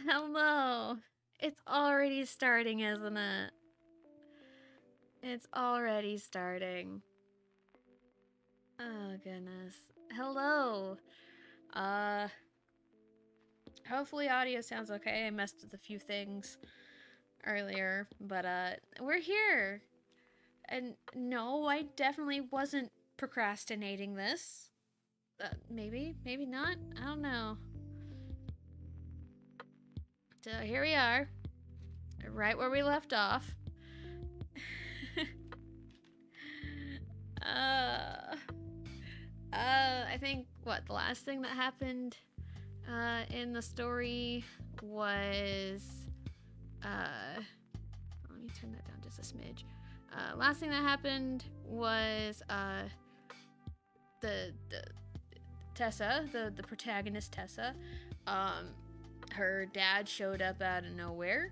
Hello. It's already starting, isn't it? It's already starting. Oh, goodness. Hello. Uh, hopefully audio sounds okay. I messed with a few things earlier, but we're here. And no, I definitely wasn't procrastinating this. Maybe not. I don't know. So here we are, right where we left off. uh, I think what the last thing that happened in the story was let me turn that down just a smidge. Last thing that happened was the Tessa, the protagonist Tessa, um, her dad showed up out of nowhere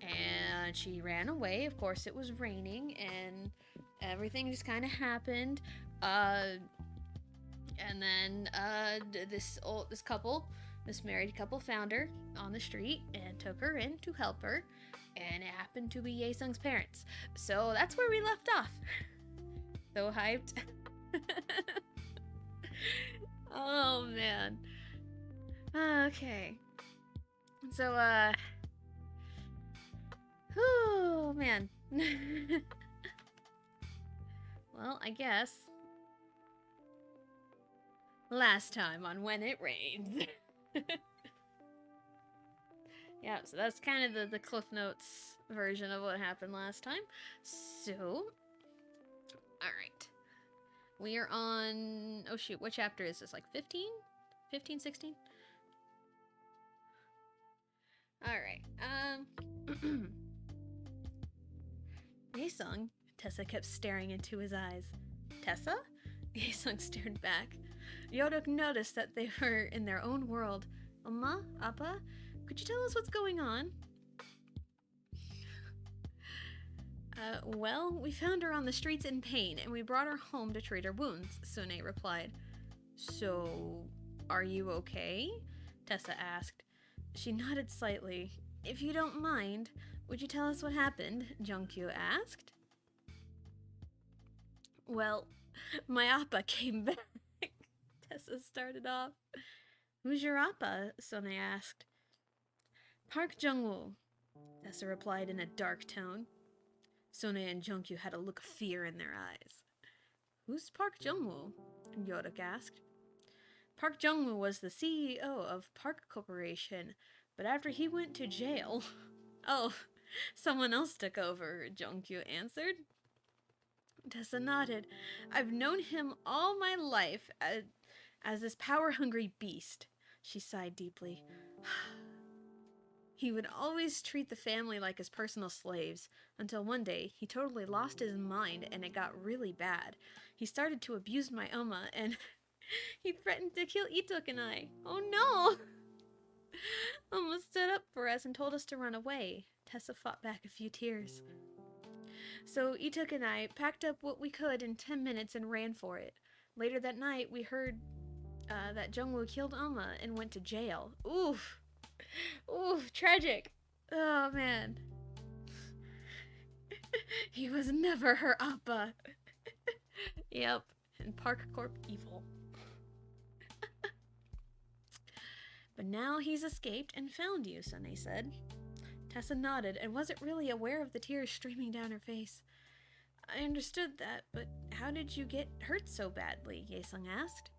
and she ran away. Of course, it was raining and everything just kind of happened. And then this married couple found her on the street and took her in to help her, and it happened to be Ye-sung's parents. So that's where we left off. So hyped. Oh man. Okay. So whew, man. Well, I guess last time on When It Rains. Yeah, so that's kind of the Cliff Notes version of what happened last time. So, alright. We are on. Oh shoot, what chapter is this? Like 15? 15, 16? Alright. Ye-sung. Tessa kept staring into his eyes. Tessa? Ye-sung stared back. Yodok noticed that they were in their own world. Oma? Appa? Could you tell us what's going on? Well, we found her on the streets in pain, and we brought her home to treat her wounds, Sune replied. So, are you okay? Tessa asked. She nodded slightly. If you don't mind, would you tell us what happened? Jungkyu asked. Well, my appa came back. Tessa started off. Who's your appa? Sune asked. Park Jungwoo, Tessa replied in a dark tone. Sone and Jungkyu had a look of fear in their eyes. Who's Park Jungwoo? Yodok asked. Park Jungwoo was the CEO of Park Corporation, but after he went to jail... Oh, someone else took over, Jungkyu answered. Tessa nodded. I've known him all my life as this power-hungry beast. She sighed deeply. He would always treat the family like his personal slaves, until one day he totally lost his mind and it got really bad. He started to abuse my Oma and he threatened to kill Ituk and I. Oh no! Oma stood up for us and told us to run away. Tessa fought back a few tears. So Ituk and I packed up what we could in 10 minutes and ran for it. Later that night, we heard that Jungwoo killed Oma and went to jail. Oof! Oof, tragic. Oh, man. He was never her appa. Yep, and Park Corp evil. But now he's escaped and found you, Sune said. Tessa nodded and wasn't really aware of the tears streaming down her face. I understood that, but how did you get hurt so badly? Ye-sung asked.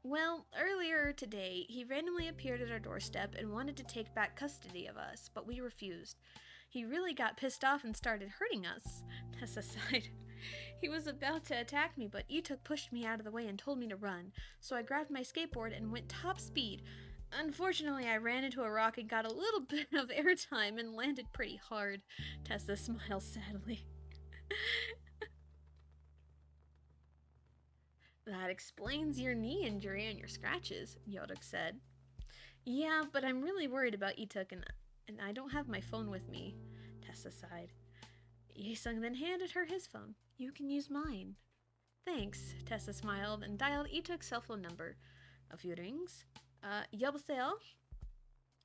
Well, earlier today, he randomly appeared at our doorstep and wanted to take back custody of us, but we refused. He really got pissed off and started hurting us, Tessa sighed. He was about to attack me, but Ituk pushed me out of the way and told me to run, so I grabbed my skateboard and went top speed. Unfortunately, I ran into a rock and got a little bit of airtime and landed pretty hard. Tessa smiled sadly. That explains your knee injury and your scratches, Yodok said. Yeah, but I'm really worried about Ituk and I don't have my phone with me, Tessa sighed. Ye-sung then handed her his phone. You can use mine. Thanks, Tessa smiled and dialed Ituk's cell phone number. A few rings. 여보세요?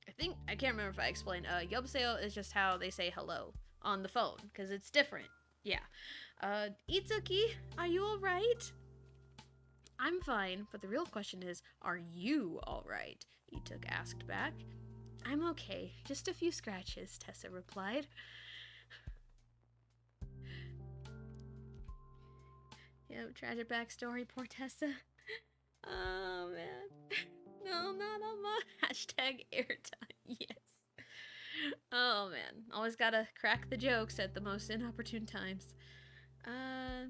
I can't remember if I explained. Yobseo is just how they say hello on the phone, because it's different. Yeah. Itsuki, are you alright? I'm fine, but the real question is, are you alright? Ituk asked back. I'm okay, just a few scratches, Tessa replied. Tragic backstory, poor Tessa. Oh, man. No, not on my hashtag airtime. Yes. Oh, man. Always gotta crack the jokes at the most inopportune times. Are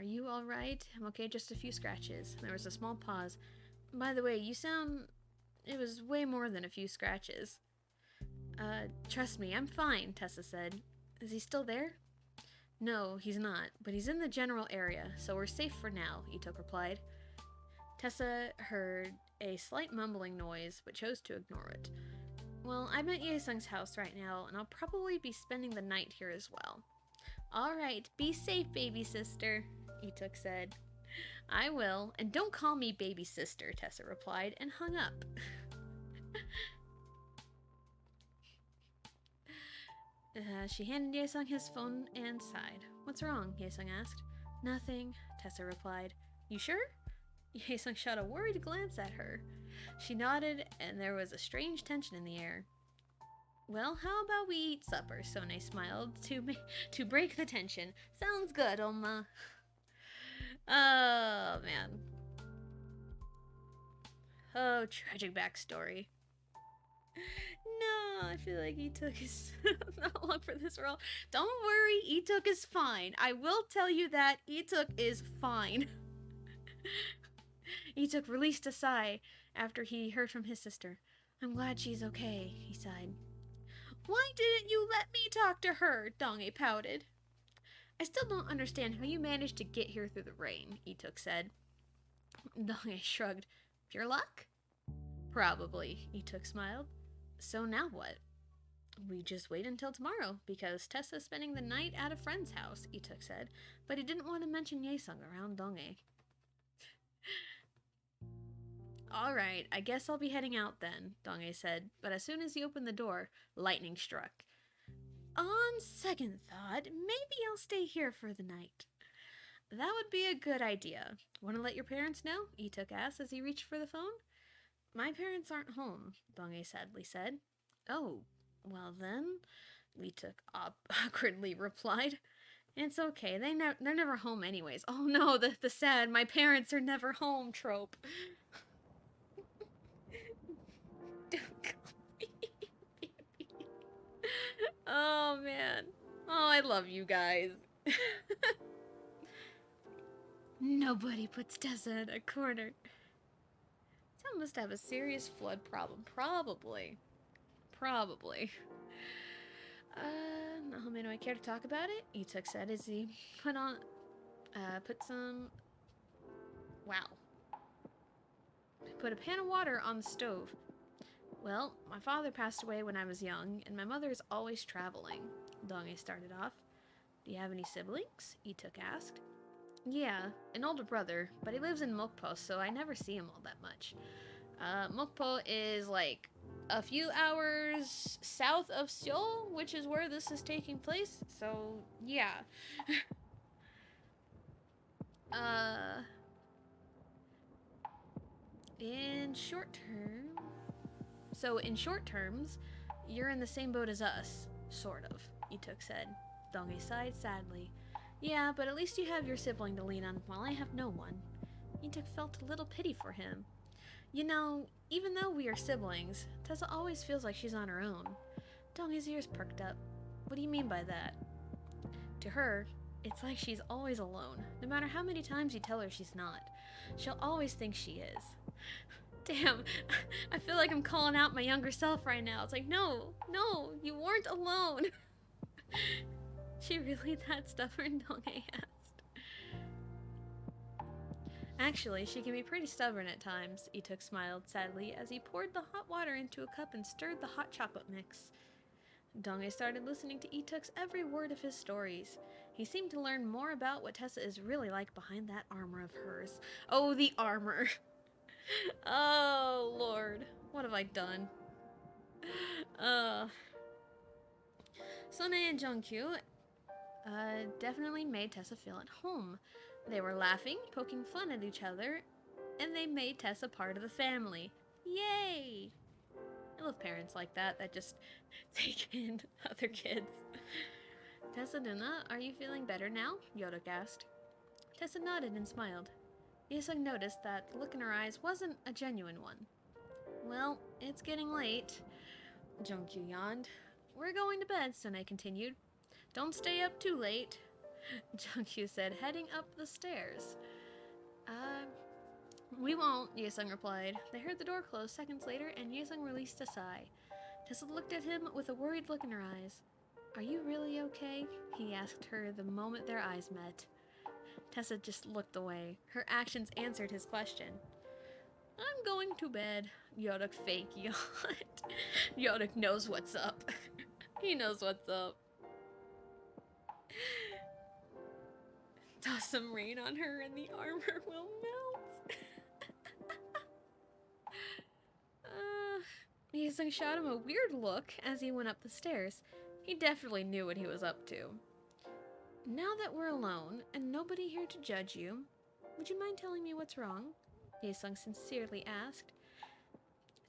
you alright? I'm okay, just a few scratches. There was a small pause. By the way, you sound... It was way more than a few scratches. Trust me, I'm fine, Tessa said. Is he still there? No, he's not, but he's in the general area, so we're safe for now, Itok replied. Tessa heard a slight mumbling noise, but chose to ignore it. Well, I'm at Yesung's house right now, and I'll probably be spending the night here as well. Alright, be safe, baby sister, Ituk said. I will, and don't call me baby sister, Tessa replied, and hung up. She handed Yesung his phone and sighed. What's wrong? Yesung asked. Nothing, Tessa replied. You sure? Yesung shot a worried glance at her. She nodded, and there was a strange tension in the air. Well, how about we eat supper? Sone smiled to break the tension. Sounds good, Oma. Oh, man. Oh, tragic backstory. No, I feel like Ituk is not long for this role. Don't worry, Ituk is fine. I will tell you that Ituk is fine. Ituk released a sigh after he heard from his sister. I'm glad she's okay, he sighed. Why didn't you let me talk to her? Donge pouted. I still don't understand how you managed to get here through the rain, Ituk said. Donge shrugged. Pure luck? Probably, Ituk smiled. So now what? We just wait until tomorrow, because Tessa's spending the night at a friend's house, Ituk said, but he didn't want to mention Yesung around Donge. Alright, I guess I'll be heading out then, Donge said, but as soon as he opened the door, lightning struck. On second thought, maybe I'll stay here for the night. That would be a good idea. Want to let your parents know? Ituk asked as he reached for the phone. My parents aren't home, Donge sadly said. Oh, well then, Ituk awkwardly replied. It's okay, they're never home anyways. Oh no, the sad my parents are never home trope. Oh man. Oh, I love you guys. Nobody puts Tessa in a corner. Town must have a serious flood problem. Probably. Nahome, do I care to talk about it? Ituk said as he put a pan of water on the stove. Well, my father passed away when I was young, and my mother is always traveling. Donge started off. Do you have any siblings? Ituk asked. Yeah, an older brother, but he lives in Mokpo, so I never see him all that much. Mokpo is like a few hours south of Seoul, which is where this is taking place, so yeah. In short terms, you're in the same boat as us, sort of, Ituk said. Donge sighed sadly. Yeah, but at least you have your sibling to lean on, while I have no one. Ituk felt a little pity for him. You know, even though we are siblings, Tessa always feels like she's on her own. Donge's ears perked up. What do you mean by that? To her, it's like she's always alone, no matter how many times you tell her she's not. She'll always think she is. Damn, I feel like I'm calling out my younger self right now. It's like, no, you weren't alone. She really that stubborn? Donge asked. Actually, she can be pretty stubborn at times, Ituk smiled sadly as he poured the hot water into a cup and stirred the hot chocolate mix. Donge started listening to Ituk's every word of his stories. He seemed to learn more about what Tessa is really like behind that armor of hers. Oh, the armor! Oh, Lord. What have I done? Uh, Sone and Jungkyu definitely made Tessa feel at home. They were laughing, poking fun at each other, and they made Tessa part of the family. Yay! I love parents like that just take in other kids. Tessa Nuna, are you feeling better now? Yodak asked. Tessa nodded and smiled. Yesung noticed that the look in her eyes wasn't a genuine one. Well, it's getting late. Jungkyu yawned. We're going to bed, Sune continued. Don't stay up too late, Jungkyu said, heading up the stairs. We won't, Yesung replied. They heard the door close seconds later, and Yesung released a sigh. Tessa looked at him with a worried look in her eyes. Are you really okay? He asked her the moment their eyes met. Tessa just looked away. Her actions answered his question. I'm going to bed. Yodak fake yawned. Yodak knows what's up. He knows what's up. Toss some rain on her and the armor will melt. Yesung shot him a weird look as he went up the stairs. He definitely knew what he was up to. Now that we're alone and nobody here to judge you, would you mind telling me what's wrong? Yesung sincerely asked.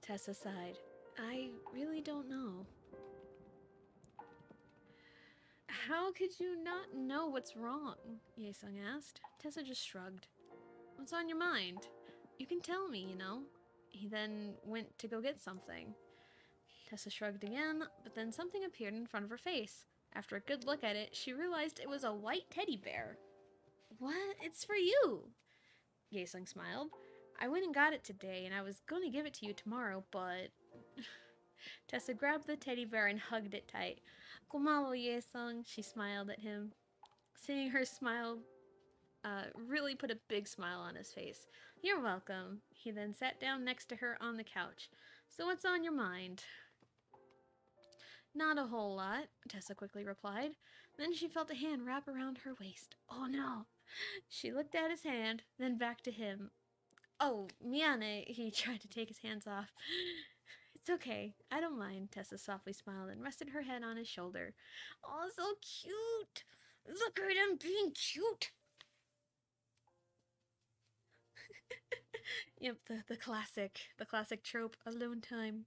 Tessa sighed. I really don't know. How could you not know what's wrong? Yesung asked. Tessa just shrugged. What's on your mind? You can tell me, you know. He then went to go get something. Tessa shrugged again, but then something appeared in front of her face. After a good look at it, she realized it was a white teddy bear. What? It's for you! Yesung smiled. I went and got it today, and I was going to give it to you tomorrow, but... Tessa grabbed the teddy bear and hugged it tight. Gomawo, Yesung, she smiled at him. Seeing her smile really put a big smile on his face. You're welcome. He then sat down next to her on the couch. So what's on your mind? Not a whole lot, Tessa quickly replied. Then she felt a hand wrap around her waist. Oh no. She looked at his hand, then back to him. Oh, Miyane, he tried to take his hands off. It's okay, I don't mind, Tessa softly smiled and rested her head on his shoulder. Oh, so cute! Look at him being cute! Yep, the classic trope, alone time.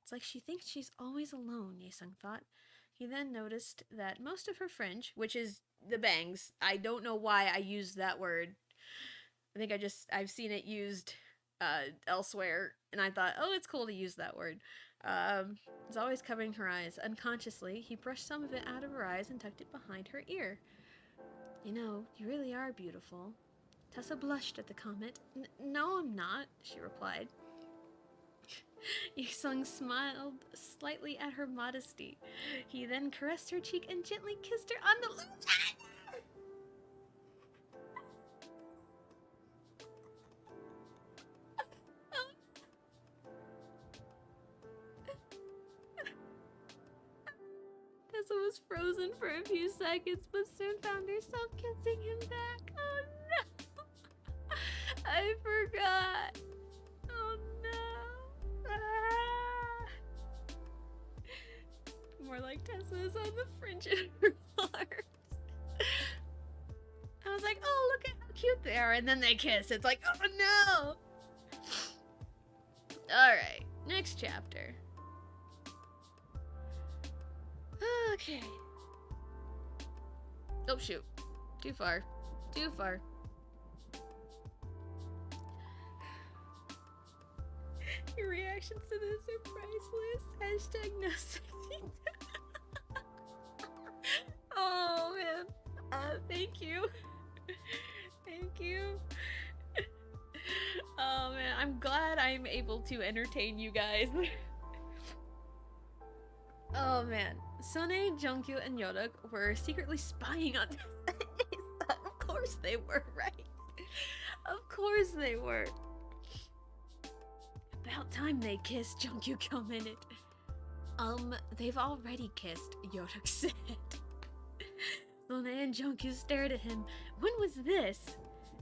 It's like she thinks she's always alone, Yesung thought. He then noticed that most of her fringe, which is the bangs, I don't know why I used that word. I think I've seen it used elsewhere, and I thought, oh, it's cool to use that word. Is always covering her eyes. Unconsciously, he brushed some of it out of her eyes and tucked it behind her ear. You know, you really are beautiful. Tessa blushed at the comment. No, I'm not, she replied. Yesung smiled slightly at her modesty. He then caressed her cheek and gently kissed her on the lips. Tessa was frozen for a few seconds, but soon found herself kissing him back. Oh no! I forgot. Oh no! Ah. More like Tessa is on the fringe of her heart. I was like, oh, look at how cute they are, and then they kiss. It's like, oh no! Alright, next chapter. Okay. Oh shoot. Too far. Too far. Your reactions to this are priceless. Hashtag no sexy. Oh man. Thank you. Thank you. Oh man, I'm glad I'm able to entertain you guys. Oh man. Sone, Jungkyu, and Yodak were secretly spying on this. Of course they were, right? Of course they were. About time they kissed, Jungkyu commented. They've already kissed, Yodak said. Sone and Jungkyu stared at him. When was this?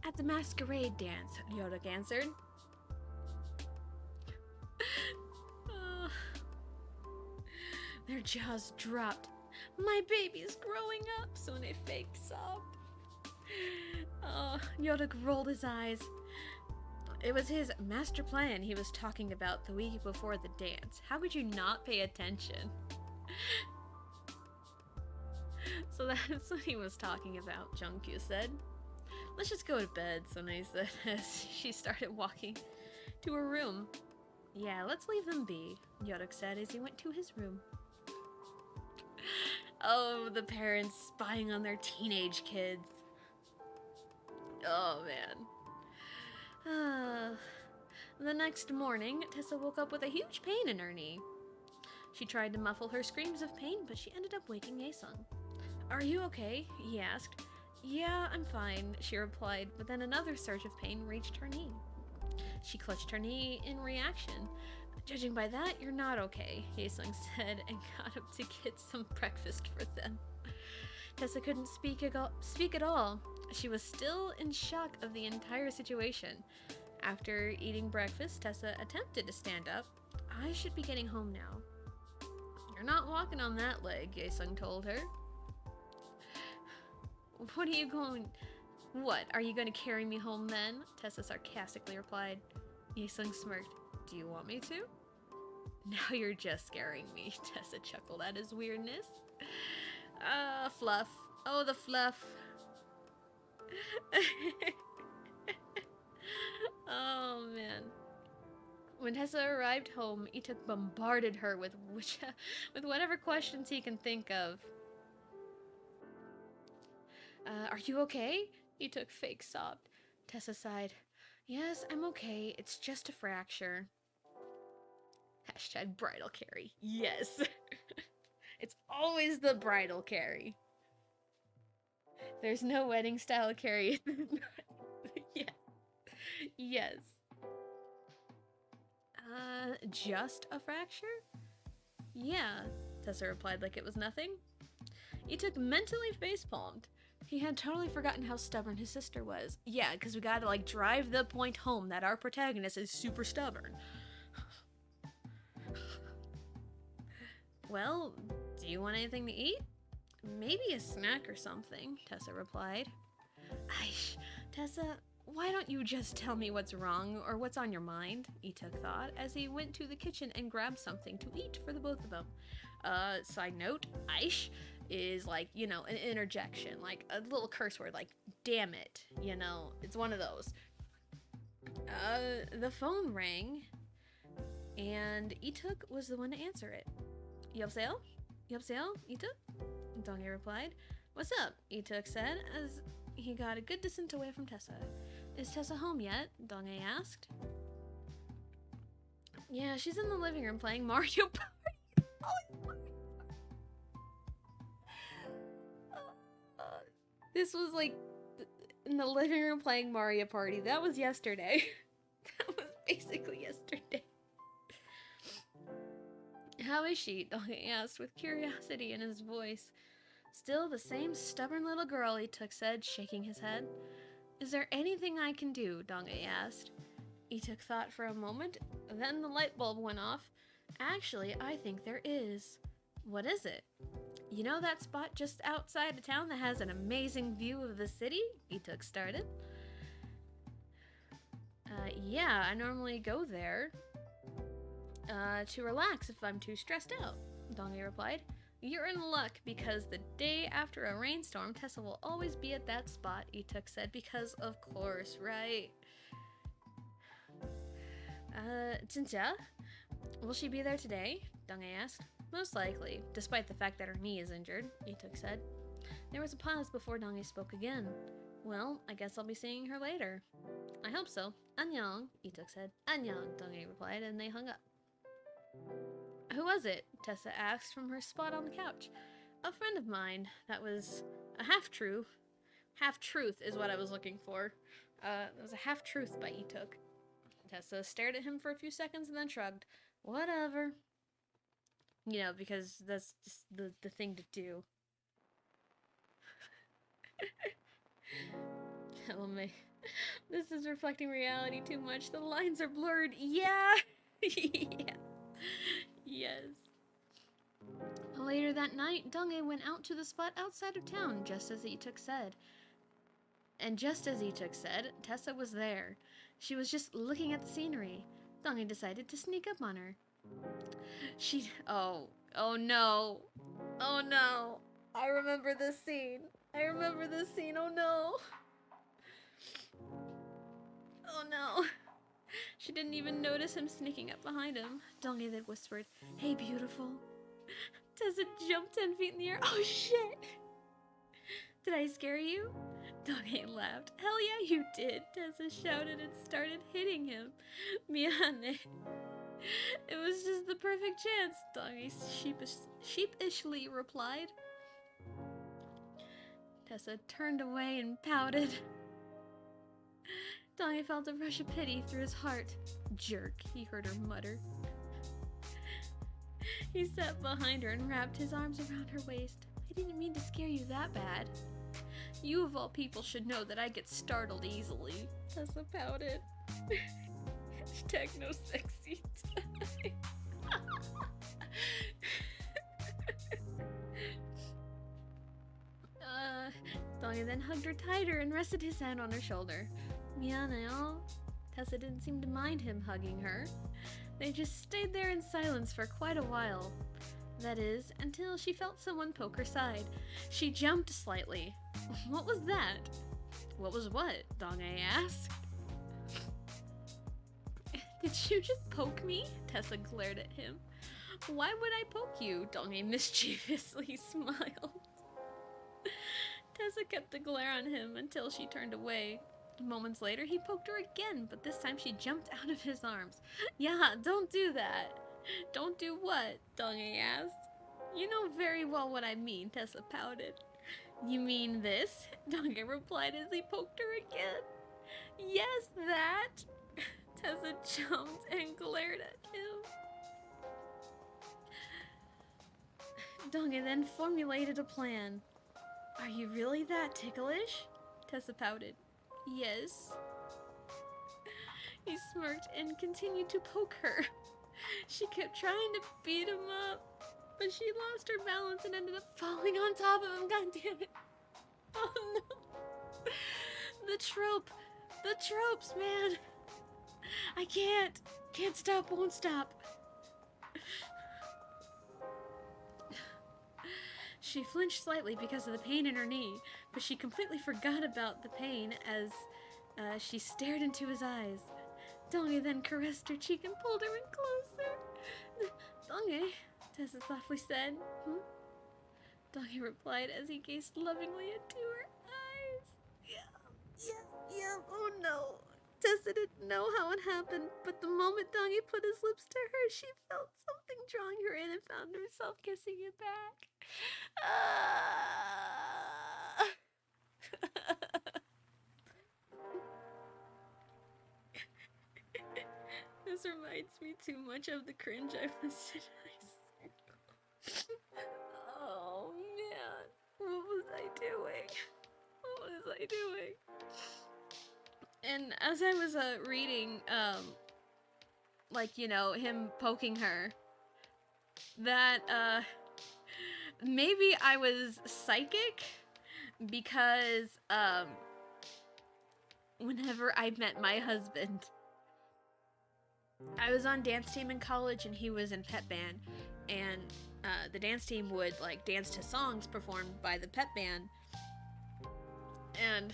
At the masquerade dance, Yodak answered. Their jaws dropped. My baby's growing up, Sune fake sobbed. Oh, Yodak rolled his eyes. It was his master plan he was talking about the week before the dance. How could you not pay attention? So that's what he was talking about, Junkyu said. Let's just go to bed, Sune said as she started walking to her room. Yeah, let's leave them be, Yodak said as he went to his room. Oh, the parents spying on their teenage kids. Oh, man. The next morning, Tessa woke up with a huge pain in her knee. She tried to muffle her screams of pain, but she ended up waking Aesung. Are you okay? He asked. Yeah, I'm fine, she replied, but then another surge of pain reached her knee. She clutched her knee in reaction. Judging by that, you're not okay, Aesung said, and got up to get some breakfast for them. Tessa couldn't speak at all. She was still in shock of the entire situation. After eating breakfast, Tessa attempted to stand up. I should be getting home now. You're not walking on that leg, Aesung told her. What are you going to carry me home then? Tessa sarcastically replied. Aesung smirked. Do you want me to? Now you're just scaring me, Tessa chuckled at his weirdness. Fluff. Oh, the fluff. Oh, man. When Tessa arrived home, Ituk bombarded her with whatever questions he can think of. Are you okay? Ituk fake sobbed. Tessa sighed. Yes, I'm okay. It's just a fracture. Hashtag bridal carry. Yes. It's always the bridal carry. There's no wedding style carry. Yeah. Yes. Just a fracture? Yeah, Tessa replied like it was nothing. Ituk mentally facepalmed. He had totally forgotten how stubborn his sister was. Yeah, because we gotta, like, drive the point home that our protagonist is super stubborn. Well, do you want anything to eat? Maybe a snack or something, Tessa replied. Aish, Tessa, why don't you just tell me what's wrong or what's on your mind? Ituk thought as he went to the kitchen and grabbed something to eat for the both of them. Side note, Aish is like, you know, an interjection, like a little curse word, like, damn it, you know, it's one of those. The phone rang, and Ituk was the one to answer it. Yopseo? Yopseo, Ituk? Donghae replied. What's up? Ituk said, as he got a good distance away from Tessa. Is Tessa home yet? Donghae asked. Yeah, she's in the living room playing Mario Party. This was like in the living room playing Mario Party. That was yesterday. That was basically yesterday. How is she? Donghae asked with curiosity in his voice. Still the same stubborn little girl, Ituk said, shaking his head. Is there anything I can do? Donghae asked. Ituk thought for a moment, then the light bulb went off. Actually, I think there is. What is it? You know that spot just outside of town that has an amazing view of the city? Ituk started. Yeah, I normally go there to relax if I'm too stressed out, Donghae replied. You're in luck because the day after a rainstorm, Tessa will always be at that spot, Ituk said, because of course, right? 진짜? Will she be there today? Donghae asked. Most likely, despite the fact that her knee is injured, Ituk said. There was a pause before Donghae spoke again. Well, I guess I'll be seeing her later. I hope so. Annyeong, Ituk said. Annyeong, Donghae replied, and they hung up. Who was it? Tessa asked from her spot on the couch. A friend of mine. That was a half-truth. Half-truth is what I was looking for. That was a half-truth by Ituk. Tessa stared at him for a few seconds and then shrugged. Whatever. You know, because that's just the thing to do. Oh my. This is reflecting reality too much. The lines are blurred. Yeah! Yeah. Yes. that night, Dong-ae went out to the spot outside of town, just as Ituk said. And just as Ituk said, Tessa was there. She was just looking at the scenery. Dong-ae decided to sneak up on her. Oh no. Oh no. I remember this scene. Oh no. Oh no. She didn't even notice him sneaking up behind him. Dong-ae then whispered, "Hey, beautiful." Tessa jumped 10 feet in the air. Oh shit! Did I scare you? Dong-ae laughed. Hell yeah, you did, Tessa shouted and started hitting him. Miane. It was just the perfect chance, Dong-ae sheepishly replied. Tessa turned away and pouted. Dong-ae felt a rush of pity through his heart. Jerk, he heard her mutter. He sat behind her and wrapped his arms around her waist. I didn't mean to scare you that bad. You of all people should know that I get startled easily, Tessa pouted. Hashtag no sexy time. Dong-ae then hugged her tighter and rested his hand on her shoulder. Miane. Tessa didn't seem to mind him hugging her. They just stayed there in silence for quite a while. That is, until she felt someone poke her side. She jumped slightly. What was that? What was what? Dong-ae asked. Did you just poke me? Tessa glared at him. Why would I poke you? Dong-ae mischievously smiled. Tessa kept the glare on him until she turned away. Moments later, he poked her again, but this time she jumped out of his arms. Yeah, don't do that. Don't do what? Dong-ae asked. You know very well what I mean, Tessa pouted. You mean this? Dong-ae replied as he poked her again. Yes, that. Tessa jumped and glared at him. Dong-ae then formulated a plan. Are you really that ticklish? Tessa pouted. Yes. He smirked and continued to poke her. She kept trying to beat him up, but she lost her balance and ended up falling on top of him. God damn it. Oh no. The tropes, man. I can't stop, won't stop. She flinched slightly because of the pain in her knee, but she completely forgot about the pain as she stared into his eyes. Dong-ae then caressed her cheek and pulled her in closer. Dong-ae, Tessa softly said. Dong-ae replied as he gazed lovingly into her eyes. Yeah, oh no. Tessa didn't know how it happened, but the moment Dong-ae put his lips to her, she felt something drawing her in and found herself kissing it back. This reminds me too much of the cringe I was in high school. Oh man, what was I doing? And as I was reading, him poking her, that maybe I was psychic because whenever I met my husband, I was on dance team in college and he was in pep band, and the dance team would like dance to songs performed by the pep band, and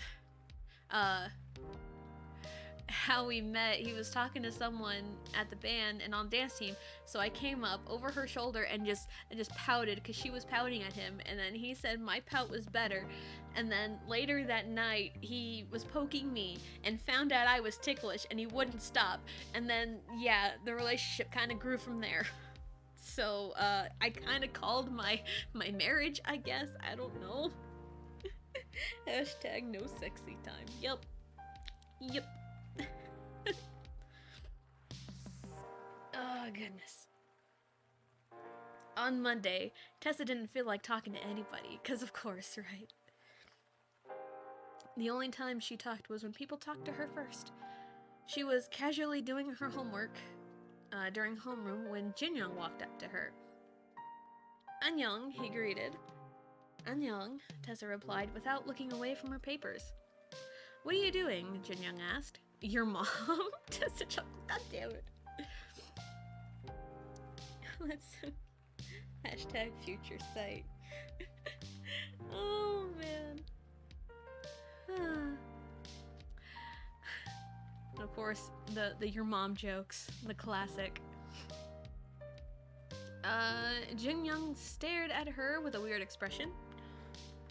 how we met, he was talking to someone at the band and on dance team, so I came up over her shoulder and just pouted because she was pouting at him, and then he said my pout was better, and then later that night he was poking me and found out I was ticklish and he wouldn't stop, and then yeah, the relationship kind of grew from there. So I kind of called my marriage, I guess. I don't know. Hashtag no sexy time. Yep. Oh, goodness. On Monday, Tessa didn't feel like talking to anybody, because of course, right? The only time she talked was when people talked to her first. She was casually doing her homework during homeroom when Jinyoung walked up to her. Annyeong, he greeted. Annyeong, Tessa replied without looking away from her papers. What are you doing? Jinyoung asked. Your mom? Tessa chuckled. God damn it. Let's... Hashtag future sight. Oh, man. And of course, the your mom jokes. The classic. Jinyoung stared at her with a weird expression.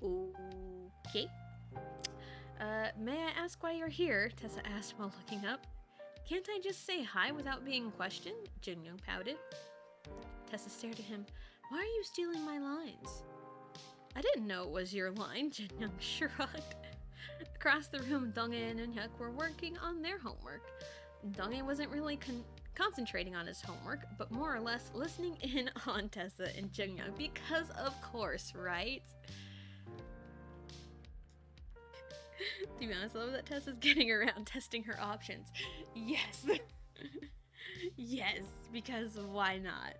Okay. May I ask why you're here? Tessa asked while looking up. Can't I just say hi without being questioned? Jinyoung pouted. Tessa stared at him. Why are you stealing my lines? I didn't know it was your line, Jinyoung shrugged. Across the room, Donghae and Eunhyuk were working on their homework. Donghae wasn't really concentrating on his homework, but more or less listening in on Tessa and Jinyoung because of course, right? To be honest, I love that Tessa's getting around testing her options. Yes. Yes, because why not?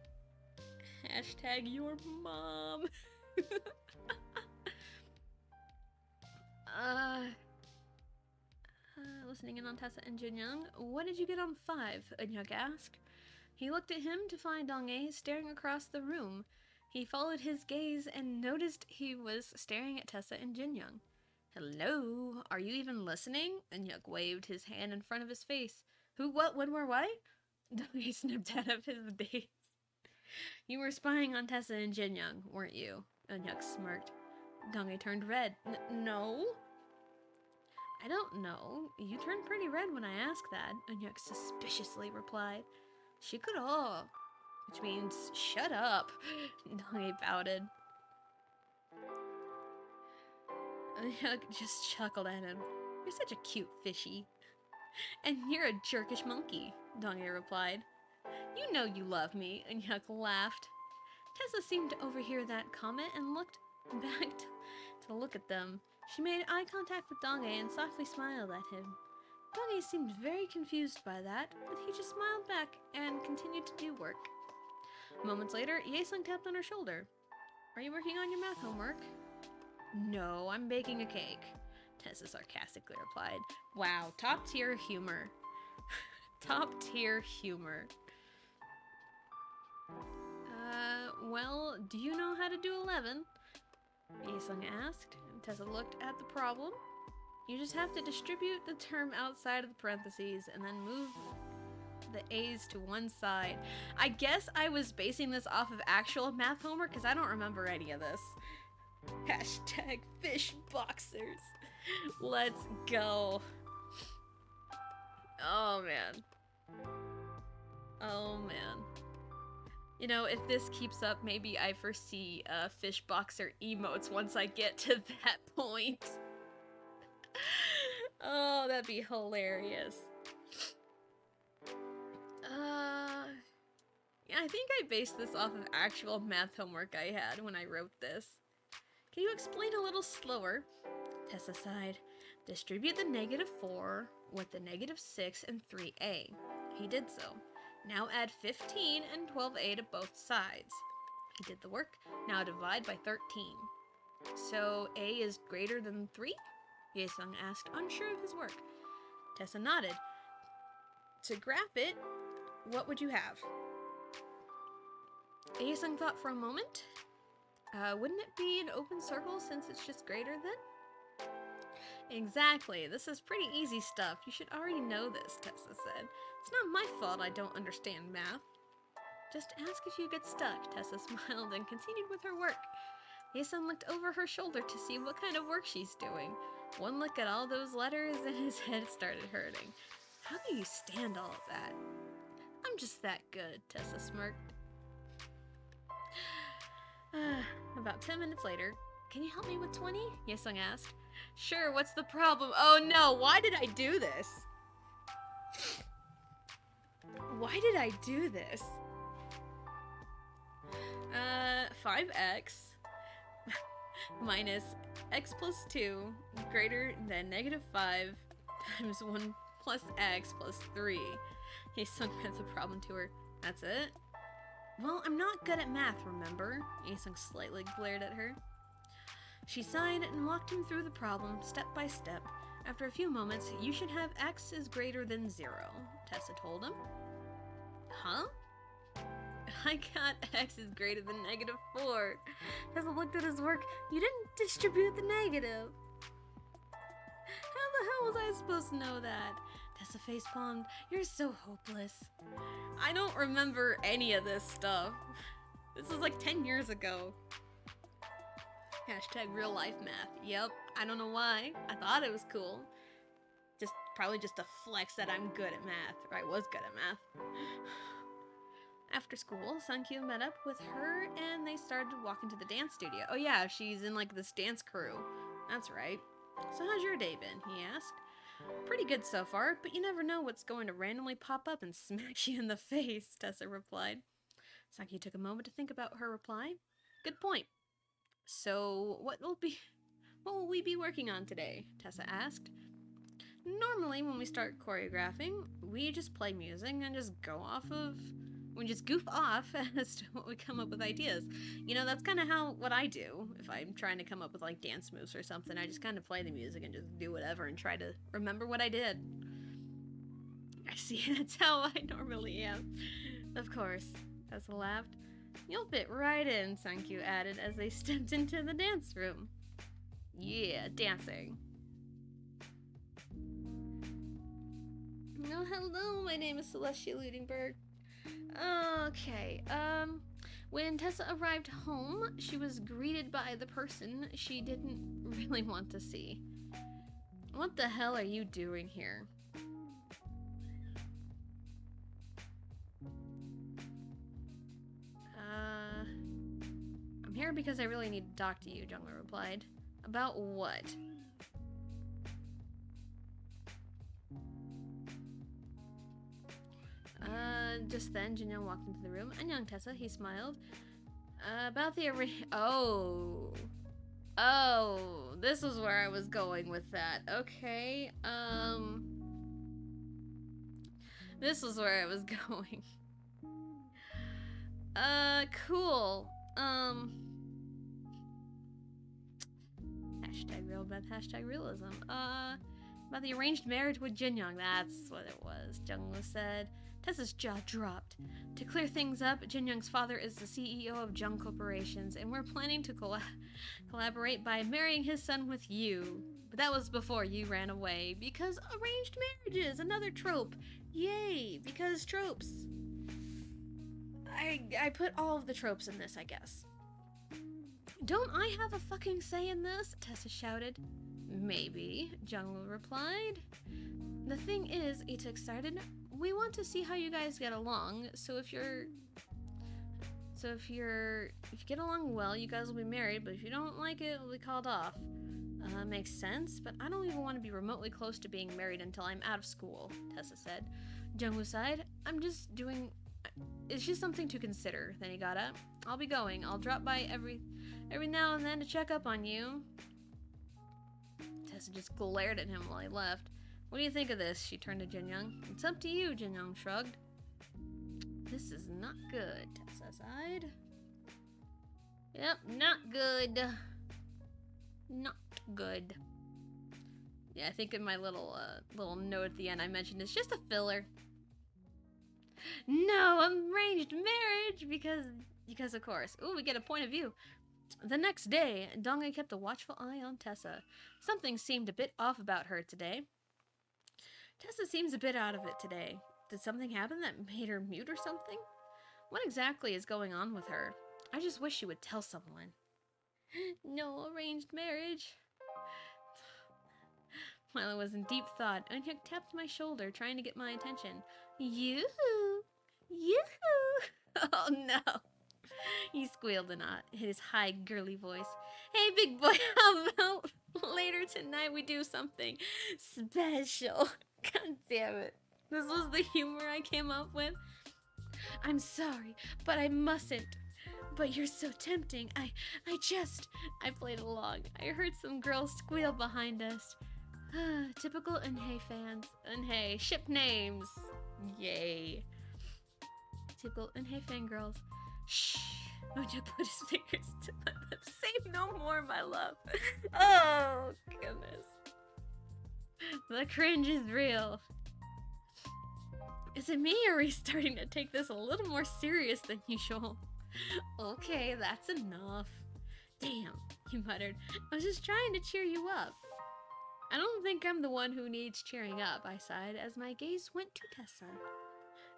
Hashtag your mom. Listening in on Tessa and Jinyoung. What did you get on 5? Eunhyuk asked. He looked at him to find Donghae staring across the room. He followed his gaze and noticed he was staring at Tessa and Jinyoung. Hello? Are you even listening? Eunhyuk waved his hand in front of his face. Who, what, when, where, why? Donghae snipped out of his daze. You were spying on Tessa and Jinyoung, weren't you? Eunhyuk smirked. Donghae turned red. No? I don't know. You turned pretty red when I asked that, Eunhyuk suspiciously replied. Shikudo, which means shut up, Donghae pouted. Eunhyuk just chuckled at him. You're such a cute fishy. And you're a jerkish monkey, Donghae replied. You know you love me, Eunhyuk laughed. Tessa seemed to overhear that comment and looked back to look at them. She made eye contact with Donghae and softly smiled at him. Donghae seemed very confused by that, but he just smiled back and continued to do work. Moments later, Yaesung tapped on her shoulder. Are you working on your math homework? No, I'm baking a cake, Tessa sarcastically replied. Wow, top tier humor. Top tier humor. Well, do you know how to do 11? Yaesung asked. Tessa looked at the problem. You just have to distribute the term outside of the parentheses and then move the A's to one side. I guess I was basing this off of actual math homework because I don't remember any of this. Hashtag fish boxers. Let's go. Oh man. Oh man. You know, if this keeps up, maybe I foresee fish boxer emotes once I get to that point. Oh, that'd be hilarious. Yeah, I think I based this off of actual math homework I had when I wrote this. Can you explain a little slower? Tessa sighed. Distribute the -4 with the -6 and 3a. He did so. Now add 15 and 12a to both sides. He did the work. Now divide by 13. So a is greater than 3? Yaesung asked, unsure of his work. Tessa nodded. To graph it, what would you have? Yaesung thought for a moment. Wouldn't it be an open circle since it's just greater than? Exactly. This is pretty easy stuff. You should already know this, Tessa said. It's not my fault I don't understand math. Just ask if you get stuck, Tessa smiled and continued with her work. Yaesung looked over her shoulder to see what kind of work she's doing. One look at all those letters and his head started hurting. How do you stand all of that? I'm just that good, Tessa smirked. About 10 minutes later, can you help me with 20? Yaesung asked. Sure, what's the problem? Oh no, why did I do this? Why did I do this? 5x minus x plus 2 greater than -5 times 1 plus x plus 3. Yaesung read the problem to her. That's it? Well, I'm not good at math, remember? Asung slightly glared at her. She sighed and walked him through the problem, step by step. After a few moments, you should have x is greater than 0, Tessa told him. Huh? I got x is greater than -4. Tessa looked at his work. You didn't distribute the negative. How the hell was I supposed to know that? Tessa facepalmed. You're so hopeless. I don't remember any of this stuff. This was like 10 years ago. Hashtag real life math. Yep, I don't know why. I thought it was cool. Probably just a flex that I'm good at math, or I was good at math. After school, Sunkyu met up with her and they started walking to the dance studio. Oh yeah, she's in like this dance crew. That's right. So how's your day been? He asked. Pretty good so far, but you never know what's going to randomly pop up and smack you in the face, Tessa replied. Sunkyu took a moment to think about her reply. Good point. So what will we be working on today? Tessa asked. Normally, when we start choreographing, we just play music and just we just goof off as to what we come up with ideas. You know, that's kind of what I do. If I'm trying to come up with like dance moves or something, I just kind of play the music and just do whatever and try to remember what I did. I see, that's how I normally am. Of course, Tessa laughed. You'll fit right in, Sunkyu added as they stepped into the dance room. Yeah, dancing. Oh, hello, my name is Celestia Ludenberg. Okay, when Tessa arrived home, she was greeted by the person she didn't really want to see. What the hell are you doing here? I'm here because I really need to talk to you, Jungler replied. About what? Just then, Jinyoung walked into the room. Annyeong, Tessa, he smiled. About the Oh, this is where I was going with that. Okay, this is where I was going. Cool. Hashtag real bad, hashtag realism. About the arranged marriage with Jinyoung. That's what it was, Jungwoo said. Tessa's jaw dropped. To clear things up, Jinyoung's father is the CEO of Jung Corporations, and we're planning to collaborate by marrying his son with you. But that was before you ran away, because arranged marriages, another trope. Yay, because tropes. I put all of the tropes in this, I guess. Don't I have a fucking say in this? Tessa shouted. Maybe, Jungwoo replied. The thing is, he took started. We want to see how you guys get along. So if you get along well, you guys will be married. But if you don't like it, it'll be called off. Makes sense. But I don't even want to be remotely close to being married until I'm out of school. Tessa said. Jungwoo sighed. It's just something to consider. Then he got up. I'll be going. I'll drop by every now and then to check up on you. Tessa just glared at him while he left. What do you think of this? She turned to Jinyoung. It's up to you, Jinyoung shrugged. This is not good, Tessa sighed. Yep, not good. Not good. Yeah, I think in my little note at the end I mentioned it's just a filler. No, arranged marriage because of course. Ooh, we get a point of view. The next day, Donghae kept a watchful eye on Tessa. Something seemed a bit off about her today. Tessa seems a bit out of it today. Did something happen that made her mute or something? What exactly is going on with her? I just wish she would tell someone. No arranged marriage. While I was in deep thought, Eunhyuk tapped my shoulder, trying to get my attention. Yoo-hoo! Yoo-hoo! Oh no! He squealed in his high, girly voice. Hey, big boy, how about later tonight we do something special? God damn it. This was the humor I came up with. I'm sorry, but I mustn't. But you're so tempting. I played along. I heard some girls squeal behind us. Typical Eunhae fans. Eunhae, ship names. Yay. Typical Eunhae fangirls. Shh. Oja put his fingers to my lips. Say no more, my love. Oh, goodness. The cringe is real. Is it me, or are we starting to take this a little more serious than usual? Okay, that's enough. Damn, he muttered. I was just trying to cheer you up. I don't think I'm the one who needs cheering up, I sighed as my gaze went to Tessa.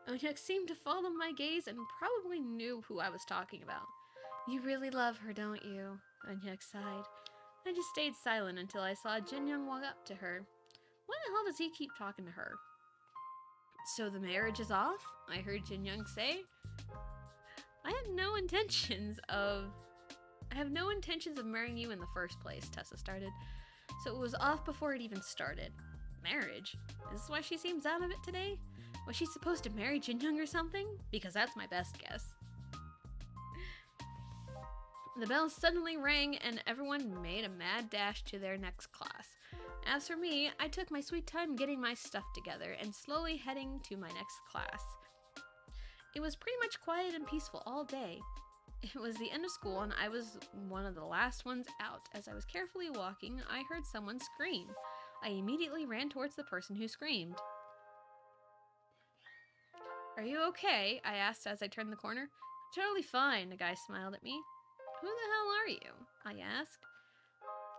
Onyx seemed to follow my gaze and probably knew who I was talking about. You really love her, don't you? Onyx sighed. I just stayed silent until I saw Jin Young walk up to her. Why the hell does he keep talking to her? So the marriage is off? I heard Jin Young say. I have no intentions of marrying you in the first place, Tessa started. So it was off before it even started. Marriage? Is this why she seems out of it today? Was she supposed to marry Jin Young or something? Because that's my best guess. The bell suddenly rang and everyone made a mad dash to their next class. As for me, I took my sweet time getting my stuff together and slowly heading to my next class. It was pretty much quiet and peaceful all day. It was the end of school and I was one of the last ones out. As I was carefully walking, I heard someone scream. I immediately ran towards the person who screamed. Are you okay? I asked as I turned the corner. Totally fine, the guy smiled at me. Who the hell are you? I asked.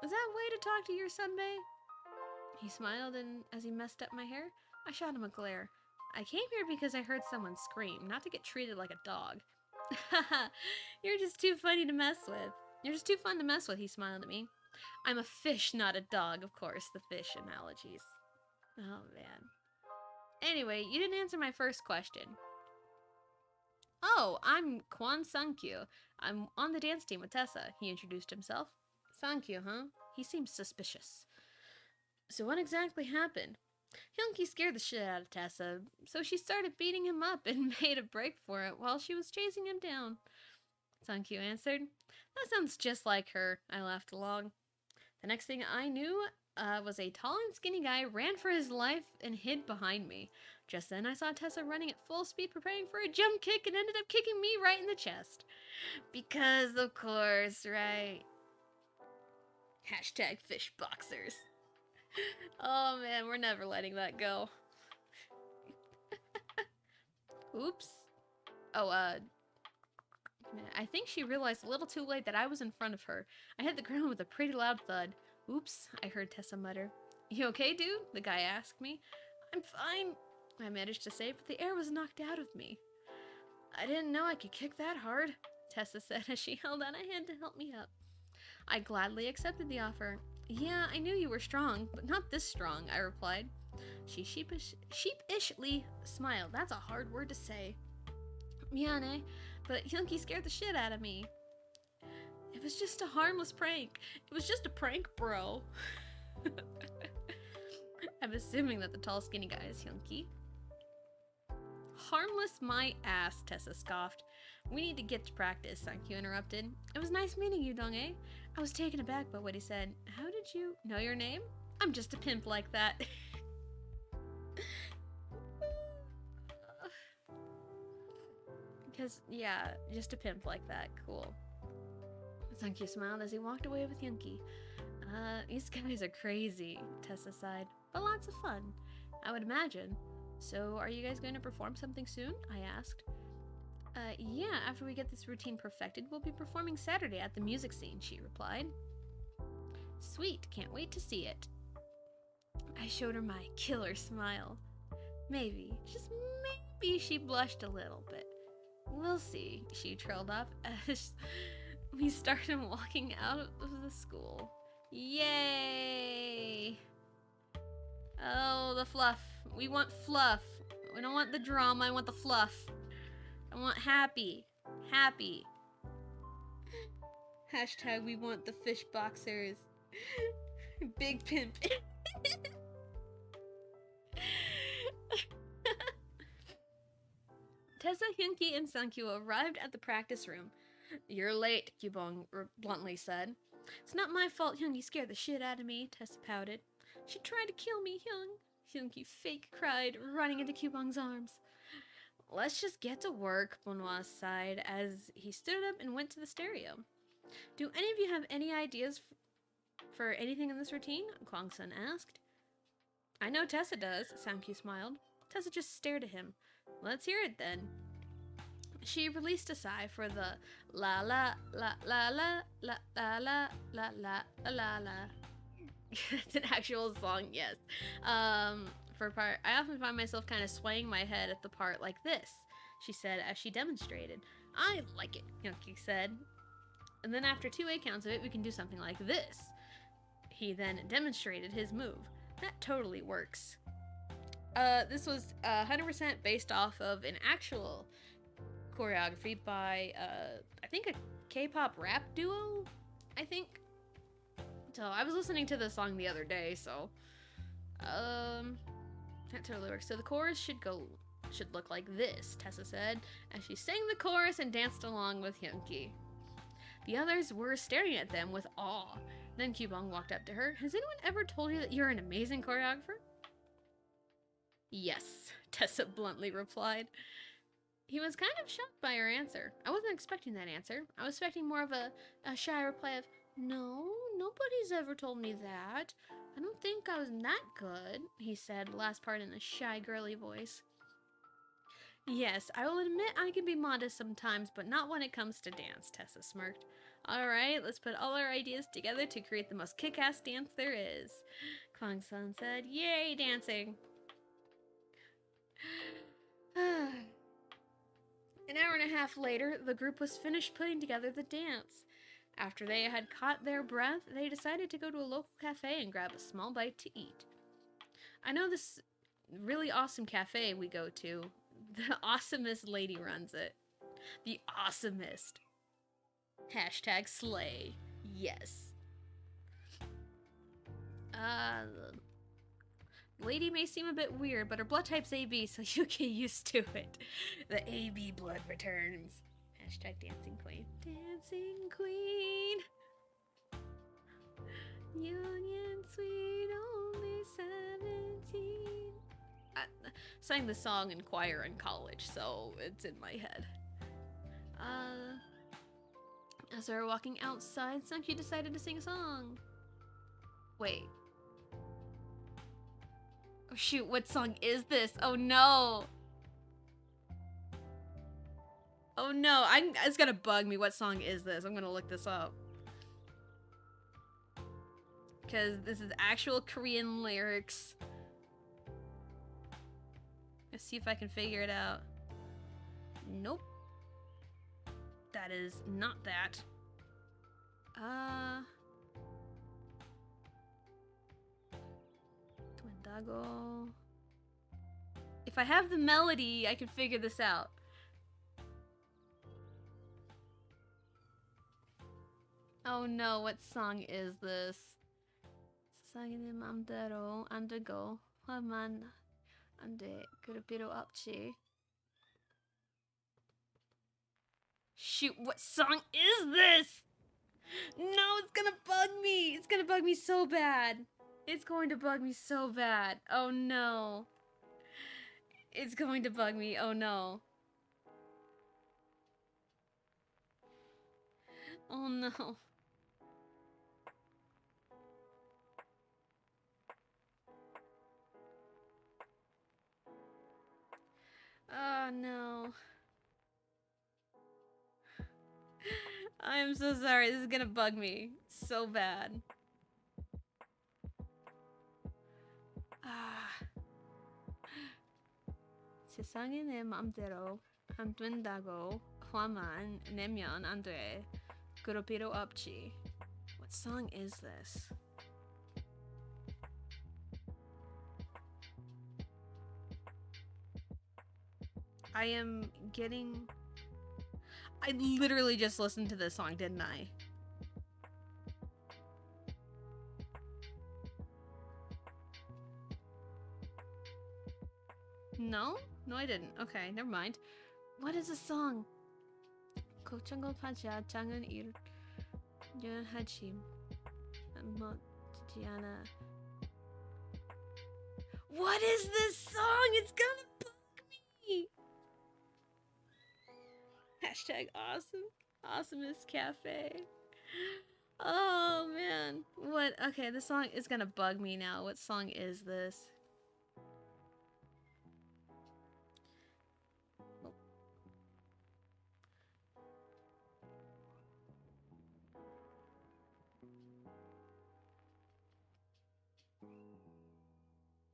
Is that a way to talk to your sunbae? He smiled, and as he messed up my hair, I shot him a glare. I came here because I heard someone scream, not to get treated like a dog. Haha, you're just too funny to mess with. You're just too fun to mess with, he smiled at me. I'm a fish, not a dog, of course, the fish analogies. Oh, man. Anyway, you didn't answer my first question. Oh, I'm Kwon Sung-kyu. I'm on the dance team with Tessa, he introduced himself. Sung-kyu, huh? He seems suspicious. So what exactly happened? Hyunki scared the shit out of Tessa, so she started beating him up and made a break for it while she was chasing him down. Sung-kyu answered. That sounds just like her, I laughed along. The next thing I knew was a tall and skinny guy ran for his life and hid behind me. Just then I saw Tessa running at full speed preparing for a jump kick and ended up kicking me right in the chest. Because, of course, right? Hashtag fishboxers. Oh man, we're never letting that go. Oops. Oh, I think she realized a little too late that I was in front of her. I hit the ground with a pretty loud thud. Oops, I heard Tessa mutter. You okay, dude? The guy asked me. I'm fine, I managed to say, but the air was knocked out of me. I didn't know I could kick that hard, Tessa said as she held out a hand to help me up. I gladly accepted the offer. Yeah, I knew you were strong, but not this strong, I replied. She sheepishly smiled. That's a hard word to say. Miane, but Hyunki scared the shit out of me. It was just a harmless prank. It was just a prank, bro. I'm assuming that the tall, skinny guy is Hyunki. Harmless my ass, Tessa scoffed. We need to get to practice, Sankyu interrupted. It was nice meeting you, Dong-ae. I was taken aback by what he said. How did you know your name? I'm just a pimp like that. Because, yeah, just a pimp like that. Cool. Sankyu smiled as he walked away with Hyunki. These guys are crazy, Tessa sighed. But lots of fun, I would imagine. So, are you guys going to perform something soon? I asked. Yeah, after we get this routine perfected, we'll be performing Saturday at the music scene, she replied. Sweet, can't wait to see it. I showed her my killer smile. Maybe, just maybe she blushed a little bit. We'll see, she trailed off as we started walking out of the school. Yay! Oh, the fluff. We want fluff. We don't want the drama, I want the fluff. I want happy. Happy. Hashtag we want the fish boxers. Big pimp. Tessa, Hyunki, and Sankyu arrived at the practice room. You're late, Kyubong bluntly said. It's not my fault Hyunki scared the shit out of me, Tessa pouted. She tried to kill me, Hyunki fake cried, running into Kyubong's arms. Let's just get to work, Benoit sighed as he stood up and went to the stereo. Do any of you have any ideas for anything in this routine? Kwang-sun asked. I know Tessa does, Sankyu smiled. Tessa just stared at him. Let's hear it then. She released a sigh for the la la la la la la la la la la la la. It's an actual song, yes. For part, I often find myself kind of swaying my head at the part like this, she said as she demonstrated. I like it, Younkie said. And then after 2 8 counts of it, we can do something like this. He then demonstrated his move. That totally works. This was 100% based off of an actual choreography by, I think a K-pop rap duo, I think. So I was listening to the song the other day, so, that totally works. So the chorus should look like this, Tessa said, as she sang the chorus and danced along with Hyunki. The others were staring at them with awe. Then Kyubong walked up to her. Has anyone ever told you that you're an amazing choreographer? Yes, Tessa bluntly replied. He was kind of shocked by her answer. I wasn't expecting that answer. I was expecting more of a shy reply of, no, nobody's ever told me that. I don't think I was that good, he said, last part in a shy, girly voice. Yes, I will admit I can be modest sometimes, but not when it comes to dance, Tessa smirked. Alright, let's put all our ideas together to create the most kick-ass dance there is. Kwang-sun said, yay, dancing. An hour and a half later, the group was finished putting together the dance. After they had caught their breath, they decided to go to a local cafe and grab a small bite to eat. I know this really awesome cafe we go to. The awesomest lady runs it. The awesomest. Hashtag slay. Yes. The lady may seem a bit weird, but her blood type's AB, so you get used to it. The AB blood returns. Hashtag dancing queen. Dancing queen. Young and sweet, only 17. I sang the song in choir in college, so it's in my head. As they were walking outside, Sankyu decided to sing a song. Wait. Oh shoot, what song is this? Oh no! Oh no, it's gonna bug me. What song is this? I'm gonna look this up. Because this is actual Korean lyrics. Let's see if I can figure it out. Nope. That is not that. Twindago. If I have the melody, I can figure this out. Oh no, what song is this? 세상의 맘대로 안 되고 화만 안 돼. 그럴 필요 없지. Shoot, what song is this? No, it's gonna bug me. It's gonna bug me so bad. It's going to bug me so bad. Oh no. It's going to bug me. Oh no. Oh no. Oh no. I'm so sorry. This is gonna bug me so bad. 세상이 내 맘대로 안 된다고 화만 내면 안 돼. 그럴 필요 없지. What song is this? I am getting... I literally just listened to this song, didn't I? No? No, I didn't. Okay, never mind. What is the song? 걱정과 파지야 장은 일하지 못지 않아. What is this song? It's gonna bug me! Hashtag awesome. Awesomeness Cafe. Oh man. What? Okay, this song is gonna bug me now. What song is this?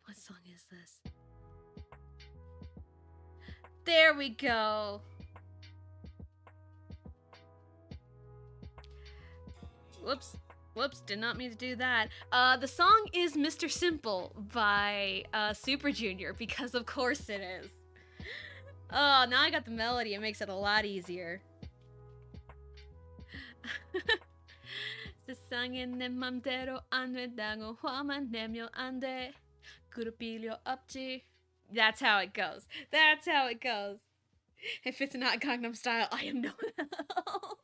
What song is this? There we go. Whoops. Whoops, did not mean to do that. The song is Mr. Simple by Super Junior, because of course it is. Oh, now I got the melody. It makes it a lot easier. 세상에 내 맘대로 안 된다고 화만 내면 안 돼. 그럴 필요 없지. That's how it goes. That's how it goes. If it's not Gangnam Style, I am no help.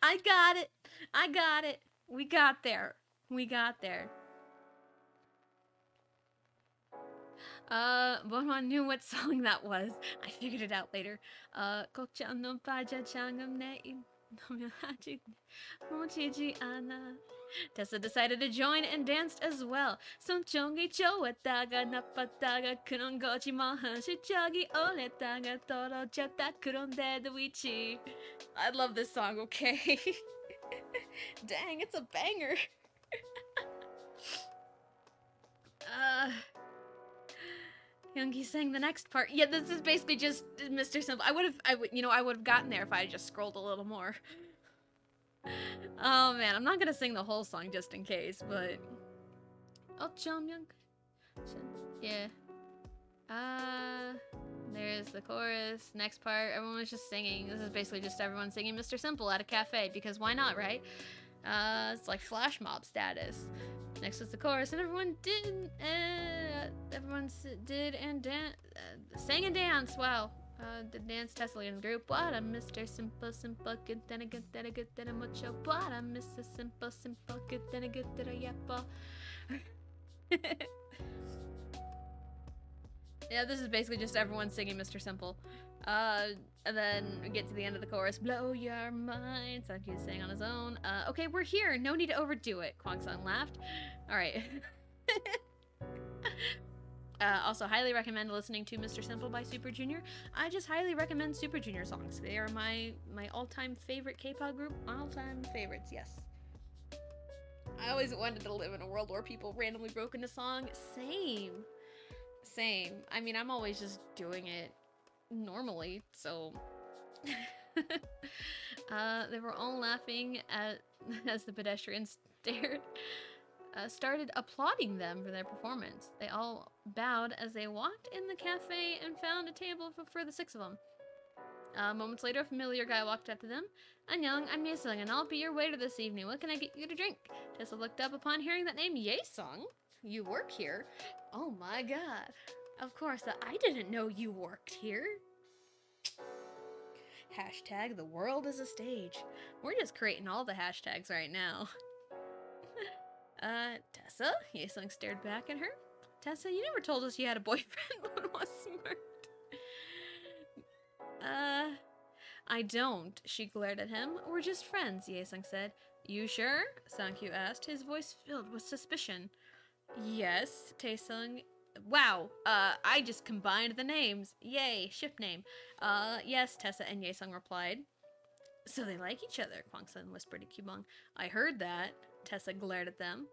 I got it. I got it. We got there. We got there. Bonhwan knew what song that was. I figured it out later. 걱정 넌 빠져 장음 내 입 너면 아직 멈추지 않아. Tessa decided to join and danced as well. 성정이 좋았다가 나빴다가 그런 거지 뭐 현실적이 오랬다가 떨어졌다 그런데도 있지. I love this song, okay? Dang, it's a banger. Youngie sang the next part. Yeah, this is basically just Mr. Simple. I would have gotten there if I had just scrolled a little more. Oh man, I'm not gonna sing the whole song just in case, but yeah. There's the chorus. Next part, everyone was just singing. This is basically just everyone singing Mr. Simple at a cafe, because why not, right? It's like flash mob status. Next was the chorus, and everyone did and sang and danced. Wow. The dance Tessa leading the group. What a Mr. Simple, good then a good then a good then a mucho. What a Mr. Simple, good then a good then a yappo. Yeah, this is basically just everyone singing Mr. Simple. And then we get to the end of the chorus. Blow your mind. Sankyu's saying on his own. Okay, we're here. No need to overdo it. Kwang-san laughed. Alright. Also, highly recommend listening to Mr. Simple by Super Junior. I just highly recommend Super Junior songs. They are my all-time favorite K-pop group. All-time favorites, yes. I always wanted to live in a world where people randomly broke into song. Same. I mean, I'm always just doing it normally, so... They were all laughing as the pedestrians started applauding them for their performance. They all bowed as they walked in the cafe and found a table for the 6 of them. Moments later, a familiar guy walked up to them. "Annyeong, I'm Yaesung, and I'll be your waiter this evening. What can I get you to drink?" Tessa looked up upon hearing that name. Yaesung? You work here? Oh my god. Of course, I didn't know you worked here. Hashtag the world is a stage. We're just creating all the hashtags right now. Tessa? Yaesung stared back at her. Tessa, you never told us you had a boyfriend. One was smirked. I don't, she glared at him. We're just friends, Yaesung said. You sure? Sankyu asked, his voice filled with suspicion. Yes, Taesung. Wow, I just combined the names. Yay, ship name. Yes, Tessa and Yaesung replied. So they like each other, Kwang-sun whispered to Kyubong. I heard that. Tessa glared at them.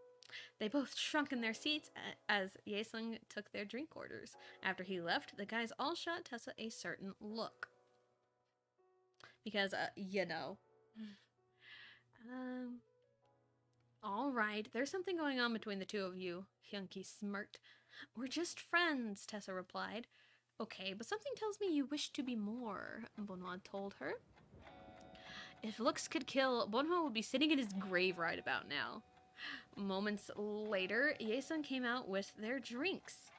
They both shrunk in their seats as Yaesung took their drink orders. After he left, the guys all shot Tessa a certain look. Because, you know. All right, there's something going on between the two of you, Hyunki smirked. We're just friends, Tessa replied. Okay, but something tells me you wish to be more, Bonhwa told her. If looks could kill, Bonhwa would be sitting in his grave right about now. Moments later, Yaesung came out with their drinks.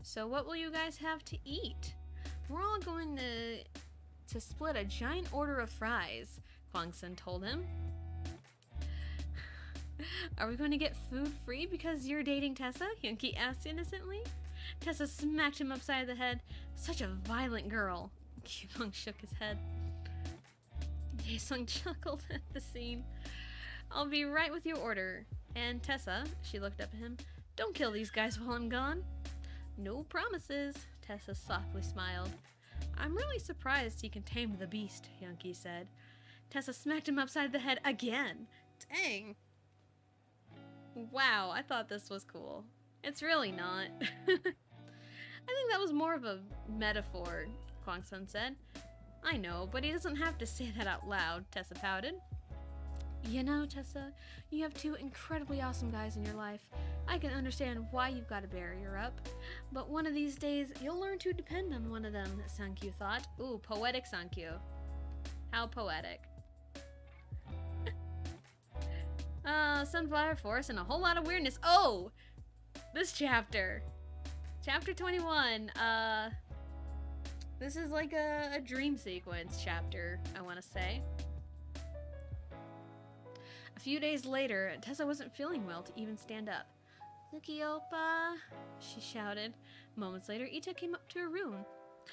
So what will you guys have to eat? We're all going to split a giant order of fries, Kwang-sun told him. Are we going to get food free because you're dating Tessa? Hyunki asked innocently. Tessa smacked him upside the head. Such a violent girl. Kyubong shook his head. Taesung chuckled at the scene. I'll be right with your order. And Tessa, she looked up at him, don't kill these guys while I'm gone. No promises, Tessa softly smiled. I'm really surprised he can tame the beast, Younkie said. Tessa smacked him upside the head again. Dang. Wow, I thought this was cool. It's really not. I think that was more of a metaphor, Kwang-sun said. I know, but he doesn't have to say that out loud, Tessa pouted. You know, Tessa, you have two incredibly awesome guys in your life. I can understand why you've got a barrier up. But one of these days, you'll learn to depend on one of them, Sankyu thought. Ooh, poetic Sankyu. How poetic. Sunflower Forest and a whole lot of weirdness. Oh! This chapter. Chapter 21. This is like a dream sequence chapter, I want to say. A few days later, Tessa wasn't feeling well to even stand up. Tsukiopa, she shouted. Moments later, Ita came up to her room.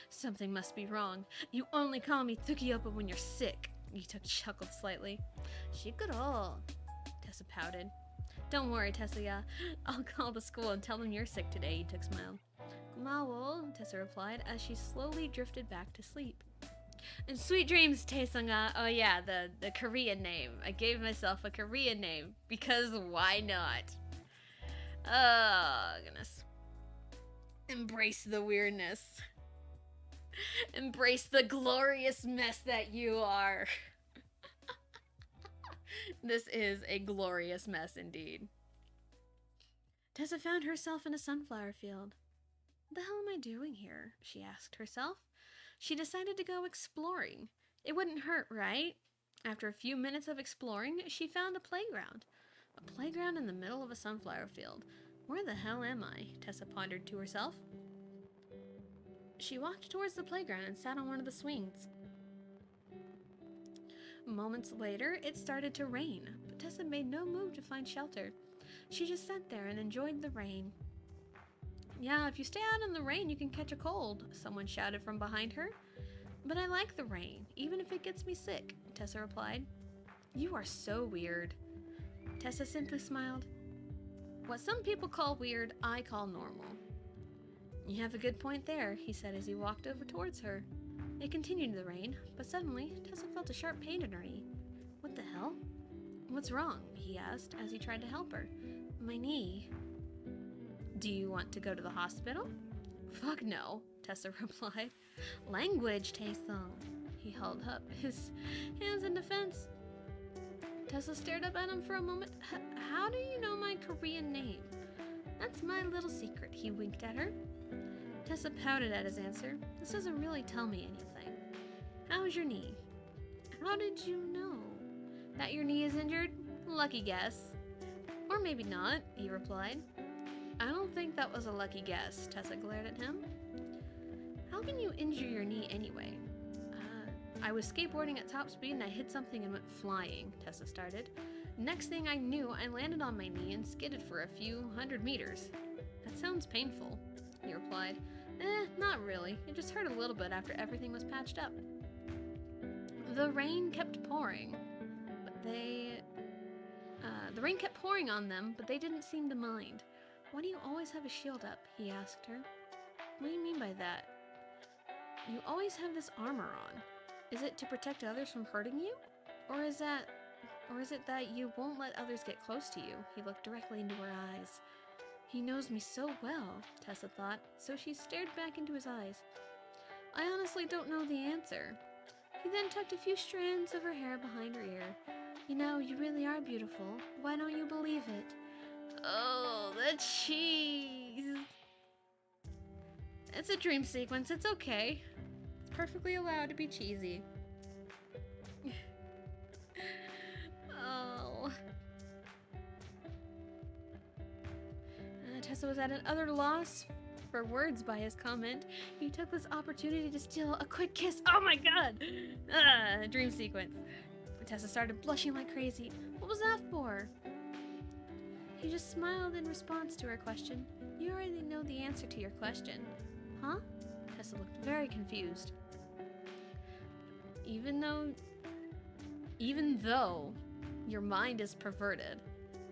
Something must be wrong. You only call me Tsukiopa when you're sick. Ita chuckled slightly. Shikuro, Tessa pouted. Don't worry, Tessa. I'll call the school and tell them you're sick today, Ita smiled. Kumawo, Tessa replied as she slowly drifted back to sleep. And sweet dreams, Taesung-a. Oh yeah, the Korean name. I gave myself a Korean name because why not? Oh, goodness. Embrace the weirdness. Embrace the glorious mess that you are. This is a glorious mess indeed. Tessa found herself in a sunflower field. What the hell am I doing here? She asked herself. She decided to go exploring. It wouldn't hurt, right? After a few minutes of exploring, she found a playground. A playground in the middle of a sunflower field. Where the hell am I? Tessa pondered to herself. She walked towards the playground and sat on one of the swings. Moments later, it started to rain, but Tessa made no move to find shelter. She just sat there and enjoyed the rain. Yeah, if you stay out in the rain, you can catch a cold, someone shouted from behind her. But I like the rain, even if it gets me sick, Tessa replied. You are so weird. Tessa simply smiled. What some people call weird, I call normal. You have a good point there, he said as he walked over towards her. It continued the rain, but suddenly Tessa felt a sharp pain in her knee. What the hell? What's wrong? He asked as he tried to help her. My knee. Do you want to go to the hospital? Fuck no, Tessa replied. Language, Taesung. He held up his hands in defense. Tessa stared up at him for a moment. How do you know my Korean name? That's my little secret, he winked at her. Tessa pouted at his answer. This doesn't really tell me anything. How's your knee? How did you know? That your knee is injured? Lucky guess. Or maybe not, he replied. I don't think that was a lucky guess, Tessa glared at him. How can you injure your knee anyway? I was skateboarding at top speed and I hit something and went flying, Tessa started. Next thing I knew, I landed on my knee and skidded for a few 100 meters. That sounds painful, he replied. Not really. It just hurt a little bit after everything was patched up. The rain kept pouring, the rain kept pouring on them, but they didn't seem to mind. Why do you always have a shield up? He asked her. What do you mean by that? You always have this armor on. Is it to protect others from hurting you? Or is it that you won't let others get close to you? He looked directly into her eyes. He knows me so well, Tessa thought, so she stared back into his eyes. I honestly don't know the answer. He then tucked a few strands of her hair behind her ear. You know, you really are beautiful. Why don't you believe it? Oh, the cheese! It's a dream sequence, it's okay. It's perfectly allowed to be cheesy. Oh. Tessa was at an utter loss for words by his comment. He took this opportunity to steal a quick kiss. Oh my god! Dream sequence. Tessa started blushing like crazy. What was that for? He just smiled in response to her question. You already know the answer to your question. Huh? Tessa looked very confused. Even though your mind is perverted,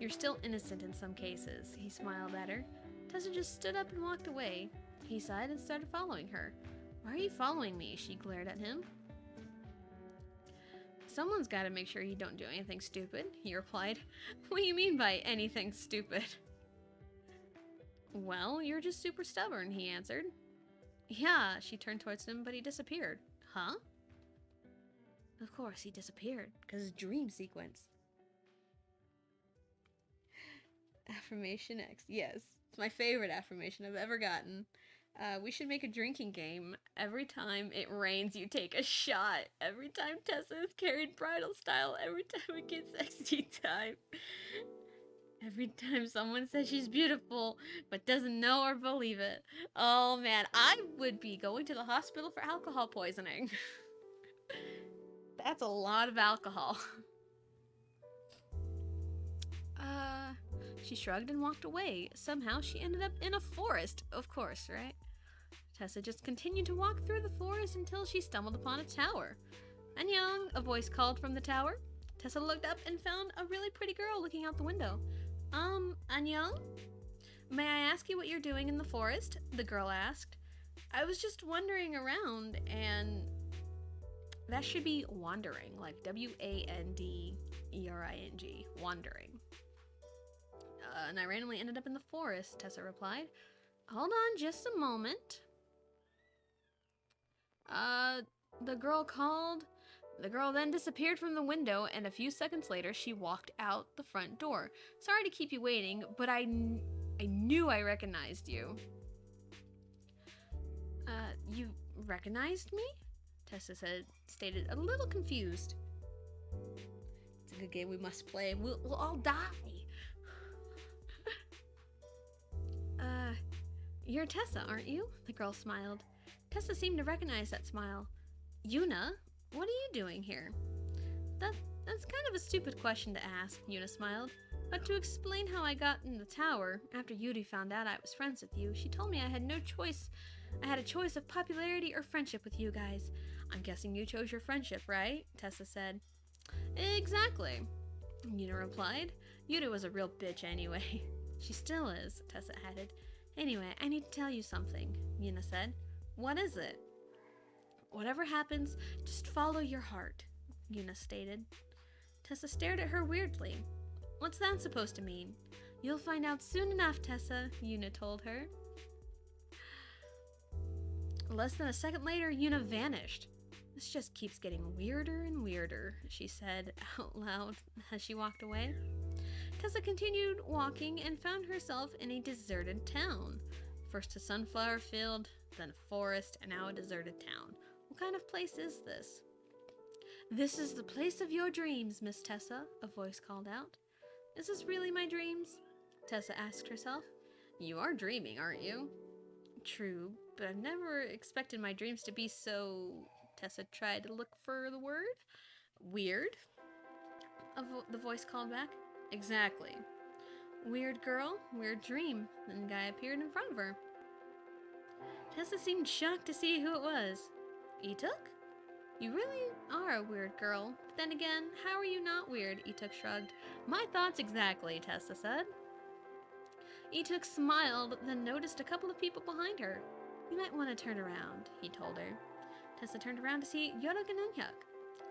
you're still innocent in some cases, he smiled at her. Tessa just stood up and walked away. He sighed and started following her. Why are you following me? She glared at him. Someone's got to make sure you don't do anything stupid, he replied. What do you mean by anything stupid? Well, you're just super stubborn, he answered. Yeah, she turned towards him, but he disappeared. Huh? Of course, he disappeared, because dream sequence. Affirmation X. Yes, it's my favorite affirmation I've ever gotten. We should make a drinking game. Every time it rains, you take a shot. Every time Tessa is carried bridal style. Every time it gets sexy time. Every time someone says she's beautiful, but doesn't know or believe it. Oh man, I would be going to the hospital for alcohol poisoning. That's a lot of alcohol. She shrugged and walked away. Somehow she ended up in a forest. Of course, right? Tessa just continued to walk through the forest until she stumbled upon a tower. Annyeong, a voice called from the tower. Tessa looked up and found a really pretty girl looking out the window. Annyeong? May I ask you what you're doing in the forest? The girl asked. I was just wandering around, and that should be wandering, like W-A-N-D-E-R-I-N-G, wandering. And I randomly ended up in the forest, Tessa replied. Hold on just a moment. The girl called. The girl then disappeared from the window, and a few seconds later, she walked out the front door. Sorry to keep you waiting, but I knew I recognized you. You recognized me? Tessa stated, a little confused. It's a good game we must play. We'll all die. You're Tessa, aren't you? The girl smiled. Tessa seemed to recognize that smile. Yuna, what are you doing here? That's kind of a stupid question to ask, Yuna smiled. But to explain how I got in the tower, after Yuri found out I was friends with you, she told me I had no choice. I had a choice of popularity or friendship with you guys. I'm guessing you chose your friendship, right? Tessa said. Exactly, Yuna replied. Yuna was a real bitch anyway. She still is, Tessa added. Anyway, I need to tell you something, Yuna said. What is it? Whatever happens, just follow your heart, Yuna stated. Tessa stared at her weirdly. What's that supposed to mean? You'll find out soon enough, Tessa, Yuna told her. Less than a second later, Yuna vanished. This just keeps getting weirder and weirder, she said out loud as she walked away. Tessa continued walking and found herself in a deserted town. First a sunflower field, then a forest, and now a deserted town. What kind of place is this? This is the place of your dreams, Miss Tessa, a voice called out. Is this really my dreams? Tessa asked herself. You are dreaming, aren't you? True, but I've never expected my dreams to be so... Tessa tried to look for the word. Weird? The voice called back. Exactly. Weird girl, weird dream. Then the guy appeared in front of her. Tessa seemed shocked to see who it was. Ituk? You really are a weird girl. But then again, how are you not weird? Ituk shrugged. My thoughts exactly, Tessa said. Ituk smiled, then noticed a couple of people behind her. You might want to turn around, he told her. Tessa turned around to see Yorok and Unhyuk.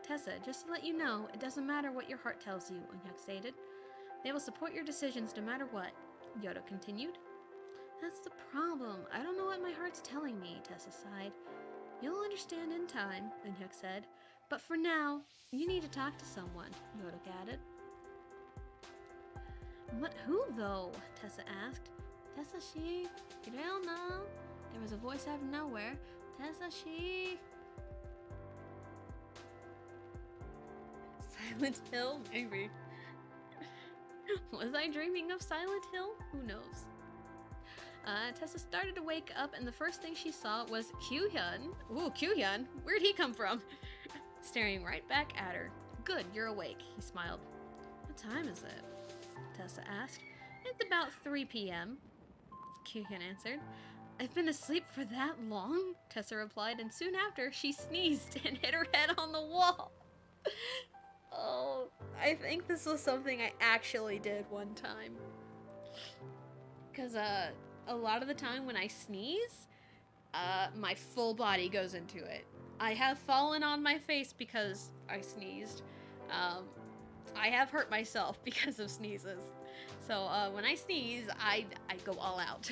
Tessa, just to let you know, it doesn't matter what your heart tells you, Unhyuk stated. They will support your decisions no matter what, Yorok continued. That's the problem. I don't know what my heart's telling me, Tessa sighed. You'll understand in time, Unhyuk said. But for now, you need to talk to someone, Yorok added. What who, though? Tessa asked. Tessa she? You don't know? There was a voice out of nowhere. Tessa she? Silent Hill? Maybe. Was I dreaming of Silent Hill? Who knows? Tessa started to wake up, and the first thing she saw was Kyuhyun. Ooh, Kyuhyun? Where'd he come from? Staring right back at her. Good, you're awake, he smiled. What time is it? Tessa asked. It's about 3 p.m., Kyuhyun answered. I've been asleep for that long? Tessa replied, and soon after, she sneezed and hit her head on the wall. Oh, I think this was something I actually did one time. Because, a lot of the time when I sneeze, my full body goes into it. I have fallen on my face because I sneezed. I have hurt myself because of sneezes. So, when I sneeze, I go all out.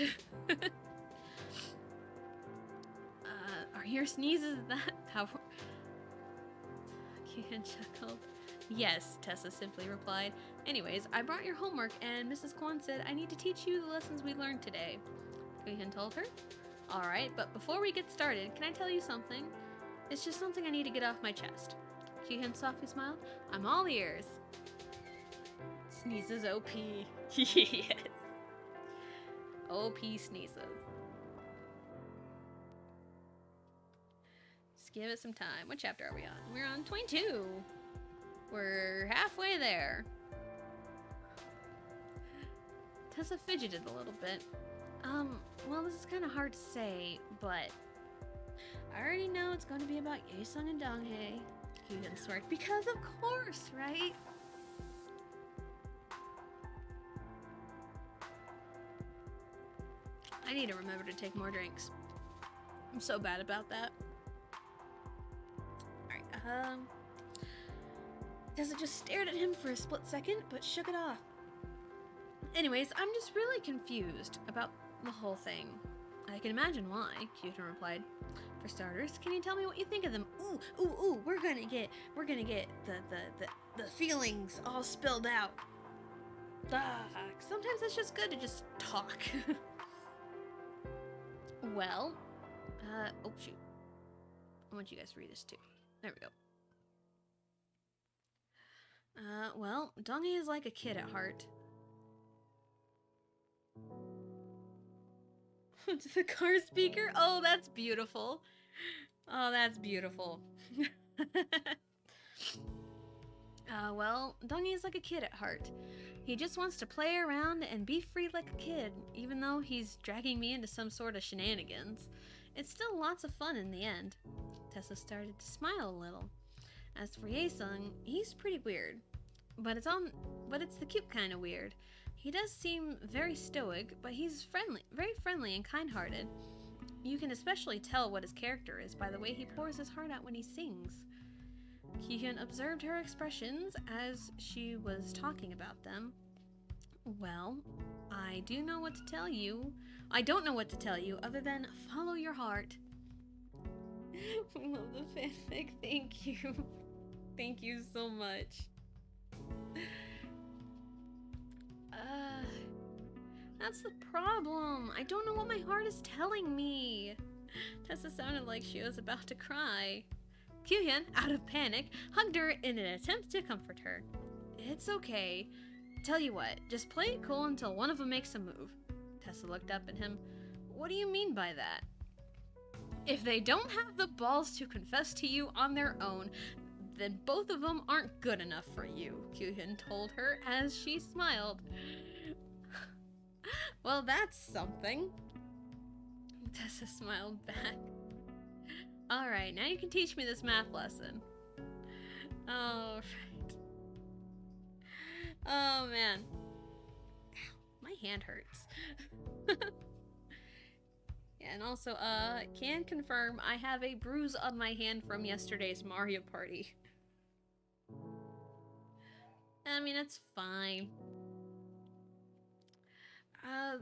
Are your sneezes that powerful? Kyuhyun chuckled. Yes, Tessa simply replied. Anyways, I brought your homework, and Mrs. Kwan said I need to teach you the lessons we learned today. Kyuhyun told her. Alright, but before we get started, can I tell you something? It's just something I need to get off my chest. Kyuhyun softly smiled. I'm all ears. Sneezes OP. Yes. OP sneezes. Just give it some time. What chapter are we on? We're on 22. We're halfway there. Tessa fidgeted a little bit. Well, this is kind of hard to say, but I already know it's going to be about Yaesung and Donghae. Kyuhyun smirked. Because of course, right? I need to remember to take more drinks. I'm so bad about that. Alright, Tessa just stared at him for a split second, but shook it off. Anyways, I'm just really confused about the whole thing. I can imagine why, Kyuhyun replied. For starters, can you tell me what you think of them? Ooh, we're gonna get the feelings all spilled out. Sometimes it's just good to just talk. Well, oh shoot. I want you guys to read this too. There we go. Well, Donghae is like a kid at heart. To the car speaker? Oh, that's beautiful. Oh, that's beautiful. Well, Donghae is like a kid at heart. He just wants to play around and be free like a kid, even though he's dragging me into some sort of shenanigans. It's still lots of fun in the end. Tessa started to smile a little. As for Yaesung, he's pretty weird. But it's the cute kind of weird. He does seem very stoic, but he's very friendly and kind-hearted. You can especially tell what his character is by the way he pours his heart out when he sings. Kyuhyun observed her expressions as she was talking about them. Well, I don't know what to tell you other than follow your heart. We love the fanfic. Thank you. Thank you so much. That's the problem. I don't know what my heart is telling me. Tessa sounded like she was about to cry. Kyuhyun, out of panic, hugged her in an attempt to comfort her. It's okay. Tell you what, just play it cool until one of them makes a move. Tessa looked up at him. What do you mean by that? If they don't have the balls to confess to you on their own, then both of them aren't good enough for you, Kyuhyun told her as she smiled. Well, that's something. Tessa smiled back. Alright, now you can teach me this math lesson. Oh, right. Oh, man. Ow, my hand hurts. Yeah, and also, can confirm I have a bruise on my hand from yesterday's Mario Party. I mean, it's fine.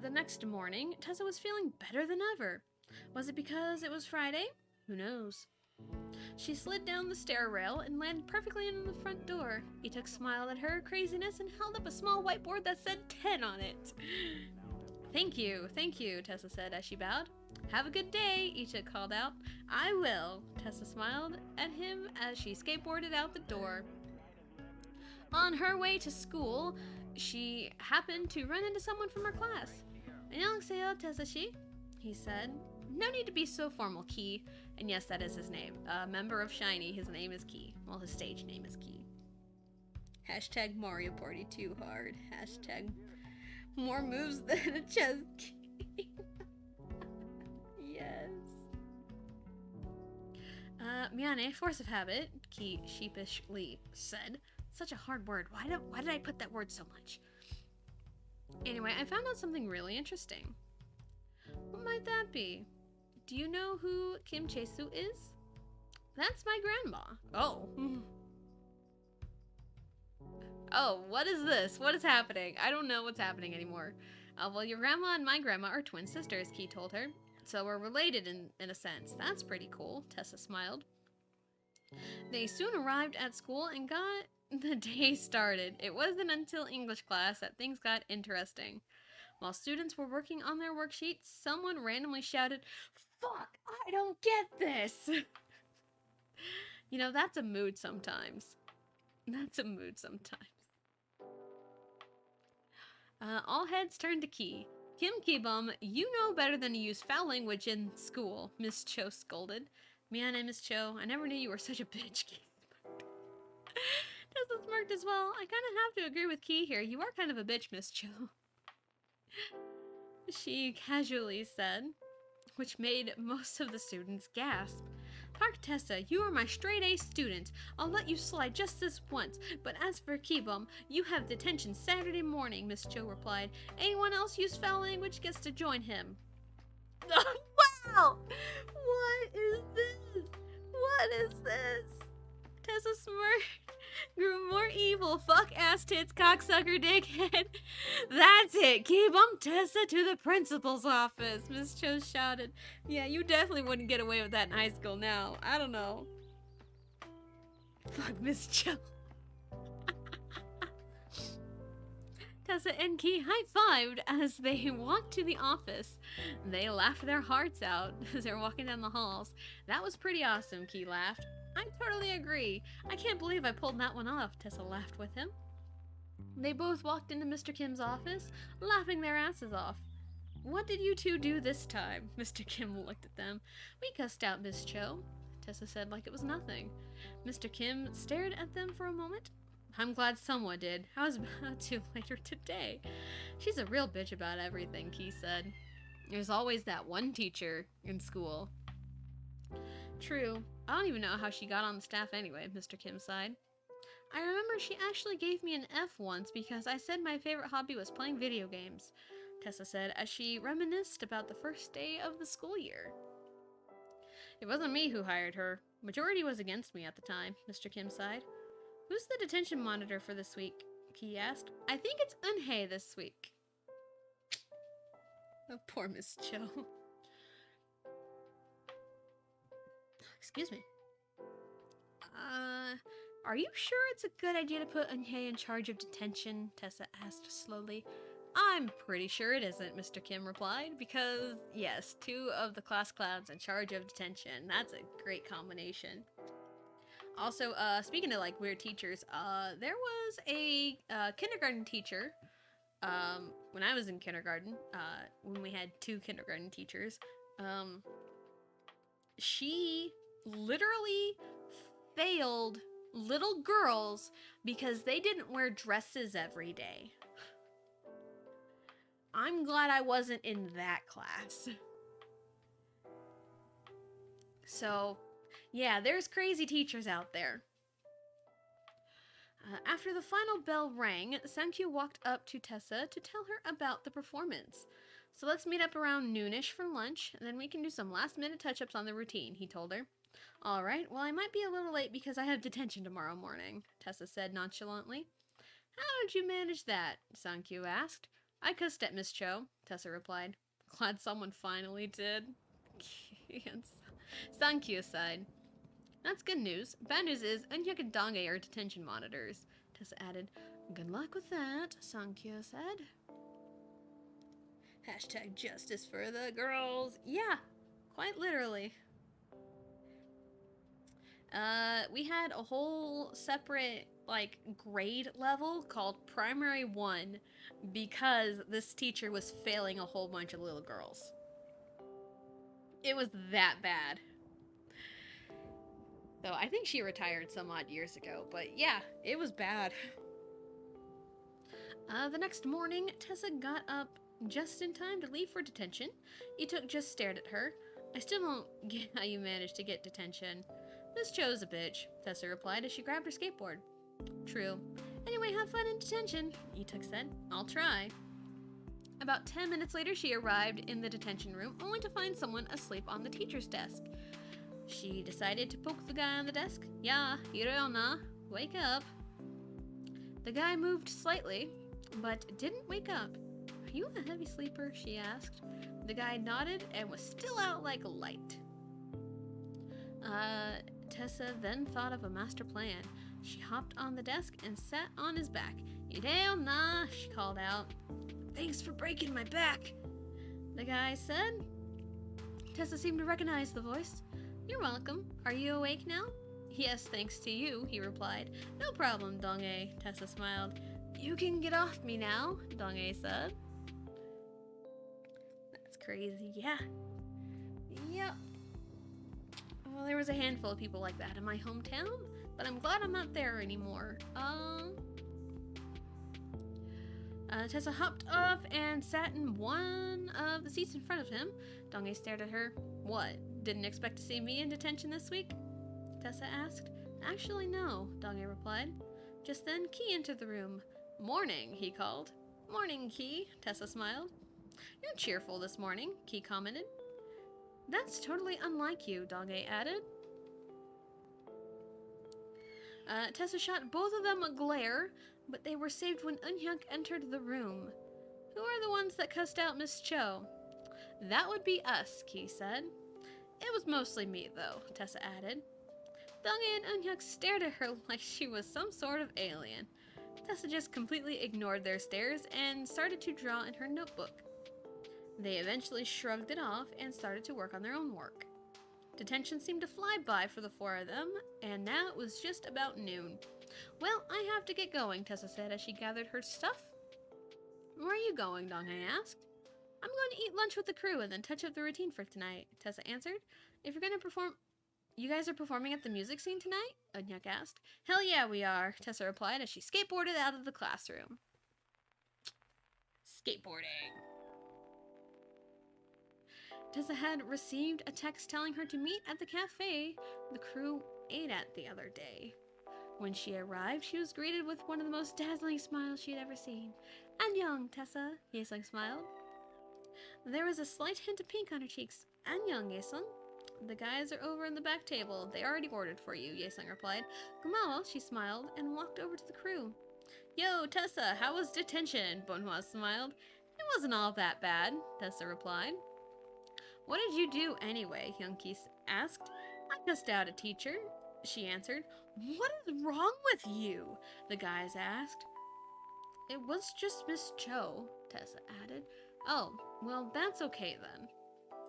The next morning, Tessa was feeling better than ever. Was it because it was Friday? Who knows? She slid down the stair rail and landed perfectly in the front door. Ituk smiled at her craziness and held up a small whiteboard that said 10 on it. Thank you, Tessa said as she bowed. Have a good day, Ituk called out. I will, Tessa smiled at him as she skateboarded out the door. On her way to school, she happened to run into someone from her class. 안녕하세요, Tessa-shi, he said. No need to be so formal, Key. And yes, that is his name. A member of SHINee, his name is Key. Well, his stage name is Key. Hashtag Mario Party too hard. Hashtag More moves than a chess game. Yes. Miane, force of habit, Key sheepishly said. Such a hard word. Why did I put that word so much? Anyway, I found out something really interesting. What might that be? Do you know who Kim Chae-soo is? That's my grandma. Oh. Oh, what is this? What is happening? I don't know what's happening anymore. Well, your grandma and my grandma are twin sisters, Key told her. So we're related in a sense. That's pretty cool, Tessa smiled. They soon arrived at school and got the day started. It wasn't until English class that things got interesting. While students were working on their worksheets, someone randomly shouted, "Fuck, I don't get this!" You know, that's a mood sometimes. That's a mood sometimes. All heads turned to Key. Kim Ki-bum, you know better than to use foul language in school, Miss Cho scolded. Miane, Miss Cho, I never knew you were such a bitch. Tessa smirked as well. I kind of have to agree with Key here. You are kind of a bitch, Miss Cho. She casually said, which made most of the students gasp. Park Tessa, you are my straight-A student. I'll let you slide just this once. But as for Ki-bum, you have detention Saturday morning, Miss Cho replied. Anyone else use foul language gets to join him. Wow! What is this? What is this? Tessa smirked, grew more evil. Fuck ass tits, cocksucker, dickhead. That's it. Ki-bum Tessa to the principal's office, Miss Cho shouted. Yeah, you definitely wouldn't get away with that in high school now. I don't know. Fuck Miss Cho. Tessa and Key high-fived as they walked to the office. They laughed their hearts out as they were walking down the halls. That was pretty awesome, Key laughed. I totally agree. I can't believe I pulled that one off, Tessa laughed with him. They both walked into Mr. Kim's office, laughing their asses off. What did you two do this time? Mr. Kim looked at them. We cussed out Miss Cho, Tessa said like it was nothing. Mr. Kim stared at them for a moment. I'm glad someone did. I was about to later today. She's a real bitch about everything, Key said. There's always that one teacher in school. True. I don't even know how she got on the staff anyway, Mr. Kim sighed. I remember she actually gave me an F once because I said my favorite hobby was playing video games, Tessa said as she reminisced about the first day of the school year. It wasn't me who hired her. Majority was against me at the time, Mr. Kim sighed. Who's the detention monitor for this week? Key asked. I think it's Eunhae this week. Oh, poor Miss Cho. Excuse me. Are you sure it's a good idea to put Eunhae in charge of detention? Tessa asked slowly. I'm pretty sure it isn't, Mr. Kim replied, because, yes, 2 of the class clowns in charge of detention. That's a great combination. Also, speaking of, like, weird teachers, there was a kindergarten teacher, when I was in kindergarten, when we had 2 kindergarten teachers, she literally failed little girls because they didn't wear dresses every day. I'm glad I wasn't in that class. So, yeah, there's crazy teachers out there. After the final bell rang, Sankyu walked up to Tessa to tell her about the performance. So let's meet up around noonish for lunch, and then we can do some last-minute touch-ups on the routine, he told her. All right, well, I might be a little late because I have detention tomorrow morning, Tessa said nonchalantly. How did you manage that? Sankyu asked. I cussed at Miss Cho, Tessa replied. Glad someone finally did. Sankyu sighed. That's good news. Bad news is Eunhyuk and Donghae are detention monitors, Tessa added. Good luck with that, Sankyu said. Hashtag justice for the girls. Yeah, quite literally. We had a whole separate, like, grade level called Primary 1 because this teacher was failing a whole bunch of little girls. It was that bad. So I think she retired some odd years ago, but yeah, it was bad. The next morning, Tessa got up just in time to leave for detention. Etuk just stared at her. I still don't get how you managed to get detention. Miss Cho's a bitch, Tessa replied as she grabbed her skateboard. True. Anyway, have fun in detention, Etuk said. I'll try. About 10 minutes later, she arrived in the detention room, only to find someone asleep on the teacher's desk. She decided to poke the guy on the desk. Ya, Hirona, wake up. The guy moved slightly, but didn't wake up. Are you a heavy sleeper? She asked. The guy nodded and was still out like a light. Tessa then thought of a master plan. She hopped on the desk and sat on his back. Hirona, she called out. Thanks for breaking my back, the guy said. Tessa seemed to recognize the voice. You're welcome. Are you awake now? Yes, thanks to you, he replied. No problem, Dong-ae, Tessa smiled. You can get off me now, Dong-ae said. That's crazy, yeah. Yep. Well, there was a handful of people like that in my hometown, but I'm glad I'm not there anymore. Tessa hopped off and sat in one of the seats in front of him. Dong-ae stared at her. What? Didn't expect to see me in detention this week? Tessa asked. Actually, no, Dong-ae replied. Just then, Ki entered the room. Morning, he called. Morning, Ki, Tessa smiled. You're cheerful this morning, Ki commented. That's totally unlike you, Dong-ae added. Tessa shot both of them a glare, but they were saved when Eunhyuk entered the room. Who are the ones that cussed out Miss Cho? That would be us, Ki said. It was mostly me, though, Tessa added. Dong-ae and Eunhyuk stared at her like she was some sort of alien. Tessa just completely ignored their stares and started to draw in her notebook. They eventually shrugged it off and started to work on their own work. Detention seemed to fly by for the four of them, and now it was just about noon. Well, I have to get going, Tessa said as she gathered her stuff. Where are you going, Dong-ae asked. I'm going to eat lunch with the crew and then touch up the routine for tonight, Tessa answered. If you're going to perform... You guys are performing at the music scene tonight? Eunhyuk asked. Hell yeah, we are, Tessa replied as she skateboarded out of the classroom. Skateboarding. Tessa had received a text telling her to meet at the cafe the crew ate at the other day. When she arrived, she was greeted with one of the most dazzling smiles she had ever seen. Annyeong, Tessa, Yesung smiled. There was a slight hint of pink on her cheeks. Annyeong, Yesung. The guys are over in the back table. They already ordered for you, Yesung replied. Gomawo, she smiled and walked over to the crew. Yo, Tessa, how was detention? Bonhwa smiled. It wasn't all that bad, Tessa replied. What did you do anyway? Youngki asked. I cussed out a teacher, she answered. What is wrong with you? The guys asked. It was just Miss Cho, Tessa added. Oh, well, that's okay then.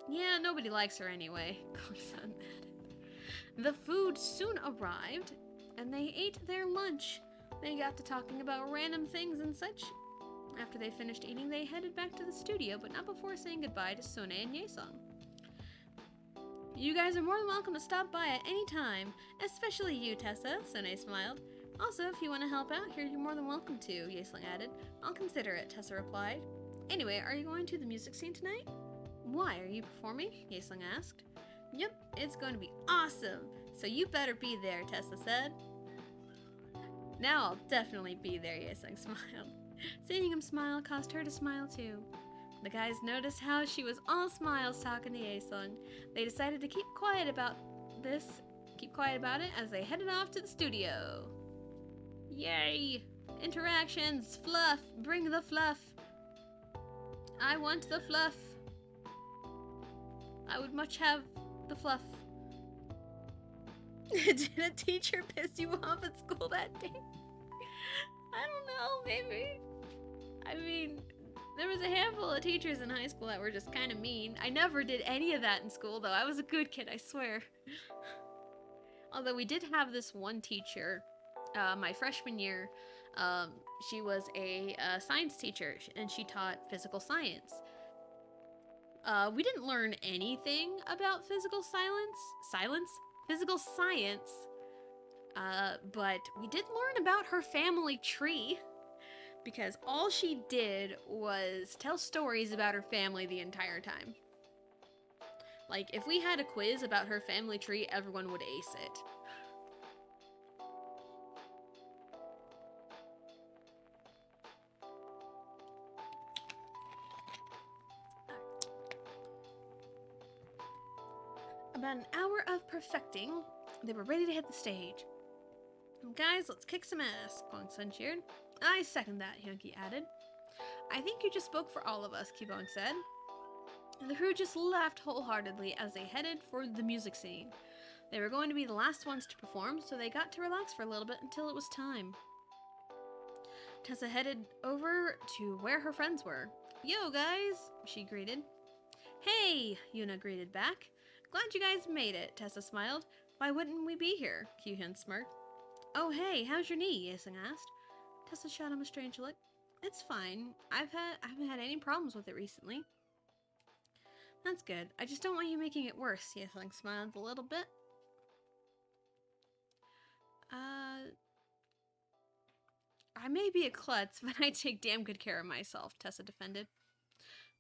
Yeah, nobody likes her anyway, Gongsun added. The food soon arrived, and they ate their lunch. They got to talking about random things and such. After they finished eating, they headed back to the studio, but not before saying goodbye to Sone and Yesung. You guys are more than welcome to stop by at any time, especially you, Tessa, Sone smiled. Also, if you want to help out here, you're more than welcome to, Yesung added. I'll consider it, Tessa replied. Anyway, are you going to the music scene tonight? Why, are you performing? Yesung asked. Yep, it's going to be awesome, so you better be there, Tessa said. Now I'll definitely be there, Yesung smiled. Seeing him smile caused her to smile too. The guys noticed how she was all smiles talking to Yesung. They decided to keep quiet about it as they headed off to the studio. Yay! Interactions! Fluff! Bring the fluff! I want the fluff! I would much have the fluff. Did a teacher piss you off at school that day? I don't know, maybe. I mean, there was a handful of teachers in high school that were just kind of mean. I never did any of that in school, though. I was a good kid, I swear. Although we did have this one teacher, my freshman year. She was a science teacher, and she taught physical science. We didn't learn anything about physical science, but we did learn about her family tree. because all she did was tell stories about her family the entire time. Like, if we had a quiz about her family tree, everyone would ace it. About an hour of perfecting, they were ready to hit the stage. Guys, let's kick some ass, Kwang-sun cheered. I second that, Hyunki added. I think you just spoke for all of us, Kibong said. And the crew just laughed wholeheartedly as they headed for the music scene. They were going to be the last ones to perform, so they got to relax for a little bit until it was time. Tessa headed over to where her friends were. Yo, guys, she greeted. Hey, Yuna greeted back. Glad you guys made it, Tessa smiled. Why wouldn't we be here? Kyuhyun smirked. Oh, hey, how's your knee? Yesung asked. Tessa shot him a strange look. It's fine. I haven't had any problems with it recently. That's good. I just don't want you making it worse, Yesung smiled a little bit. I may be a klutz, but I take damn good care of myself, Tessa defended.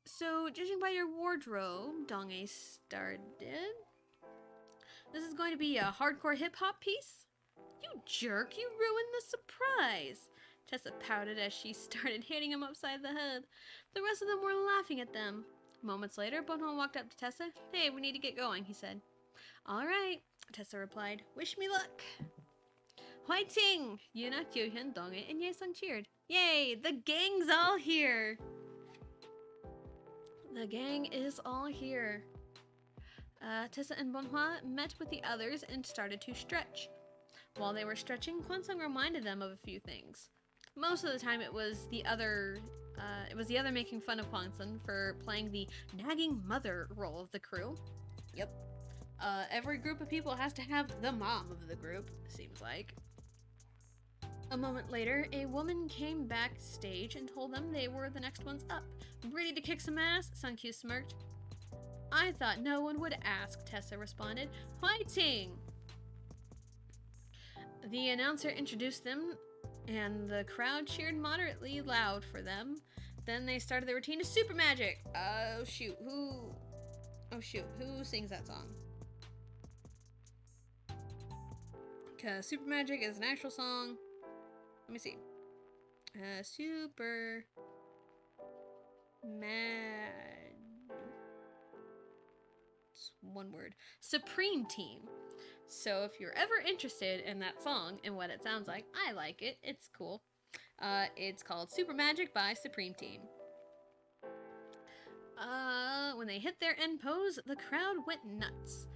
So, judging by your wardrobe, Dong-ae started. This is going to be a hardcore hip-hop piece? You jerk, you ruined the surprise! Tessa pouted as she started hitting him upside the head. The rest of them were laughing at them. Moments later, Bonhwa walked up to Tessa. Hey, we need to get going, he said. All right, Tessa replied. Wish me luck. Hwaiting! Yuna, Kyohyun, Dong-ae, and Yesung cheered. Yay, the gang's all here! The gang is all here. Tessa and Bonhwa met with the others and started to stretch. While they were stretching, Kwon-sung reminded them of a few things. Most of the time, it was the other making fun of Kwon-sung for playing the nagging mother role of the crew. Yep. Every group of people has to have the mom of the group, seems like. A moment later, a woman came backstage and told them they were the next ones up. Ready to kick some ass? Sung-kyu smirked. I thought no one would ask, Tessa responded. Fighting! The announcer introduced them, and the crowd cheered moderately loud for them. Then they started their routine of super magic. Oh shoot, who sings that song? Because super magic is an actual song. Let me see. Super mad. It's one word. Supreme Team. So if you're ever interested in that song and what it sounds like, I like it. It's cool. It's called Super Magic by Supreme Team. When they hit their end pose, the crowd went nuts.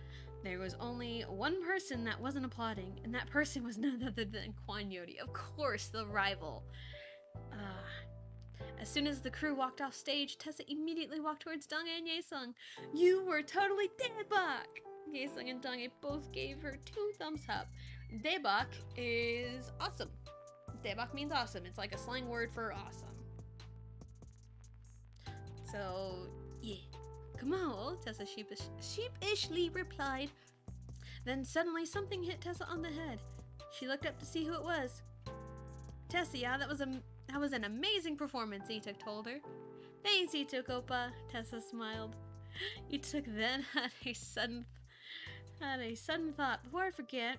There was only one person that wasn't applauding, and that person was none other than Kwan Yodi, of course, the rival. As soon as the crew walked off stage, Tessa immediately walked towards Dong-ae and Yesung. You were totally daebak! Yesung and Dong-ae both gave her 2 thumbs up. Daebak is awesome. Daebak means awesome. It's like a slang word for awesome. So, yeah. Come on, Tessa sheepishly replied. Then suddenly something hit Tessa on the head. She looked up to see who it was. Tessa, yeah, that was an amazing performance, Ituk told her. Thanks, Ituk Oppa, Tessa smiled. Ituk then had a sudden thought. Before I forget,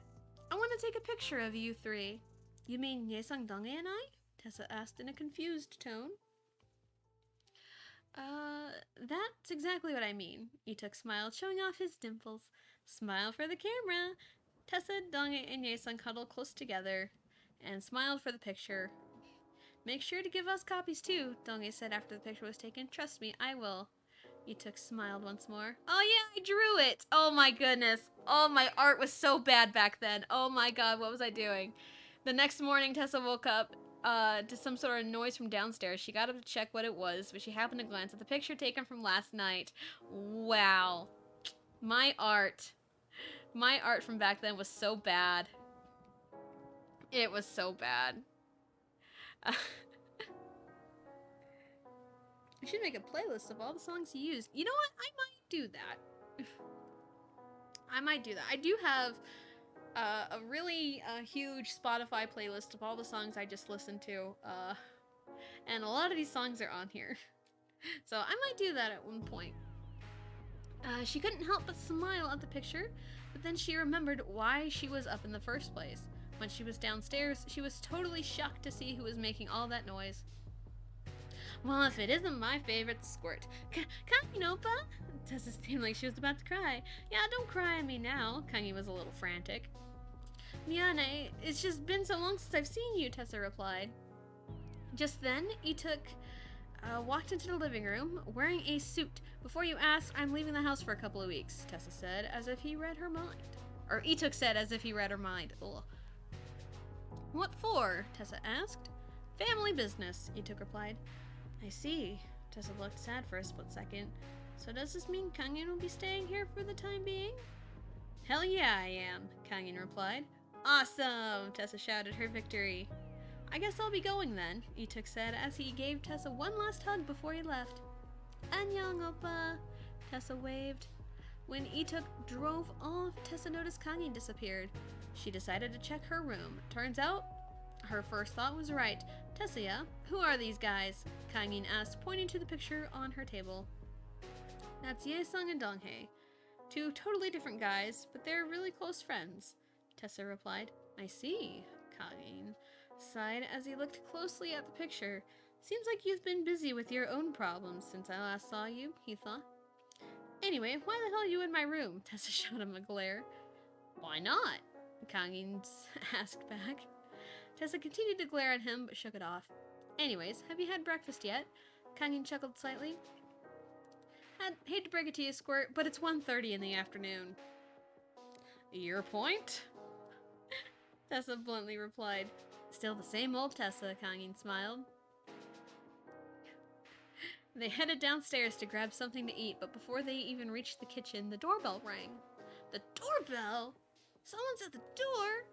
I want to take a picture of you 3. You mean Yesung, Dong-ae, and I? Tessa asked in a confused tone. That's exactly what I mean. Ituk smiled, showing off his dimples. Smile for the camera. Tessa, Dong-ae, and Yesung cuddled close together and smiled for the picture. Make sure to give us copies too, Dong-ae said after the picture was taken. Trust me, I will. Ituk smiled once more. Oh yeah, I drew it! Oh my goodness. Oh, my art was so bad back then. Oh my god, what was I doing? The next morning, Tessa woke up to some sort of noise from downstairs. She got up to check what it was, but she happened to glance at the picture taken from last night. Wow. My art from back then was so bad. It was so bad. I should make a playlist of all the songs he used. You know what? I might do that. I might do that. I do have a really huge Spotify playlist of all the songs I just listened to. And a lot of these songs are on here. So I might do that at one point. She couldn't help but smile at the picture, but then she remembered why she was up in the first place. When she was downstairs, she was totally shocked to see who was making all that noise. Well, if it isn't my favorite squirt. Kangi Noppa? Tessa seemed like she was about to cry. Yeah, don't cry at me now. Kangi was a little frantic. Miyane, it's just been so long since I've seen you, Tessa replied. Just then, Ituk walked into the living room, wearing a suit. Before you ask, I'm leaving the house for a couple of weeks, Tessa said, as if he read her mind. Or Ituk said, as if he read her mind. Ugh. What for? Tessa asked. Family business, Ituk replied. I see. Tessa looked sad for a split second. So does this mean Kangin will be staying here for the time being? Hell yeah, I am, Kangin replied. Awesome, Tessa shouted her victory. I guess I'll be going then, Ituk said as he gave Tessa one last hug before he left. Annyeong, oppa, Tessa waved. When Ituk drove off, Tessa noticed Kangin disappeared. She decided to check her room. Turns out, her first thought was right. Tessia, who are these guys? Kangin asked, pointing to the picture on her table. That's Ye-sung and Donghae. Two totally different guys, but they're really close friends, Tessa replied. I see, Kangin sighed as he looked closely at the picture. Seems like you've been busy with your own problems since I last saw you, he thought. Anyway, why the hell are you in my room? Tessa shot him a glare. Why not? Kangin asked back. Tessa continued to glare at him, but shook it off. Anyways, have you had breakfast yet? Kangin chuckled slightly. Hate to break it to you, Squirt, but it's 1:30 in the afternoon. Your point? Tessa bluntly replied. Still the same old Tessa, Kangin smiled. They headed downstairs to grab something to eat, but before they even reached the kitchen, the doorbell rang. The doorbell? Someone's at the door?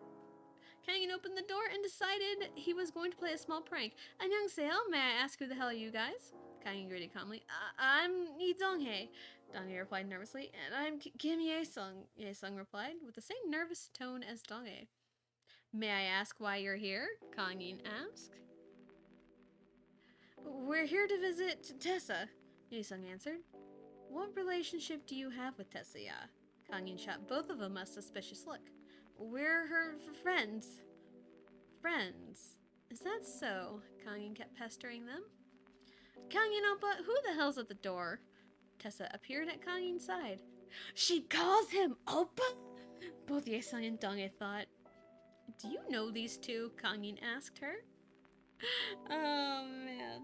Kangin opened the door and decided he was going to play a small prank. Annyeonghaseyo, may I ask who the hell are you guys? Kangin greeted calmly. I'm Lee Donghae, Donghae replied nervously. And I'm Kim Ye-sung, Ye-sung replied, with the same nervous tone as Donghae. May I ask why you're here? Kangin asked. We're here to visit Tessa, Ye-sung answered. What relationship do you have with Tessa? Kangin shot both of them a suspicious look. We're her friends. Friends? Is that so? Kangin kept pestering them. Kangin oppa, who the hell's at the door? Tessa appeared at Kangin's side. She calls him oppa? Both Ye-sung and Donghae thought. Do you know these two? Kangin asked her. Oh man.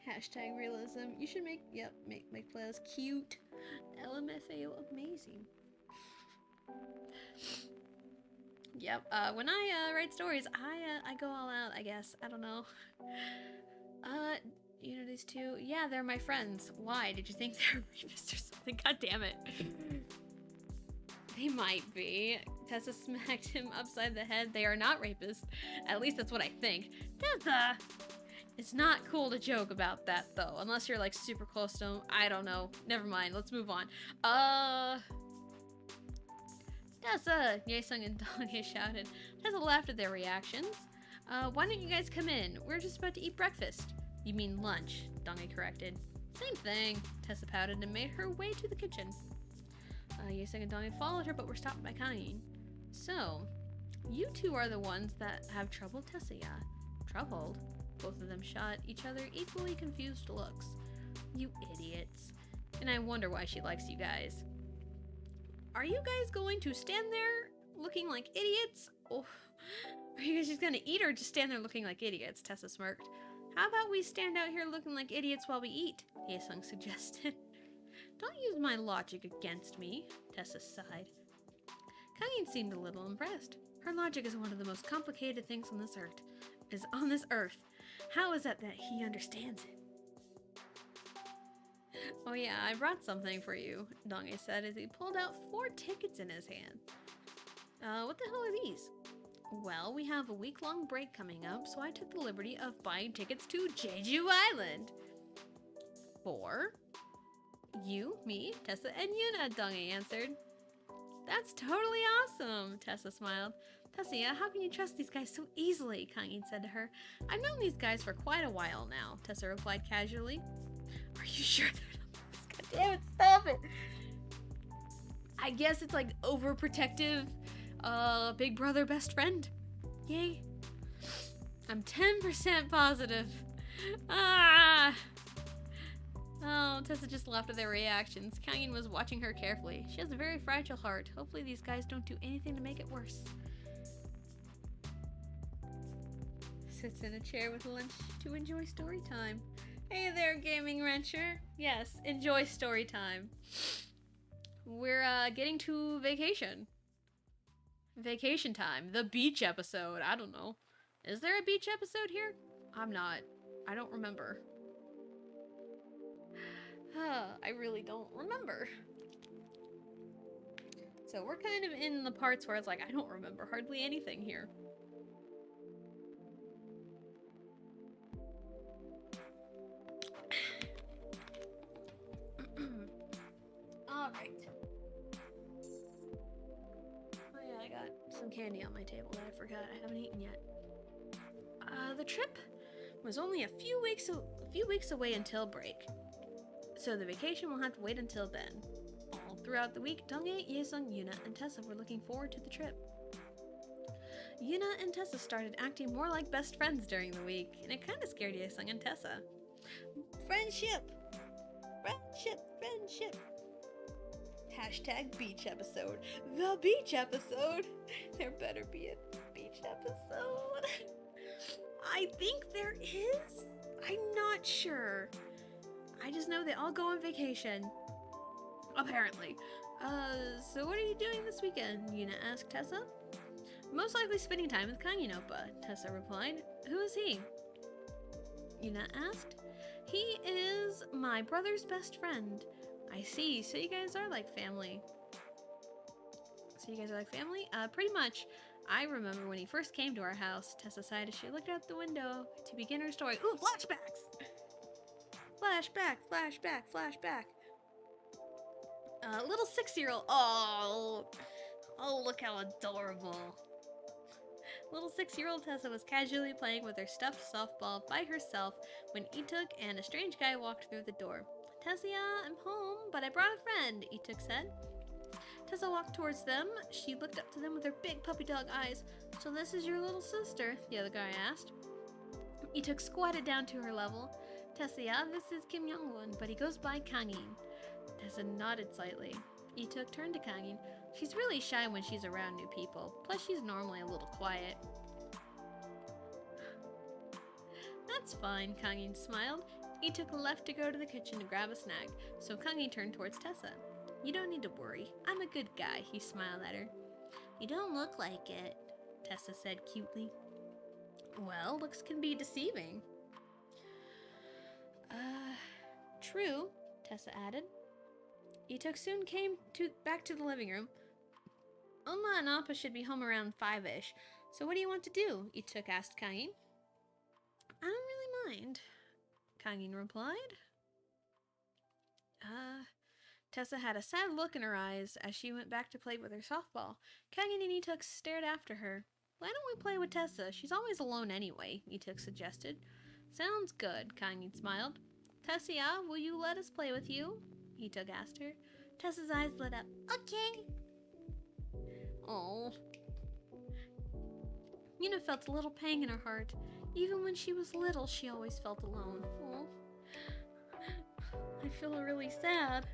Hashtag realism. You should make playlists cute. LMFAO amazing. Yep, when I write stories, I go all out, I guess. I don't know. You know these two? Yeah, they're my friends. Why? Did you think they're rapists or something? God damn it. They might be. Tessa smacked him upside the head. They are not rapists. At least that's what I think. Tessa! It's not cool to joke about that, though. Unless you're, like, super close to them. I don't know. Never mind. Let's move on. Tessa! Ye-sung and Donghae shouted. Tessa laughed at their reactions. Why don't you guys come in? We're just about to eat breakfast. You mean lunch, Donghae corrected. Same thing. Tessa pouted and made her way to the kitchen. Ye-sung and Donghae followed her, but were stopped by Kangin. So, you two are the ones that have troubled Tessa, yeah? Troubled? Both of them shot each other equally confused looks. You idiots. And I wonder why she likes you guys. Are you guys going to stand there looking like idiots? Or are you guys just gonna eat or just stand there looking like idiots? Tessa smirked. How about we stand out here looking like idiots while we eat? Ye-sung suggested. Don't use my logic against me, Tessa sighed. Kangin seemed a little impressed. Her logic is one of the most complicated things on this earth. How is it that he understands it? Oh yeah, I brought something for you, Donghae said as he pulled out 4 tickets in his hand. What the hell are these? Well, we have a week-long break coming up, so I took the liberty of buying tickets to Jeju Island. For you, me, Tessa, and Yuna, Donghae answered. That's totally awesome, Tessa smiled. Tessia, how can you trust these guys so easily? Kangin said to her. I've known these guys for quite a while now, Tessa replied casually. Are you sure they're not? God damn it, stop it! I guess it's like overprotective, big brother best friend. Yay. I'm 10% positive. Ah! Oh, Tessa just laughed at their reactions. Kangin was watching her carefully. She has a very fragile heart. Hopefully these guys don't do anything to make it worse. Sits in a chair with lunch to enjoy story time. Hey there, Gaming Wrencher. Yes, enjoy story time. We're getting to vacation. Vacation time. The beach episode. I don't know. Is there a beach episode here? I don't remember. I really don't remember. So we're kind of in the parts where it's like, I don't remember hardly anything here. Alright. Oh yeah, I got some candy on my table that I forgot I haven't eaten yet. The trip was only a few weeks away until break. So the vacation will have to wait until then. All throughout the week, Donghae, Yesung, Yuna, and Tessa were looking forward to the trip. Yuna and Tessa started acting more like best friends during the week, and it kind of scared Yesung and Tessa. Friendship! Friendship! Friendship! Hashtag beach episode. The beach episode! There better be a beach episode. I think there is? I'm not sure. I just know they all go on vacation. Apparently. So what are you doing this weekend? Yuna asked Tessa. Most likely spending time with Kangin Oppa, Tessa replied. Who is he? Yuna asked. He is my brother's best friend. I see, so you guys are like family. Pretty much. I remember when he first came to our house, Tessa sighed as she looked out the window to begin her story. Ooh, flashbacks! Flashback, flashback, flashback. Little 6-year-old. Oh, look how adorable. Little 6-year-old Tessa was casually playing with her stuffed softball by herself when Ituk and a strange guy walked through the door. Tessia, I'm home, but I brought a friend, Ituk said. Tessa walked towards them. She looked up to them with her big puppy dog eyes. So this is your little sister? The other guy asked. Ituk squatted down to her level. Tessia, this is Kim Young-won, but he goes by Kangin. Tessa nodded slightly. Ituk turned to Kangin. She's really shy when she's around new people. Plus, she's normally a little quiet. That's fine, Kangin smiled. Ituk left to go to the kitchen to grab a snack, so Kangin turned towards Tessa. You don't need to worry. I'm a good guy, he smiled at her. You don't look like it, Tessa said cutely. Well, looks can be deceiving. True, Tessa added. Ituk soon came back to the living room. Oma and Appa should be home around 5-ish, so what do you want to do? Ituk asked Kangin. I don't really mind, Kangin replied. Tessa had a sad look in her eyes as she went back to play with her softball. Kangin and Ituk stared after her. Why don't we play with Tessa? She's always alone anyway, Ituk suggested. Sounds good, Kangin smiled. Tessia, will you let us play with you? Ituk asked her. Tessa's eyes lit up. Okay. Oh. Yuna felt a little pang in her heart. Even when she was little, she always felt alone. Oh. I feel really sad.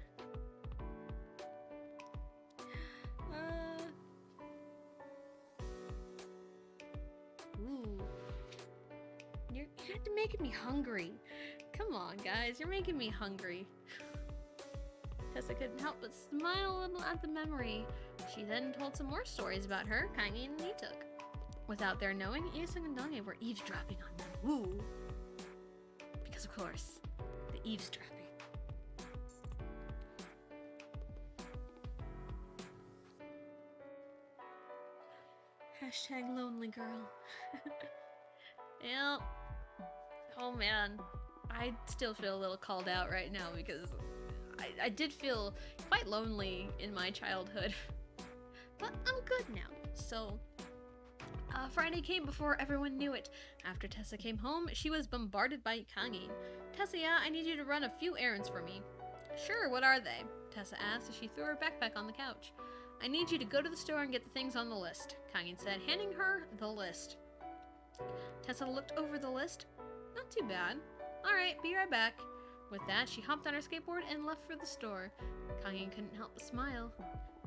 Ooh. You're making me hungry. Come on, guys, you're making me hungry. Tessa couldn't help but smile a little at the memory. She then told some more stories about her, Kangin, and Ituk. Without their knowing, Yesung and Donghae were eavesdropping on them. Ooh. Because of course, the eavesdropping. Hashtag lonely girl. Yep. Oh man. I still feel a little called out right now because I did feel quite lonely in my childhood. But I'm good now, so Friday came before everyone knew it. After Tessa came home, she was bombarded by Kangin. Tessa, I need you to run a few errands for me. Sure, what are they? Tessa asked as she threw her backpack on the couch. I need you to go to the store and get the things on the list, Kangin said, handing her the list. Tessa looked over the list. Not too bad. Alright, be right back. With that, she hopped on her skateboard and left for the store. Kangin couldn't help but smile.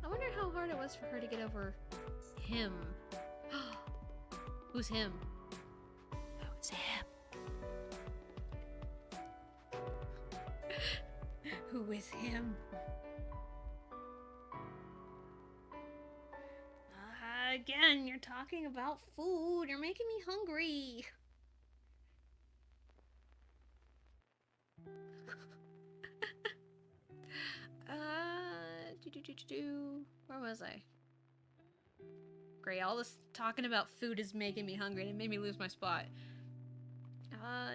I wonder how hard it was for her to get over him. Who's him? Who's him? Who is him? Again, you're talking about food. You're making me hungry. Where was I? Great, all this talking about food is making me hungry and it made me lose my spot.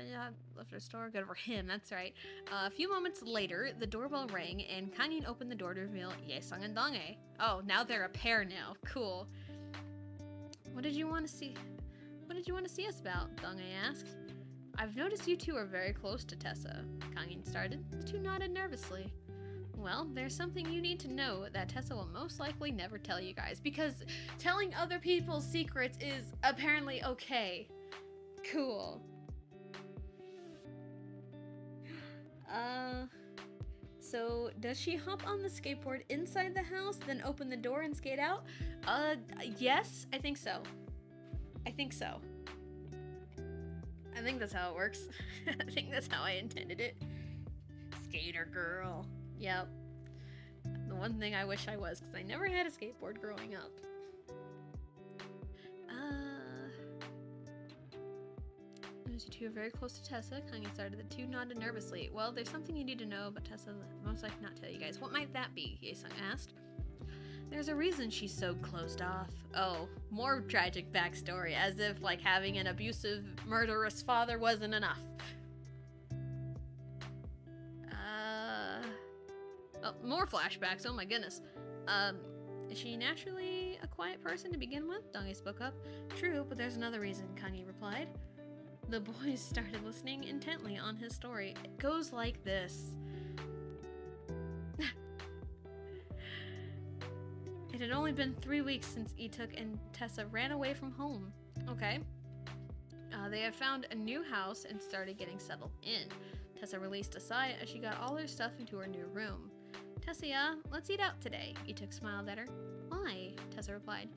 Yeah, left her store, good over him, that's right. A few moments later, the doorbell rang and Kanyin opened the door to reveal Ye-sung and Dong-ae. Oh, now they're a pair now. Cool. What did you want to see? What did you want to see us about? Dong-ae asked. I've noticed you two are very close to Tessa. Kanyin started. The two nodded nervously. Well, there's something you need to know that Tessa will most likely never tell you guys, because telling other people's secrets is apparently okay. Cool. So does she hop on the skateboard inside the house, then open the door and skate out? Yes, I think so. I think so. I think that's how it works. I think that's how I intended it. Skater girl. Yep. The one thing I wish I was, because I never had a skateboard growing up. As you two are very close to Tessa, Kangin started. The two nodded nervously. Well, there's something you need to know about Tessa that most likely not tell you guys. What might that be? Ye-sung asked. There's a reason she's so closed off. Oh, more tragic backstory, as if like having an abusive, murderous father wasn't enough. Oh, more flashbacks, oh my goodness. Is she naturally a quiet person to begin with? Dong-ae spoke up. True, but there's another reason, Kangin replied. The boys started listening intently on his story. It goes like this. It had only been 3 weeks since Ituk and Tessa ran away from home. Okay. They had found a new house and started getting settled in. Tessa released a sigh as she got all her stuff into her new room. Tessa, let's eat out today. Ituk smiled at her. Why? Tessa replied.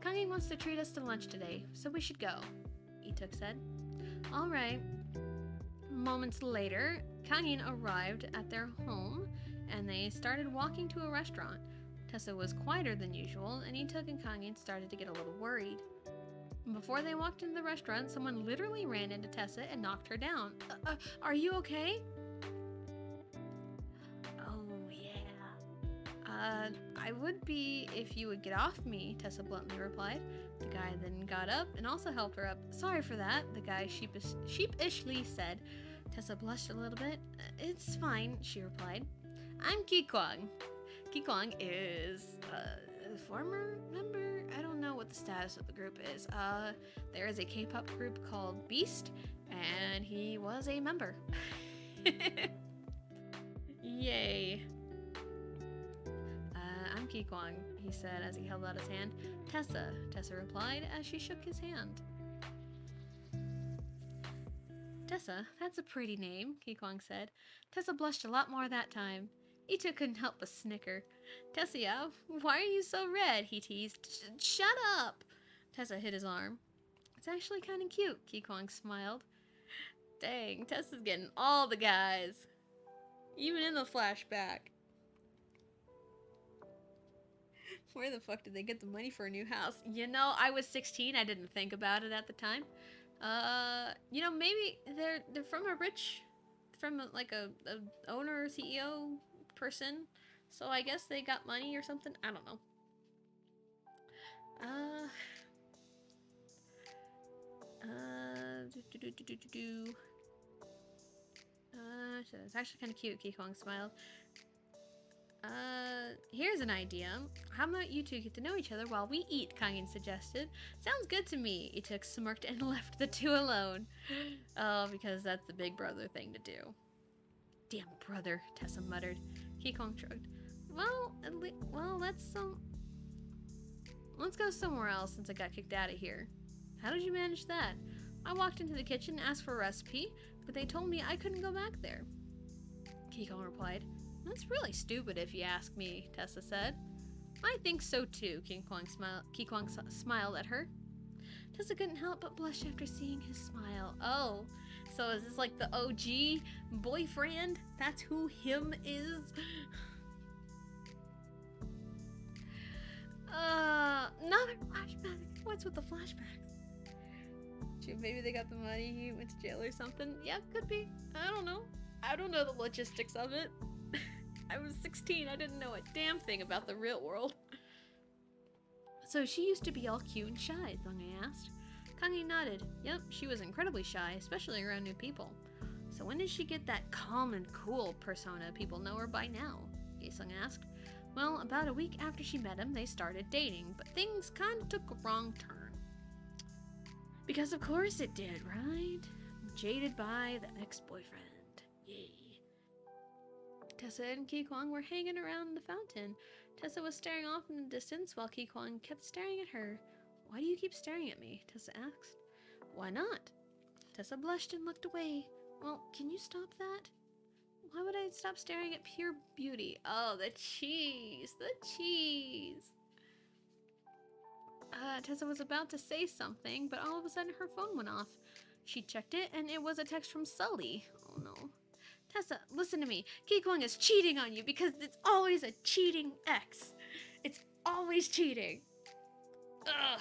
Kangin wants to treat us to lunch today, so we should go. Ituk said. All right. Moments later, Kangin arrived at their home, and they started walking to a restaurant. Tessa was quieter than usual, and Ituk and Kangin started to get a little worried. Before they walked into the restaurant, someone literally ran into Tessa and knocked her down. Are you okay? Oh, yeah. I would be if you would get off me, Tessa bluntly replied. The guy then got up and also helped her up. Sorry for that, the guy sheepishly said. Tessa blushed a little bit. It's fine, she replied. I'm Ki-kwang. Ki-kwang is a former member? I don't know what the status of the group is. There is a K-pop group called Beast, and he was a member. Yay. I'm Ki-kwang, he said as he held out his hand. Tessa replied as she shook his hand. Tessa, that's a pretty name, Ki-kwang said. Tessa blushed a lot more that time. Ituk couldn't help but snicker. Tessa, why are you so red? He teased. Shut up! Tessa hit his arm. It's actually kind of cute, Ki-kwang smiled. Dang, Tessa's getting all the guys. Even in the flashback. Where the fuck did they get the money for a new house? You know, I was 16. I didn't think about it at the time. You know, maybe they're from a rich, from like a owner, CEO person. So I guess they got money or something. I don't know. So it's actually kind of cute. Ki-kwang smiled. Here's an idea. How about you two get to know each other while we eat, Kangin suggested. Sounds good to me. Ituk smirked and left the two alone. Oh, because that's the big brother thing to do. Damn brother, Tessa muttered. Kikong shrugged. Well, let's go somewhere else since I got kicked out of here. How did you manage that? I walked into the kitchen, asked for a recipe, but they told me I couldn't go back there. Kikong replied. That's really stupid if you ask me, Tessa said. I think so too, Kikong smiled at her. Tessa couldn't help but blush after seeing his smile. Oh, so is this like the OG boyfriend? That's who him is? Another flashback. What's with the flashbacks? Maybe they got the money, he went to jail or something. Yeah, could be. I don't know. I don't know the logistics of it. I was 16, I didn't know a damn thing about the real world. So she used to be all cute and shy, Thungi asked. Kangi nodded. Yep, she was incredibly shy, especially around new people. So when did she get that calm and cool persona people know her by now? Yesung asked. Well, about a week after she met him, they started dating, but things kind of took a wrong turn. Because of course it did, right? Jaded by the ex-boyfriend. Yay. Tessa and Kikong were hanging around the fountain. Tessa was staring off in the distance while Kikong kept staring at her. Why do you keep staring at me? Tessa asked. Why not? Tessa blushed and looked away. Well, can you stop that? Why would I stop staring at pure beauty? Oh, the cheese! The cheese! Tessa was about to say something, but all of a sudden her phone went off. She checked it, and it was a text from Sully. Oh no. Tessa, listen to me. Kikong is cheating on you because it's always a cheating ex. It's always cheating. Ugh.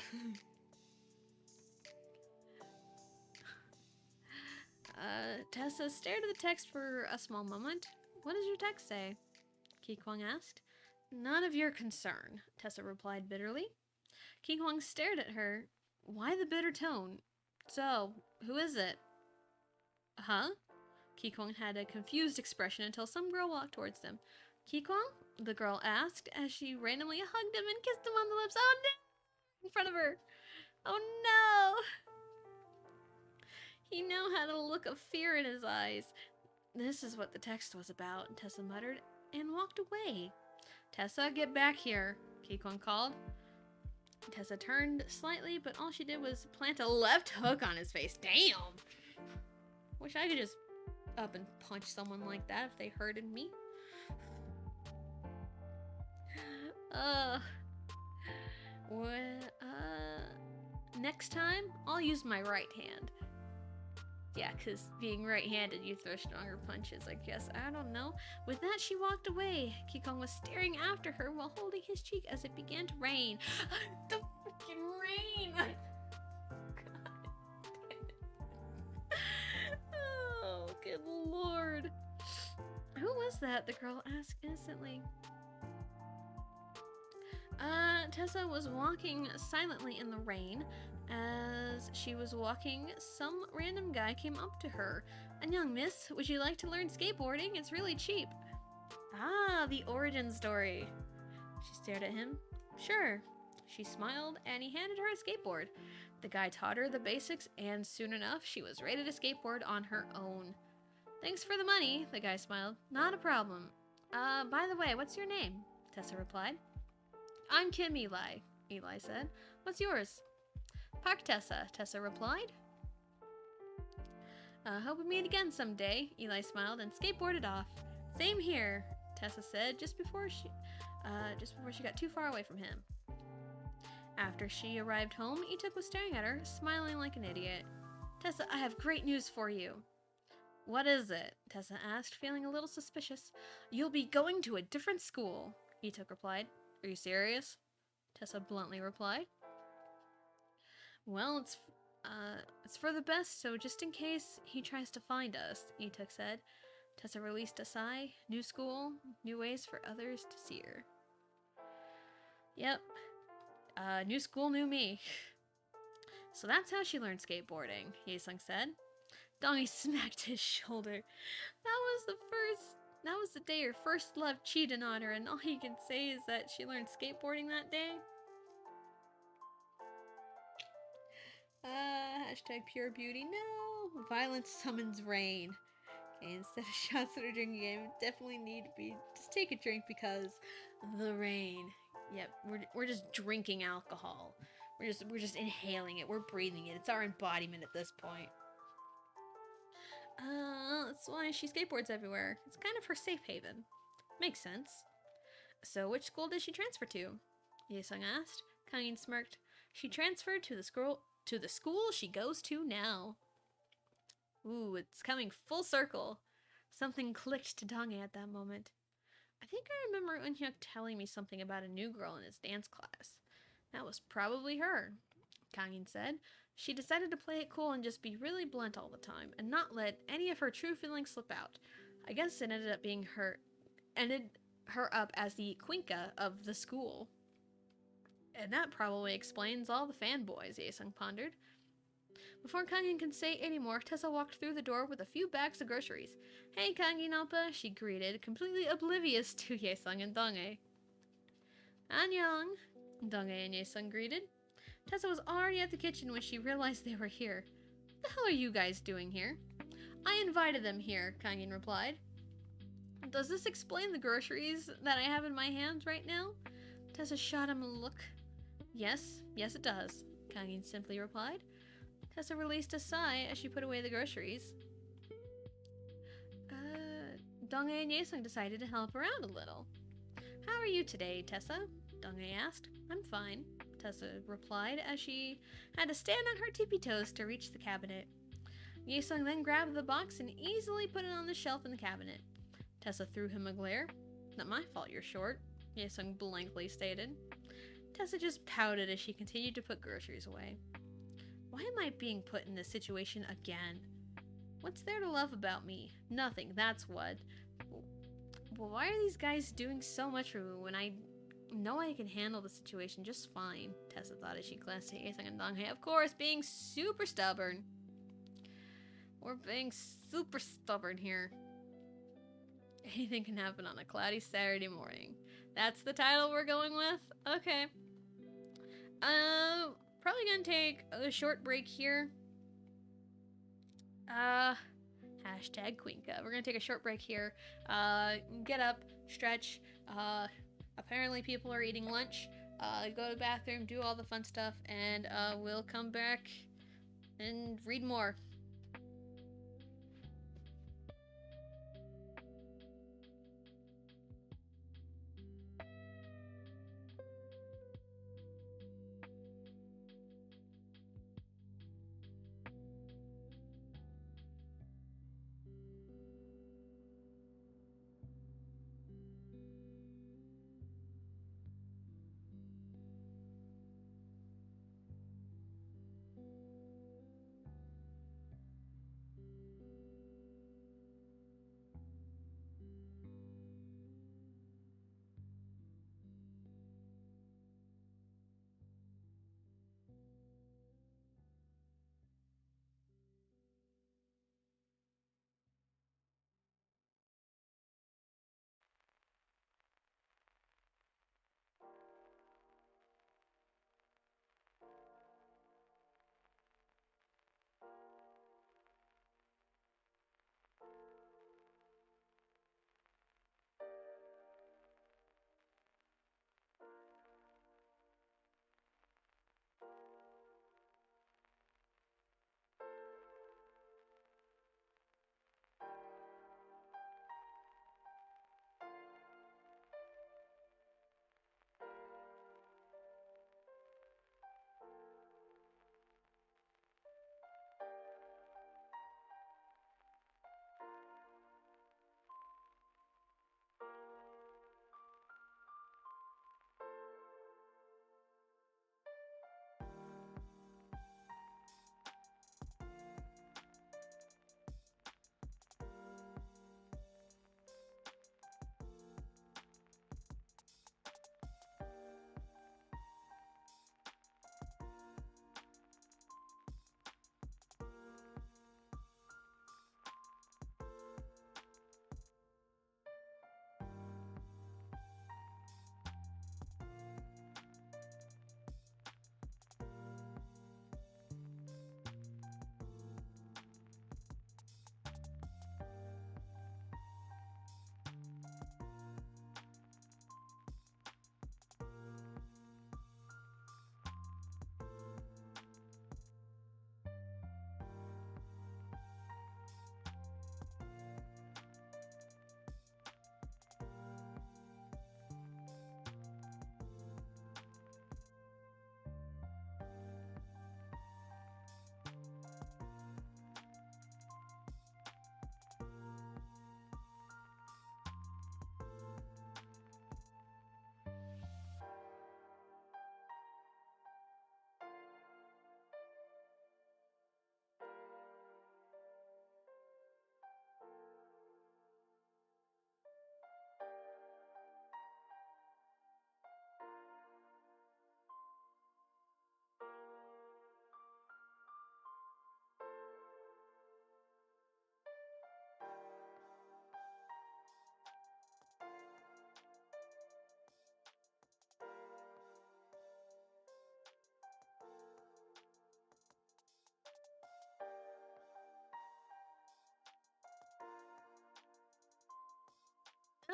Tessa stared at the text for a small moment. What does your text say? Kikong asked. None of your concern, Tessa replied bitterly. Kikong stared at her. Why the bitter tone? So, who is it? Huh? Kikong had a confused expression until some girl walked towards them. Kikong? The girl asked as she randomly hugged him and kissed him on the lips. Oh no! In front of her. Oh no! He now had a look of fear in his eyes. This is what the text was about, Tessa muttered, and walked away. Tessa, get back here, Kikong called. Tessa turned slightly, but all she did was plant a left hook on his face. Damn! Wish I could just up and punch someone like that if they hurted me. Next time, I'll use my right hand. Yeah, because being right-handed, you throw stronger punches, I guess. I don't know. With that, she walked away. Kikong was staring after her while holding his cheek as it began to rain. The freaking rain! God damn it. Oh, good lord. Who was that? The girl asked innocently. Tessa was walking silently in the rain. As she was walking, some random guy came up to her. Annyeong, miss, would you like to learn skateboarding? It's really cheap. Ah, the origin story. She stared at him. Sure. She smiled, and he handed her a skateboard. The guy taught her the basics, and soon enough, she was ready to skateboard on her own. Thanks for the money, the guy smiled. Not a problem. By the way, what's your name? Tessa replied. I'm Kim Eli, Eli said. What's yours? Park Tessa, Tessa replied. Hope we meet again someday, Eli smiled and skateboarded off. Same here, Tessa said just before she got too far away from him. After she arrived home, Ituk was staring at her, smiling like an idiot. Tessa, I have great news for you. What is it? Tessa asked, feeling a little suspicious. You'll be going to a different school, Ituk replied. Are you serious? Tessa bluntly replied. Well, it's for the best, so just in case he tries to find us, Ituk said. Tessa released a sigh. New school, new ways for others to see her. Yep. New school, new me. So that's how she learned skateboarding, Yesung said. Donnie smacked his shoulder. That was the day her first love cheated on her, and all you can say is that she learned skateboarding that day. Hashtag pure beauty. No! Violence summons rain. Okay, instead of shots at a drinking game, definitely need to be just take a drink because the rain. Yep, we're just drinking alcohol. We're just inhaling it. We're breathing it. It's our embodiment at this point. That's why she skateboards everywhere. It's kind of her safe haven. Makes sense. So, which school did she transfer to? Yesung asked. Kangin smirked. She transferred to the school she goes to now. Ooh, it's coming full circle. Something clicked to Donghae at that moment. I think I remember Eunhyuk telling me something about a new girl in his dance class. That was probably her, Kangin said. She decided to play it cool and just be really blunt all the time, and not let any of her true feelings slip out. I guess it ended her up as the Quinka of the school. And that probably explains all the fanboys, Yesung pondered. Before Kangin could say any more, Tessa walked through the door with a few bags of groceries. Hey, Kangin Oppa, she greeted, completely oblivious to Yesung and Donghae. Annyeong, Donghae and Yesung greeted. Tessa was already at the kitchen when she realized they were here. What the hell are you guys doing here? I invited them here, Kangin replied. Does this explain the groceries that I have in my hands right now? Tessa shot him a look. Yes, it does, Kangin simply replied. Tessa released a sigh as she put away the groceries. Donghae and Yesung decided to help around a little. How are you today, Tessa? Donghae asked. I'm fine, Tessa replied as she had to stand on her tippy toes to reach the cabinet. Yesung then grabbed the box and easily put it on the shelf in the cabinet. Tessa threw him a glare. Not my fault you're short, Yesung blankly stated. Tessa just pouted as she continued to put groceries away. Why am I being put in this situation again? What's there to love about me? Nothing, that's what. Well, why are these guys doing so much for me when I know I can handle the situation just fine? Tessa thought as she glanced at Yesung and Donghae. Of course, being super stubborn. We're being super stubborn here. Anything can happen on a cloudy Saturday morning. That's the title we're going with? Okay. Probably gonna take a short break here. Hashtag Quinka. We're gonna take a short break here. Get up, stretch. Apparently people are eating lunch. Go to the bathroom, do all the fun stuff, and we'll come back and read more.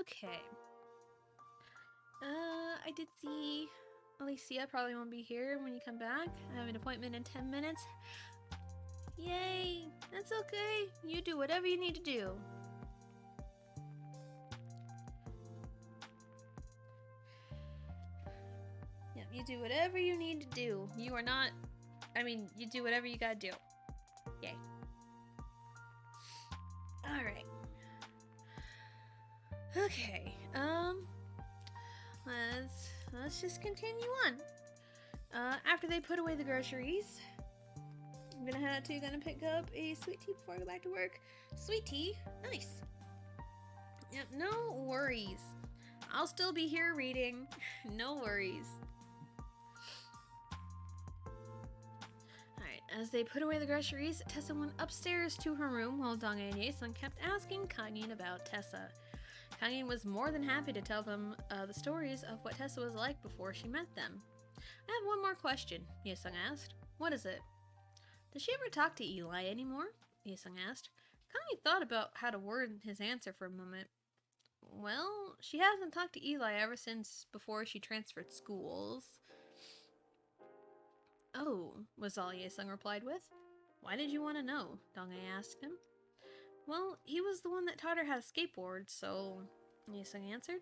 Okay. I did see Alicia probably won't be here when you come back. I have an appointment in 10 minutes. Yay! That's okay. You do whatever you need to do. Yep, you do whatever you need to do. You are not... I mean, you do whatever you gotta do. Yay. Alright. Okay, let's just continue on. After they put away the groceries, I'm gonna head out to gonna pick up a sweet tea before I go back to work. Sweet tea? Nice. Yep, no worries. I'll still be here reading. No worries. Alright, as they put away the groceries, Tessa went upstairs to her room while Donghae and Yaesung kept asking Kangin about Tessa. Kangin was more than happy to tell them the stories of what Tessa was like before she met them. I have one more question, Yaesung asked. What is it? Does she ever talk to Eli anymore? Yaesung asked. Kangin thought about how to word his answer for a moment. Well, she hasn't talked to Eli ever since before she transferred schools. Oh, was all Yaesung replied with. Why did you want to know? Donghae asked him. Well, he was the one that taught her how to skateboard, so... Yaesung answered.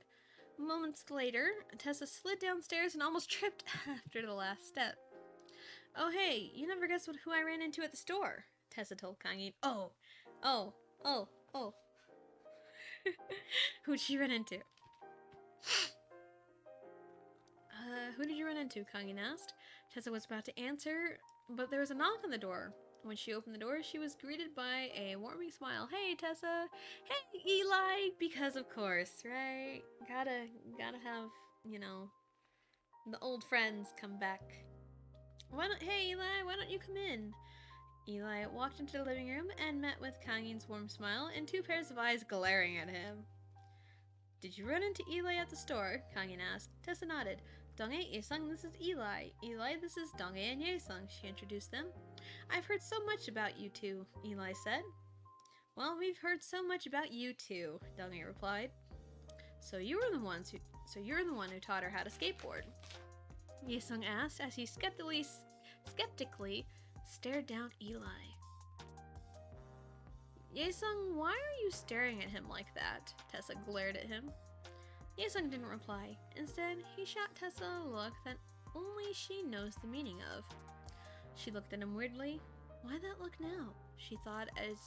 Moments later, Tessa slid downstairs and almost tripped after the last step. Oh hey, you never guessed who I ran into at the store, Tessa told Kangin. Oh. Who'd she run into? Who did you run into? Kangin asked. Tessa was about to answer, but there was a knock on the door. When she opened the door, she was greeted by a warming smile. Hey, Tessa. Hey, Eli. Because of course, right? Gotta have, you know, the old friends come back. Hey, Eli, why don't you come in? Eli walked into the living room and met with Kangin's warm smile and two pairs of eyes glaring at him. Did you run into Eli at the store? Kangin asked. Tessa nodded. Donghae, Yaesung, this is Eli. Eli, this is Donghae and Yaesung, she introduced them. I've heard so much about you two, Eli said. Well, we've heard so much about you too, Donghae replied. So you're the one who taught her how to skateboard? Yaesung asked as he skeptically stared down Eli. Yaesung, why are you staring at him like that? Tessa glared at him. Yaesung didn't reply. Instead, he shot Tessa a look that only she knows the meaning of. She looked at him weirdly. Why that look now? She thought as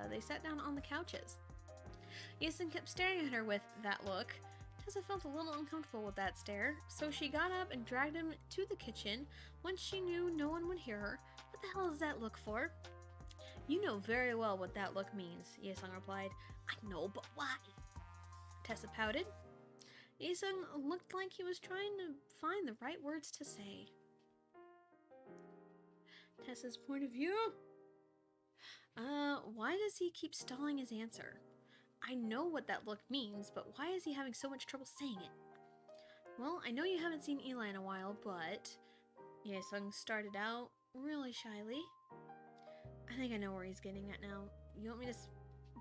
they sat down on the couches. Yaesung kept staring at her with that look. Tessa felt a little uncomfortable with that stare, so she got up and dragged him to the kitchen once she knew no one would hear her. What the hell is that look for? You know very well what that look means, Yaesung replied. I know, but why? Tessa pouted. Yaesung looked like he was trying to find the right words to say. Tessa's point of view? Why does he keep stalling his answer? I know what that look means, but why is he having so much trouble saying it? Well, I know you haven't seen Eli in a while, but... Yaesung started out really shyly. I think I know where he's getting at now. You want me to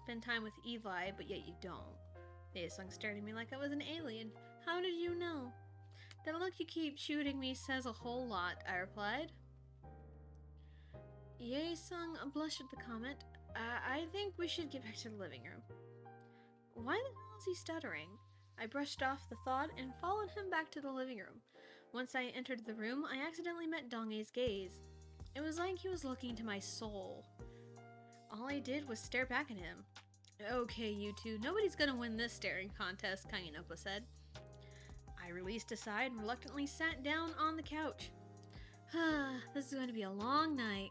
spend time with Eli, but yet you don't. Yaesung stared at me like I was an alien. How did you know? The look you keep shooting me says a whole lot, I replied. Yaesung blushed at the comment. I think we should get back to the living room. Why the hell is he stuttering? I brushed off the thought and followed him back to the living room. Once I entered the room, I accidentally met Donghae's gaze. It was like he was looking into my soul. All I did was stare back at him. Okay, you two, nobody's gonna win this staring contest, Kangin said. I released a sigh and reluctantly sat down on the couch. This is going to be a long night.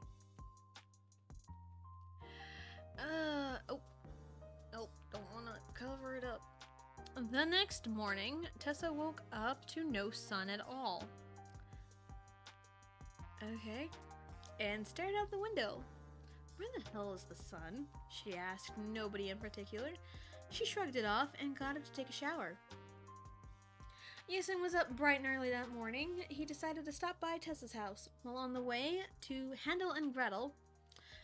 Don't want to cover it up. The next morning, Tessa woke up to no sun at all. Okay. And stared out the window. Where the hell is the sun? She asked nobody in particular. She shrugged it off and got up to take a shower. Yaesung was up bright and early that morning. He decided to stop by Tessa's house. While on the way to Handel and Gretel,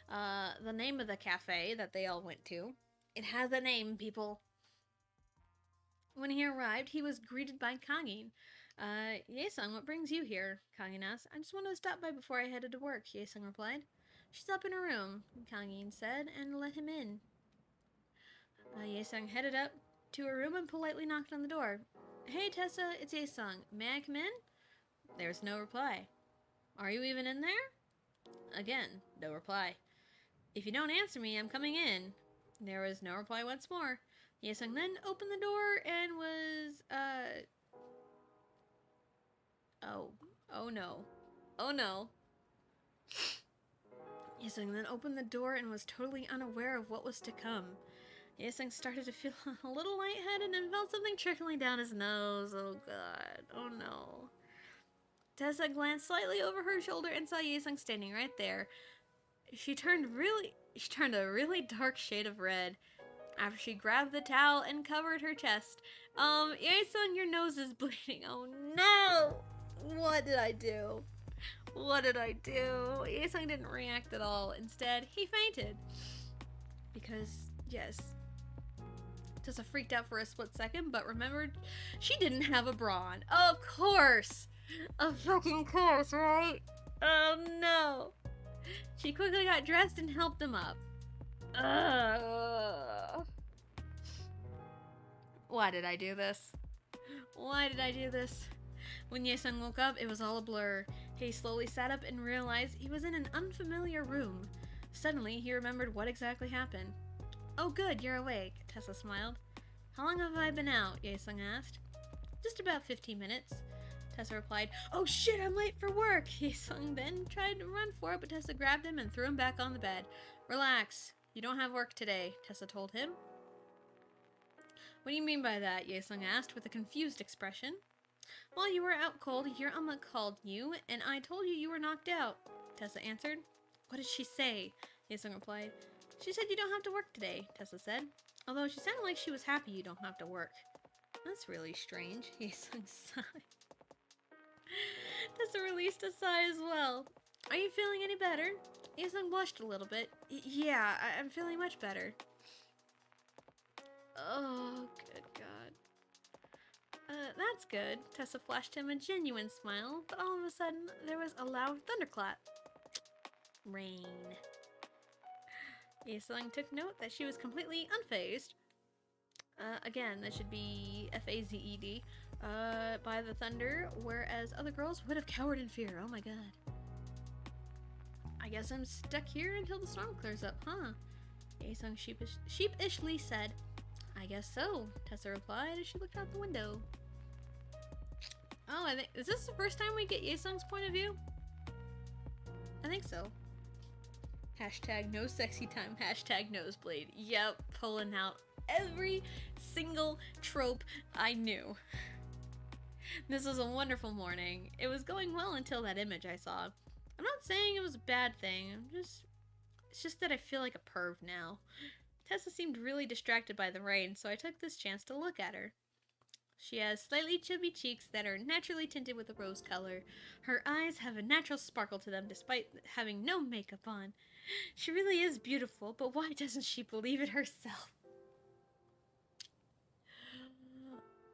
the name of the cafe that they all went to. It has a name, people. When he arrived, he was greeted by Kangin. Yaesung, what brings you here? Kangin asked. I just wanted to stop by before I headed to work, Yaesung replied. She's up in her room, Kangin said, and let him in. Yaesung headed up to her room and politely knocked on the door. Hey, Tessa, it's Yaesung. May I come in? There was no reply. Are you even in there? Again, no reply. If you don't answer me, I'm coming in. There was no reply once more. Yaesung then opened the door and was, Oh no. Oh no. Yaesung then opened the door and was totally unaware of what was to come. Yaesung started to feel a little lightheaded and felt something trickling down his nose. Oh god. Oh no. Tessa glanced slightly over her shoulder and saw Yaesung standing right there. She turned a really dark shade of red after she grabbed the towel and covered her chest. Yaesung, your nose is bleeding. Oh no! What did I do? What did I do? Yaesung didn't react at all. Instead, he fainted. Because, yes, Tessa freaked out for a split second, but remembered she didn't have a bra on. Of course! Of fucking course, right? Oh no! She quickly got dressed and helped him up. Why did I do this? Why did I do this? When Yaesung woke up, it was all a blur. He slowly sat up and realized he was in an unfamiliar room. Suddenly, he remembered what exactly happened. Oh good, you're awake, Tessa smiled. How long have I been out? Yaesung asked. Just about 15 minutes. Tessa replied, Oh shit, I'm late for work! Yaesung then tried to run for it, but Tessa grabbed him and threw him back on the bed. Relax, you don't have work today, Tessa told him. What do you mean by that? Yaesung asked with a confused expression. While you were out cold, your Amma called you, and I told you were knocked out, Tessa answered. What did she say? Yaesung replied. She said you don't have to work today, Tessa said. Although she sounded like she was happy you don't have to work. That's really strange, Yaesung sighed. Tessa released a sigh as well. Are you feeling any better? Yaesung blushed a little bit. Yeah, I'm feeling much better. Oh, good God. That's good. Tessa flashed him a genuine smile, but all of a sudden, there was a loud thunderclap. Rain. Yaesung took note that she was completely unfazed. Again, that should be F-A-Z-E-D. By the thunder, whereas other girls would have cowered in fear. Oh my god. I guess I'm stuck here until the storm clears up, huh? Yaesung sheepishly said. I guess so, Tessa replied as she looked out the window. Oh, is this the first time we get Yaesung's point of view? I think so. Hashtag no sexy time, hashtag nosebleed. Yep, pulling out every single trope I knew. This was a wonderful morning. It was going well until that image I saw. I'm not saying it was a bad thing, it's just that I feel like a perv now. Tessa seemed really distracted by the rain, so I took this chance to look at her. She has slightly chubby cheeks that are naturally tinted with a rose color. Her eyes have a natural sparkle to them despite having no makeup on. She really is beautiful, but why doesn't she believe it herself?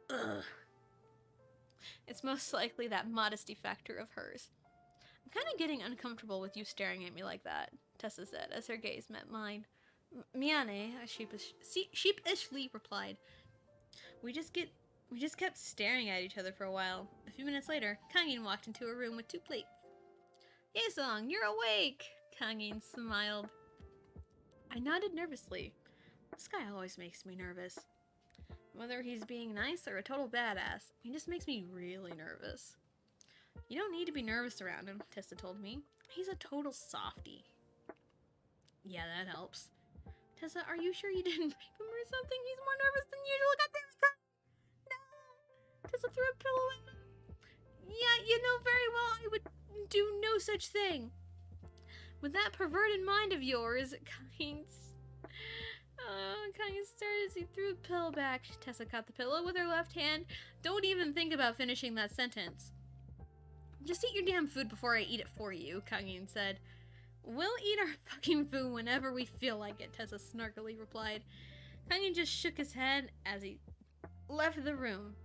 Ugh. It's most likely that modesty factor of hers. I'm kind of getting uncomfortable with you staring at me like that, Tessa said as her gaze met mine. Miane, I sheepishly replied. We just kept staring at each other for a while. A few minutes later, Kangin walked into a room with 2 plates. Yaesung, you're awake! Kangin smiled. I nodded nervously. This guy always makes me nervous. Whether he's being nice or a total badass, he just makes me really nervous. You don't need to be nervous around him, Tessa told me. He's a total softie. Yeah, that helps. Tessa, are you sure you didn't rape him or something? He's more nervous than usual. God damn it. No! Tessa threw a pillow at him. Yeah, you know very well I would do no such thing. With that perverted mind of yours, Kangin started as he threw the pillow back. Tessa caught the pillow with her left hand. Don't even think about finishing that sentence. Just eat your damn food before I eat it for you, Kangin said. We'll eat our fucking food whenever we feel like it, Tessa snarkily replied. Kangin just shook his head as he left the room.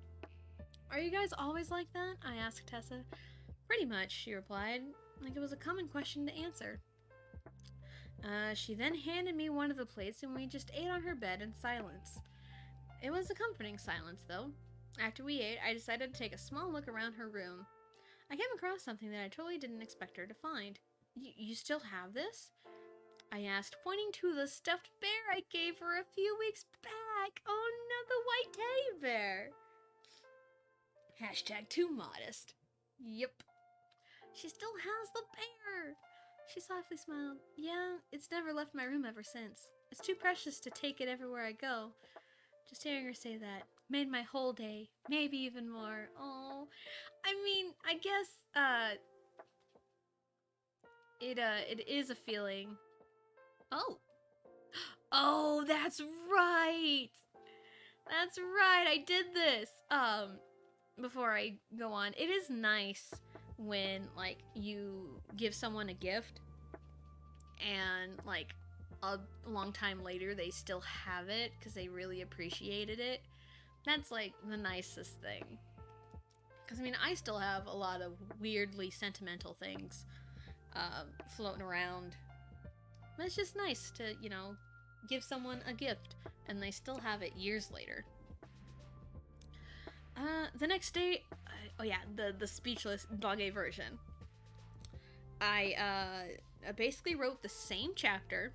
Are you guys always like that? I asked Tessa. Pretty much, she replied, like it was a common question to answer. She then handed me one of the plates and we just ate on her bed in silence. It was a comforting silence, though. After we ate, I decided to take a small look around her room. I came across something that I totally didn't expect her to find. You still have this? I asked, pointing to the stuffed bear I gave her a few weeks back. Oh no, the white teddy bear. Hashtag too modest. Yep. She still has the bear. She softly smiled. Yeah, it's never left my room ever since. It's too precious to take it everywhere I go. Just hearing her say that made my whole day, maybe even more. Oh, I mean, I guess, it is a feeling. Oh, that's right! That's right, I did this! Before I go on, it is nice when, like, you give someone a gift and, like, a long time later they still have it because they really appreciated it. That's, like, the nicest thing. Because, I mean, I still have a lot of weirdly sentimental things floating around. But it's just nice to, you know, give someone a gift and they still have it years later. The next day, the speechless Doggy version. I basically wrote the same chapter,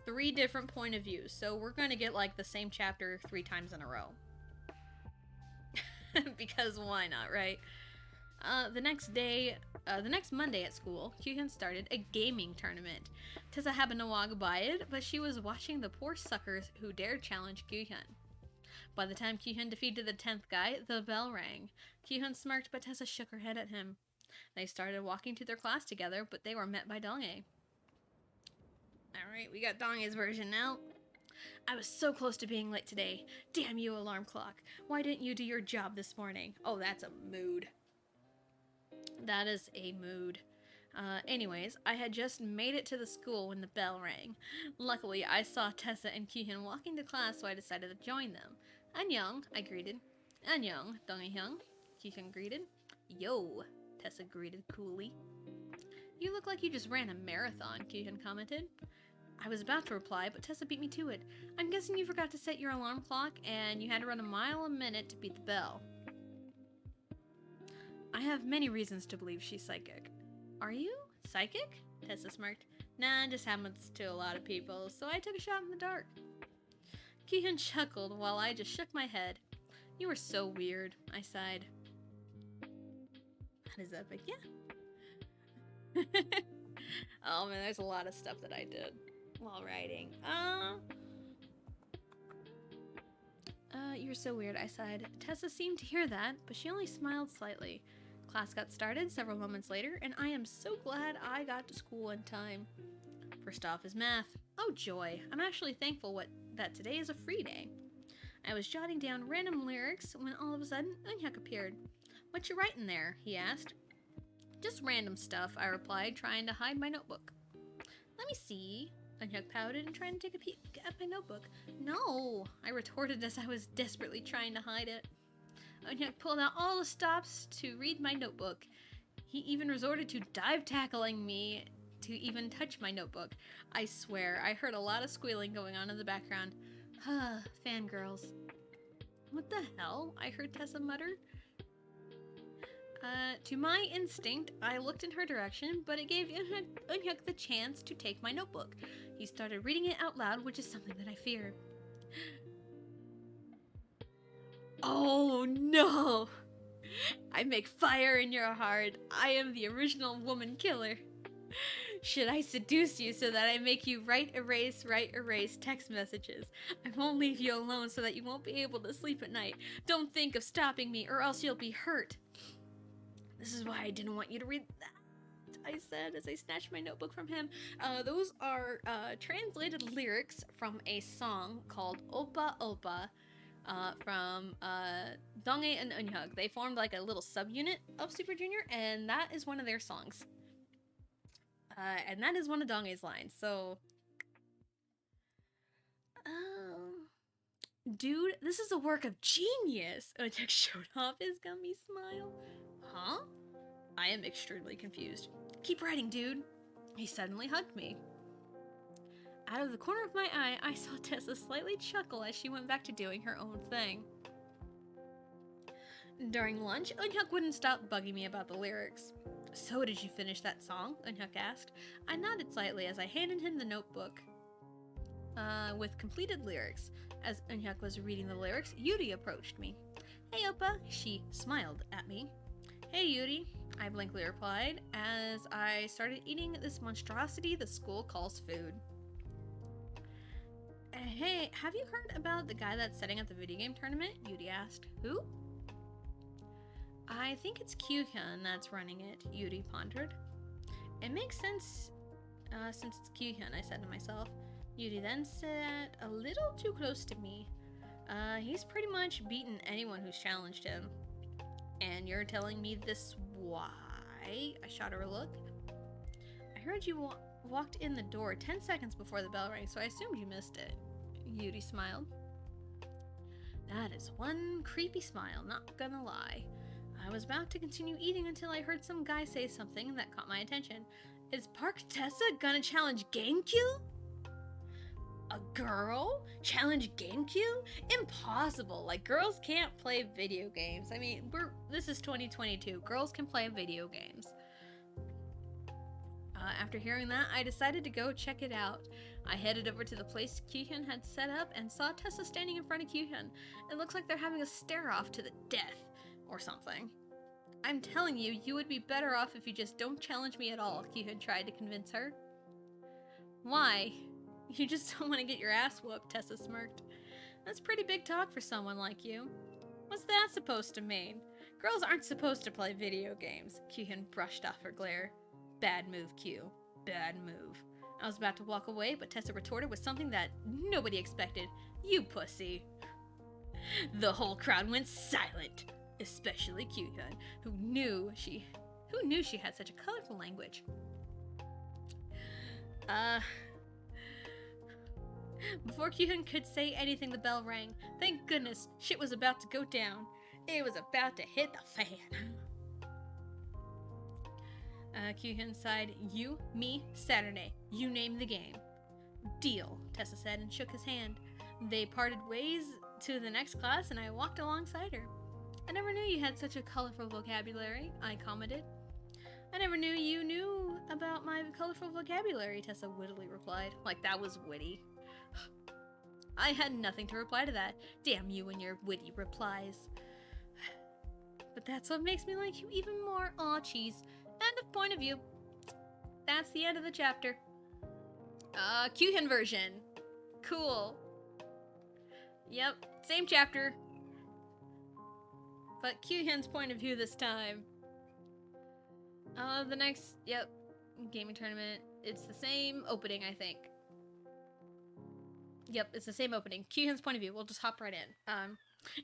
3 different point of views. So we're going to get like the same chapter 3 times in a row. Because why not, right? The next Monday at school, Kyuhyun started a gaming tournament. Tessa happened to walk by it, but she was watching the poor suckers who dared challenge Kyuhyun. By the time Kyuhyun defeated the 10th guy, the bell rang. Kyuhyun smirked, but Tessa shook her head at him. They started walking to their class together, but they were met by Donghae. Alright, we got Donghae's version now. I was so close to being late today. Damn you, alarm clock. Why didn't you do your job this morning? Oh, that's a mood. That is a mood. Anyways, I had just made it to the school when the bell rang. Luckily, I saw Tessa and Kyuhyun walking to class, so I decided to join them. Annyeong, I greeted. Annyeong, Donghae-hyung, Kyuhyun greeted. Yo, Tessa greeted coolly. You look like you just ran a marathon, Kyuhyun commented. I was about to reply, but Tessa beat me to it. I'm guessing you forgot to set your alarm clock, and you had to run a mile a minute to beat the bell. I have many reasons to believe she's psychic. Are you? Psychic? Tessa smirked. Nah, it just happens to a lot of people, so I took a shot in the dark. Kyuhyun chuckled while I just shook my head. You were so weird, I sighed. That is epic, yeah. Oh man, there's a lot of stuff that I did while writing. You're so weird, I sighed. Tessa seemed to hear that, but she only smiled slightly. Class got started several moments later, and I am so glad I got to school in time. First off is math. Oh joy, I'm actually thankful that today is a free day. I was jotting down random lyrics when all of a sudden Eunhyuk appeared. What you writing there? He asked. Just random stuff, I replied, trying to hide my notebook. Let me see. Eunhyuk pouted and tried to take a peek at my notebook. No, I retorted as I was desperately trying to hide it. Eunhyuk pulled out all the stops to read my notebook. He even resorted to dive tackling me to even touch my notebook. I swear, I heard a lot of squealing going on in the background. Fangirls. What the hell? I heard Tessa mutter. To my instinct, I looked in her direction, but it gave Eunhyuk the chance to take my notebook. He started reading it out loud, which is something that I fear. Oh no! I make fire in your heart. I am the original woman killer. Should I seduce you so that I make you write, erase text messages? I won't leave you alone so that you won't be able to sleep at night. Don't think of stopping me or else you'll be hurt. This is why I didn't want you to read that, I said as I snatched my notebook from him. Those are translated lyrics from a song called Oppa Oppa from Donghae and Eunhyuk. They formed like a little subunit of Super Junior, and that is one of their songs. And that is one of Donghae's lines. So, Dude, this is a work of genius! Eunhyuk showed off his gummy smile. Huh? I am extremely confused. Keep writing, dude. He suddenly hugged me. Out of the corner of my eye, I saw Tessa slightly chuckle as she went back to doing her own thing. During lunch, Eunhyuk wouldn't stop bugging me about the lyrics. So did you finish that song? Eunhyuk asked. I nodded slightly as I handed him the notebook with completed lyrics. As Eunhyuk was reading the lyrics, Yuri approached me. Hey, Oppa, she smiled at me. Hey, Yuri, I blankly replied as I started eating this monstrosity the school calls food. Hey, have you heard about the guy that's setting up the video game tournament? Yuri asked. Who? I think it's Kyuhyun that's running it, Yuri pondered. It makes sense since it's Kyuhyun, I said to myself. Yuri then sat a little too close to me. He's pretty much beaten anyone who's challenged him. And you're telling me this why? I shot her a look. I heard you walked in the door 10 seconds before the bell rang, so I assumed you missed it. Yuri smiled. That is one creepy smile, not gonna lie. I was about to continue eating until I heard some guy say something that caught my attention. Is Park Tessa gonna challenge GameCube? A girl? Challenge GameCube? Impossible! Like, girls can't play video games. I mean, this is 2022. Girls can play video games. After hearing that, I decided to go check it out. I headed over to the place Kyuhyun had set up and saw Tessa standing in front of Kyuhyun. It looks like they're having a stare-off to the death, or something. I'm telling you, you would be better off if you just don't challenge me at all, Kyuhyun tried to convince her. Why? You just don't want to get your ass whooped, Tessa smirked. That's pretty big talk for someone like you. What's that supposed to mean? Girls aren't supposed to play video games. Kyuhyun brushed off her glare. Bad move, Q. Bad move. I was about to walk away, but Tessa retorted with something that nobody expected. You pussy. The whole crowd went silent, especially Kyuhyun, who knew she had such a colorful language. Before Kyuhyun could say anything, the bell rang. Thank goodness, shit was about to go down. It was about to hit the fan. Kyuhyun sighed. You, me, Saturday. You name the game. Deal, Tessa said and shook his hand. They parted ways to the next class and I walked alongside her. I never knew you had such a colorful vocabulary, I commented. I never knew you knew about my colorful vocabulary, Tessa wittily replied. Like that was witty. I had nothing to reply to that. Damn you and your witty replies. But that's what makes me like you even more. Aw, cheese. End of point of view. That's the end of the chapter. Kyuhyun version. Cool. Yep, same chapter. But Kyuhyun's point of view this time. The next, gaming tournament. It's the same opening, I think. Yep, it's the same opening. Kyuhyun's point of view. We'll just hop right in.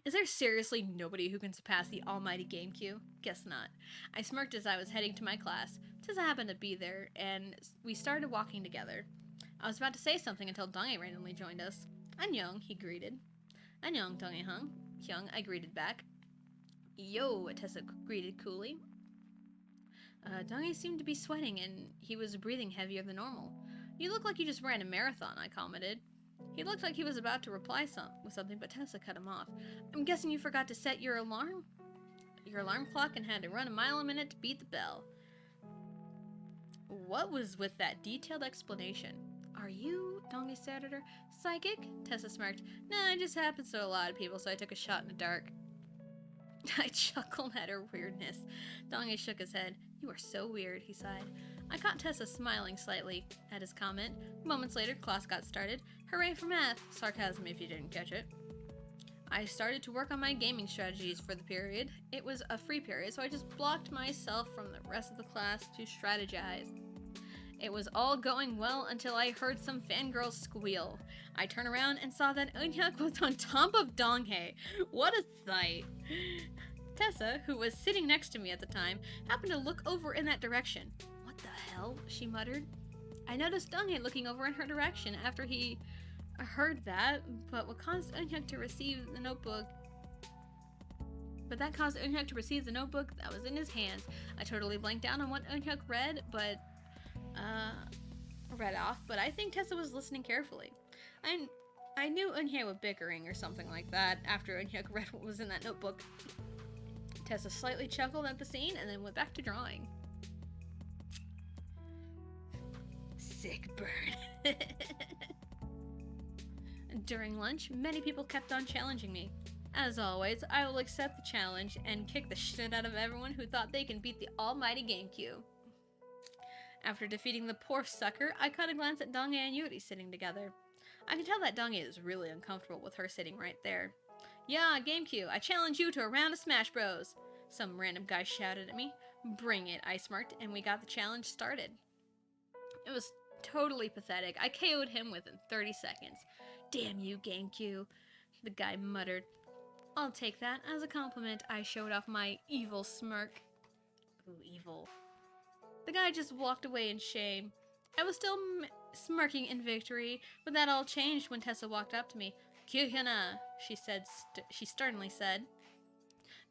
Is there seriously nobody who can surpass the almighty GameCube? Guess not. I smirked as I was heading to my class. Tessa happened to be there, and we started walking together. I was about to say something until Donghae randomly joined us. Annyeong, he greeted. Annyeong, Donghae Hyung, I greeted back. Yo, Tessa greeted coolly. Donghae seemed to be sweating, and he was breathing heavier than normal. You look like you just ran a marathon, I commented. He looked like he was about to reply with something, but Tessa cut him off. I'm guessing you forgot to set your alarm clock and had to run a mile a minute to beat the bell. What was with that detailed explanation? Are you, Donghae started her, psychic? Tessa smirked. Nah, it just happens to a lot of people, so I took a shot in the dark. I chuckled at her weirdness. Donghae shook his head. You are so weird, he sighed. I caught Tessa smiling slightly at his comment. Moments later, class got started. Hooray for math! Sarcasm if you didn't catch it. I started to work on my gaming strategies for the period. It was a free period, so I just blocked myself from the rest of the class to strategize. It was all going well until I heard some fangirls squeal. I turned around and saw that Eunhyuk was on top of Donghae. What a sight! Tessa, who was sitting next to me at the time, happened to look over in that direction. What the hell? She muttered. I noticed Donghae looking over in her direction after he heard that, but what caused Eunhyuk to receive the notebook that was in his hands. I totally blanked out on what Eunhyuk read off, but I think Tessa was listening carefully. I knew Eunhyuk was bickering or something like that after Eunhyuk read what was in that notebook. Tessa slightly chuckled at the scene and then went back to drawing. Sick burn. During lunch, many people kept on challenging me. As always, I will accept the challenge and kick the shit out of everyone who thought they can beat the almighty GameCube. After defeating the poor sucker, I caught a glance at Donghae and Yuri sitting together. I could tell that Donghae is really uncomfortable with her sitting right there. Yeah, GameCube, I challenge you to a round of Smash Bros. Some random guy shouted at me. Bring it, I smirked, and we got the challenge started. It was totally pathetic. I KO'd him within 30 seconds. Damn you, GameCube, the guy muttered. I'll take that as a compliment. I showed off my evil smirk. Ooh, evil. The guy just walked away in shame. I was still smirking in victory, but that all changed when Tessa walked up to me. Kyuhyuna, she sternly said.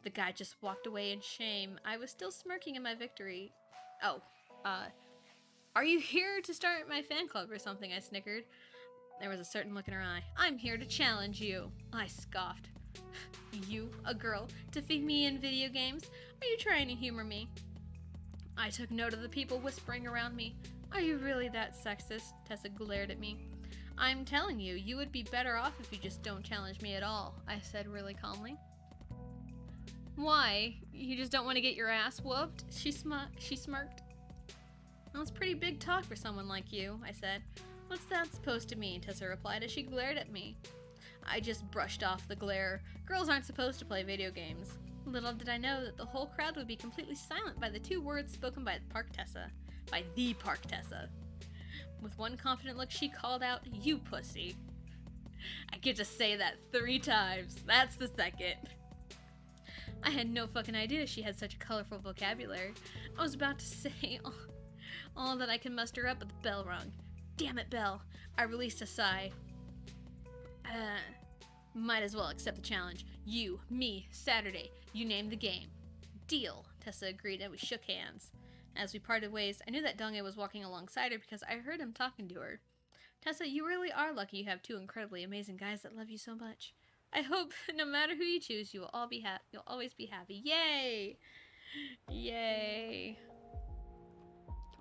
The guy just walked away in shame. I was still smirking in my victory. Oh, are you here to start my fan club or something? I snickered. There was a certain look in her eye. I'm here to challenge you. I scoffed. You, a girl, defeat me in video games? Are you trying to humor me? I took note of the people whispering around me. Are you really that sexist? Tessa glared at me. I'm telling you, you would be better off if you just don't challenge me at all, I said really calmly. Why? You just don't want to get your ass whooped? She smirked. Well, it's pretty big talk for someone like you, I said. What's that supposed to mean? Tessa replied as she glared at me. I just brushed off the glare. Girls aren't supposed to play video games. Little did I know that the whole crowd would be completely silent by the two words spoken by the Park Tessa. With one confident look, she called out, "You pussy." I get to say that 3 times. That's the second. I had no fucking idea she had such a colorful vocabulary. I was about to say all that I could muster up, but the bell rung. Damn it, bell. I released a sigh. Might as well accept the challenge. You, me, Saturday. You name the game. Deal, Tessa agreed, and we shook hands. As we parted ways, I knew that Donghae was walking alongside her because I heard him talking to her. Tessa, you really are lucky you have 2 incredibly amazing guys that love you so much. I hope no matter who you choose, you will all be you'll always be happy. Yay! Yay.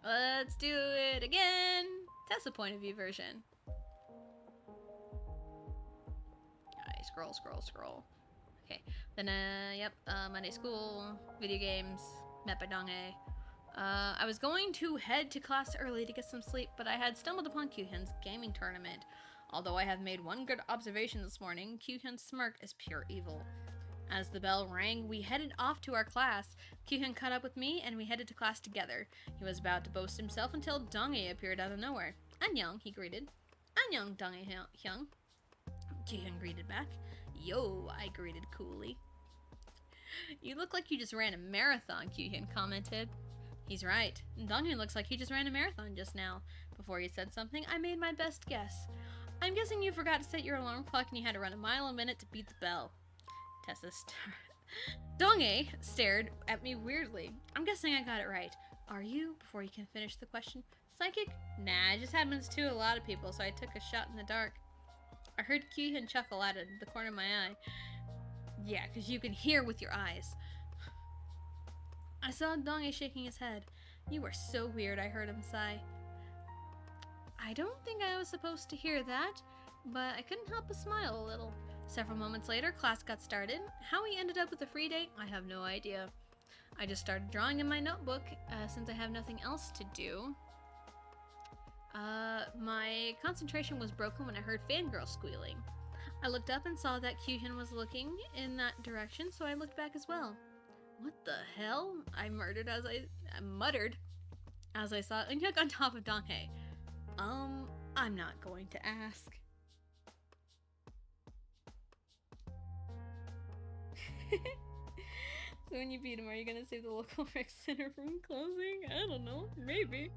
Let's do it again. Tessa point of view version. Alright, scroll. Okay, then, Monday school, video games, met by Donghae. I was going to head to class early to get some sleep, but I had stumbled upon Kyuhyun's gaming tournament. Although I have made one good observation this morning, Kyuhyun's smirk is pure evil. As the bell rang, we headed off to our class. Kyuhyun caught up with me, and we headed to class together. He was about to boast himself until Donghae appeared out of nowhere. Annyeong, he greeted. Annyeong, Donghae-hyung. Kyuhyun greeted back. Yo, I greeted coolly. You look like you just ran a marathon, Kyuhyun commented. He's right. Donghae looks like he just ran a marathon just now. Before he said something, I made my best guess. I'm guessing you forgot to set your alarm clock and you had to run a mile a minute to beat the bell. Tessa Donghae stared at me weirdly. I'm guessing I got it right. Are you? Before you can finish the question. Psychic? Nah, it just happens to a lot of people, so I took a shot in the dark. I heard Kyuhyun chuckle out of the corner of my eye. Yeah, because you can hear with your eyes. I saw Donghae shaking his head. You were so weird, I heard him sigh. I don't think I was supposed to hear that, but I couldn't help but smile a little. Several moments later, class got started. How we ended up with a free day, I have no idea. I just started drawing in my notebook, since I have nothing else to do. My concentration was broken when I heard fangirl squealing. I looked up and saw that Kyuhyun was looking in that direction, so I looked back as well. What the hell? I muttered as I saw Eunhyuk on top of Donghae. I'm not going to ask. So when you beat him, are you gonna save the local rec center from closing? I don't know. Maybe.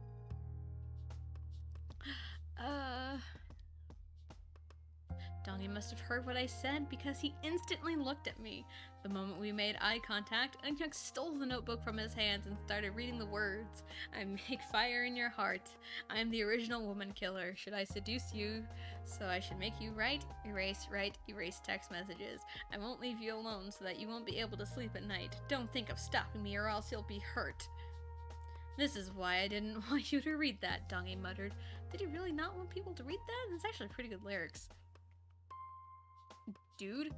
Donge must have heard what I said because he instantly looked at me. The moment we made eye contact, Eunhyuk stole the notebook from his hands and started reading the words. I make fire in your heart. I am the original woman killer. Should I seduce you? So I should make you write, erase text messages. I won't leave you alone so that you won't be able to sleep at night. Don't think of stopping me or else you'll be hurt. This is why I didn't want you to read that, Donge muttered. Did he really not want people to read that? It's actually pretty good lyrics. Dude,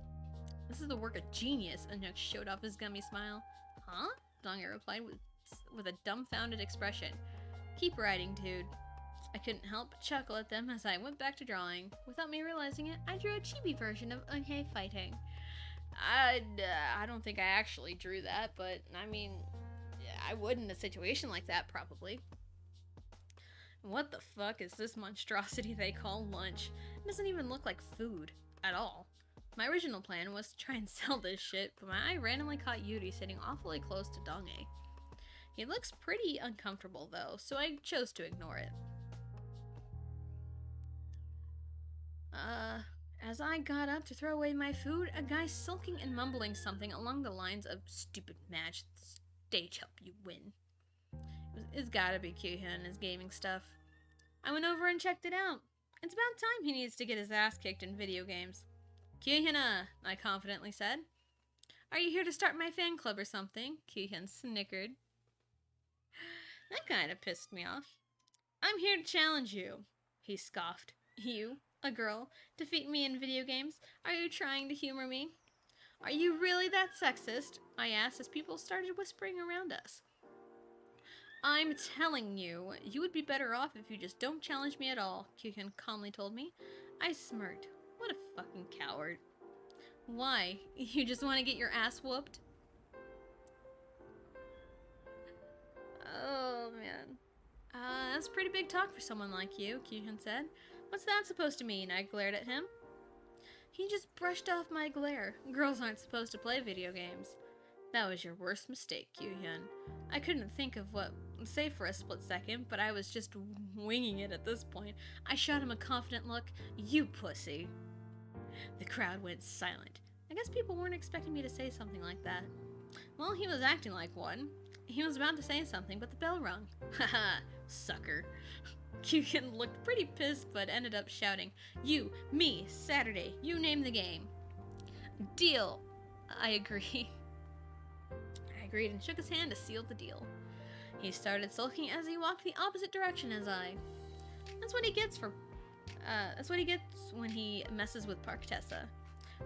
this is the work of genius, Eunhyuk showed off his gummy smile. Huh? Donge replied with a dumbfounded expression. Keep writing, dude. I couldn't help but chuckle at them as I went back to drawing. Without me realizing it, I drew a chibi version of Eunhye fighting. I don't think I actually drew that, but I mean, I would in a situation like that, probably. What the fuck is this monstrosity they call lunch? It doesn't even look like food at all. My original plan was to try and sell this shit, but my eye randomly caught Yuri sitting awfully close to Donge. He looks pretty uncomfortable though, so I chose to ignore it. As I got up to throw away my food, a guy sulking and mumbling something along the lines of "Stupid match, stage help you win." It's gotta be Kyuhyun and his gaming stuff. I went over and checked it out. It's about time he needs to get his ass kicked in video games. Kyuhyun, I confidently said. Are you here to start my fan club or something? Kyuhyun snickered. That kinda pissed me off. I'm here to challenge you, he scoffed. You, a girl, defeat me in video games? Are you trying to humor me? Are you really that sexist? I asked as people started whispering around us. I'm telling you, you would be better off if you just don't challenge me at all, Kyuhyun calmly told me. I smirked. What a fucking coward. Why? You just want to get your ass whooped? Oh, man. That's pretty big talk for someone like you, Kyuhyun said. What's that supposed to mean? I glared at him. He just brushed off my glare. Girls aren't supposed to play video games. That was your worst mistake, Kyuhyun. I couldn't think of what to say for a split second, but I was just winging it at this point. I shot him a confident look. You pussy. The crowd went silent. I guess people weren't expecting me to say something like that. Well, he was acting like one. He was about to say something, but the bell rung. Haha, sucker. Kyuhyun looked pretty pissed, but ended up shouting, You, me, Saturday, you name the game. Deal. I agree. I agreed and shook his hand to seal the deal. He started sulking as he walked the opposite direction as I. That's what he gets when he messes with Park Tessa.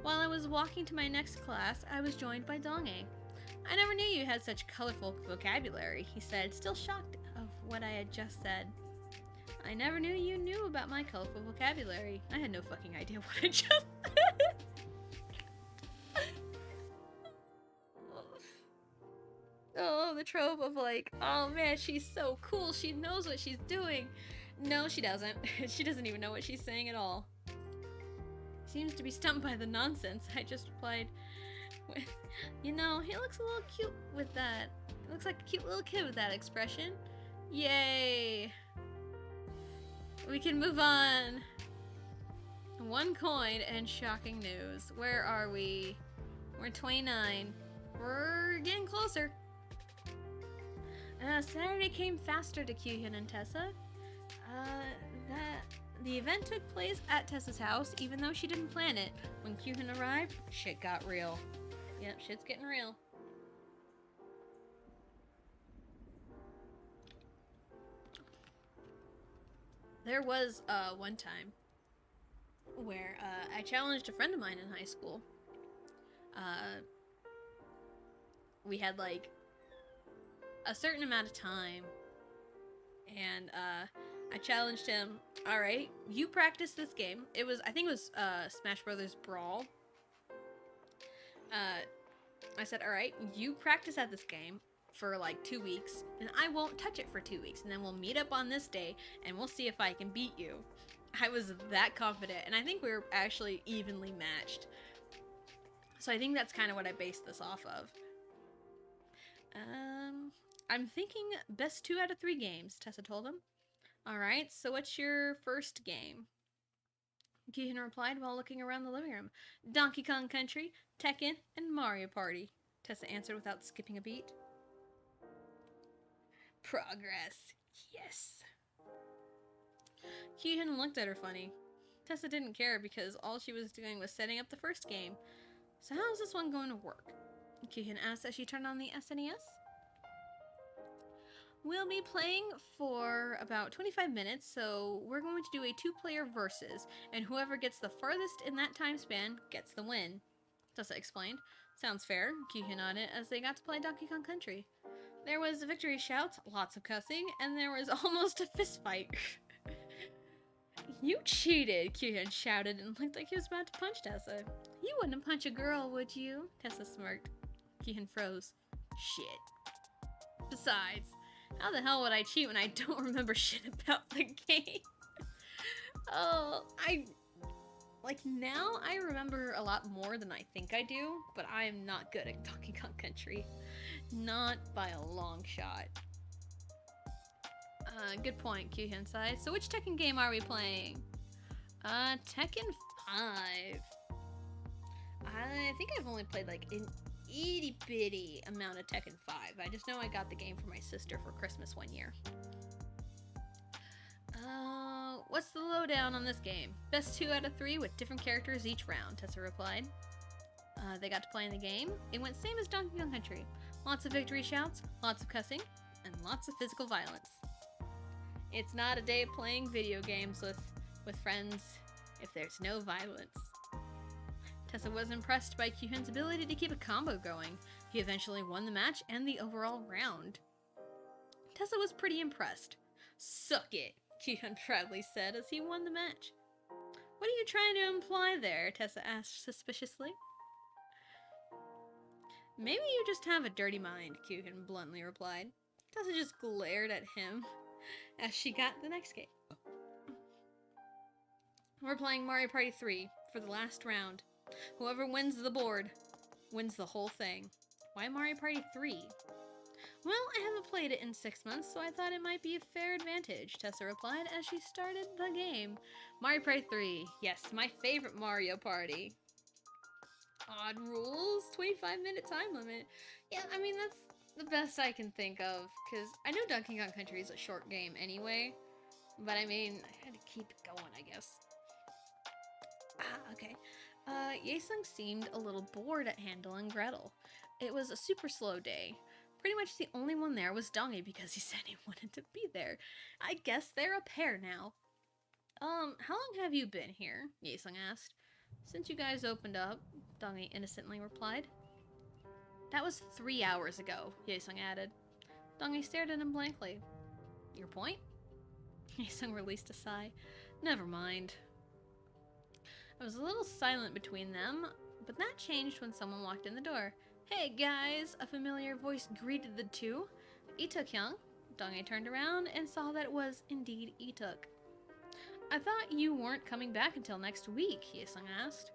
While I was walking to my next class, I was joined by Donge. I never knew you had such colorful vocabulary, he said, still shocked of what I had just said. I never knew you knew about my colorful vocabulary. I had no fucking idea what I just said. Oh, the trope of like, oh man, she's so cool, she knows what she's doing. No, she doesn't. She doesn't even know what she's saying at all. Seems to be stumped by the nonsense. I just replied with, he looks a little cute with that. He looks like a cute little kid with that expression. Yay. We can move on. 1 coin and shocking news. Where are we? We're 29. We're getting closer. Saturday came faster to Kyuhyun and Tessa. The event took place at Tessa's house, even though she didn't plan it. When Kyuhyun arrived, shit got real. Yep, shit's getting real. There was one time where I challenged a friend of mine in high school. We had like a certain amount of time, and I challenged him. All right, you practice this game. I think it was Smash Brothers Brawl. I said, all right, you practice at this game for like 2 weeks, and I won't touch it for 2 weeks, and then we'll meet up on this day, and we'll see if I can beat you. I was that confident, and I think we were actually evenly matched. So I think that's kind of what I based this off of. I'm thinking best 2 out of 3 games, Tessa told him. Alright, so what's your first game? Keehan replied while looking around the living room. Donkey Kong Country, Tekken, and Mario Party, Tessa answered without skipping a beat. Progress. Yes. Keehan looked at her funny. Tessa didn't care because all she was doing was setting up the first game. So how's this one going to work? Keehan asked as she turned on the SNES. We'll be playing for about 25 minutes, so we're going to do a 2-player versus, and whoever gets the farthest in that time span gets the win, Tessa explained. Sounds fair, Keehan nodded as they got to play Donkey Kong Country. There was victory shouts, lots of cussing, and there was almost a fist fight. You cheated, Keehan shouted and looked like he was about to punch Tessa. You wouldn't punch a girl, would you? Tessa smirked. Keehan froze. Shit. Besides, how the hell would I cheat when I don't remember shit about the game? Now I remember a lot more than I think I do, but I am not good at Donkey Kong Country. Not by a long shot. Good point, Keehan sighed. So which Tekken game are we playing? Tekken 5. I think I've only played like an itty bitty amount of Tekken 5. I just know I got the game for my sister for Christmas one year. What's the lowdown on this game? Best 2 out of 3 with different characters each round, Tessa replied. They got to play in the game. It went same as Donkey Kong Country. Lots of victory shouts, lots of cussing, and lots of physical violence. It's not a day playing video games with friends if there's no violence. Tessa was impressed by Keehan's ability to keep a combo going. He eventually won the match and the overall round. Tessa was pretty impressed. Suck it, Keehan proudly said as he won the match. What are you trying to imply there? Tessa asked suspiciously. Maybe you just have a dirty mind, Keehan bluntly replied. Tessa just glared at him as she got the next game. We're playing Mario Party 3 for the last round. Whoever wins the board wins the whole thing. Why Mario Party 3? Well, I haven't played it in 6 months, so I thought it might be a fair advantage, Tessa replied as she started the game. Mario Party 3. Yes, my favorite Mario Party. Odd rules, 25-minute time limit. Yeah, I mean, that's the best I can think of, because I know Donkey Kong Country is a short game anyway, but I mean, I had to keep it going, I guess. Okay. Yaesung seemed a little bored at Handel and Gretel. It was a super slow day. Pretty much the only one there was Dongie because he said he wanted to be there. I guess they're a pair now. How long have you been here? Yaesung asked. Since you guys opened up, Dongie innocently replied. That was 3 hours ago, Yaesung added. Dongie stared at him blankly. Your point? Yaesung released a sigh. Never mind. It was a little silent between them, but that changed when someone walked in the door. Hey guys, a familiar voice greeted the two. Ituk-hyung. Dongie turned around and saw that it was indeed Ituk. I thought you weren't coming back until next week, Yaesung asked.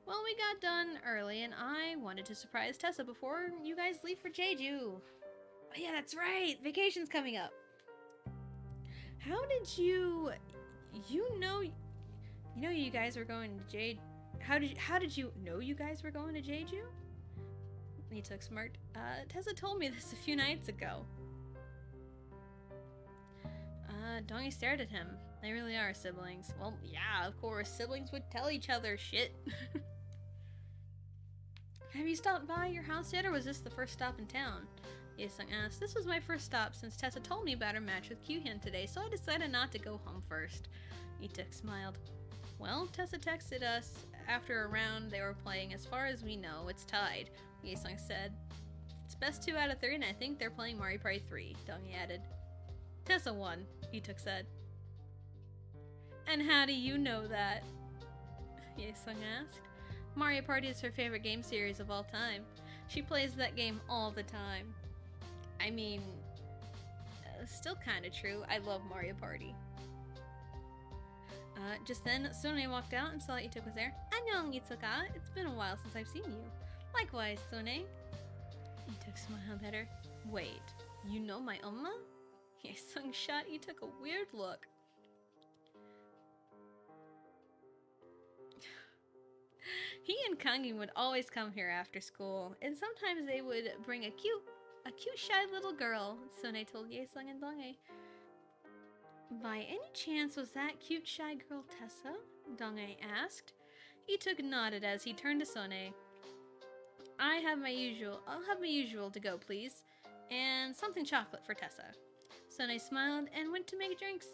Well, we got done early and I wanted to surprise Tessa before you guys leave for Jeju. Oh yeah, that's right, vacation's coming up. How did you know you guys were going to Jeju? How did you know you guys were going to Jeju? Ituk smirked. Tessa told me this a few nights ago. Dongie stared at him. They really are siblings. Well, yeah, of course, siblings would tell each other shit. Have you stopped by your house yet, or was this the first stop in town? Yaesung asked. This was my first stop since Tessa told me about her match with Kyuhyun today, so I decided not to go home first. Ituk smiled. Well, Tessa texted us after a round they were playing. As far as we know, it's tied, Yaesung said. It's best 2 out of 3, and I think they're playing Mario Party 3, Dongie added. Tessa won, Ituk said. And how do you know that? Yaesung asked. Mario Party is her favorite game series of all time. She plays that game all the time. I mean, still kinda true. I love Mario Party. Just then, Sune walked out and saw Ituk was there. Annyeong, Ituka. It's been a while since I've seen you. Likewise, Sune. Ituk smiled at her. Wait, you know my Oma? Yaesung shot Ituk a weird look. He and Kangi would always come here after school, and sometimes they would bring a cute, shy little girl, Sone told Yaesung and Donghae. By any chance was that cute, shy girl Tessa? Donghae asked. Ituk nodded as he turned to Sone. I'll have my usual to go, please, and something chocolate for Tessa. Sone smiled and went to make drinks.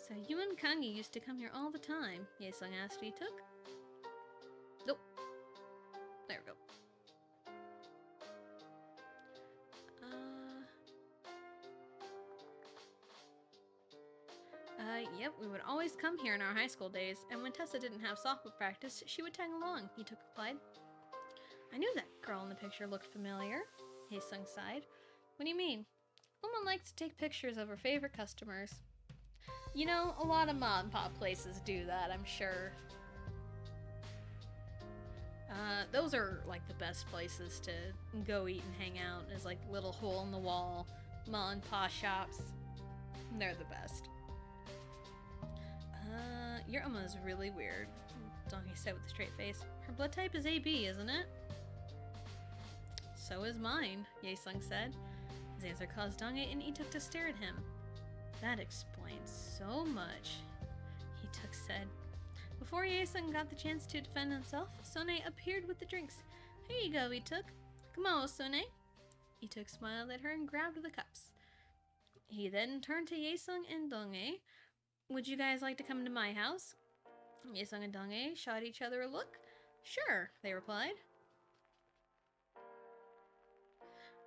So you and Kangi used to come here all the time? Yaesung asked Ituk. Nope. There we go. Yep, we would always come here in our high school days, and when Tessa didn't have softball practice, she would tag along, Ituk replied. I knew that girl in the picture looked familiar, Haesung sighed. What do you mean? Woman likes to take pictures of her favorite customers. You know, a lot of mom and pop places do that, I'm sure. Those are like the best places to go eat and hang out, is like little hole in the wall mom and pop shops. They're the best. Your Uma is really weird, Donghae said with a straight face. Her blood type is AB, isn't it? So is mine, Yaesung said. His answer caused Donghae and Ituk to stare at him. That explains so much, Ituk said. Before Yaesung got the chance to defend himself, Sone appeared with the drinks. Here you go, Ituk. Come on, Sone. Ituk smiled at her and grabbed the cups. He then turned to Yaesung and Donghae. Would you guys like to come to my house? Yaesung and Donghae shot each other a look. Sure, they replied.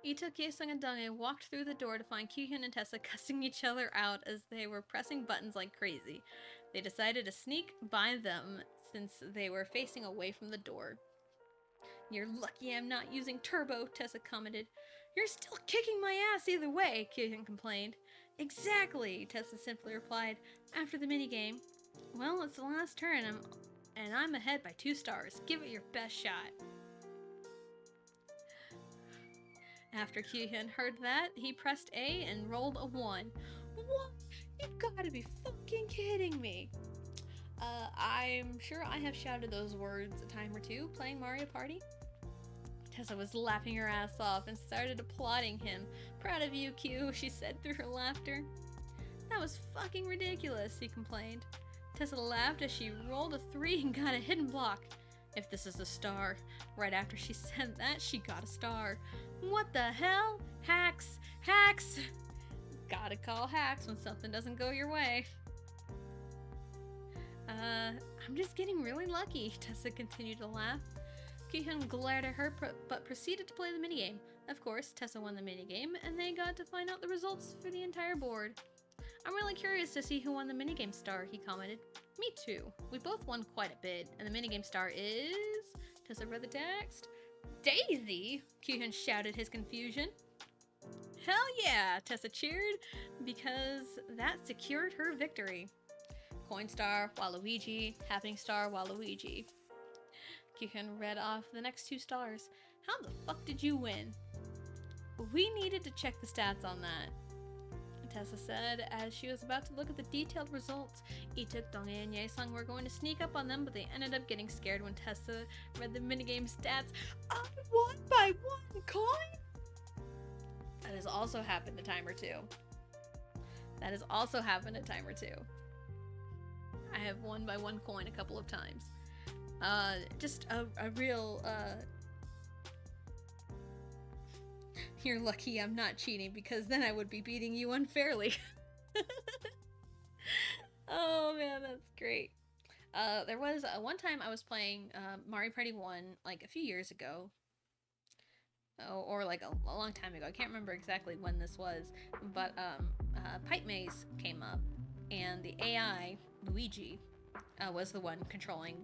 Ituk, Yaesung, and Donghae walked through the door to find Kyuhyun and Tessa cussing each other out as they were pressing buttons like crazy. They decided to sneak by them since they were facing away from the door. You're lucky I'm not using turbo, Tessa commented. You're still kicking my ass either way, Kyuhyun complained. Exactly, Tessa simply replied. After the minigame. Well, it's the last turn, and I'm ahead by 2 stars. Give it your best shot. After Kyuhyun heard that, he pressed A and rolled a 1. What? You gotta be fucking kidding me. I'm sure I have shouted those words a time or two playing Mario Party. Tessa was laughing her ass off and started applauding him. Proud of you, Q, she said through her laughter. That was fucking ridiculous, he complained. Tessa laughed as she rolled a 3 and got a hidden block. If this is a star. Right after she said that, she got a star. What the hell? Hacks! Hacks! Gotta call hacks when something doesn't go your way. I'm just getting really lucky, Tessa continued to laugh. Kyuhyun glared at her but proceeded to play the minigame. Of course, Tessa won the minigame, and they got to find out the results for the entire board. I'm really curious to see who won the minigame star, he commented. Me too. We both won quite a bit, and the minigame star is... Tessa read the text. Daisy! Kyuhyun shouted his confusion. Hell yeah! Tessa cheered, because that secured her victory. Coin star, Waluigi. Happening star, Waluigi. Kyuhyun read off the next 2 stars. How the fuck did you win? We needed to check the stats on that, Tessa said as she was about to look at the detailed results. Ituk, Donghae, and Yaesung were going to sneak up on them, but they ended up getting scared when Tessa read the minigame stats. I won by 1 coin? That has also happened a time or two. I have won by 1 coin a couple of times. Just a real, You're lucky I'm not cheating, because then I would be beating you unfairly. Oh man, that's great. There was one time I was playing Mario Party 1 like a few years ago. Or like a long time ago. I can't remember exactly when this was. But Pipe Maze came up, and the AI, Luigi, was the one controlling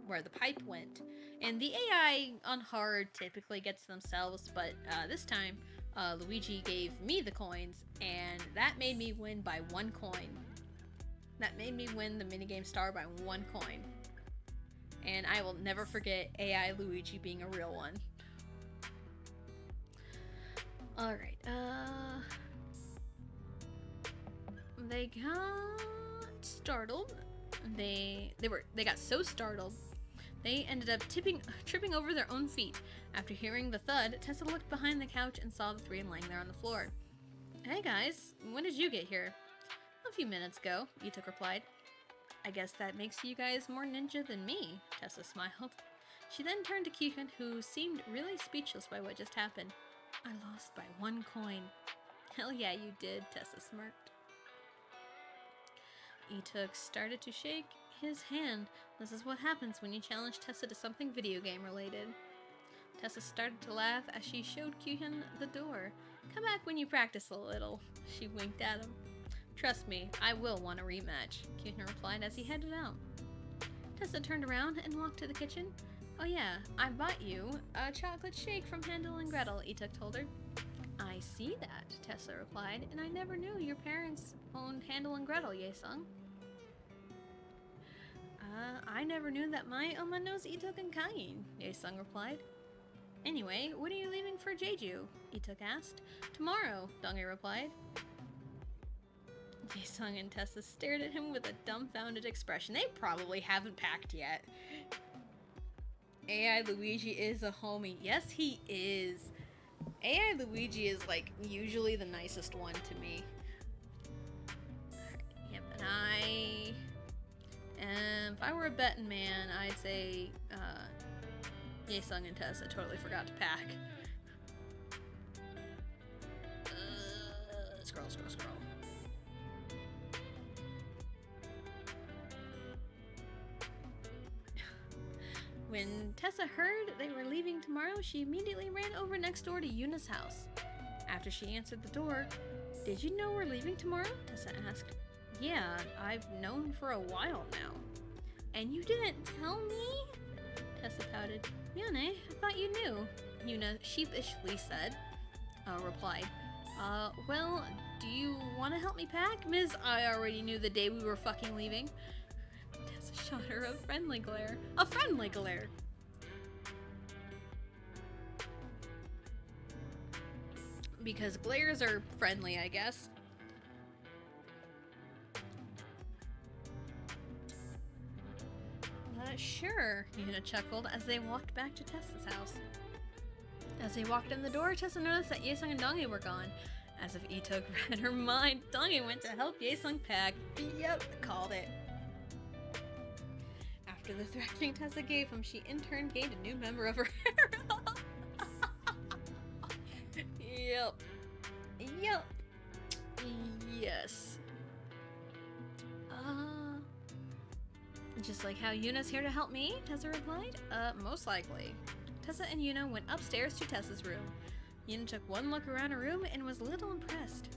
where the pipe went. And the AI on hard typically gets themselves, but this time Luigi gave me the coins, and that made me win by 1 coin. That made me win the minigame star by 1 coin. And I will never forget AI Luigi being a real one. Alright, they got startled. They got so startled They ended up tripping over their own feet. After hearing the thud, Tessa looked behind the couch and saw the three laying there on the floor. Hey guys, when did you get here? A few minutes ago, Ituk replied. I guess that makes you guys more ninja than me, Tessa smiled. She then turned to Kyuhyun, who seemed really speechless by what just happened. I lost by 1 coin. Hell yeah, you did, Tessa smirked. Ituk started to shake his hand. This is what happens when you challenge Tessa to something video game related. Tessa started to laugh as she showed Kyuhyun the door. Come back when you practice a little, she winked at him. Trust me, I will want a rematch, Kyuhyun replied as he headed out. Tessa turned around and walked to the kitchen. Oh yeah, I bought you a chocolate shake from Hansel and Gretel, Ituk told her. I see that, Tessa replied, and I never knew your parents owned Hansel and Gretel, Yaesung. I never knew that my Oma knows Ituk and Kain, Yaesung replied. Anyway, when are you leaving for Jeju? Ituk asked. Tomorrow, Donghae replied. Yaesung and Tessa stared at him with a dumbfounded expression. They probably haven't packed yet. AI Luigi is a homie. Yes, he is. AI Luigi is, like, usually the nicest one to me. Yep, and if I were a betting man, I'd say, Yaesung and Tessa totally forgot to pack. Scroll. When Tessa heard they were leaving tomorrow, she immediately ran over next door to Yuna's house. After she answered the door, Did you know we're leaving tomorrow? Tessa asked. Yeah, I've known for a while now. And you didn't tell me? Tessa pouted. Yune, I thought you knew, Yuna sheepishly replied. Well, do you want to help me pack? Miss, I already knew the day we were fucking leaving. Tessa shot her a friendly glare. A friendly glare! Because glares are friendly, I guess. Sure, Yuna chuckled as they walked back to Tessa's house. As they walked in the door, Tessa noticed that Yaesung and Donghae were gone. As if Ituk read her mind, Donghae went to help Yaesung pack. Yep, called it. After the thrashing Tessa gave him, she in turn gained a new member of her harem. Yep. Yes. Just like how Yuna's here to help me, Tessa replied. Most likely. Tessa and Yuna went upstairs to Tessa's room. Yuna took one look around her room and was a little impressed.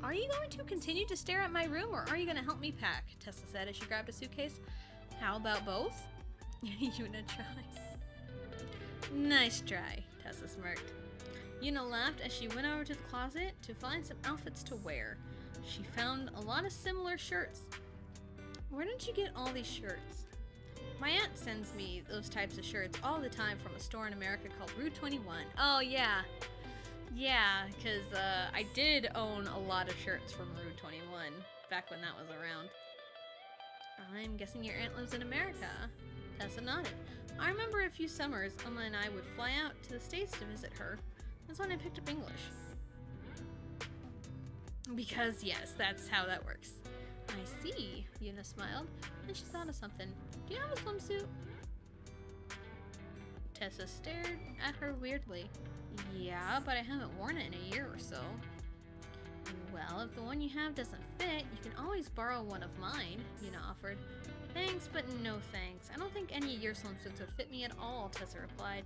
Are you going to continue to stare at my room, or are you going to help me pack? Tessa said as she grabbed a suitcase. How about both? Yuna tried. Nice try, Tessa smirked. Yuna laughed as she went over to the closet to find some outfits to wear. She found a lot of similar shirts. Where did you get all these shirts? My aunt sends me those types of shirts all the time from a store in America called Route 21. Oh, yeah. Yeah, because I did own a lot of shirts from Route 21 back when that was around. I'm guessing your aunt lives in America. Tessa nodded. I remember a few summers, Emma and I would fly out to the States to visit her. That's when I picked up English. Because, yes, that's how that works. I see, Yuna smiled. Then she thought of something. Do you have a swimsuit? Tessa stared at her weirdly. Yeah, but I haven't worn it in a year or so. Well, if the one you have doesn't fit, you can always borrow one of mine, Yuna offered. Thanks, but no thanks. I don't think any of your swimsuits would fit me at all, Tessa replied.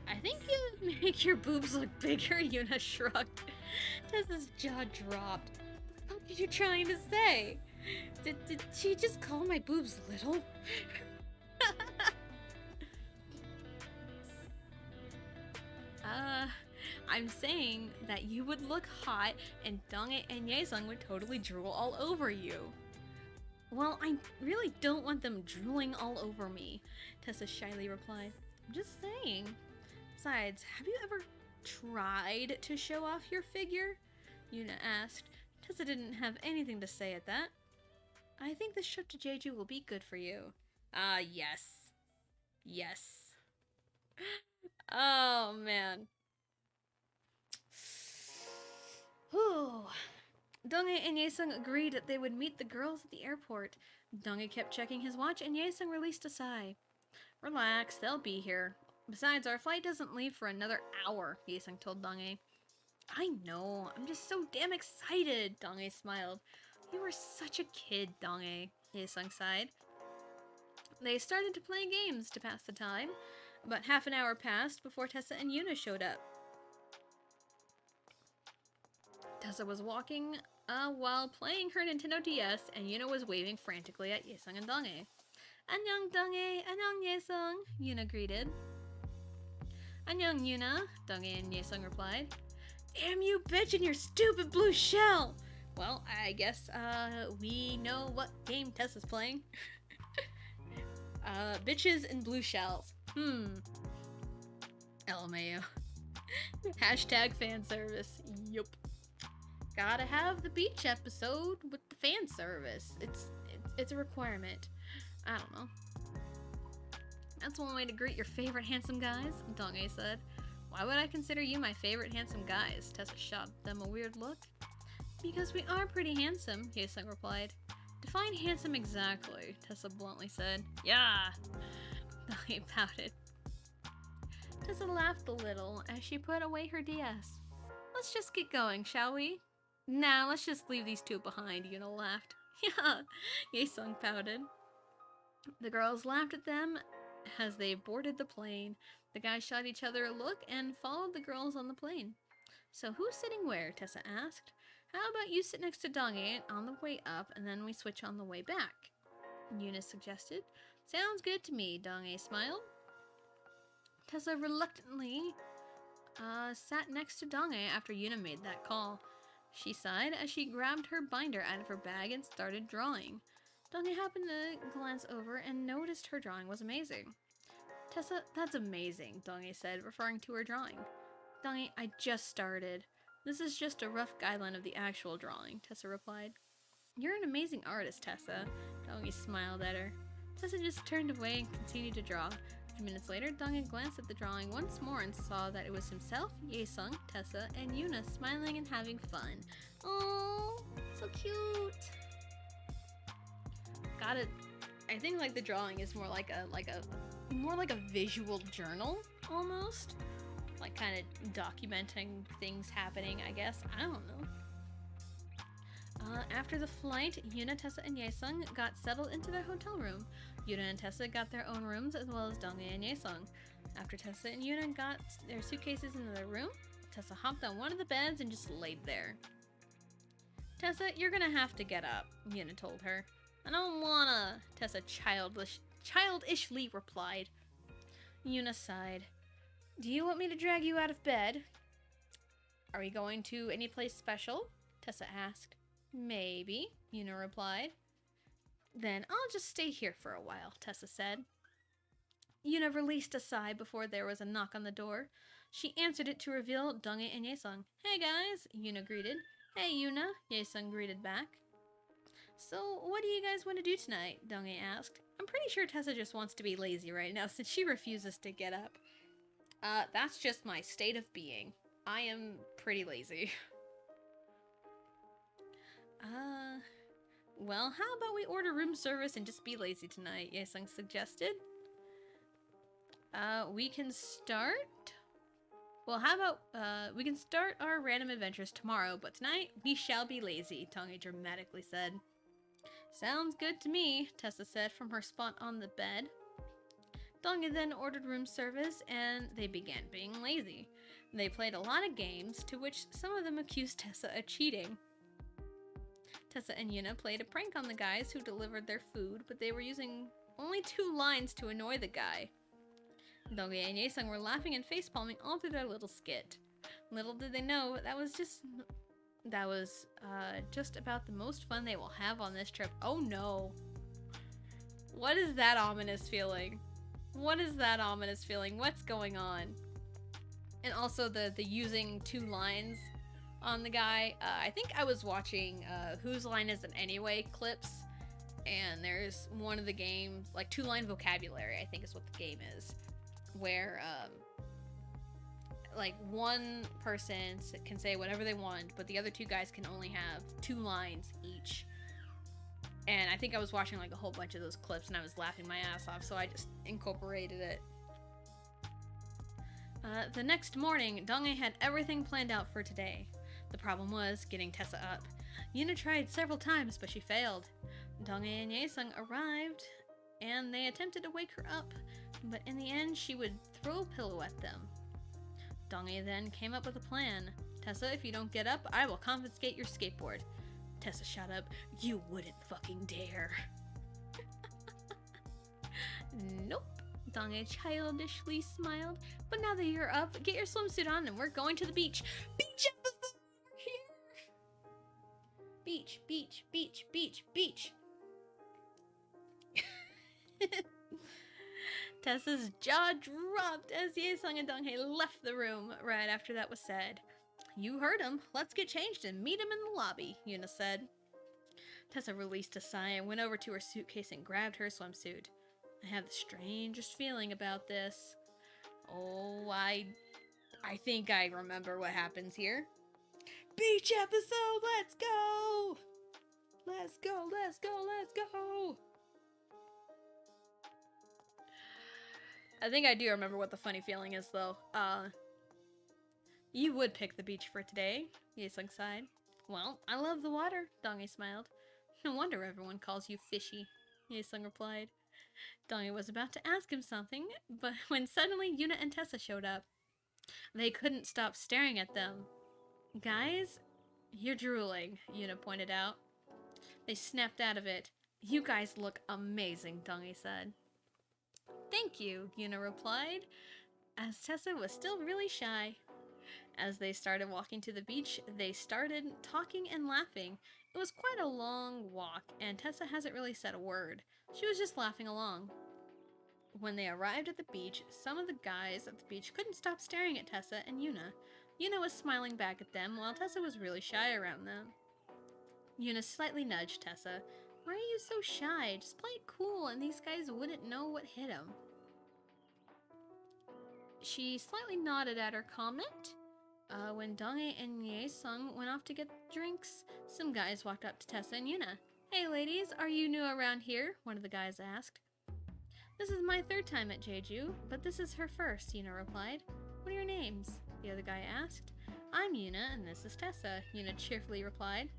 I think you make your boobs look bigger, Yuna shrugged. Tessa's jaw dropped. What are you trying to say? Did she just call my boobs little? I'm saying that you would look hot and Donghae and Yaesung would totally drool all over you. Well, I really don't want them drooling all over me, Tessa shyly replied. I'm just saying. Besides, have you ever tried to show off your figure? Yuna asked. Tessa didn't have anything to say at that. I think this trip to Jeju will be good for you. Ah, yes. Yes. Oh, man. Whew. Donghae and Yesung agreed that they would meet the girls at the airport. Donghae kept checking his watch, and Yesung released a sigh. Relax, they'll be here. Besides, our flight doesn't leave for another hour, Yesung told Donghae. I know, I'm just so damn excited, Donghae smiled. You were such a kid, Donghae, Yesung sighed. They started to play games to pass the time. About half an hour passed before Tessa and Yuna showed up. Tessa was walking while playing her Nintendo DS, and Yuna was waving frantically at Yesung and Donghae. Annyeong Donghae, annyeong Yesung, Yuna greeted. Annyeong Yuna, Donghae and Yesung replied. Damn you bitch and your stupid blue shell! Well, I guess we know what game Tessa's playing. Bitches and blue shells. LMAO. Hashtag fan service. Yup. Gotta have the beach episode with the fan service. It's a requirement. I don't know. That's one way to greet your favorite handsome guys, Donghae said. Why would I consider you my favorite handsome guys? Tessa shot them a weird look. Because we are pretty handsome, Yesung replied. Define handsome exactly, Tessa bluntly said. Yeah! Donghae pouted. Tessa laughed a little as she put away her DS. Let's just get going, shall we? Nah, let's just leave these two behind, Yuna laughed. Yeah, Yesung pouted. The girls laughed at them as they boarded the plane. The guys shot each other a look and followed the girls on the plane. So who's sitting where? Tessa asked. How about you sit next to Donghae on the way up and then we switch on the way back? Yuna suggested. Sounds good to me, Donghae smiled. Tessa reluctantly sat next to Donghae after Yuna made that call. She sighed as she grabbed her binder out of her bag and started drawing. Donghae happened to glance over and noticed her drawing was amazing. Tessa, that's amazing, Donghae said, referring to her drawing. Donghae, I just started. This is just a rough guideline of the actual drawing, Tessa replied. You're an amazing artist, Tessa. Donghae smiled at her. Tessa just turned away and continued to draw. A few minutes later, Donghae glanced at the drawing once more and saw that it was himself, Yesung, Tessa, and Yuna smiling and having fun. Oh, so cute. I think like the drawing is more like a visual journal almost, like kind of documenting things happening. I guess I don't know. After the flight, Yuna, Tessa, and Yesung got settled into their hotel room. Yuna and Tessa got their own rooms as well as Donghae and Yesung. After Tessa and Yuna got their suitcases into their room, Tessa hopped on one of the beds and just laid there. Tessa, you're gonna have to get up, Yuna told her. I don't wanna, Tessa childishly replied. Yuna sighed. Do you want me to drag you out of bed? Are we going to any place special? Tessa asked. Maybe, Yuna replied. Then I'll just stay here for a while, Tessa said. Yuna released a sigh before there was a knock on the door. She answered it to reveal Donghae and Yesung. Hey guys, Yuna greeted. Hey Yuna, Yesung greeted back. So, what do you guys want to do tonight? Donghae asked. I'm pretty sure Tessa just wants to be lazy right now since she refuses to get up. That's just my state of being. I am pretty lazy. Well, how about we order room service and just be lazy tonight, Yesung suggested. We can start? Well, how about, we can start our random adventures tomorrow, but tonight we shall be lazy, Donghae dramatically said. Sounds good to me, Tessa said from her spot on the bed. Donghae then ordered room service and they began being lazy. They played a lot of games, to which some of them accused Tessa of cheating. Tessa and Yuna played a prank on the guys who delivered their food, but they were using only 2 lines to annoy the guy. Donghae and Yesung were laughing and facepalming all through their little skit. Little did they know that was just about the most fun they will have on this trip. Oh no. What is that ominous feeling? What is that ominous feeling? What's going on? And also the using 2 lines on the guy. I think I was watching Whose Line Is It Anyway clips, and there's one of the games, like 2-line vocabulary, I think is what the game is, where like one person can say whatever they want, but the other 2 guys can only have 2 lines each. And I think I was watching like a whole bunch of those clips and I was laughing my ass off, so I just incorporated it. The next morning, Dong-ae had everything planned out for today. The problem was getting Tessa up. Yuna tried several times, but she failed. Dong-ae and Ye-sung arrived, and they attempted to wake her up, but in the end, she would throw a pillow at them. Dong-ae then came up with a plan. Tessa, if you don't get up, I will confiscate your skateboard. Tessa shot up, you wouldn't fucking dare. Nope. Dong-ae childishly smiled. But now that you're up, get your swimsuit on and we're going to the beach. Beach episode! We're here! Beach, beach, beach, beach, beach. Tessa's jaw dropped as Ye-sung and Dong-ae left the room right after that was said. You heard him. Let's get changed and meet him in the lobby, Yuna said. Tessa released a sigh and went over to her suitcase and grabbed her swimsuit. I have the strangest feeling about this. Oh, I think I remember what happens here. Beach episode, let's go! Let's go, let's go, let's go! I think I do remember what the funny feeling is, though. You would pick the beach for today, Ye-sung sighed. Well, I love the water, Dong-ae smiled. No wonder everyone calls you fishy, Ye-sung replied. Dong-ae was about to ask him something, but when suddenly Yuna and Tessa showed up. They couldn't stop staring at them. Guys, you're drooling, Yuna pointed out. They snapped out of it. You guys look amazing, Dong-ae said. Thank you, Yuna replied, as Tessa was still really shy. As they started walking to the beach, they started talking and laughing. It was quite a long walk, and Tessa hasn't really said a word. She was just laughing along. When they arrived at the beach, some of the guys at the beach couldn't stop staring at Tessa and Yuna. Yuna was smiling back at them, while Tessa was really shy around them. Yuna slightly nudged Tessa. Why are you so shy? Just play it cool, and these guys wouldn't know what hit them. She slightly nodded at her comment. When Dong-ae and Ye-sung went off to get drinks, some guys walked up to Tessa and Yuna. Hey ladies, are you new around here? One of the guys asked. This is my 3rd time at Jeju, but this is her first, Yuna replied. What are your names? The other guy asked. I'm Yuna, and this is Tessa, Yuna cheerfully replied.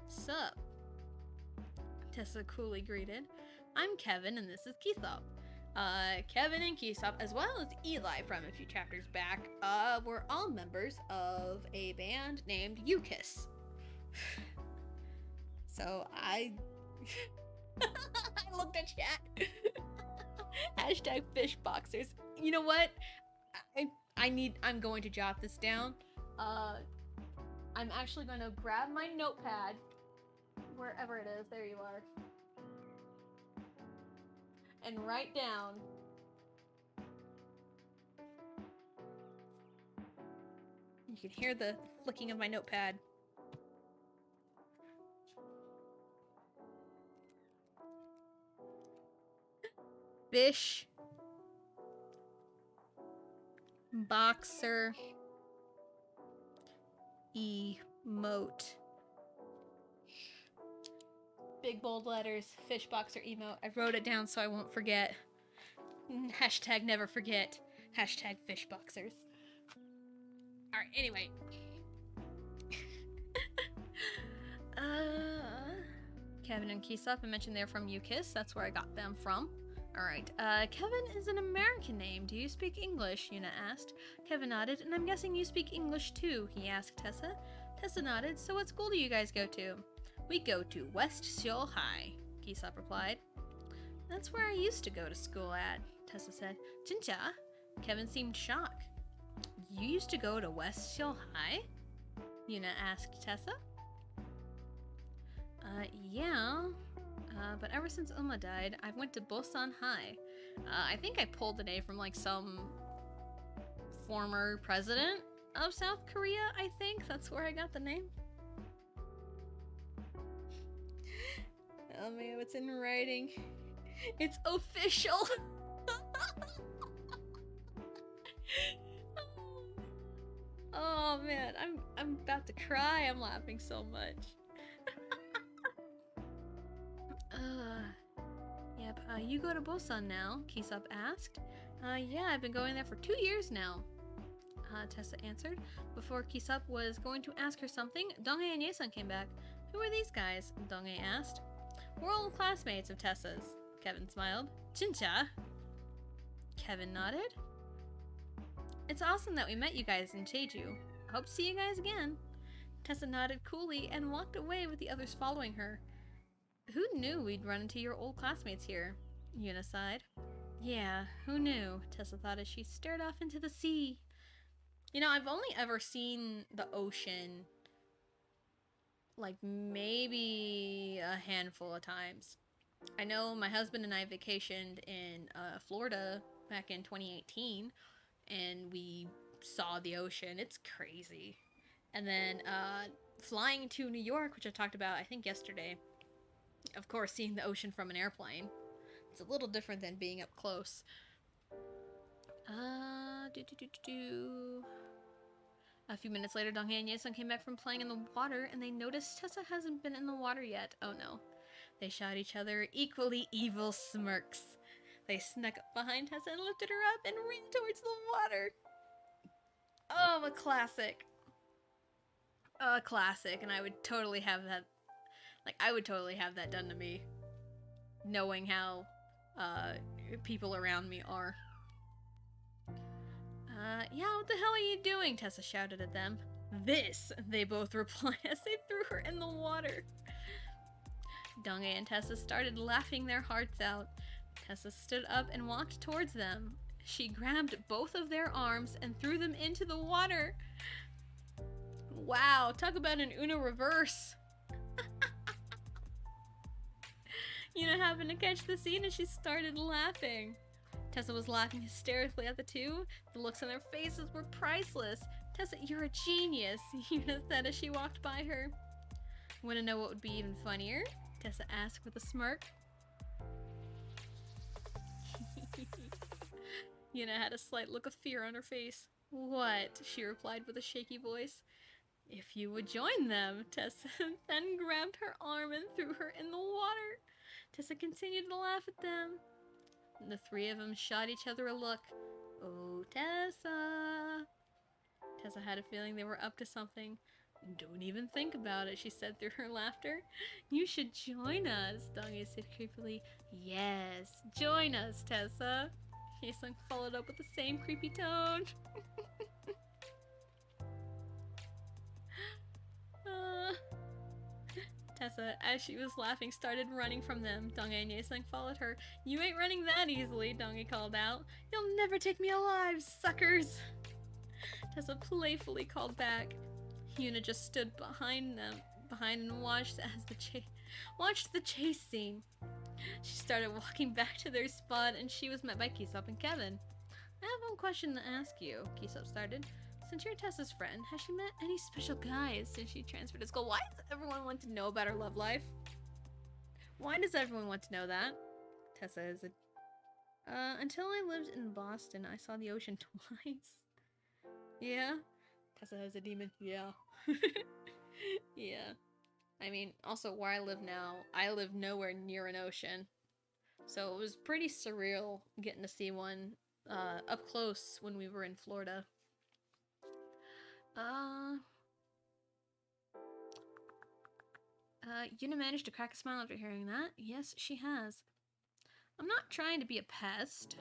Sup? Tessa coolly greeted. I'm Kevin, and this is Keithop. Kevin and Keithop, as well as Eli from a few chapters back, were all members of a band named UKISS. So I looked at chat. Hashtag fishboxers. You know what? I'm going to jot this down. I'm actually going to grab my notepad. Wherever it is, there you are. And write down. You can hear the flicking of my notepad. Fish. Boxer. Emote. Big bold letters, fish boxer emote. I wrote it down so I won't forget. Hashtag never forget. Hashtag fish boxers. Alright, anyway. Kevin and Keithop, I mentioned they're from UKISS. That's where I got them from. Alright, Kevin is an American name. Do you speak English? Yuna asked. Kevin nodded, and I'm guessing you speak English too, he asked Tessa. Tessa nodded. So what school do you guys go to? We go to West Seoul High, Keithop replied. That's where I used to go to school at, Tessa said. Jinja? Kevin seemed shocked. You used to go to West Seoul High? Yuna asked Tessa. Yeah. But ever since Uma died, I've went to Bosan High. I think I pulled the name from like some former president of South Korea, I think. That's where I got the name. Oh man, what's in writing? It's official! Oh man, I'm about to cry. I'm laughing so much. Yep, you go to Bosan now, Kisop asked. Yeah, I've been going there for 2 years now, Tessa answered. Before Kisop was going to ask her something, Donghae and Yesun came back. Who are these guys? Donghae asked. We're old classmates of Tessa's, Kevin smiled. Chincha? Kevin nodded. It's awesome that we met you guys in Jeju. Hope to see you guys again. Tessa nodded coolly and walked away with the others following her. Who knew we'd run into your old classmates here? Yuna sighed. Yeah, who knew? Tessa thought as she stared off into the sea. You know, I've only ever seen the ocean like maybe a handful of times. I know my husband and I vacationed in Florida back in 2018, and we saw the ocean. It's crazy. And then flying to New York, which I talked about I think yesterday, of course seeing the ocean from an airplane. It's a little different than being up close. A few minutes later, Donghae and Yesun came back from playing in the water, and they noticed Tessa hasn't been in the water yet. Oh no. They shot each other equally evil smirks. They snuck up behind Tessa and lifted her up and ran towards the water. Oh, a classic. A classic, and I would totally have that. Like, I would totally have that done to me, knowing how people around me are. Yeah, what the hell are you doing? Tessa shouted at them. This, they both replied as they threw her in the water. Donghae and Tessa started laughing their hearts out. Tessa stood up and walked towards them. She grabbed both of their arms and threw them into the water. Wow, talk about an Uno reverse. Yuna happened to catch the scene and she started laughing. Tessa was laughing hysterically at the two. The looks on their faces were priceless. Tessa, you're a genius, Yuna said as she walked by her. Want to know what would be even funnier? Tessa asked with a smirk. Yuna had a slight look of fear on her face. What? She replied with a shaky voice. If you would join them, Tessa then grabbed her arm and threw her in the water. Tessa continued to laugh at them. The three of them shot each other a look. Oh, Tessa. Tessa had a feeling they were up to something. Don't even think about it, she said through her laughter. You should join us, Donghae said creepily. Yes, join us, Tessa. Yesun followed up with the same creepy tone. Tessa, as she was laughing, started running from them. Donghae and Yesun followed her. You ain't running that easily, Donghae called out. You'll never take me alive, suckers! Tessa playfully called back. Yuna just stood behind and watched the chase scene. She started walking back to their spot, and she was met by Kisop and Kevin. I have one question to ask you, Kisop started. Since you're Tessa's friend, has she met any special guys since she transferred to school? Why does everyone want to know about her love life? Why does everyone want to know that? Tessa is until I lived in Boston, I saw the ocean twice. Yeah? Tessa has a demon. Yeah. Yeah. I mean, also where I live now, I live nowhere near an ocean. So it was pretty surreal getting to see one up close when we were in Florida. Yuna managed to crack a smile after hearing that. Yes, she has. I'm not trying to be a pest.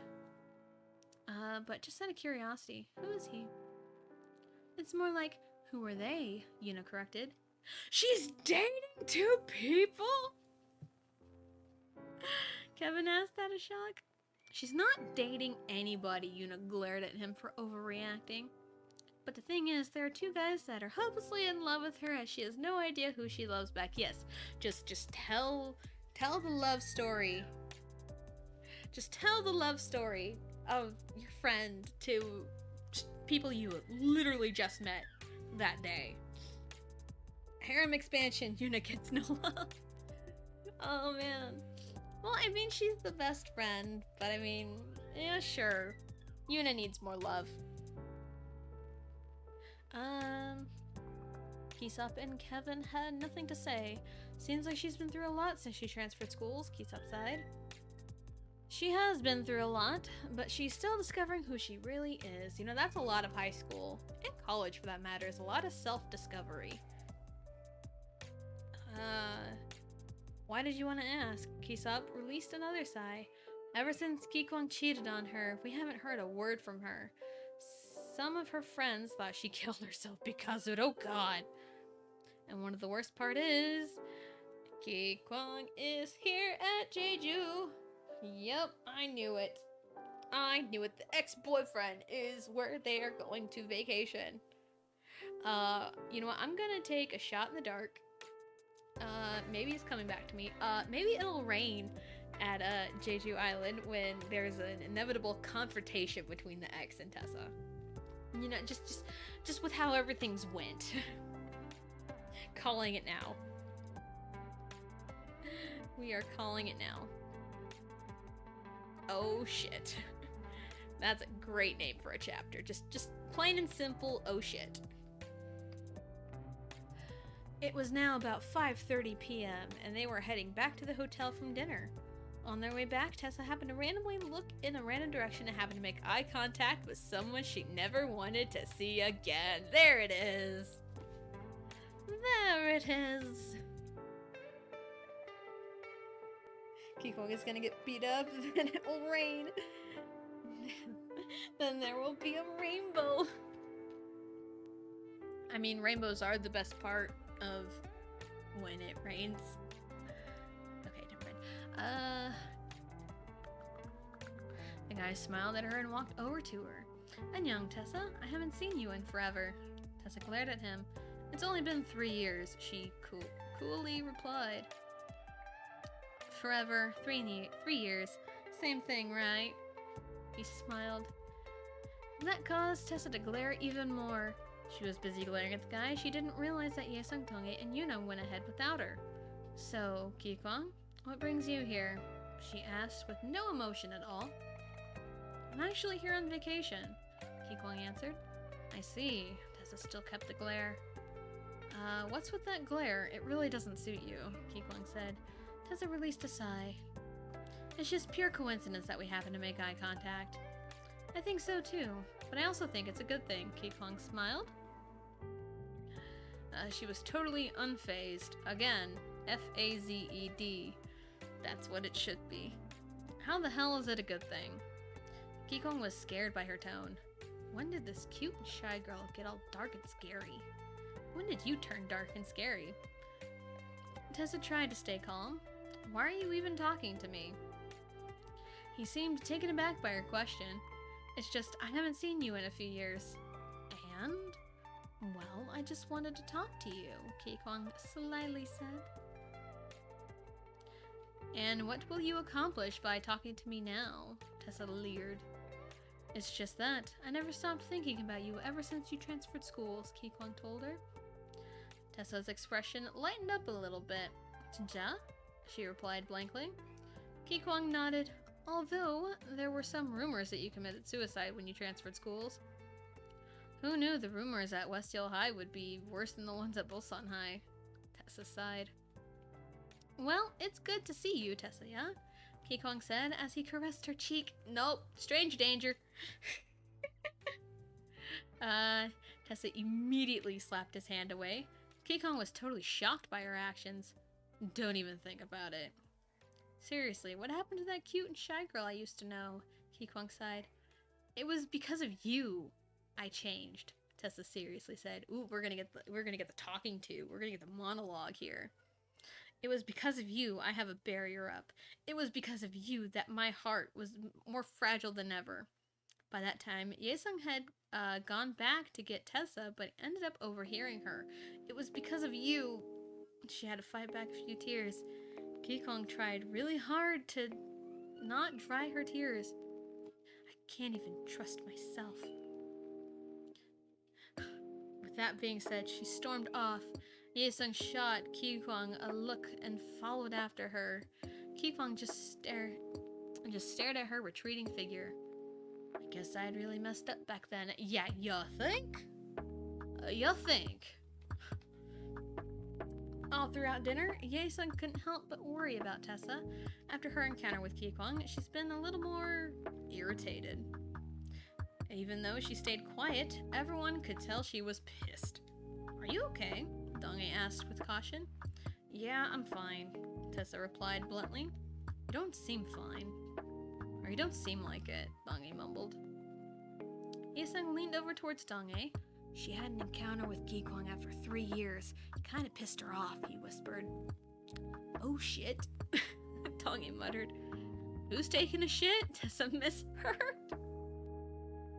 But just out of curiosity, who is he? It's more like, who are they? Yuna corrected. She's dating two people? Kevin asked out of shock. She's not dating anybody, Yuna glared at him for overreacting. But the thing is, there are two guys that are hopelessly in love with her, as she has no idea who she loves back. Yes, just tell the love story. Just tell the love story of your friend to people you literally just met that day. Harem expansion, Yuna gets no love. Oh man. Well, I mean, she's the best friend, but I mean, yeah, sure. Yuna needs more love. Kisop and Kevin had nothing to say. Seems like she's been through a lot since she transferred schools, Kisop sighed. She has been through a lot, but she's still discovering who she really is. You know, that's a lot of high school, and college for that matter, is a lot of self-discovery. Why did you want to ask? Kisop released another sigh. Ever since Kikwang cheated on her, we haven't heard a word from her. Some of her friends thought she killed herself because of it. Oh god. And one of the worst part is, Kikwang is here at Jeju. Yep, I knew it. I knew it. The ex-boyfriend is where they are going to vacation. You know what? I'm gonna take a shot in the dark. Maybe it's coming back to me. Maybe it'll rain at Jeju Island when there's an inevitable confrontation between the ex and Tessa. You know, just with how everything's went. Calling it now. We are calling it now. Oh shit. That's a great name for a chapter. Just plain and simple, oh shit. It was now about 5:30 p.m. and they were heading back to the hotel from dinner. On their way back, Tessa happened to randomly look in a random direction and happened to make eye contact with someone she never wanted to see again. There it is. There it is. Kikwang is gonna get beat up, then it will rain. Then there will be a rainbow. I mean, rainbows are the best part of when it rains. Okay, never mind. The guy smiled at her and walked over to her. "Annyeong, Tessa. I haven't seen you in forever." Tessa glared at him. "It's only been 3 years," she coolly replied. "Forever, 3 years. Same thing, right?" He smiled. That caused Tessa to glare even more. She was busy glaring at the guy. She didn't realize that Yesung Tonge and Yuna went ahead without her. "So, Kikwang, what brings you here?" she asked with no emotion at all. "I'm actually here on vacation," Kikwang answered. "I see." Tessa still kept the glare. What's with that glare? It really doesn't suit you," Kikwang said. Tessa released a sigh. "It's just pure coincidence that we happen to make eye contact." "I think so too, but I also think it's a good thing," Kikwang smiled. She was totally unfazed. Again, F-A-Z-E-D. That's what it should be. How the hell is it a good thing? Kikwang was scared by her tone. When did this cute and shy girl get all dark and scary? When did you turn dark and scary? Tessa tried to stay calm. "Why are you even talking to me?" He seemed taken aback by her question. "It's just, I haven't seen you in a few years." "And?" "Well, I just wanted to talk to you," Kikwang slyly said. "And what will you accomplish by talking to me now?" Tessa leered. "It's just that. I never stopped thinking about you ever since you transferred schools," Kikwang told her. Tessa's expression lightened up a little bit. "Ja?" she replied blankly. Kikwang nodded. "Although, there were some rumors that you committed suicide when you transferred schools." "Who knew the rumors at Westhill High would be worse than the ones at Busan High?" Tessa sighed. "Well, it's good to see you, Tessa, yeah?" Kikwang said as he caressed her cheek. "Nope, strange danger." Tessa immediately slapped his hand away. Kikwang was totally shocked by her actions. "Don't even think about it." "Seriously, what happened to that cute and shy girl I used to know?" Kikwang sighed. "It was because of you I changed," Tessa seriously said. Ooh, we're gonna get the talking to. We're gonna get the monologue here. "It was because of you I have a barrier up. It was because of you that my heart was more fragile than ever." By that time, Yesung had gone back to get Tessa, but ended up overhearing her. "It was because of you." She had to fight back a few tears. Kikwang tried really hard to not dry her tears. "I can't even trust myself." With that being said, she stormed off. Yesung shot Ki-Kwang a look and followed after her. Ki-Kwang just stared at her retreating figure. I guess I had really messed up back then. Yeah, you think? You think? All throughout dinner, Yesung couldn't help but worry about Tessa. After her encounter with Ki-Kwang, she's been a little more irritated. Even though she stayed quiet, everyone could tell she was pissed. Are you okay? Dong-ae asked with caution. Yeah, I'm fine, Tessa replied bluntly. You don't seem fine. Or you don't seem like it, Dong-ae mumbled. Yesung leaned over towards Dong-ae. She had an encounter with Ki-Kwang after 3 years. It kind of pissed her off, he whispered. Oh shit, Dong-ae muttered. Who's taking a shit? Tessa misheard.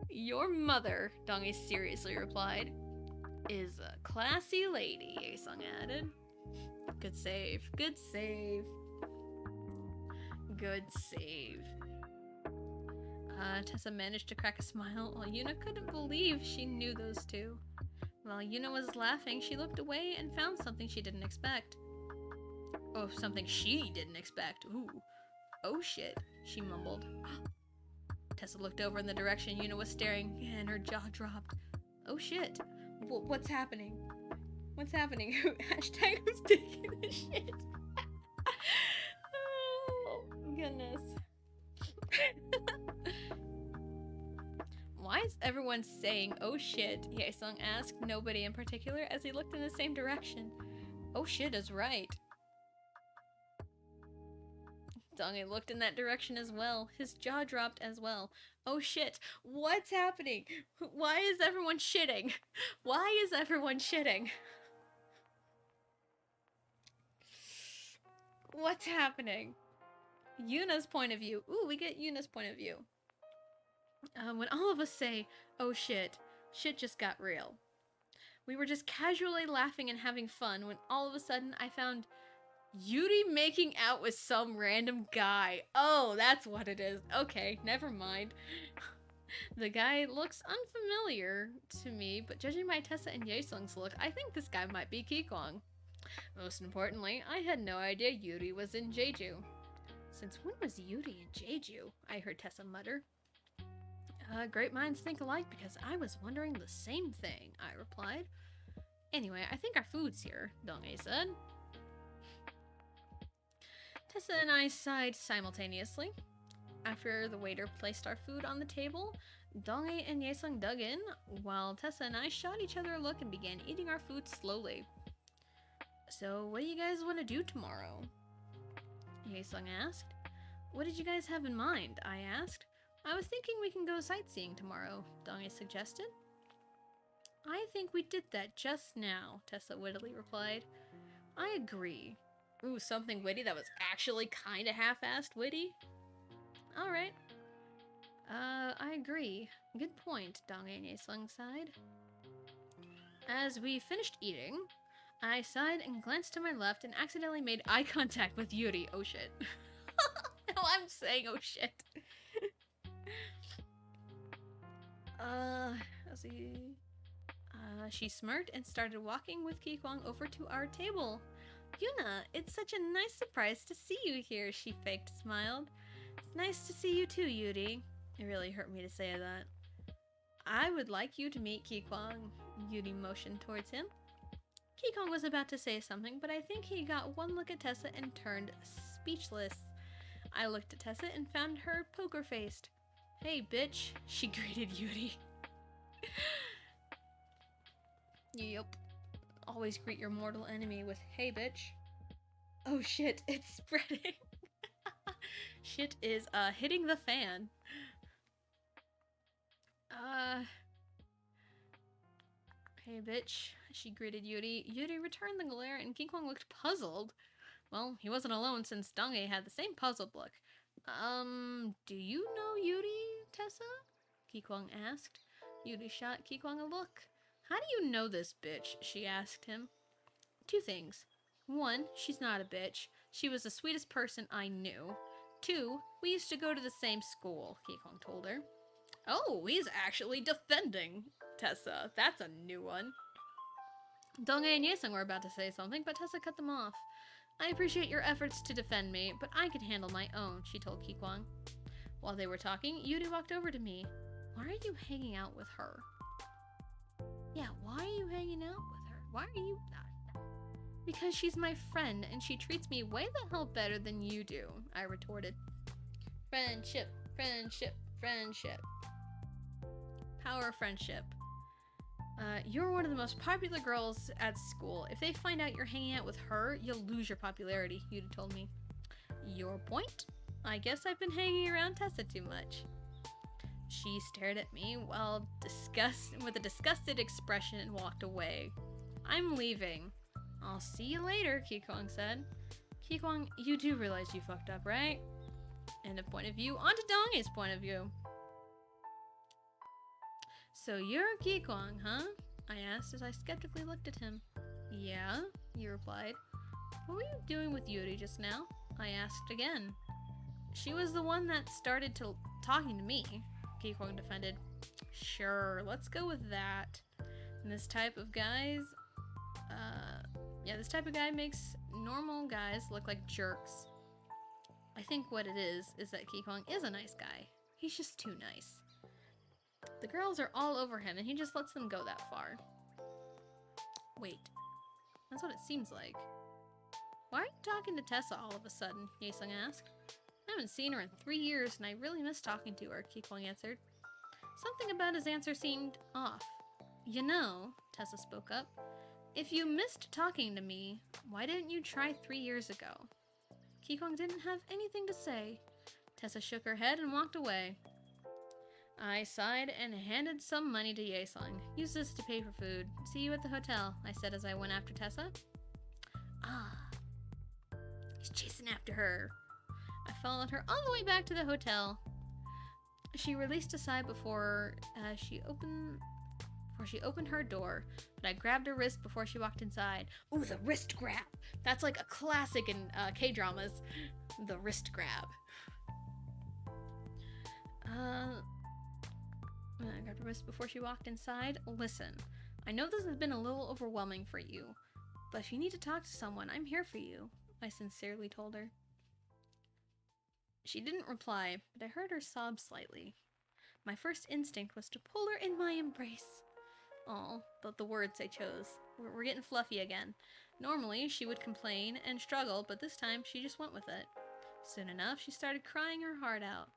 Your mother, Dong-ae seriously replied, is a classy lady, Yesung added. Good save. Good save. Good save. Tessa managed to crack a smile while Yuna couldn't believe she knew those two. While Yuna was laughing, she looked away and found something she didn't expect. Oh, something she didn't expect. Ooh. Oh shit, she mumbled. Tessa looked over in the direction Yuna was staring and her jaw dropped. Oh shit. What's happening? What's happening? Hashtag who's taking this shit? Oh, goodness. Why is everyone saying, oh shit? Yesung asked nobody in particular as he looked in the same direction. Oh shit is right. Dong-ae looked in that direction as well. His jaw dropped as well. Oh shit, what's happening? Why is everyone shitting? Why is everyone shitting? What's happening? Yuna's point of view. Ooh, we get Yuna's point of view. When all of us say, oh shit, shit just got real. We were just casually laughing and having fun when all of a sudden I found Yuri making out with some random guy. Oh, that's what it is. Okay, never mind. The guy looks unfamiliar to me, but judging by Tessa and Yesung's look, I think this guy might be Ki-Kwang. Most importantly, I had no idea Yuri was in Jeju. Since when was Yuri in Jeju? I heard Tessa mutter. Great minds think alike because I was wondering the same thing, I replied. Anyway, I think our food's here, Dong-ae said. Tessa and I sighed simultaneously. After the waiter placed our food on the table, Dong-ae and Yesung dug in, while Tessa and I shot each other a look and began eating our food slowly. So, what do you guys want to do tomorrow? Yesung asked. What did you guys have in mind? I asked. I was thinking we can go sightseeing tomorrow, Dong-ae suggested. I think we did that just now, Tessa wittily replied. I agree. Ooh, something witty that was actually kinda half-assed witty? Alright. I agree. Good point, Dong-ae and Yesung sighed. As we finished eating, I sighed and glanced to my left and accidentally made eye contact with Yuri. Oh shit. Now I'm saying oh shit. Let's see. She smirked and started walking with Ki-Kwang over to our table. Yuna, it's such a nice surprise to see you here, she faked smiled. It's nice to see you too, Yuri. It really hurt me to say that. I would like you to meet Ki-Kwang. Yuri motioned towards him. Ki-Kwang was about to say something, but I think he got one look at Tessa and turned speechless. I looked at Tessa and found her poker-faced. Hey, bitch, she greeted Yuri. Yup. Always greet your mortal enemy with, hey, bitch. Oh shit, it's spreading. Shit is, hitting the fan. Hey, bitch, she greeted Yuri. Yuri returned the glare and Ki-Kwang looked puzzled. Well, he wasn't alone since Dong-ae had the same puzzled look. Do you know Yuri, Tessa? Ki-Kwang asked. Yuri shot Ki-Kwang a look. How do you know this bitch? She asked him. 2 things. 1, she's not a bitch. She was the sweetest person I knew. 2, we used to go to the same school, Ki-Kwang told her. Oh, he's actually defending Tessa. That's a new one. Donghae and Yesung were about to say something, but Tessa cut them off. I appreciate your efforts to defend me, but I can handle my own, she told Kikwang. While they were talking, Yuri walked over to me. Why are you hanging out with her? Yeah, why are you hanging out with her? Why are you... Because she's my friend, and she treats me way the hell better than you do, I retorted. Friendship, friendship, friendship. Power of friendship. You're one of the most popular girls at school. If they find out you're hanging out with her, you'll lose your popularity, Yuta told me. Your point? I guess I've been hanging around Tessa too much. She stared at me with a disgusted expression and walked away. I'm leaving. I'll see you later, Kikwang said. Kikwang, you do realize you fucked up, right? End of point of view. On to Donghae's point of view. So you're Kikwang, huh? I asked as I skeptically looked at him. Yeah, he replied. What were you doing with Yuri just now? I asked again. She was the one that started talking to me, Kikwang defended. Sure, let's go with that. And this type of guys, this type of guy makes normal guys look like jerks. I think what it is that Kikwang is a nice guy. He's just too nice. The girls are all over him, and he just lets them go that far. Wait, that's what it seems like. Why are you talking to Tessa all of a sudden? Yesung asked. I haven't seen her in 3 years, and I really miss talking to her, Kikwang answered. Something about his answer seemed off. You know, Tessa spoke up, if you missed talking to me, why didn't you try 3 years ago? Kikwang didn't have anything to say. Tessa shook her head and walked away. I sighed and handed some money to Yesung. Use this to pay for food. See you at the hotel, I said as I went after Tessa. He's chasing after her. I followed her all the way back to the hotel. She released a sigh before she opened her door, but I grabbed her wrist before she walked inside. Ooh, the wrist grab! That's like a classic in K-dramas. The wrist grab. I grabbed her wrist before she walked inside. Listen, I know this has been a little overwhelming for you, but if you need to talk to someone, I'm here for you, I sincerely told her. She didn't reply, but I heard her sob slightly. My first instinct was to pull her in my embrace. Oh, but the words I chose. We're getting fluffy again. Normally, she would complain and struggle, but this time she just went with it. Soon enough, she started crying her heart out.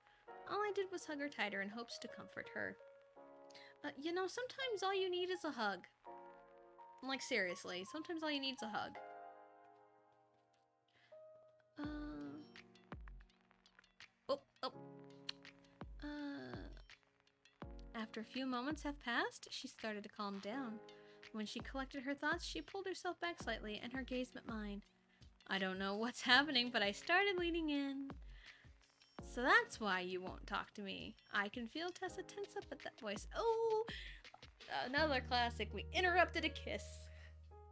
All I did was hug her tighter in hopes to comfort her. You know, sometimes all you need is a hug. Like, seriously, sometimes all you need is a hug. After a few moments have passed, she started to calm down. When she collected her thoughts, she pulled herself back slightly, and her gaze met mine. I don't know what's happening, but I started leaning in. So that's why you won't talk to me. I can feel Tessa tense up at that voice. Oh, another classic. We interrupted a kiss.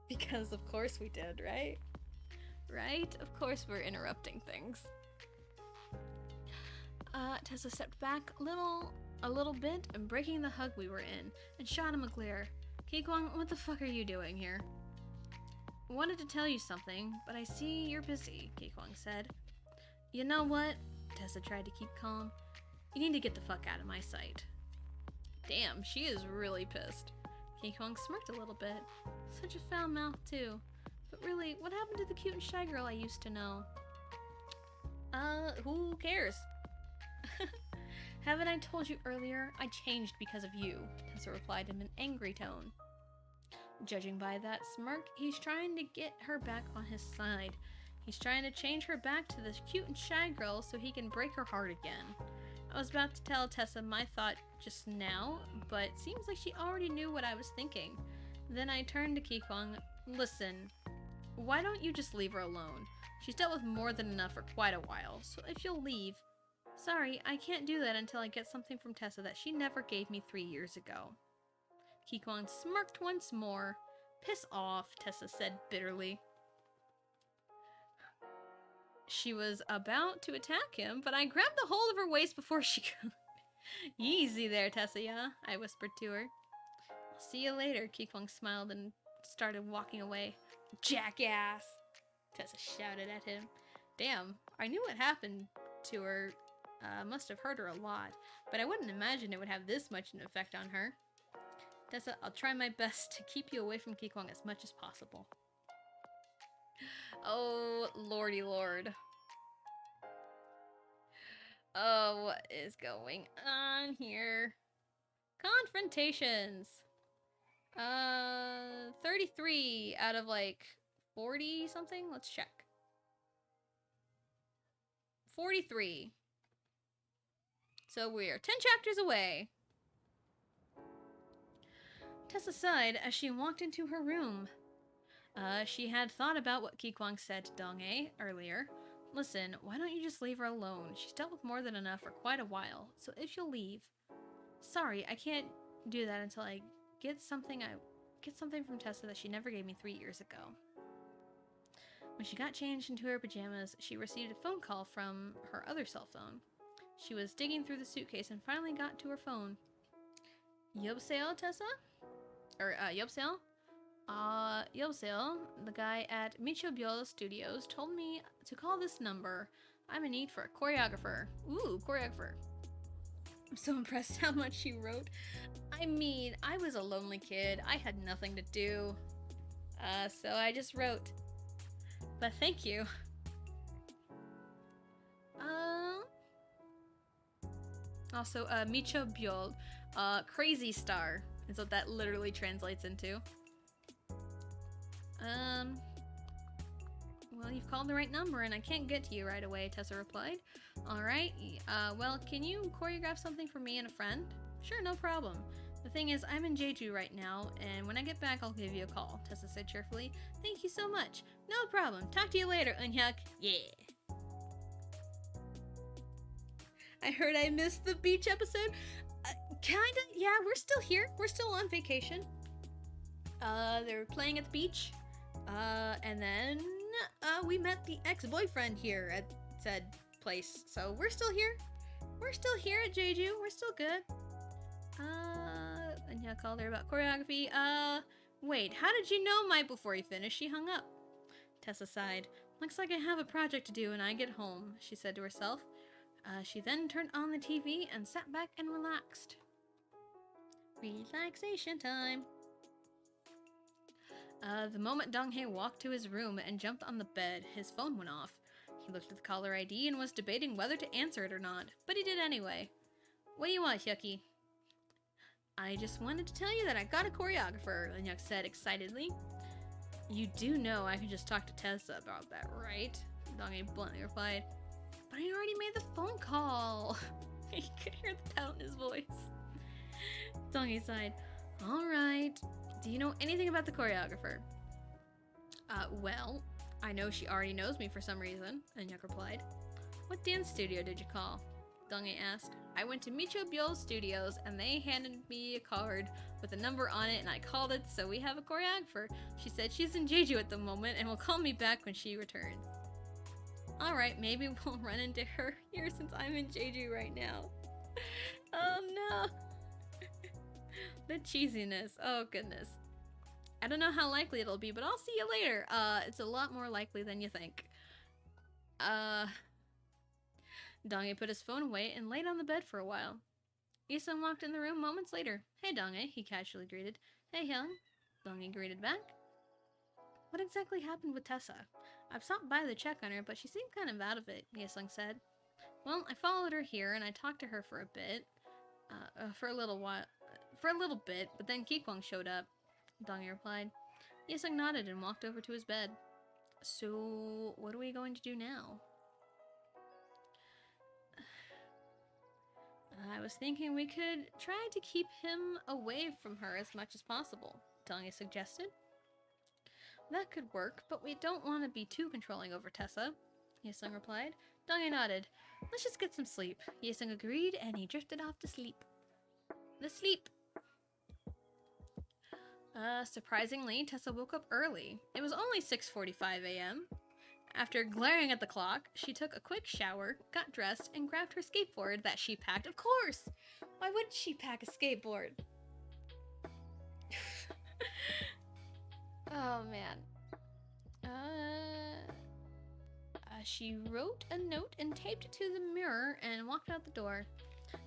Because of course we did, right? Right? Of course we're interrupting things. Tessa stepped back a little bit and breaking the hug we were in, and shot him a glare. Kikwang, what the fuck are you doing here? I wanted to tell you something, but I see you're busy, Kikwang said. You know what? Tessa tried to keep calm. You need to get the fuck out of my sight. Damn, she is really pissed. Kikwang smirked a little bit. Such a foul mouth, too. But really, what happened to the cute and shy girl I used to know? Who cares? Haven't I told you earlier? I changed because of you, Tessa replied in an angry tone. Judging by that smirk, he's trying to get her back on his side. He's trying to change her back to this cute and shy girl so he can break her heart again. I was about to tell Tessa my thought just now, but it seems like she already knew what I was thinking. Then I turned to Kikwang. Listen, why don't you just leave her alone? She's dealt with more than enough for quite a while, so if you'll leave... Sorry, I can't do that until I get something from Tessa that she never gave me 3 years ago. Kikwang smirked once more. Piss off, Tessa said bitterly. She was about to attack him, but I grabbed the hold of her waist before she could. Easy there, Tessa, yeah, I whispered to her. I'll see you later, Kikwang smiled and started walking away. Jackass! Tessa shouted at him. Damn, I knew what happened to her. Must have hurt her a lot, but I wouldn't imagine it would have this much an effect on her. Tessa, I'll try my best to keep you away from Kikwang as much as possible. Oh, lordy lord. Oh, what is going on here? Confrontations. 33 out of like 40 something? Let's check. 43. So we're 10 chapters away. Tessa sighed as she walked into her room. She had thought about what Kikwang said to Dong-ae earlier. Listen, why don't you just leave her alone? She's dealt with more than enough for quite a while, so if you'll leave. Sorry, I can't do that until I get something from Tessa that she never gave me 3 years ago. When she got changed into her pajamas, she received a phone call from her other cell phone. She was digging through the suitcase and finally got to her phone. Yobseo, Tessa? Yobseo? Yobseo, the guy at Michobyo Studios, told me to call this number. I'm in need for a choreographer. Ooh, choreographer. I'm so impressed how much she wrote. I mean, I was a lonely kid. I had nothing to do. So I just wrote. But thank you. Also, Micho Byol, crazy star is what that literally translates into. Well, you've called the right number and I can't get to you right away, Tessa replied. Alright, well, can you choreograph something for me and a friend? Sure, no problem. The thing is, I'm in Jeju right now, and when I get back, I'll give you a call, Tessa said cheerfully. Thank you so much. No problem. Talk to you later, Eunhyuk. Yeah. I heard I missed the beach episode. Kinda, yeah, we're still here. We're still on vacation. They're playing at the beach. And then, we met the ex-boyfriend here at said place. So we're still here. We're still here at Jeju. We're still good. And yeah, called her about choreography. Wait, how did you know Mai before you finished? She hung up. Tessa sighed. Looks like I have a project to do when I get home, she said to herself. She then turned on the TV and sat back and relaxed. Relaxation time. The moment Dong-hae walked to his room and jumped on the bed, his phone went off. He looked at the caller ID and was debating whether to answer it or not, but he did anyway. What do you want, Hyuki? I just wanted to tell you that I got a choreographer, Eunhyuk said excitedly. You do know I can just talk to Tessa about that, right? Dong-hae bluntly replied. But I already made the phone call. He could hear the pout in his voice. Dong-hae sighed. Alright. Do you know anything about the choreographer? Well, I know she already knows me for some reason, Eunhyuk replied. What dance studio did you call? Dong-hae asked. I went to Micho Byol Studios and they handed me a card with a number on it and I called it, so we have a choreographer. She said she's in Jeju at the moment and will call me back when she returns. Alright, maybe we'll run into her here since I'm in Jeju right now. Oh no. The cheesiness. Oh goodness. I don't know how likely it'll be, but I'll see you later. It's a lot more likely than you think. Dong-hae put his phone away and laid on the bed for a while. Isung walked in the room moments later. Hey Dong-hae, he casually greeted. Hey Hyung, Dong-hae greeted back. What exactly happened with Tessa? I've stopped by to check on her, but she seemed kind of out of it, Isung said. Well, I followed her here and I talked to her for a bit. For a little bit, but then Kikwang showed up, Dong-hae replied. Isung nodded and walked over to his bed. So, what are we going to do now? I was thinking we could try to keep him away from her as much as possible, Dong-hae suggested. That could work, but we don't want to be too controlling over Tessa, Yesung replied. Dong-hae nodded. Let's just get some sleep. Yesung agreed, and he drifted off to sleep. The sleep. Surprisingly, Tessa woke up early. It was only 6:45 a.m. After glaring at the clock, she took a quick shower, got dressed, and grabbed her skateboard that she packed. Of course! Why wouldn't she pack a skateboard? Oh, man. She wrote a note and taped it to the mirror and walked out the door.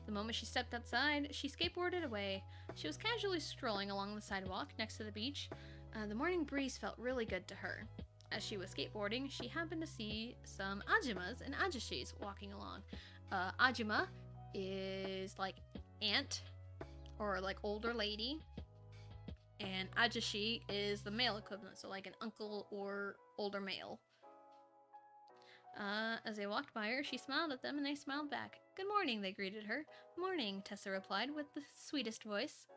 The moment she stepped outside, she skateboarded away. She was casually strolling along the sidewalk next to the beach. The morning breeze felt really good to her. As she was skateboarding, she happened to see some ajumas and ajashis walking along. Ajuma is like aunt or like older lady, and ajashi is the male equivalent, so like an uncle or older male. As they walked by her, she smiled at them and they smiled back. Good morning, they greeted her. Morning, Tessa replied with the sweetest voice.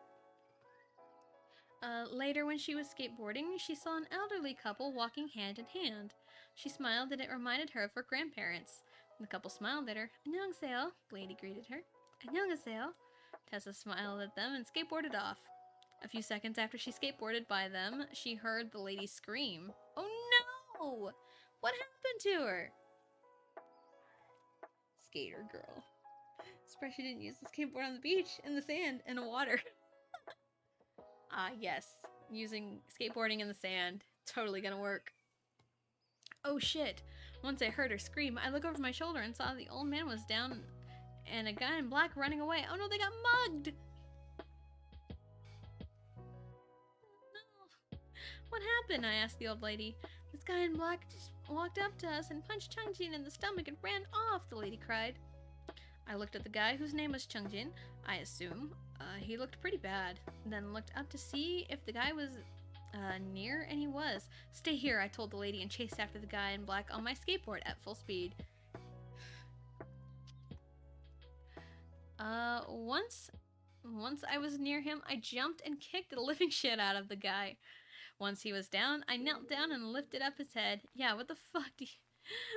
Later, when she was skateboarding, she saw an elderly couple walking hand in hand. She smiled and it reminded her of her grandparents. The couple smiled at her. "안녕하세요," the lady greeted her. "안녕하세요." Tessa smiled at them and skateboarded off. A few seconds after she skateboarded by them, she heard the lady scream. Oh no! What happened to her? Skater girl. Surprised she didn't use the skateboard on the beach, in the sand, in the water. Yes. Using skateboarding in the sand. Totally gonna work. Oh shit. Once I heard her scream, I looked over my shoulder and saw the old man was down and a guy in black running away. Oh no, they got mugged! No. What happened? I asked the old lady. This guy in black just walked up to us and punched Chungjin in the stomach and ran off, the lady cried. I looked at the guy whose name was Chungjin, I assume. He looked pretty bad. Then looked up to see if the guy was near, and he was. Stay here, I told the lady and chased after the guy in black on my skateboard at full speed. Once I was near him, I jumped and kicked the living shit out of the guy. Once he was down, I knelt down and lifted up his head. Yeah, what the fuck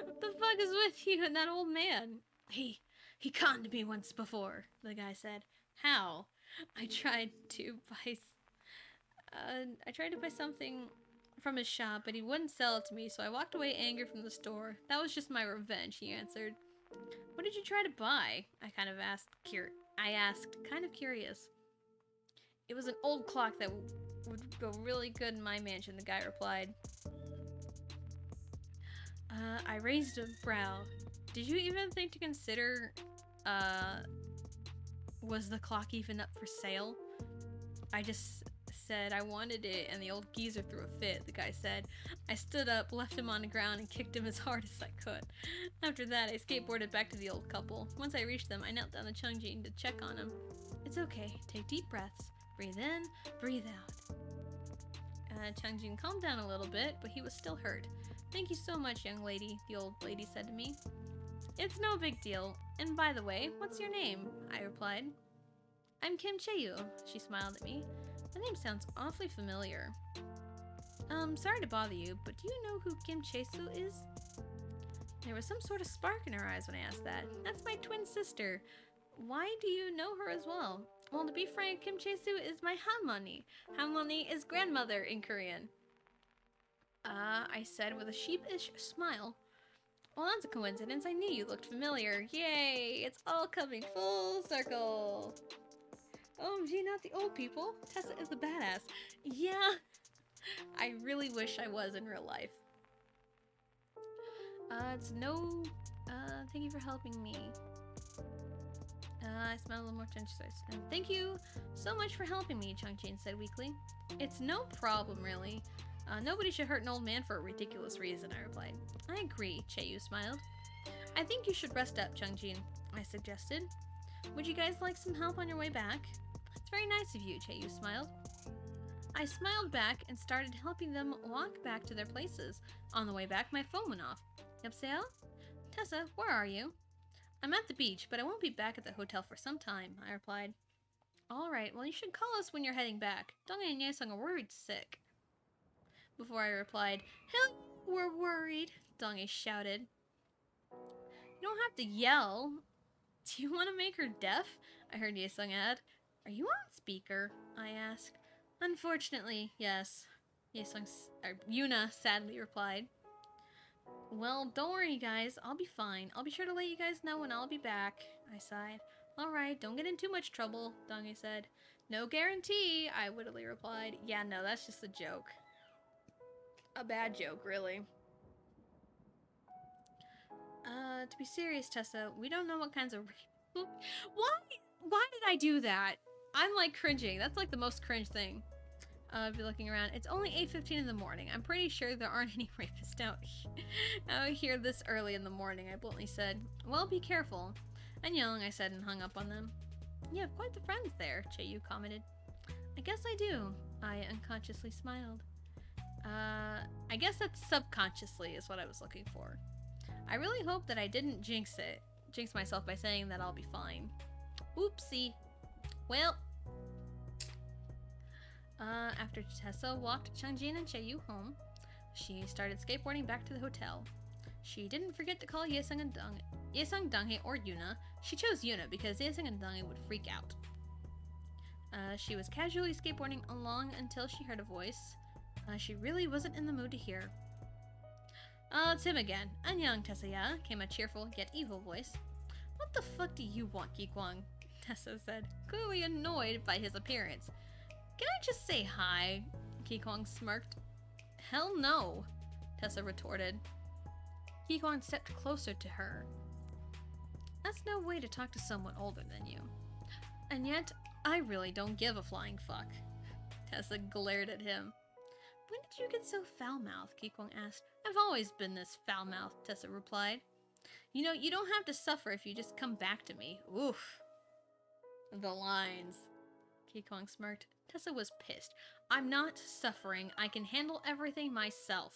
what the fuck is with you and that old man? He conned me once before, the guy said. How? I tried to buy something from his shop, but he wouldn't sell it to me, so I walked away angry from the store. That was just my revenge, he answered. What did you try to buy? I asked, kind of curious. It was an old clock that would go really good in my mansion, the guy replied. I raised a brow. Did you even think to consider, was the clock even up for sale? I just said I wanted it, and the old geezer threw a fit, the guy said. I stood up, left him on the ground, and kicked him as hard as I could. After that, I skateboarded back to the old couple. Once I reached them, I knelt down the Chungjin to check on him. It's okay. Take deep breaths. Breathe in, breathe out. Chungjin calmed down a little bit, but he was still hurt. Thank you so much, young lady, the old lady said to me. It's no big deal. And by the way, what's your name? I replied. I'm Kim Chaeyu, she smiled at me. The name sounds awfully familiar. Sorry to bother you, but do you know who Kim Chaesu is? There was some sort of spark in her eyes when I asked that. That's my twin sister. Why do you know her as well? Well, to be frank, Kim Chaesu is my halmoni. Halmoni is grandmother in Korean. I said with a sheepish smile. Well, that's a coincidence. I knew you looked familiar. Yay! It's all coming full circle. OMG, not the old people. Tessa is the badass. Yeah, I really wish I was in real life. Thank you for helping me. I smelled a little more tension. Thank you so much for helping me, Chungjin said weakly. It's no problem, really. Nobody should hurt an old man for a ridiculous reason, I replied. I agree, Chaeyu smiled. I think you should rest up, Chungjin, I suggested. Would you guys like some help on your way back? It's very nice of you, Chaeyu smiled. I smiled back and started helping them walk back to their places. On the way back, my phone went off. Yupseo? Tessa, where are you? I'm at the beach, but I won't be back at the hotel for some time, I replied. All right, well, you should call us when you're heading back. Donghae and Yesung are worried sick. Before I replied, hell, we're worried, Donghae shouted. You don't have to yell. Do you want to make her deaf? I heard Yesung add. Are you on speaker? I asked. Unfortunately, yes, Yuna sadly replied. Well, don't worry, guys. I'll be fine. I'll be sure to let you guys know when I'll be back, I sighed. All right, don't get in too much trouble, Donghae said. No guarantee, I wittily replied. Yeah, no, that's just a joke. a bad joke, really. To be serious, Tessa, we don't know what kinds of rape. Why did I do that? I'm like cringing. That's like the most cringe thing. If you're looking around, it's only 8:15 in the morning. I'm pretty sure there aren't any rapists out here this early in the morning, I bluntly said. Well, be careful. And young, I said, and hung up on them. You have quite the friends there, Chaeyu commented. I guess I do. I unconsciously smiled. I guess that's subconsciously is what I was looking for. I really hope that I didn't jinx myself by saying that I'll be fine. Oopsie. Well, after Tessa walked Changjin and Chaeyu home, she started skateboarding back to the hotel. She didn't forget to call Yesung and Donghae or Yuna. She chose Yuna because Yesung and Donghae would freak out. She was casually skateboarding along until she heard a voice she really wasn't in the mood to hear. Oh, it's him again. Annyeong, Tessa ya, came a cheerful yet evil voice. What the fuck do you want, Kikwang? Tessa said, clearly annoyed by his appearance. Can I just say hi? Kikwang smirked. Hell no, Tessa retorted. Kikwang stepped closer to her. That's no way to talk to someone older than you. And yet, I really don't give a flying fuck. Tessa glared at him. When did you get so foul-mouthed? Kikwang asked. I've always been this foul-mouthed, Tessa replied. You know, you don't have to suffer if you just come back to me. Oof. The lines. Kikwang smirked. Tessa was pissed. I'm not suffering. I can handle everything myself.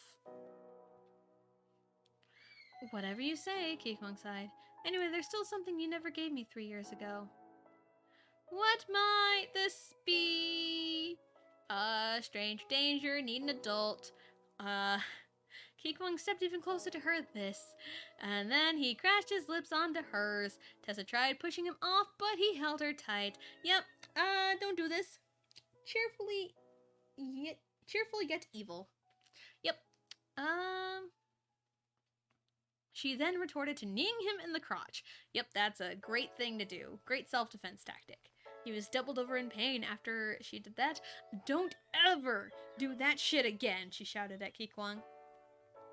Whatever you say, Kikwang sighed. Anyway, there's still something you never gave me 3 years ago. What might this be? Strange danger, need an adult. Kikwang stepped even closer to her this, and then he crashed his lips onto hers. Tessa tried pushing him off, but he held her tight. Yep, don't do this. Cheerful yet evil. Yep. She then retorted to kneeing him in the crotch. Yep, that's a great thing to do. Great self-defense tactic. He was doubled over in pain after she did that. Don't ever do that shit again, she shouted at Kikwang.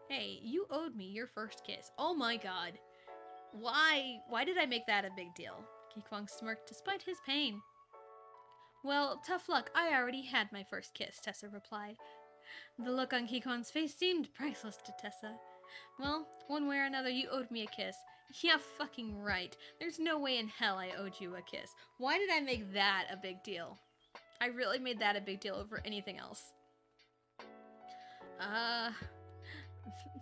Hey, you owed me your first kiss. Oh my god. Why did I make that a big deal? Kikwang smirked despite his pain. Well, tough luck. I already had my first kiss, Tessa replied. The look on Kikwang's face seemed priceless to Tessa. Well, one way or another, you owed me a kiss. Yeah, fucking right. There's no way in hell I owed you a kiss. Why did I make that a big deal? I really made that a big deal over anything else.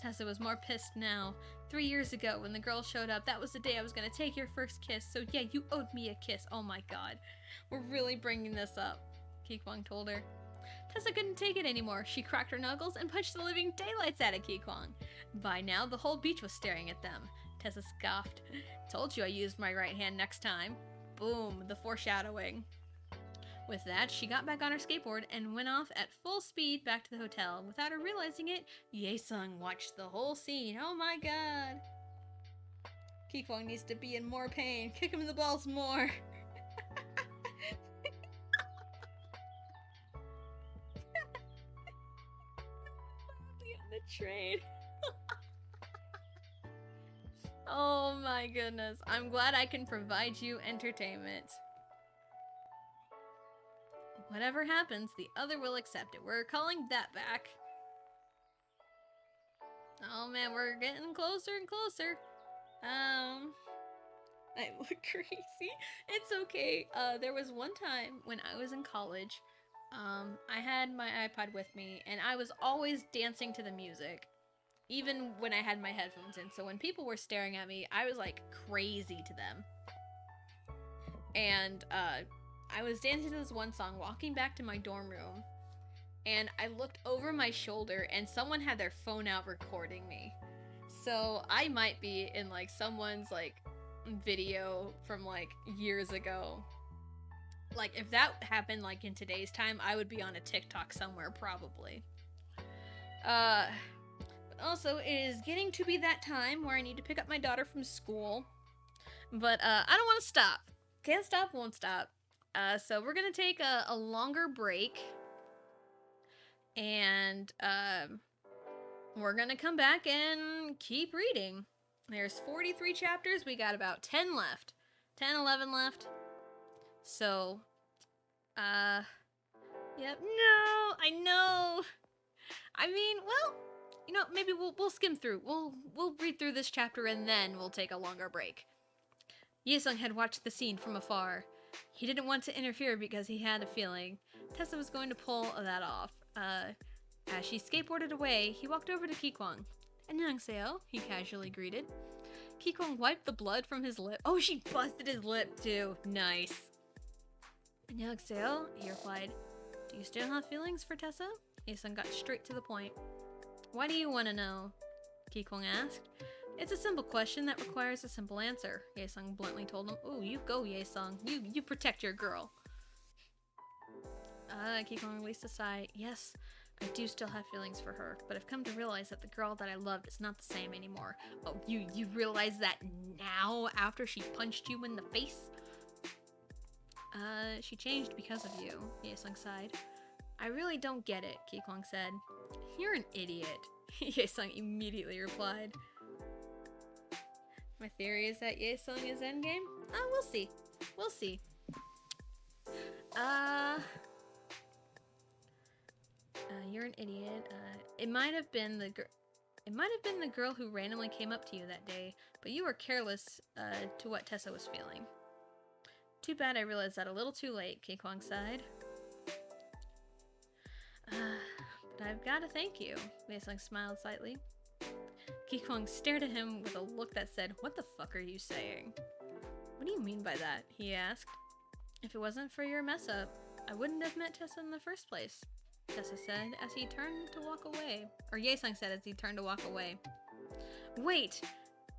Tessa was more pissed now. 3 years ago, when the girl showed up, that was the day I was gonna take your first kiss, so yeah, you owed me a kiss. Oh my god. We're really bringing this up, Kikwang told her. Tessa couldn't take it anymore. She cracked her knuckles and punched the living daylights out of Kikwang. By now, the whole beach was staring at them. Tessa scoffed. Told you I used my right hand next time. Boom, the foreshadowing. With that, she got back on her skateboard and went off at full speed back to the hotel. Without her realizing it, Ye-sung watched the whole scene. Oh my god. Kikwang needs to be in more pain. Kick him in the balls more. On the train. Oh my goodness. I'm glad I can provide you entertainment. Whatever happens, the other will accept it. We're calling that back. Oh man, we're getting closer and closer. I look crazy. It's okay. There was one time when I was in college, I had my iPod with me, and I was always dancing to the music, even when I had my headphones in. So when people were staring at me, I was like crazy to them. And I was dancing to this one song, walking back to my dorm room, and I looked over my shoulder, and someone had their phone out recording me. So I might be in like someone's like video from like years ago. Like if that happened like in today's time, I would be on a TikTok somewhere probably. But also it is getting to be that time where I need to pick up my daughter from school. But I don't want to stop. Can't stop, won't stop. So we're gonna take a longer break. And we're gonna come back and keep reading. There's 43 chapters. We got about 10 left. 10, 11 left. So, yep. No, I know. I mean, well, maybe we'll skim through. We'll read through this chapter and then we'll take a longer break. Yesung had watched the scene from afar. He didn't want to interfere because he had a feeling Tessa was going to pull that off. As she skateboarded away, he walked over to Kikwang. "Annyeonghaseyo," he casually greeted. Kikwang wiped the blood from his lip. Oh, she busted his lip too. Nice. "Annyeonghaseyo," he replied. "Do you still have feelings for Tessa?" Yesung got straight to the point. "Why do you want to know?" Kikwang asked. "It's a simple question that requires a simple answer," Yesung bluntly told him. "Ooh, you go, Yesung. You protect your girl." Kikwang released a sigh. "Yes, I do still have feelings for her, but I've come to realize that the girl that I loved is not the same anymore." "Oh, you realize that now, after she punched you in the face?" She changed because of you," Yesung sighed. "I really don't get it," Kikwang said. "You're an idiot," Yesung immediately replied. My theory is that Yesung is endgame? We'll see. We'll see. You're an idiot. It might have been the girl who randomly came up to you that day, but you were careless to what Tessa was feeling. Too bad I realized that a little too late," Kikwang sighed. But I've got to thank you," Yesung smiled slightly. Kikwang stared at him with a look that said, "What the fuck are you saying?" "What do you mean by that?" he asked. "If it wasn't for your mess up, I wouldn't have met Tessa in the first place," Tessa said as he turned to walk away. Or Yesung said as he turned to walk away. "Wait!"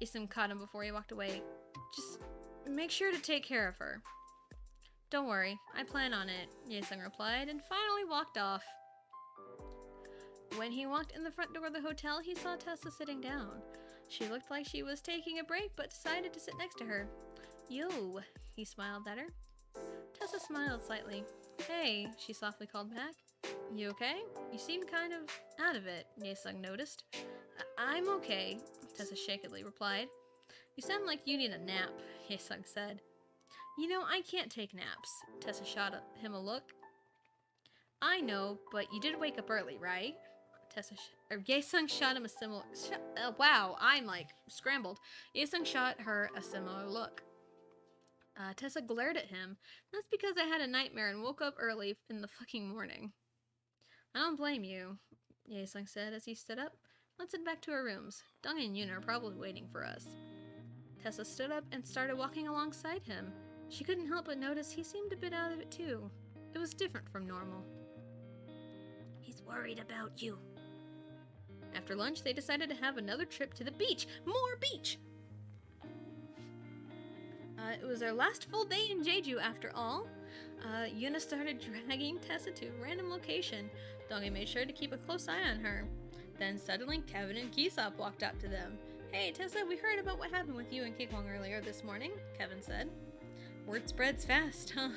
Yesung caught him before he walked away. "Just make sure to take care of her." "Don't worry, I plan on it," Yesung replied and finally walked off. When he walked in the front door of the hotel, he saw Tessa sitting down. She looked like she was taking a break, but decided to sit next to her. "Yo," he smiled at her. Tessa smiled slightly. "Hey," she softly called back. "You okay? You seem kind of out of it," Yesung noticed. I'm okay," Tessa shakily replied. "You sound like you need a nap," Yesung said. I can't take naps," Tessa shot him a look. "I know, but you did wake up early, right?" Yesung shot him a similar... wow, I'm scrambled. Yesung shot her a similar look. Tessa glared at him. "That's because I had a nightmare and woke up early in the fucking morning." "I don't blame you," Yesung said as he stood up. "Let's head back to our rooms. Dong and Yoon are probably waiting for us." Tessa stood up and started walking alongside him. She couldn't help but notice he seemed a bit out of it too. It was different from normal. "He's worried about you." After lunch, they decided to have another trip to the beach. More beach! It was their last full day in Jeju after all. Yuna started dragging Tessa to a random location. Dongi made sure to keep a close eye on her. Then suddenly, Kevin and Kisop walked up to them. "Hey, Tessa, we heard about what happened with you and Kikwang earlier this morning," Kevin said. "Word spreads fast, huh?"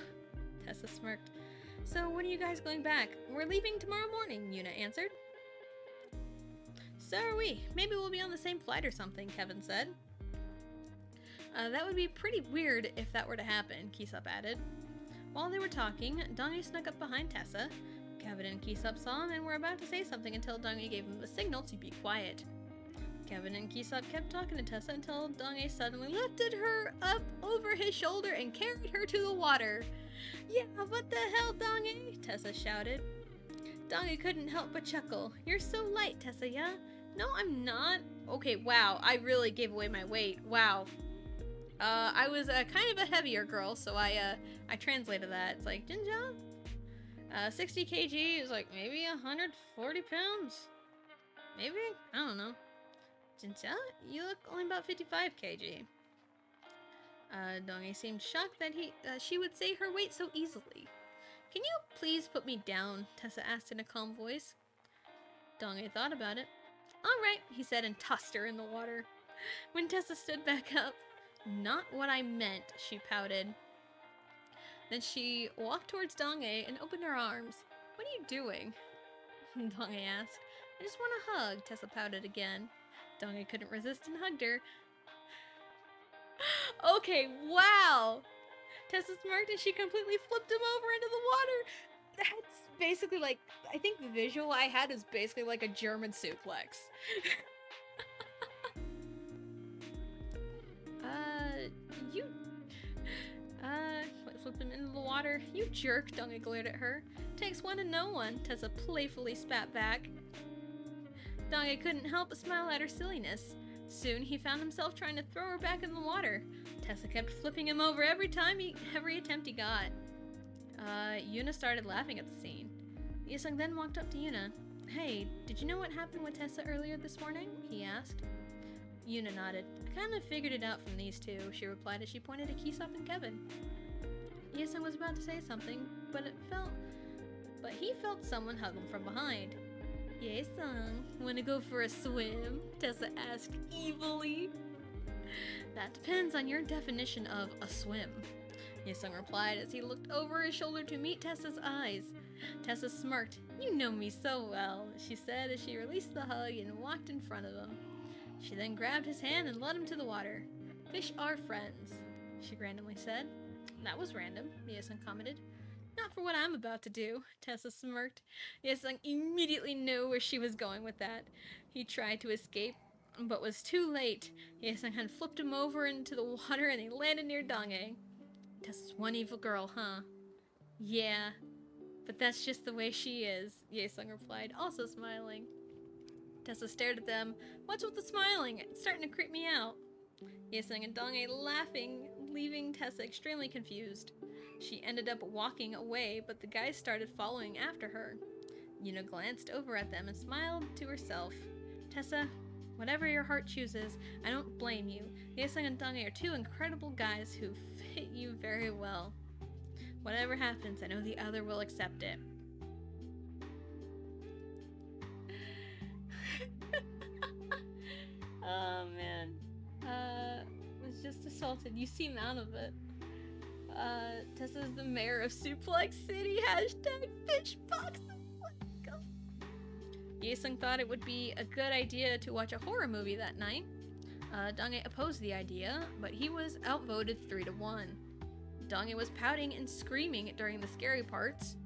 Tessa smirked. "So when are you guys going back?" "We're leaving tomorrow morning," Yuna answered. "So are we. Maybe we'll be on the same flight or something," Kevin said. That would be pretty weird if that were to happen," Kisop added. While they were talking, Dongi snuck up behind Tessa. Kevin and Kisop saw him and were about to say something until Dongi gave him the signal to be quiet. Kevin and Kisop kept talking to Tessa until Dongi suddenly lifted her up over his shoulder and carried her to the water. "Yeah, what the hell, Dongi?" Tessa shouted. Dongi couldn't help but chuckle. "You're so light, Tessa, yeah?" "No, I'm not." "Okay, wow, I really gave away my weight. Wow. I was kind of a heavier girl, so I translated that. It's like, Jinja? 60 kg is like maybe 140 pounds? Maybe? I don't know. Jinja? You look only about 55 kg. Dongi seemed shocked that she would say her weight so easily. "Can you please put me down?" Tessa asked in a calm voice. Dongi thought about it. "All right," he said and tossed her in the water. When Tessa stood back up, "Not what I meant," she pouted. Then she walked towards Dongi and opened her arms. "What are you doing?" Dongi asked. I just want a hug, Tessa pouted again. Donge couldn't resist and hugged her. Okay, wow! Tessa smirked and she completely flipped him over into the water. That's basically like, I think the visual I had is basically like a German suplex. You flipped him into the water. You jerk, Donge glared at her. Takes one to know one, Tessa playfully spat back. Donge couldn't help but smile at her silliness. Soon he found himself trying to throw her back in the water. Tessa kept flipping him over every attempt he got. Yuna started laughing at the scene. Yesung then walked up to Yuna. Hey, did you know what happened with Tessa earlier this morning? He asked. Yuna nodded. I kind of figured it out from these two, she replied as she pointed to Kisop and Kevin. Yesung was about to say something, but he felt someone hug him from behind. Yesung, wanna go for a swim? Tessa asked evilly. That depends on your definition of a swim, Yesung replied as he looked over his shoulder to meet Tessa's eyes. Tessa smirked. You know me so well, she said as she released the hug and walked in front of him. She then grabbed his hand and led him to the water. Fish are friends, she randomly said. That was random, Yesung commented. Not for what I'm about to do, Tessa smirked. Yesung immediately knew where she was going with that. He tried to escape, but was too late. Yesung had flipped him over into the water and he landed near Donge. Tessa's one evil girl, huh? Yeah, but that's just the way she is, Yesung replied, also smiling. Tessa stared at them. What's with the smiling? It's starting to creep me out. Yesung and Donge laughing, leaving Tessa extremely confused. She ended up walking away, but the guys started following after her. Yuna glanced over at them and smiled to herself. Tessa, whatever your heart chooses, I don't blame you. Yesung and Donge are two incredible guys who fit you very well. Whatever happens, I know the other will accept it. Oh man. Was just assaulted. You seem out of it. Tessa's the mayor of Suplex City. Hashtag Fishbox. Let's go. Yesung thought it would be a good idea to watch a horror movie that night. Donge opposed the idea, but he was outvoted 3-1. Donge was pouting and screaming during the scary parts.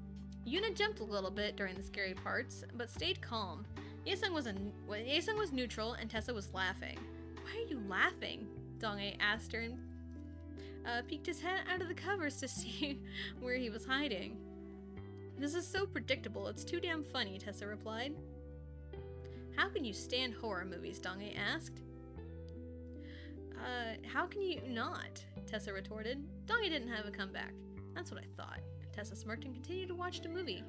Yuna jumped a little bit during the scary parts, but stayed calm. Yesung was neutral and Tessa was laughing. Why are you laughing? Donge asked her and peeked his head out of the covers to see where he was hiding. This is so predictable, it's too damn funny, Tessa replied. How can you stand horror movies? Donge asked. How can you not? Tessa retorted. Donge didn't have a comeback. That's what I thought. Tessa smirked and continued to watch the movie.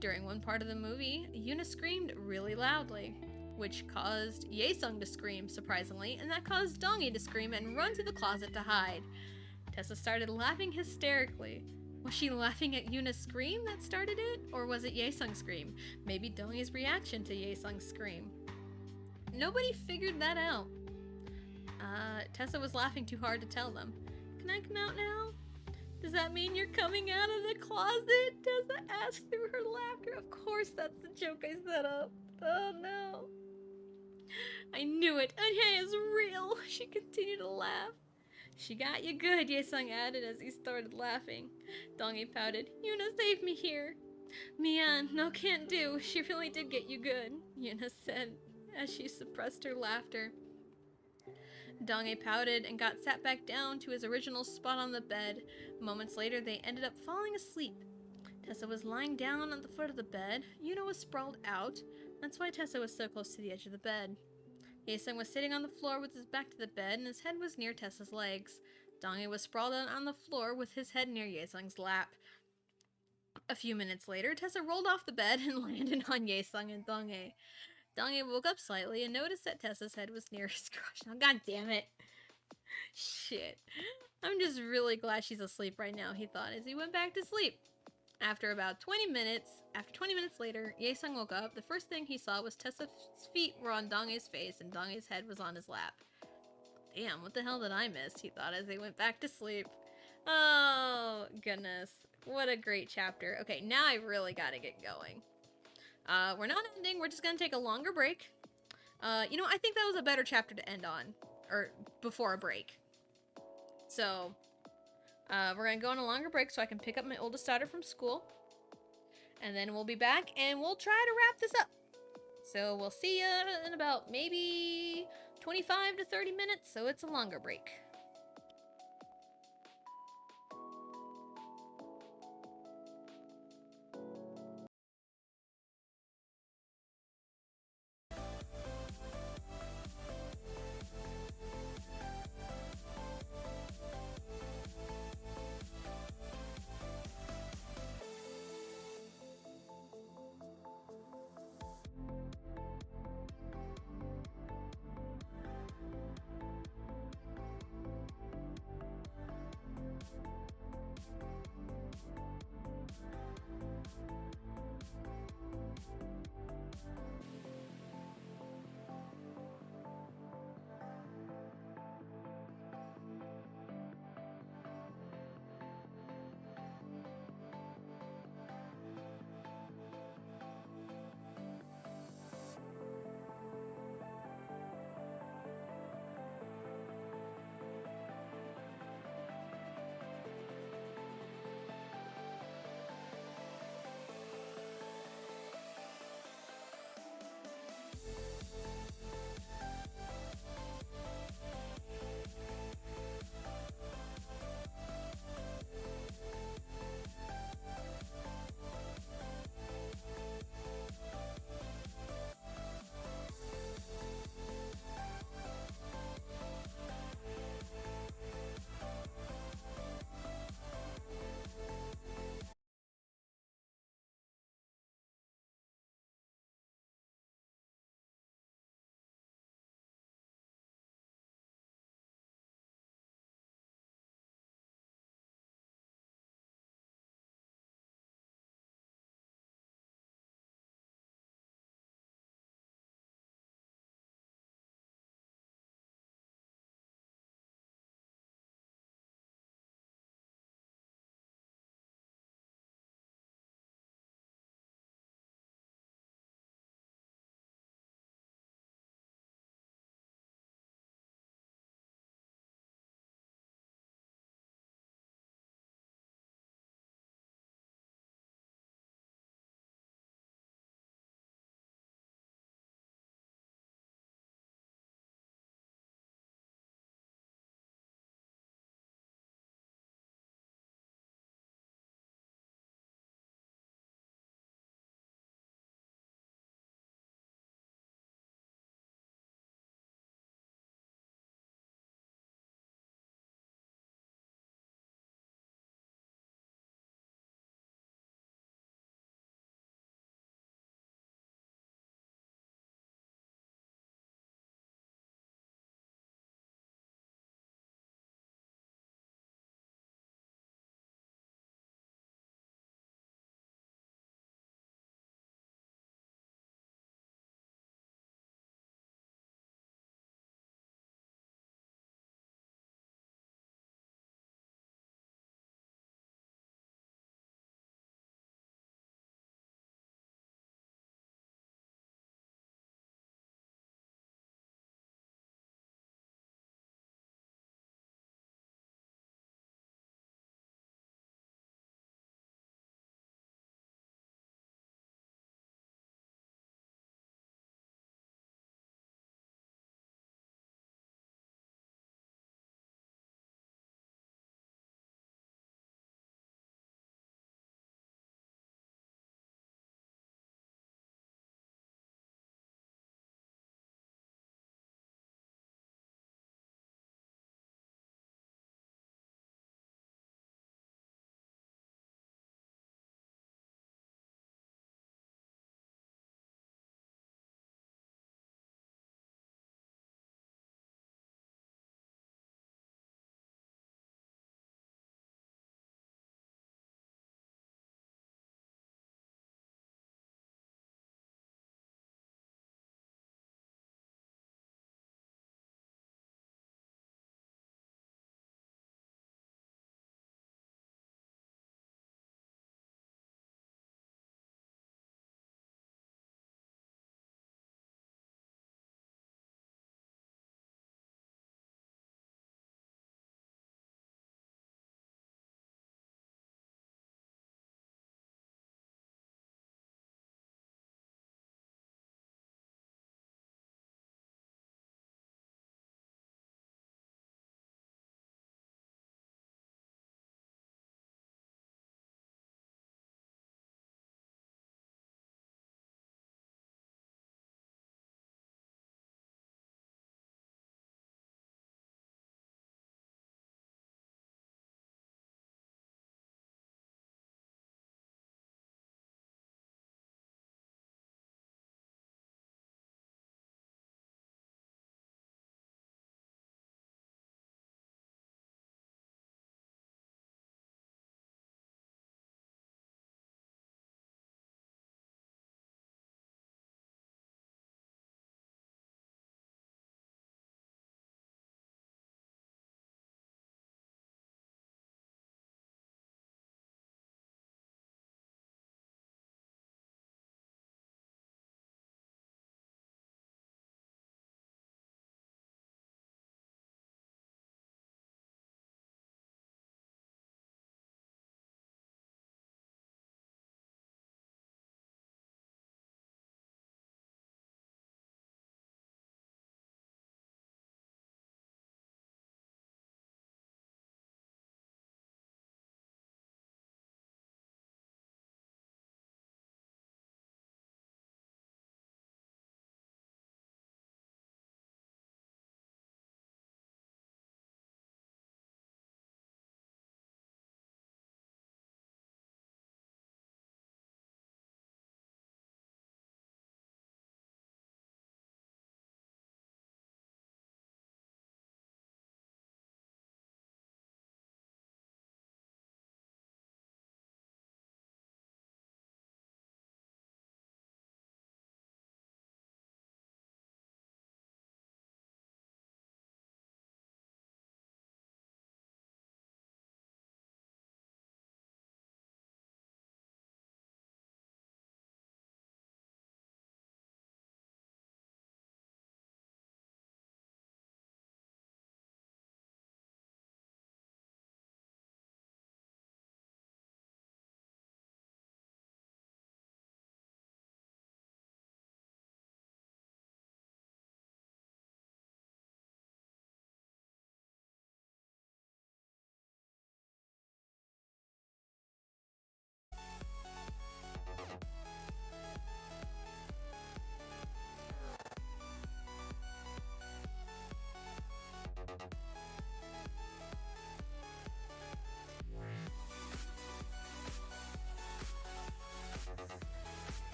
During one part of the movie, Yuna screamed really loudly, which caused Yesung to scream, surprisingly, and that caused Donge to scream and run to the closet to hide. Tessa started laughing hysterically. Was she laughing at Yuna's scream that started it, or was it Yesung's scream? Maybe Donge's reaction to Yesung's scream. Nobody figured that out. Tessa was laughing too hard to tell them. Can I come out now? Does that mean you're coming out of the closet? Tessa asked through her laughter. Of course, that's the joke I set up. Oh no. I knew it. Anya is real. She continued to laugh. She got you good, Yesung added as he started laughing. Donge pouted. Yuna saved me here. Mian, no can't do. She really did get you good, Yuna said as she suppressed her laughter. Donge pouted and got sat back down to his original spot on the bed. Moments later, they ended up falling asleep. Tessa was lying down on the foot of the bed. Yuna was sprawled out. That's why Tessa was so close to the edge of the bed. Yesung was sitting on the floor with his back to the bed, and his head was near Tessa's legs. Donge was sprawled out on the floor with his head near Yesung's lap. A few minutes later, Tessa rolled off the bed and landed on Yesung and Donge. Donge woke up slightly and noticed that Tessa's head was near his crush. Oh, god damn it. Shit. I'm just really glad she's asleep right now, he thought as he went back to sleep. After 20 minutes later, Yesung woke up. The first thing he saw was Tessa's feet were on Donge's face and Donge's head was on his lap. Damn, what the hell did I miss? He thought as he went back to sleep. Oh, goodness. What a great chapter. Okay, now I really gotta get going. We're not ending. We're just gonna take a longer break. I think that was a better chapter to end on, or before a break. So, we're gonna go on a longer break so I can pick up my oldest daughter from school. And then we'll be back and we'll try to wrap this up. So we'll see you in about maybe 25 to 30 minutes, so it's a longer break.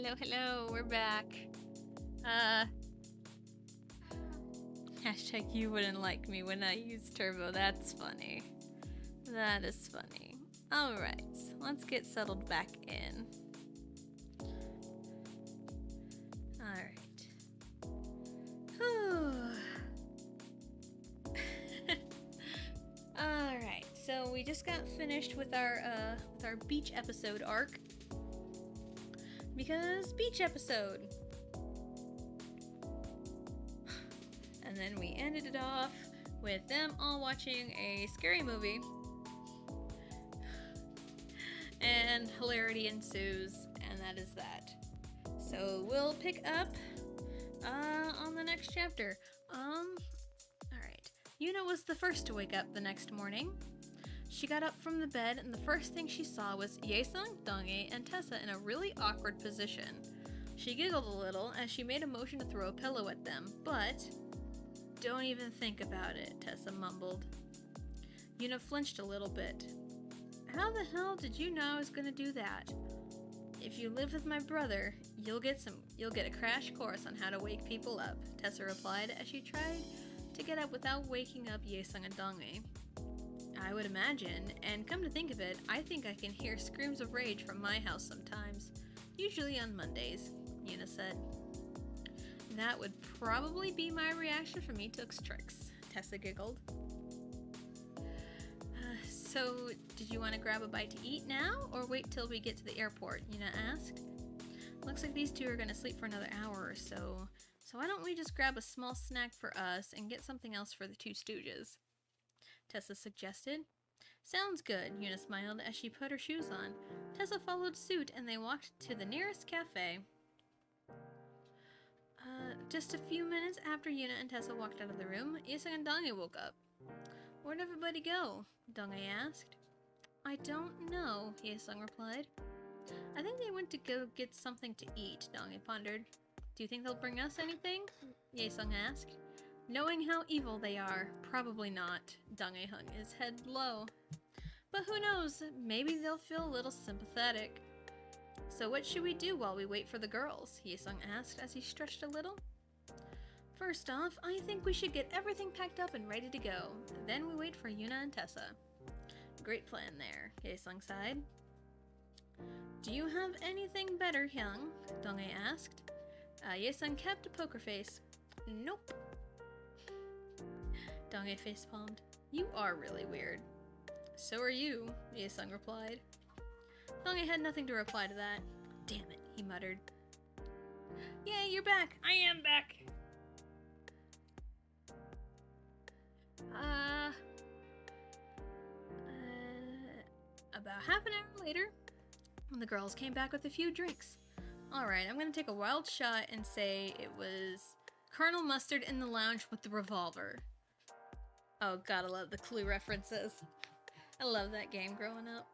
Hello, we're back. Uh, hashtag you wouldn't like me when I use turbo. That's funny. That is funny. Alright, let's get settled back in. Alright. Alright, so we just got finished with our beach episode arc. Because beach episode! And then we ended it off with them all watching a scary movie. And hilarity ensues, and that is that. So we'll pick up on the next chapter. Alright. Yuna was the first to wake up the next morning. She got up from the bed, and the first thing she saw was Yaesung, Donghae, and Tessa in a really awkward position. She giggled a little as she made a motion to throw a pillow at them, but... Don't even think about it, Tessa mumbled. Yuna flinched a little bit. How the hell did you know I was gonna do that? If you live with my brother, you'll get a crash course on how to wake people up, Tessa replied as she tried to get up without waking up Yaesung and Donghae. I would imagine, and come to think of it, I think I can hear screams of rage from my house sometimes, usually on Mondays, Yuna said. That would probably be my reaction from Etuk's tricks, Tessa giggled. So, did you want to grab a bite to eat now, or wait till we get to the airport? Yuna asked. Looks like these two are going to sleep for another hour or so, so why don't we just grab a small snack for us and get something else for the two stooges? Tessa suggested. Sounds good, Yuna smiled as she put her shoes on. Tessa followed suit and they walked to the nearest cafe. Just a few minutes after Yuna and Tessa walked out of the room, Yaesung and Donghae woke up. Where'd everybody go? Donghae asked. I don't know, Yaesung replied. I think they went to go get something to eat, Donghae pondered. Do you think they'll bring us anything? Yaesung asked. Knowing how evil they are, probably not, Donghae hung his head low. But who knows, maybe they'll feel a little sympathetic. So what should we do while we wait for the girls? Yaesung asked as he stretched a little. First off, I think we should get everything packed up and ready to go. Then we wait for Yuna and Tessa. Great plan there, Yaesung sighed. Do you have anything better, Hyung? Donghae asked. Yaesung kept a poker face. Nope. Donghae face-palmed. You are really weird. So are you, Yaesung replied. Donghae had nothing to reply to that. Damn it, he muttered. Yay, you're back! I am back! About half an hour later, the girls came back with a few drinks. Alright, I'm gonna take a wild shot and say it was Colonel Mustard in the lounge with the revolver. Oh, gotta love the Clue references. I love that game growing up.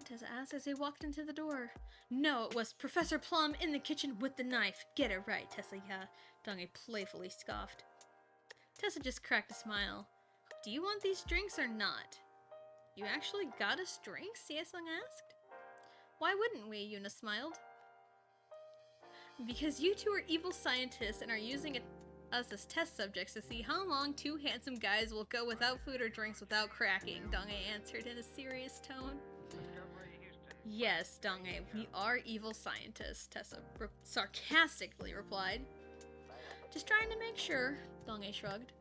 Tessa asked as they walked into the door. No, it was Professor Plum in the kitchen with the knife. Get it right, Tessa, yeah. Donghae playfully scoffed. Tessa just cracked a smile. Do you want these drinks or not? You actually got us drinks? Yaesung asked. Why wouldn't we? Yuna smiled. Because you two are evil scientists and are using us as test subjects to see how long two handsome guys will go without food or drinks without cracking, Donghae answered in a serious tone. Yes, Donghae, we are evil scientists, Tessa sarcastically replied. Just trying to make sure, Donghae shrugged.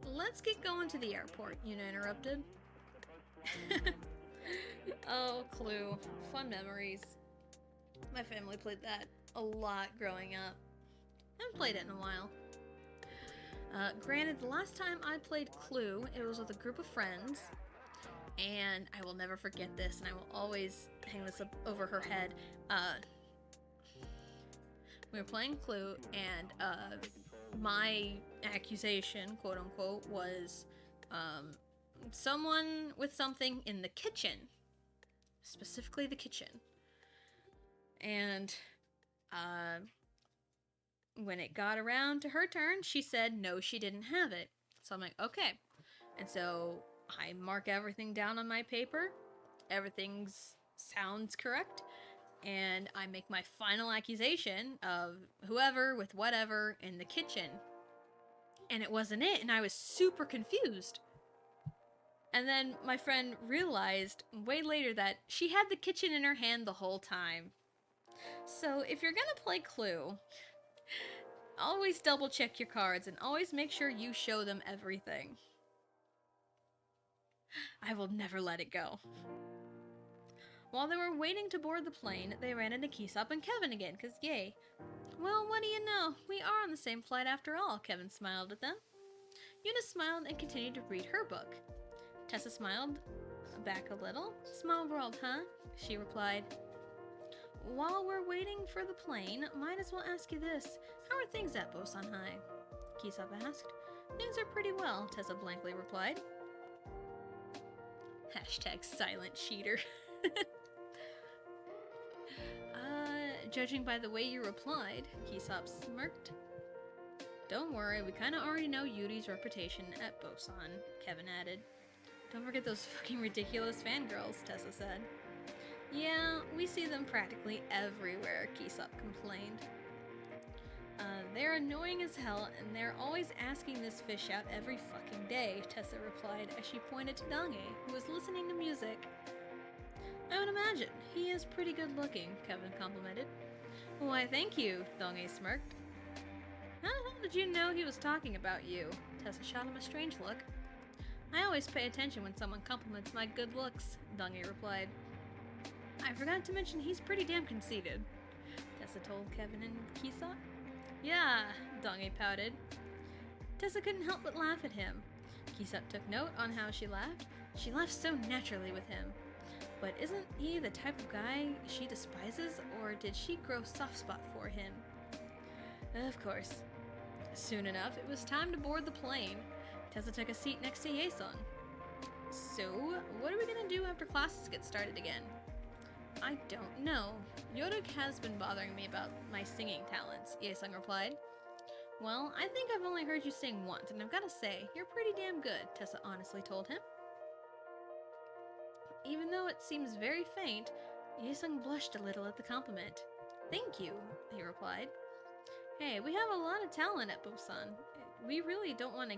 Let's get going to the airport, Yuna interrupted. Oh, Clue. Fun memories. My family played that a lot growing up. I haven't played it in a while. Granted, the last time I played Clue, it was with a group of friends, and I will never forget this, and I will always hang this up over her head. We were playing Clue, and my accusation, quote unquote, was someone with something in the kitchen, specifically the kitchen. And when it got around to her turn, she said no, she didn't have it. So I'm like, okay. And so I mark everything down on my paper. Everything sounds correct. and I make my final accusation of whoever with whatever in the kitchen. And it wasn't it, and I was super confused. And then my friend realized way later that she had the kitchen in her hand the whole time. So if you're gonna play Clue, always double check your cards and always make sure you show them everything. I will never let it go. While they were waiting to board the plane, they ran into Keesop and Kevin again, because yay. Well, what do you know? We are on the same flight after all, Kevin smiled at them. Eunice smiled and continued to read her book. Tessa smiled back a little. Small world, huh? She replied. While we're waiting for the plane, might as well ask you this. How are things at Bosan High? Keesop asked. Things are pretty well, Tessa blankly replied. Hashtag silent cheater. Judging by the way you replied, Keesop smirked. Don't worry, we kinda already know Yudi's reputation at Bosan, Kevin added. Don't forget those fucking ridiculous fangirls, Tessa said. Yeah, we see them practically everywhere, Keesop complained. They're annoying as hell, and they're always asking this fish out every fucking day, Tessa replied as she pointed to Dange, who was listening to music. I would imagine. He is pretty good looking, Kevin complimented. Why, thank you, Dange smirked. How the hell did you know he was talking about you? Tessa shot him a strange look. I always pay attention when someone compliments my good looks, Dange replied. I forgot to mention he's pretty damn conceited, Tessa told Kevin and Keesop. Yeah, Dange pouted. Tessa couldn't help but laugh at him. Keesop took note on how she laughed. She laughed so naturally with him. But isn't he the type of guy she despises, or did she grow soft spot for him? Of course. Soon enough, it was time to board the plane. Tessa took a seat next to Yaesung. So, what are we gonna do after classes get started again? I don't know. Yodok has been bothering me about my singing talents, Yaesung replied. Well, I think I've only heard you sing once, and I've gotta say, you're pretty damn good, Tessa honestly told him. Even though it seems very faint, Yaesung blushed a little at the compliment. Thank you, he replied. Hey, we have a lot of talent at Bosan. We really don't want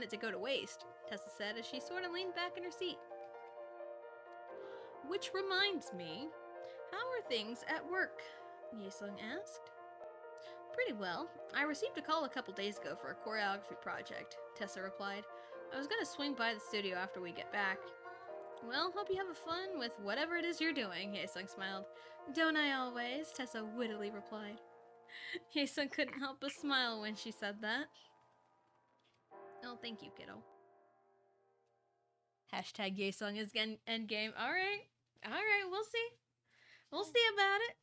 it to go to waste, Tessa said as she sort of leaned back in her seat. Which reminds me, how are things at work? Yaesung asked. Pretty well. I received a call a couple days ago for a choreography project, Tessa replied. I was gonna swing by the studio after we get back. Well, hope you have fun with whatever it is you're doing, Yaesung smiled. Don't I always? Tessa wittily replied. Yaesung couldn't help but smile when she said that. Oh, thank you, kiddo. Hashtag Yaesung is endgame. Alright, we'll see. We'll see about it.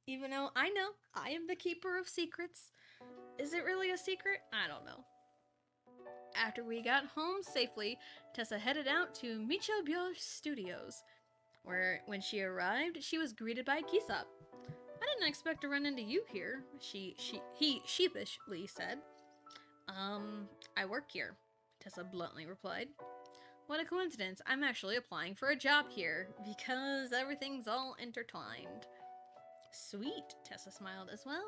Even though I know I am the keeper of secrets. Is it really a secret? I don't know. After we got home safely, Tessa headed out to Michobyo Studios, where when she arrived, she was greeted by Keesop. I didn't expect to run into you here, he sheepishly said. I work here, Tessa bluntly replied. What a coincidence, I'm actually applying for a job here, because everything's all intertwined. Sweet, Tessa smiled as well.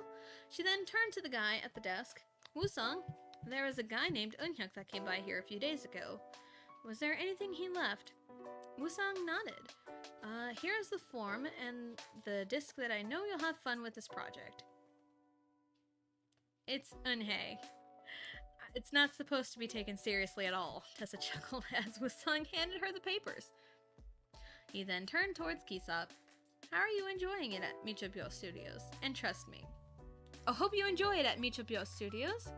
She then turned to the guy at the desk. Woo-sung, there was a guy named Eunhyuk that came by here a few days ago. Was there anything he left? Woo-sung nodded. Here's the form and the disc that I know you'll have fun with this project. It's Eunhae. It's not supposed to be taken seriously at all, Tessa chuckled as Woo-sung handed her the papers. He then turned towards Keesop. How are you enjoying it at Michobyo Studios? And trust me. I hope you enjoy it at Michobyo Studios.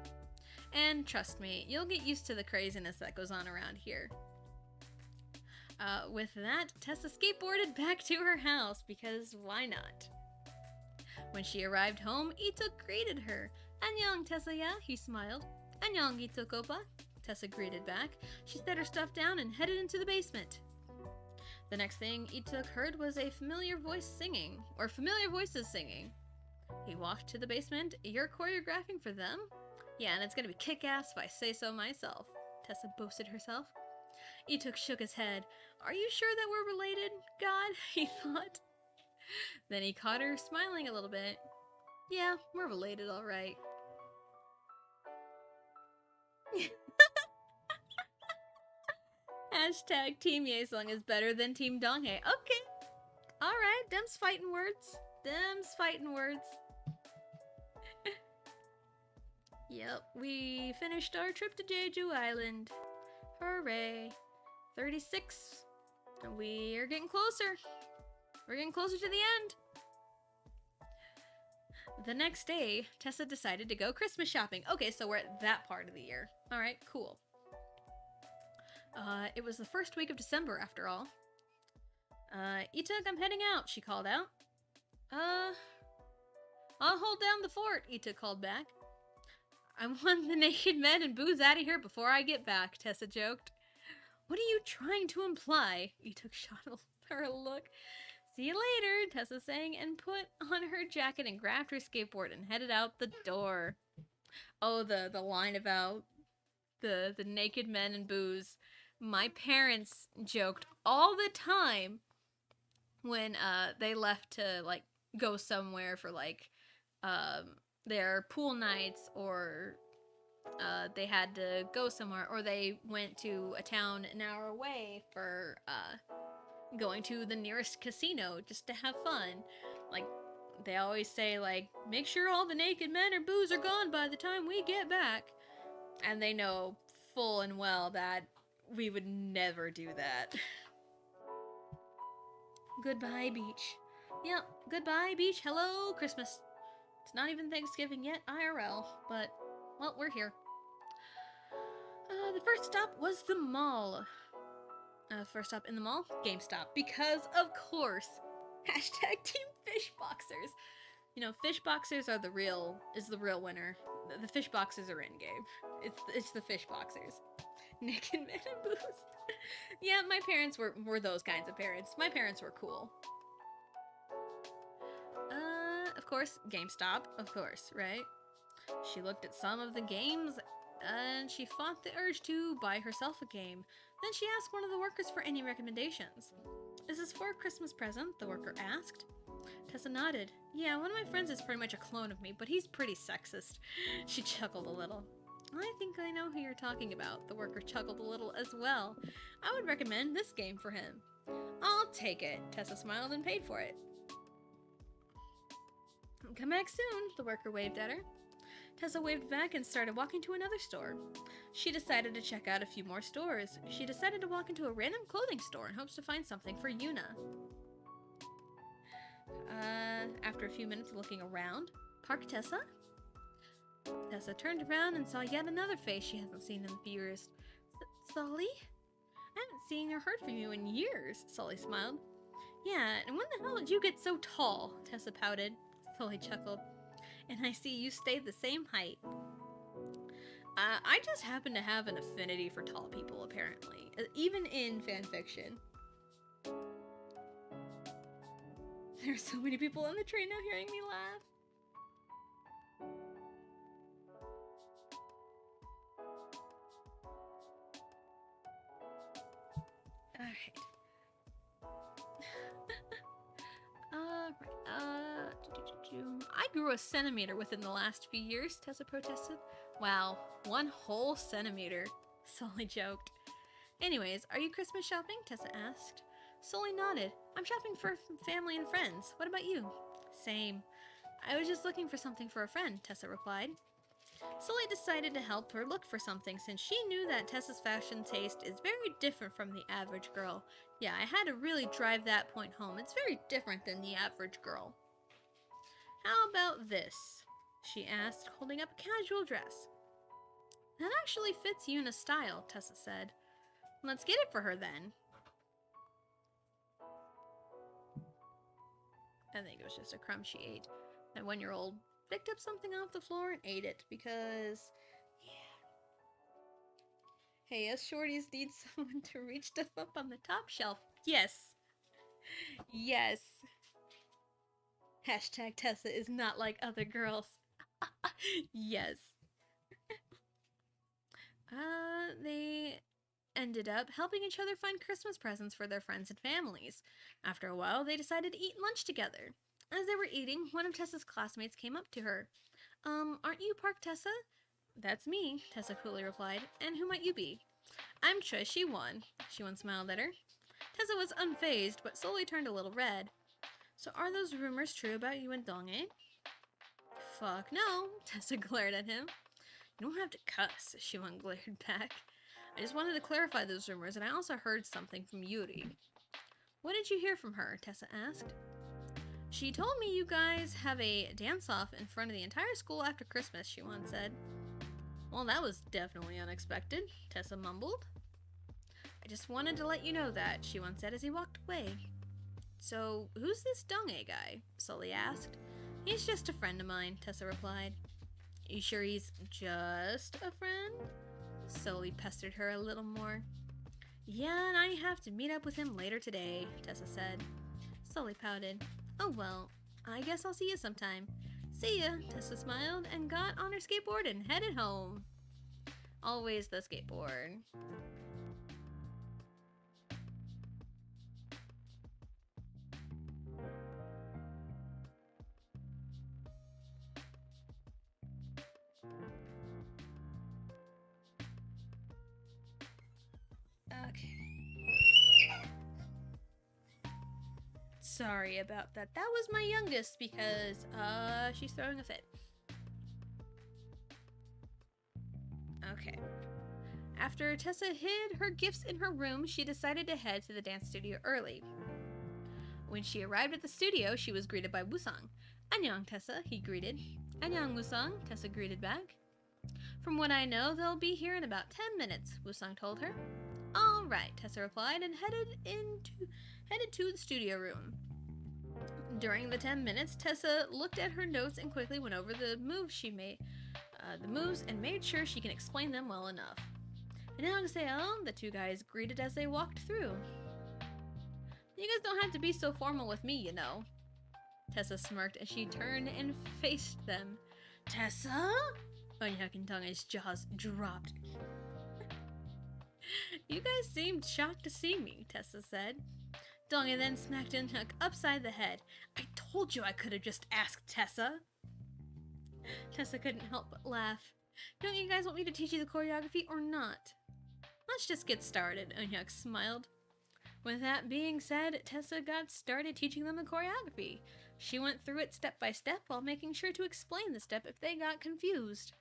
And trust me, you'll get used to the craziness that goes on around here. With that, Tessa skateboarded back to her house, because why not? When she arrived home, Ituk greeted her. Annyeong, Tessa ya, he smiled. Annyeong, Ituk oppa, Tessa greeted back. She set her stuff down and headed into the basement. The next thing Ituk heard was a familiar voices singing. He walked to the basement. You're choreographing for them? Yeah, and it's gonna be kick-ass if I say so myself, Tessa boasted herself. Ituk shook his head. Are you sure that we're related, God? He thought. Then he caught her smiling a little bit. Yeah, we're related, all right. Hashtag Team Yesung is better than Team Donghae. Okay. Alright, them's fighting words. Them's fighting words. Yep, we finished our trip to Jeju Island. Hooray. 36. And we are getting closer. We're getting closer to the end. The next day, Tessa decided to go Christmas shopping. Okay, so we're at that part of the year. Alright, cool. It was the first week of December, after all. Ituk, I'm heading out, she called out. I'll hold down the fort, Ituk called back. I want the naked men and booze out of here before I get back, Tessa joked. What are you trying to imply? Ituk shot her a look. See you later, Tessa sang, and put on her jacket and grabbed her skateboard and headed out the door. Oh, the line about the naked men and booze. My parents joked all the time when they left to like go somewhere for like their pool nights, or they had to go somewhere, or they went to a town an hour away for going to the nearest casino just to have fun. Like, they always say, like, make sure all the naked men or booze are gone by the time we get back. And they know full and well that we would never do that. Goodbye, beach. Yep, goodbye, beach. Hello, Christmas. It's not even Thanksgiving yet, IRL, but, well, we're here. The first stop was the mall. First stop in the mall, GameStop, because of course. Hashtag Team Fishboxers. You know, Fishboxers are the real winner. The Fishboxers are in game. It's the Fishboxers. Naked men and booze. Yeah, my parents were those kinds of parents. My parents were cool. Of course, GameStop, of course, right? She looked at some of the games, and she fought the urge to buy herself a game. Then she asked one of the workers for any recommendations. Is this for a Christmas present? The worker asked. Tessa nodded. Yeah, one of my friends is pretty much a clone of me, but he's pretty sexist. She chuckled a little. I think I know who you're talking about. The worker chuckled a little as well. I would recommend this game for him. I'll take it. Tessa smiled and paid for it. Come back soon, the worker waved at her. Tessa waved back and started walking to another store. She decided to check out a few more stores. She decided to walk into a random clothing store in hopes to find something for Yuna. After a few minutes of looking around, Park Tessa? Tessa turned around and saw yet another face she hasn't seen in years. Sully? I haven't seen or heard from you in years, Sully smiled. Yeah, and when the hell did you get so tall? Tessa pouted. Sully chuckled. And I see you stayed the same height. I just happen to have an affinity for tall people, apparently. Even in fanfiction. There are so many people on the train now hearing me laugh. Alright. I grew a centimeter within the last few years, Tessa protested. Wow, 1 whole centimeter, Sully joked. Anyways, are you Christmas shopping? Tessa asked. Sully nodded. I'm shopping for family and friends. What about you? Same. I was just looking for something for a friend, Tessa replied. Sully decided to help her look for something since she knew that Tessa's fashion taste is very different from the average girl. Yeah, I had to really drive that point home. It's very different than the average girl. How about this? She asked, holding up a casual dress. That actually fits Yuna's style, Tessa said. Let's get it for her then. I think it was just a crumb she ate. That 1-year-old picked up something off the floor and ate it because, yeah. Hey, us shorties need someone to reach stuff up on the top shelf. Yes. Yes. Hashtag Tessa is not like other girls. Yes. They ended up helping each other find Christmas presents for their friends and families. After a while, they decided to eat lunch together. As they were eating, one of Tessa's classmates came up to her. Aren't you Park Tessa? That's me, Tessa coolly replied. And who might you be? I'm Choi Shi-won. Shi-won smiled at her. Tessa was unfazed, but slowly turned a little red. So are those rumors true about you and Dong-ae? Fuck no, Tessa glared at him. You don't have to cuss, Shi-won glared back. I just wanted to clarify those rumors, and I also heard something from Yuri. What did you hear from her? Tessa asked. She told me you guys have a dance-off in front of the entire school after Christmas, Shi-won said. Well, that was definitely unexpected, Tessa mumbled. I just wanted to let you know that, Shi-won said as he walked away. So, who's this Dong-ae guy? Sully asked. He's just a friend of mine, Tessa replied. You sure he's just a friend? Sully pestered her a little more. Yeah, and I have to meet up with him later today, Tessa said. Sully pouted. Oh well, I guess I'll see you sometime. See ya, Tessa smiled and got on her skateboard and headed home. Always the skateboard. Okay. Sorry about that. That was my youngest because, she's throwing a fit. Okay. After Tessa hid her gifts in her room, she decided to head to the dance studio early. When she arrived at the studio, she was greeted by Wusong. Annyeong, Tessa, he greeted. Annyeong, Wusong, Tessa greeted back. From what I know, they'll be here in about 10 minutes, Wusong told her. All right, Tessa replied and headed to the studio room. During the 10 minutes, Tessa looked at her notes and quickly went over the moves and made sure she can explain them well enough. 안녕하세요, the two guys greeted as they walked through. You guys don't have to be so formal with me, you know. Tessa smirked as she turned and faced them. Tessa? Eunhyuk and Dong-ae's jaws dropped. You guys seemed shocked to see me, Tessa said. Dong-ae then smacked Eunhyuk upside the head. I told you I could have just asked Tessa. Tessa couldn't help but laugh. Don't you guys want me to teach you the choreography or not? Let's just get started, Eunhyuk smiled. With that being said, Tessa got started teaching them the choreography. She went through it step by step while making sure to explain the step if they got confused.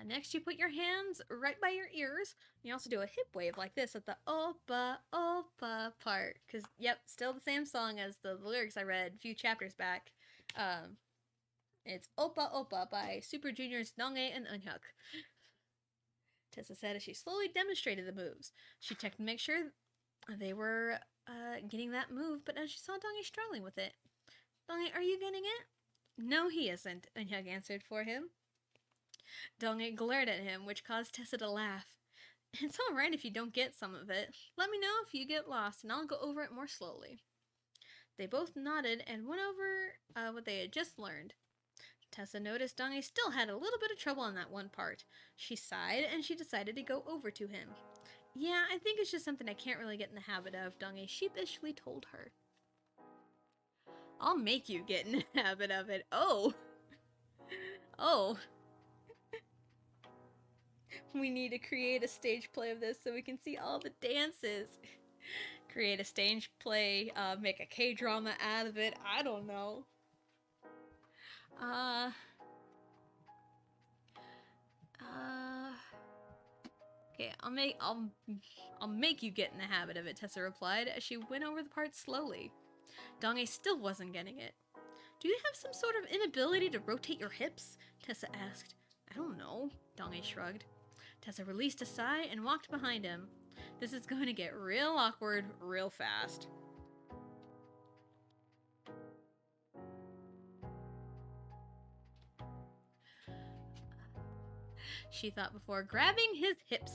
Next, you put your hands right by your ears. You also do a hip wave like this at the oppa, oppa part. Because, yep, still the same song as the lyrics I read a few chapters back. It's Oppa Oppa by Super Juniors Dong-ae and Eunhyuk. Tessa said as she slowly demonstrated the moves. She checked to make sure they were getting that move, but as she saw Dong-ae struggling with it. Dong-ae, are you getting it? No, he isn't, Eunhyuk answered for him. Dong-ae glared at him, which caused Tessa to laugh. It's alright if you don't get some of it. Let me know if you get lost, and I'll go over it more slowly. They both nodded and went over what they had just learned. Tessa noticed Dong-ae still had a little bit of trouble on that one part. She sighed, and she decided to go over to him. Yeah, I think it's just something I can't really get in the habit of, Dong-ae sheepishly told her. I'll make you get in the habit of it. Oh. Oh. We need to create a stage play of this so we can see all the dances. Create a stage play, make a K-drama out of it. I don't know. Okay, I'll make you get in the habit of it, Tessa replied as she went over the parts slowly. Dong-ae still wasn't getting it. Do you have some sort of inability to rotate your hips? Tessa asked. I don't know, Dong-ae shrugged. Tessa released a sigh and walked behind him. This is going to get real awkward real fast. She thought before grabbing his hips.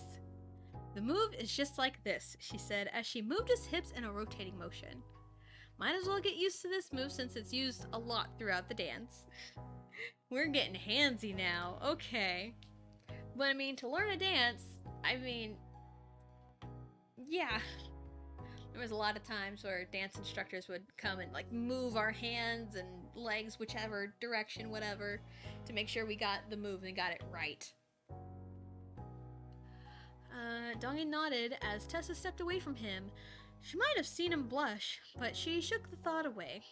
The move is just like this, she said as she moved his hips in a rotating motion. Might as well get used to this move since it's used a lot throughout the dance. We're getting handsy now, okay. But I mean, to learn a dance, I mean, yeah. There was a lot of times where dance instructors would come and like move our hands and legs, whichever direction, whatever, to make sure we got the move and got it right. Dongie nodded as Tessa stepped away from him. She might have seen him blush, but she shook the thought away.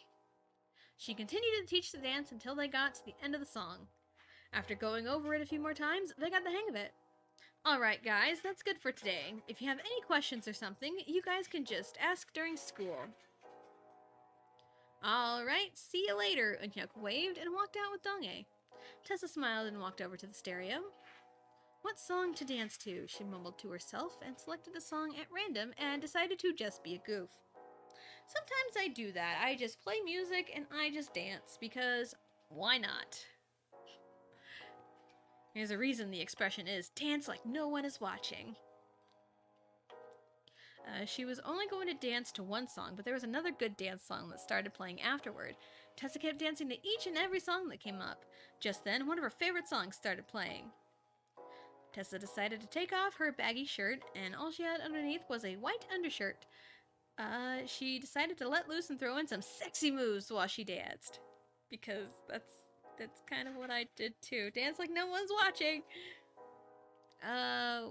She continued to teach the dance until they got to the end of the song. After going over it a few more times, they got the hang of it. Alright guys, that's good for today. If you have any questions or something, you guys can just ask during school. Alright, see you later, Unyuk waved and walked out with Dongie. Tessa smiled and walked over to the stereo. What song to dance to? She mumbled to herself and selected a song at random and decided to just be a goof. Sometimes I do that. I just play music and I just dance because why not? There's a reason the expression is dance like no one is watching. She was only going to dance to one song, but there was another good dance song that started playing afterward. Tessa kept dancing to each and every song that came up. Just then, one of her favorite songs started playing. Tessa decided to take off her baggy shirt, and all she had underneath was a white undershirt. She decided to let loose and throw in some sexy moves while she danced. Because that's kind of what I did too. Dance like no one's watching!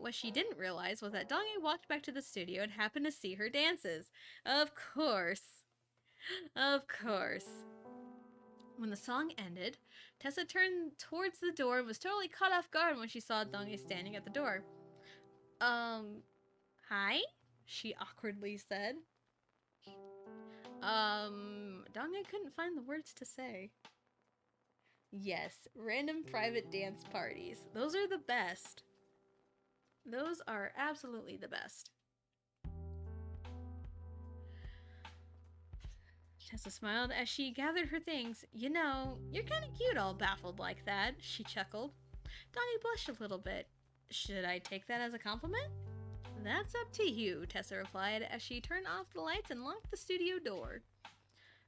What she didn't realize was that Dongie walked back to the studio and happened to see her dances. Of course. Of course. When the song ended, Tessa turned towards the door and was totally caught off guard when she saw Dongie standing at the door. Hi? She awkwardly said. Dongie couldn't find the words to say. Yes, random private dance parties. Those are the best. Those are absolutely the best. Tessa smiled as she gathered her things. You know, you're kind of cute all baffled like that, she chuckled. Donnie blushed a little bit. Should I take that as a compliment? That's up to you, Tessa replied as she turned off the lights and locked the studio door.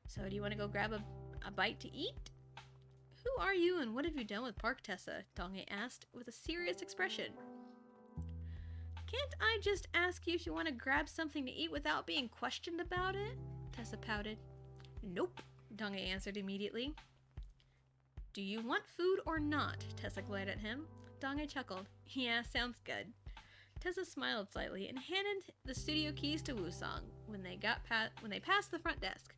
So do you want to go grab a bite to eat? Who are you and what have you done with Park, Tessa? Dongie asked with a serious expression. Can't I just ask you if you want to grab something to eat without being questioned about it? Tessa pouted. Nope, Dongie answered immediately. Do you want food or not? Tessa glared at him. Dongie chuckled. Yeah, sounds good. Tessa smiled slightly and handed the studio keys to Wusong when they passed the front desk.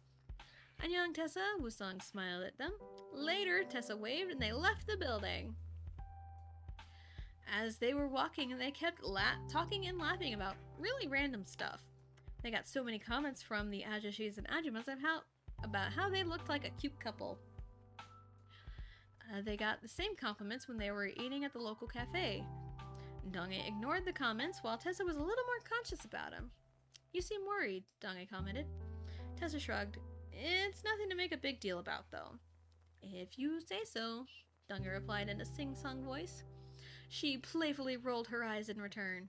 Annyeong, Tessa, Wusong smiled at them. Later, Tessa waved and they left the building. As they were walking, they kept talking and laughing about really random stuff. They got so many comments from the Ajashis and Ajumas about how they looked like a cute couple. They got the same compliments when they were eating at the local cafe. Dongie ignored the comments while Tessa was a little more conscious about him. You seem worried, Dongie commented. Tessa shrugged. It's nothing to make a big deal about, though. If you say so, Dongie replied in a sing-song voice. She playfully rolled her eyes in return.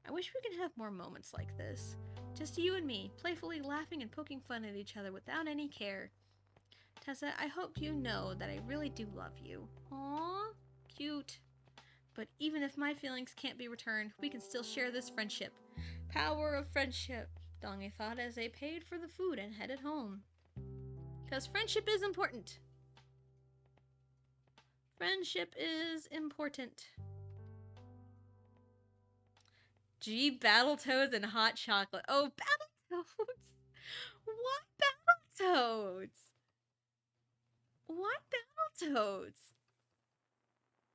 I wish we could have more moments like this. Just you and me, playfully laughing and poking fun at each other without any care. Tessa, I hope you know that I really do love you. Aww, cute. But even if my feelings can't be returned, we can still share this friendship. Power of friendship, Dongie thought as they paid for the food and headed home. 'Cause friendship is important. Friendship is important. Gee, Battletoads and hot chocolate. Oh, Battletoads! Why Battletoads? Why Battletoads?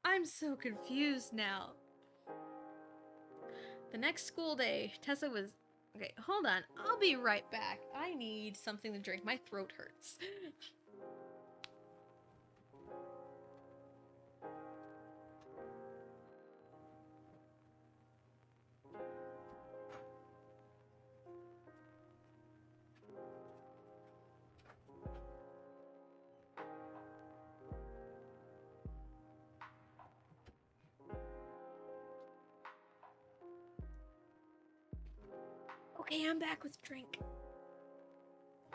I'm so confused now. The next school day, Tessa was... Okay, hold on. I'll be right back. I need something to drink. My throat hurts. Okay, I'm back with a drink.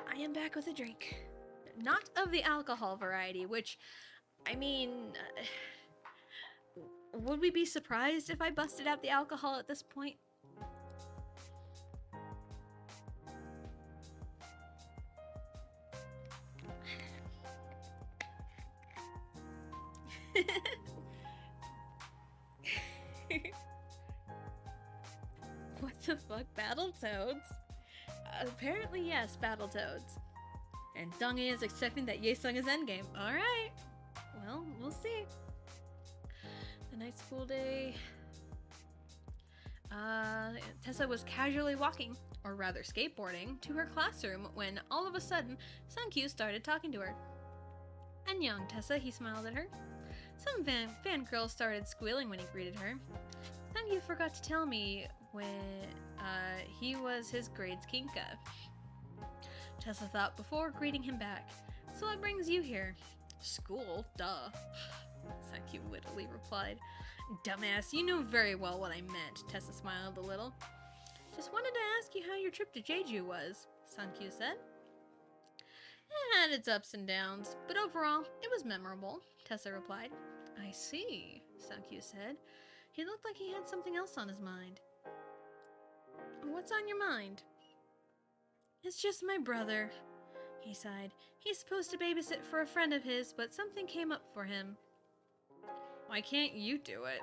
I am back with a drink. Not of the alcohol variety, which, I mean, Would we be surprised if I busted out the alcohol at this point? What the fuck? Battletoads? Apparently, yes, Battletoads. And Donghae is accepting that Yaesung is endgame. Alright. Well, we'll see. The next school day... Tessa was casually walking, or rather skateboarding, to her classroom when all of a sudden, Sunkyu started talking to her. "Annyeong, Tessa," he smiled at her. Some fangirls started squealing when he greeted her. Sunkyu forgot to tell me when he was his grade's Kinka. Tessa thought before greeting him back. "So what brings you here?" "School, duh," Sunkyu wittily replied. "Dumbass, you know very well what I meant," Tessa smiled a little. "Just wanted to ask you how your trip to Jeju was," Sunkyu said. "It had its ups and downs, but overall, it was memorable," Tessa replied. "I see," Sunkyu said. He looked like he had something else on his mind. "What's on your mind?" "It's just my brother," he sighed. "He's supposed to babysit for a friend of his, but something came up for him." "Why can't you do it?"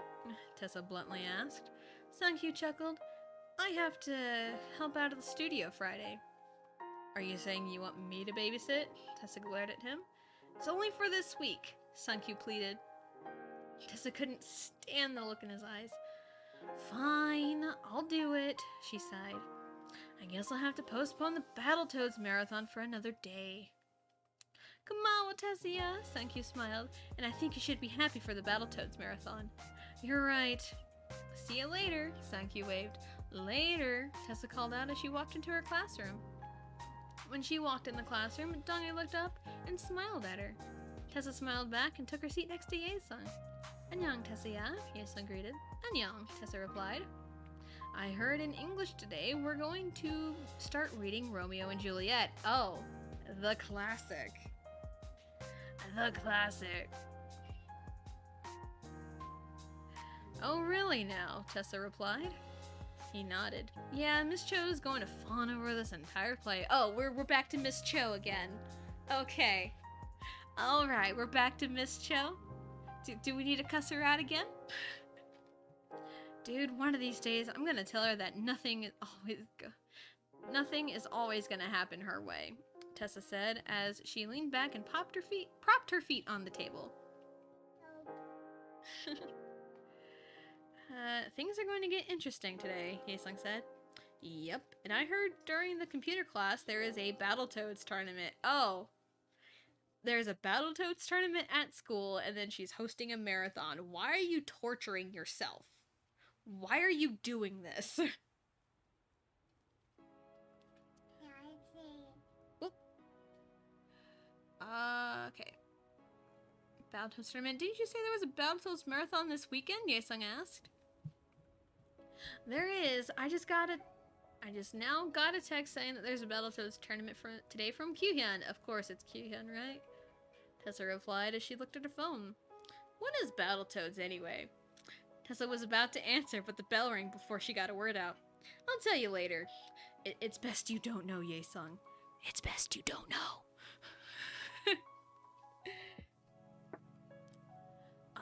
Tessa bluntly asked. Sunkyu chuckled. "I have to help out at the studio Friday." "Are you saying you want me to babysit?" Tessa glared at him. "It's only for this week," Sunkyu pleaded. Tessa couldn't stand the look in his eyes. "Fine, I'll do it," she sighed. "I guess I'll have to postpone the Battletoads marathon for another day." "Kumawa, Tessia," Sunkyu smiled, "and I think you should be happy for the Battletoads marathon." "You're right." "See you later," Sunkyu waved. "Later," Tessa called out as she walked into her classroom. When she walked in the classroom, Donghae looked up and smiled at her. Tessa smiled back and took her seat next to Yaesung. "Annyeong, Tessia," Yaesung greeted. "Annyeong," Tessa replied. "I heard in English today we're going to start reading Romeo and Juliet." "Oh, the classic." "The classic." "Oh, really now?" Tessa replied. He nodded. "Yeah, Miss Cho is going to fawn over this entire play." "Oh, we're back to Miss Cho again. Okay. Alright, we're back to Miss Cho. Do we need to cuss her out again?" "Dude, one of these days I'm gonna tell her that nothing is always gonna happen her way," Tessa said as she leaned back and propped her feet on the table. Things are going to get interesting today," Yaesung said. "Yep, and I heard during the computer class there is a Battletoads tournament." "Oh, there's a Battletoads tournament at school, and then she's hosting a marathon. Why are you torturing yourself? Why are you doing this?" Oop. Okay. Battletoads tournament. "Didn't you say there was a Battletoads marathon this weekend?" Yaesung asked. "There is. I just now got a text saying that there's a Battletoads tournament today from Kyuhyun." "Of course it's Kyuhyun, right?" Tessa replied as she looked at her phone. "What is Battletoads anyway?" Tessa was about to answer, but the bell rang before she got a word out. "I'll tell you later." It's best you don't know, Yaesung. It's best you don't know."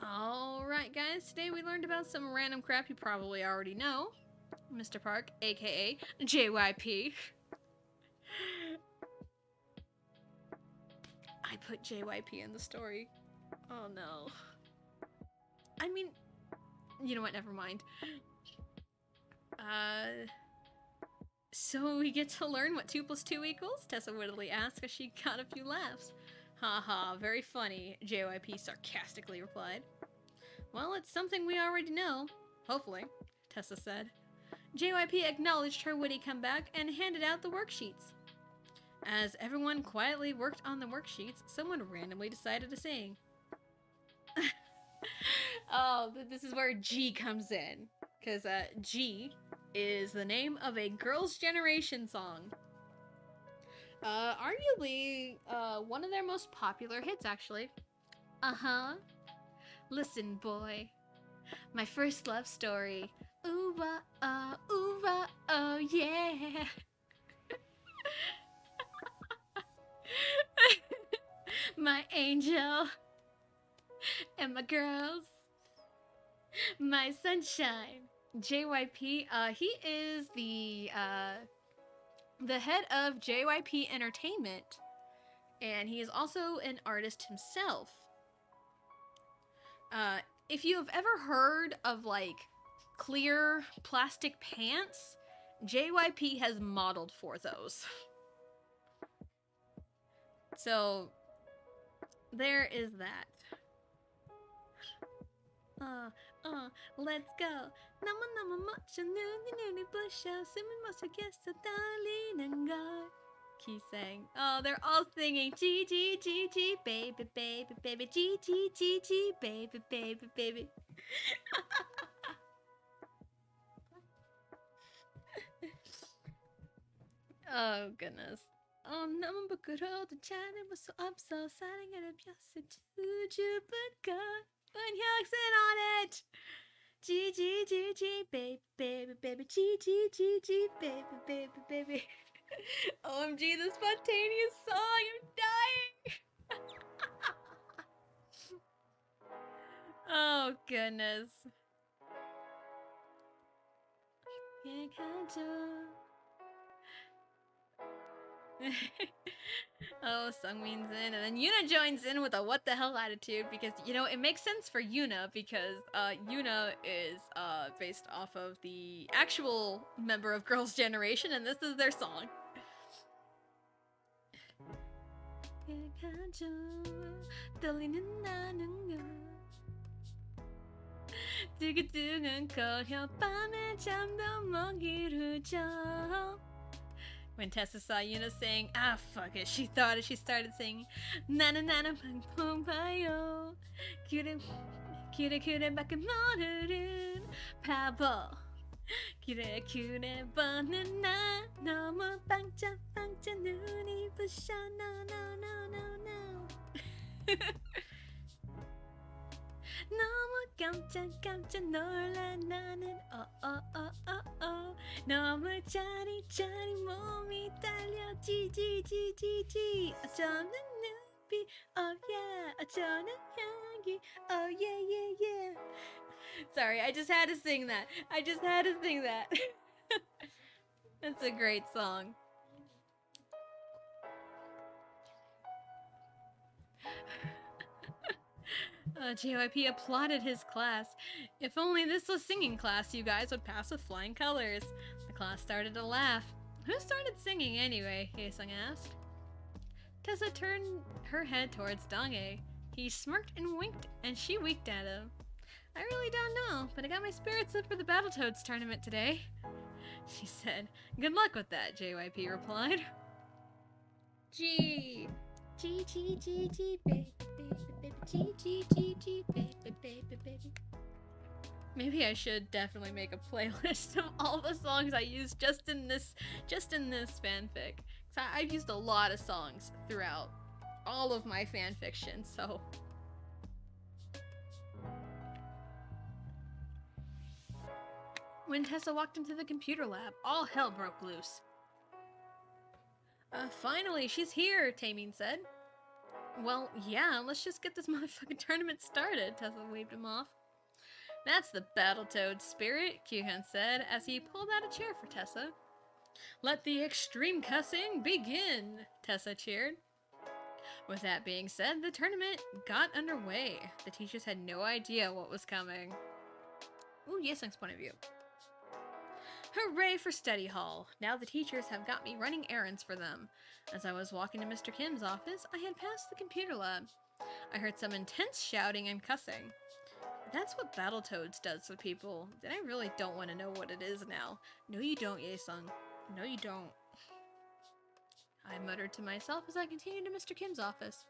Alright guys, today we learned about some random crap you probably already know. Mr. Park, aka JYP. I put JYP in the story. Oh no. I mean, you know what, never mind. So we get to learn what 2 + 2 equals? Tessa wittily asked as she got a few laughs. "Haha, very funny," JYP sarcastically replied. "Well, it's something we already know. Hopefully," Tessa said. JYP acknowledged her witty comeback and handed out the worksheets. As everyone quietly worked on the worksheets, someone randomly decided to sing. Oh, this is where G comes in. Because G is the name of a Girls' Generation song. Arguably, one of their most popular hits, actually. "Uh-huh. Listen, boy. My first love story. Ooh, oh, yeah. My angel and my girls, my sunshine. JYP, he is the head of JYP Entertainment, and he is also an artist himself. If you have ever heard of like clear plastic pants, JYP has modeled for those. So there is that. Let's go. 너무너무 멋져 눈이 부셔 숨을 못 쉬겠어 떨리는 걸. He sang. Oh, they're all singing G G G G baby baby baby G G G G baby baby baby. Oh goodness. 너무 부끄러워도 찾아볼 수 없어 사랑하는 벼슬 주주부터 은혁은 on it. G G G G baby baby baby G G G G baby baby baby. OMG, the spontaneous song, I'm dying. Oh goodness. Oh, Sungmin's in, and then Yuna joins in with a what the hell attitude because, you know, it makes sense for Yuna because Yuna is based off of the actual member of Girls' Generation, and this is their song. When Tessa saw Yuna saying, ah, fuck it, she started singing, 나는 펑펑파요. 그래밖에 모르는 바보. 그래 보는 나 너무 반짝반짝 눈이 부셔. No. 너무 깜짝 놀라 나는 너무 짜리 몸이 달려 지지지지지 어쩌는 눈빛 oh yeah 어쩌는 향기 oh yeah. Sorry, I just had to sing that. That's a great song. JYP applauded his class. If only this was singing class, you guys would pass with flying colors. The class started to laugh. Who started singing anyway? Haesung asked. Tessa turned her head towards Donghae. He smirked and winked, and she winked at him. I really don't know, but I got my spirits up for the Battletoads tournament today, she said. Good luck with that, JYP replied. G, baby. G, baby. Maybe I should definitely make a playlist of all the songs I used just in this fanfic. I've used a lot of songs throughout all of my fanfiction, so. When Tessa walked into the computer lab, all hell broke loose. Finally, she's here, Taemin said. Well, yeah, let's just get this motherfucking tournament started, Tessa waved him off. That's the Battletoad spirit, Kyuhyun said as he pulled out a chair for Tessa. Let the extreme cussing begin, Tessa cheered. With that being said, the tournament got underway. The teachers had no idea what was coming. Ooh, Yesung's point of view. Hooray for study hall! Now the teachers have got me running errands for them. As I was walking to Mr. Kim's office, I had passed the computer lab. I heard some intense shouting and cussing. That's what Battletoads does with people. Then I really don't want to know what it is now. No you don't, Yesung. No you don't. I muttered to myself as I continued to Mr. Kim's office.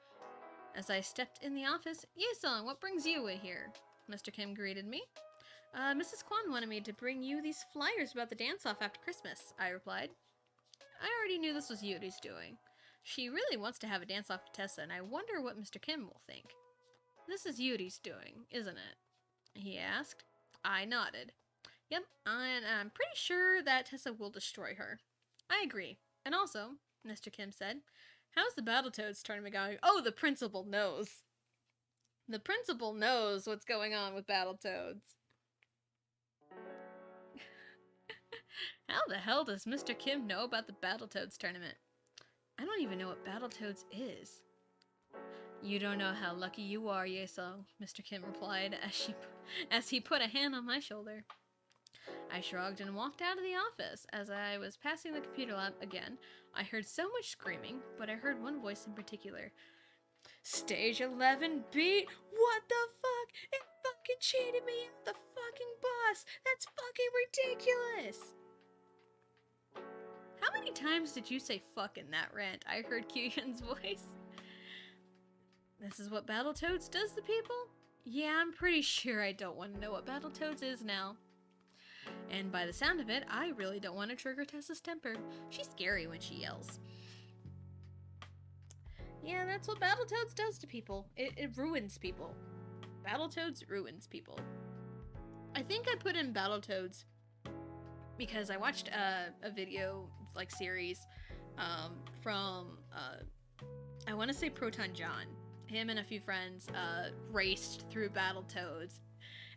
As I stepped in the office, Yesung, what brings you in here? Mr. Kim greeted me. Mrs. Kwan wanted me to bring you these flyers about the dance-off after Christmas, I replied. I already knew this was Yuri's doing. She really wants to have a dance-off with Tessa, and I wonder what Mr. Kim will think. This is Yuri's doing, isn't it? He asked. I nodded. Yep, and I'm pretty sure that Tessa will destroy her. I agree. And also, Mr. Kim said, how's the Battletoads tournament going? Oh, the principal knows. The principal knows what's going on with Battletoads. How the hell does Mr. Kim know about the Battletoads tournament? I don't even know what Battletoads is. You don't know how lucky you are, Yesung, Mr. Kim replied as he put a hand on my shoulder. I shrugged and walked out of the office. As I was passing the computer lab again, I heard so much screaming, but I heard one voice in particular. Stage 11 beat? What the fuck? It fucking cheated me out the fucking boss! That's fucking ridiculous! How many times did you say fuck in that rant? I heard Kyuhyun's voice. This is what Battletoads does to people? Yeah, I'm pretty sure I don't want to know what Battletoads is now. And by the sound of it, I really don't want to trigger Tessa's temper. She's scary when she yells. Yeah, that's what Battletoads does to people. It ruins people. Battletoads ruins people. I think I put in Battletoads because I watched a video, like, series from, I want to say Proton John. Him and a few friends raced through Battletoads.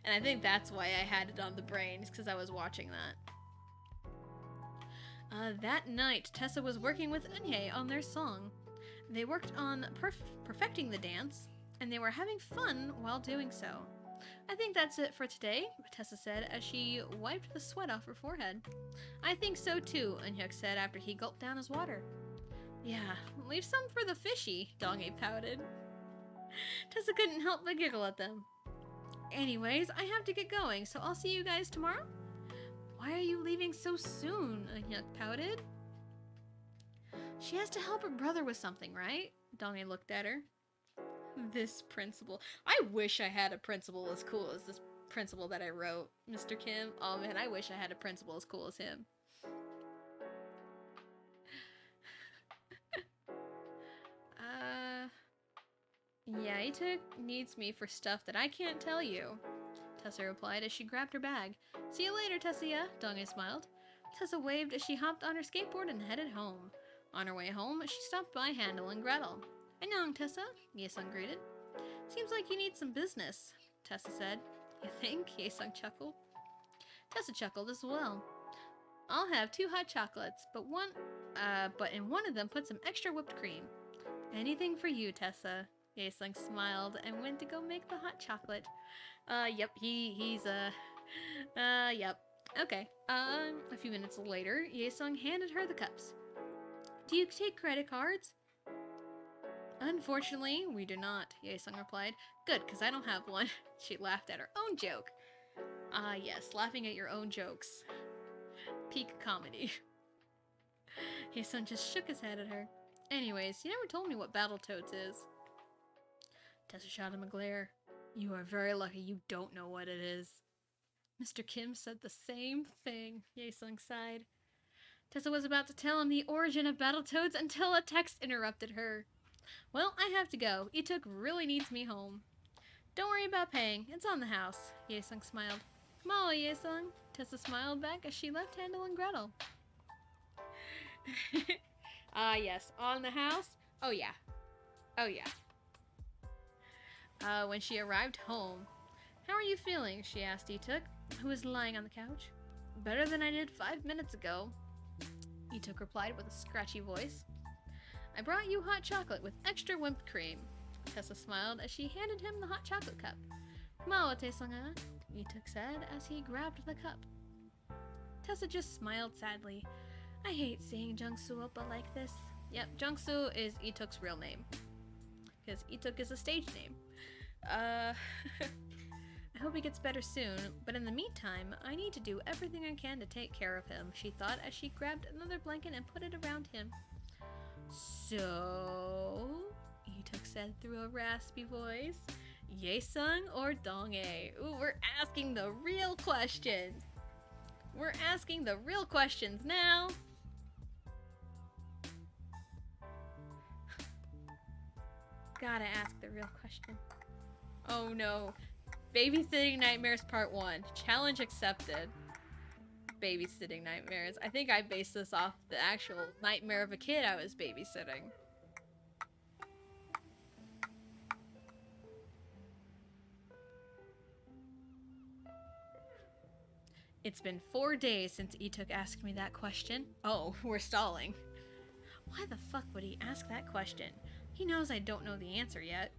And I think that's why I had it on the brain, because I was watching that. That night, Tessa was working with Eunhye on their song. They worked on perfecting the dance, and they were having fun while doing so. I think that's it for today, Tessa said as she wiped the sweat off her forehead. I think so too, Eunhyuk said after he gulped down his water. Yeah, leave some for the fishy, Donghae pouted. Tessa couldn't help but giggle at them. Anyways, I have to get going, so I'll see you guys tomorrow? Why are you leaving so soon? Eunhyuk pouted. She has to help her brother with something, right? Donghae looked at her. This principal. I wish I had a principal as cool as this principal that I wrote, Mr. Kim. Oh man, I wish I had a principal as cool as him. Yeah, Ituk needs me for stuff that I can't tell you, Tessa replied as she grabbed her bag. See you later, Tessia, Donghae smiled. Tessa waved as she hopped on her skateboard and headed home. On her way home, she stopped by Handel and Gretel. Annyeong, Tessa, Yesung greeted. Seems like you need some business, Tessa said. You think? Yesung chuckled. Tessa chuckled as well. I'll have 2 hot chocolates, but in one of them put some extra whipped cream. Anything for you, Tessa. Yesung smiled and went to go make the hot chocolate. Yep, yep. Okay, a few minutes later, Yesung handed her the cups. Do you take credit cards? Unfortunately, we do not, Yesung replied. Good, because I don't have one. She laughed at her own joke. Ah, yes, laughing at your own jokes. Peak comedy. Yesung just shook his head at her. Anyways, you never told me what Battletoads is. Tessa shot him a glare. You are very lucky you don't know what it is. Mr. Kim said the same thing, Yesung sighed. Tessa was about to tell him the origin of Battletoads until a text interrupted her. Well, I have to go. Ituk really needs me home. Don't worry about paying. It's on the house, Yesung smiled. Mahalo, Yesung, Tessa smiled back as she left Handel and Gretel. Ah, yes, on the house? Oh, yeah. Oh, yeah. When she arrived home. How are you feeling? She asked Ituk, who was lying on the couch. Better than I did 5 minutes ago, Ituk replied with a scratchy voice. I brought you hot chocolate with extra whipped cream. Tessa smiled as she handed him the hot chocolate cup. Kumawa te-sanga, Ituk said as he grabbed the cup. Tessa just smiled sadly. I hate seeing Jungsu Oppa like this. Yep, Jungsu is Ituk's real name. Because Ituk is a stage name. I hope he gets better soon, but in the meantime, I need to do everything I can to take care of him, she thought as she grabbed another blanket and put it around him. So, Ituk said through a raspy voice, Yesung or Donghae? Ooh, we're asking the real questions. We're asking the real questions now. Gotta ask the real question. Oh no. Babysitting Nightmares Part 1. Challenge accepted. Babysitting nightmares. I think I based this off the actual nightmare of a kid I was babysitting. It's been 4 days since Ituk asked me that question. Oh, we're stalling. Why the fuck would he ask that question? He knows I don't know the answer yet.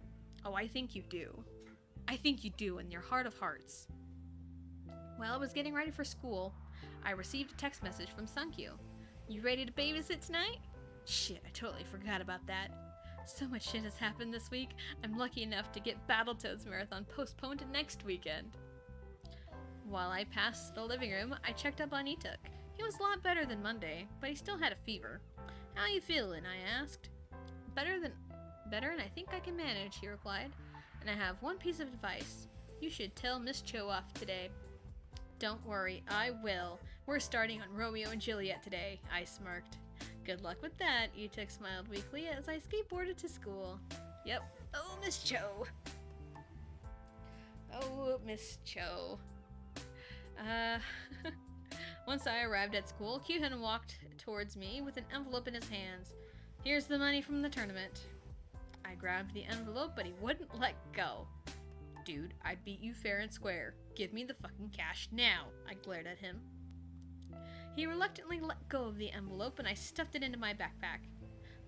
Oh, I think you do. I think you do in your heart of hearts. While I was getting ready for school, I received a text message from Sunkyu. You ready to babysit tonight? Shit, I totally forgot about that. So much shit has happened this week, I'm lucky enough to get Battletoads Marathon postponed to next weekend. While I passed the living room, I checked up on Ituk. He was a lot better than Monday, but he still had a fever. How you feeling? I asked. Better, and I think I can manage, he replied. And I have one piece of advice. You should tell Miss Cho off today. Don't worry, I will. We're starting on Romeo and Juliet today, I smirked. Good luck with that, Ituk smiled weakly as I skateboarded to school. Yep. Oh, Miss Cho. Oh, Miss Cho. Once I arrived at school, Kyuhyun walked towards me with an envelope in his hands. Here's the money from the tournament. I grabbed the envelope, but he wouldn't let go. Dude, I beat you fair and square. Give me the fucking cash now, I glared at him. He reluctantly let go of the envelope and I stuffed it into my backpack.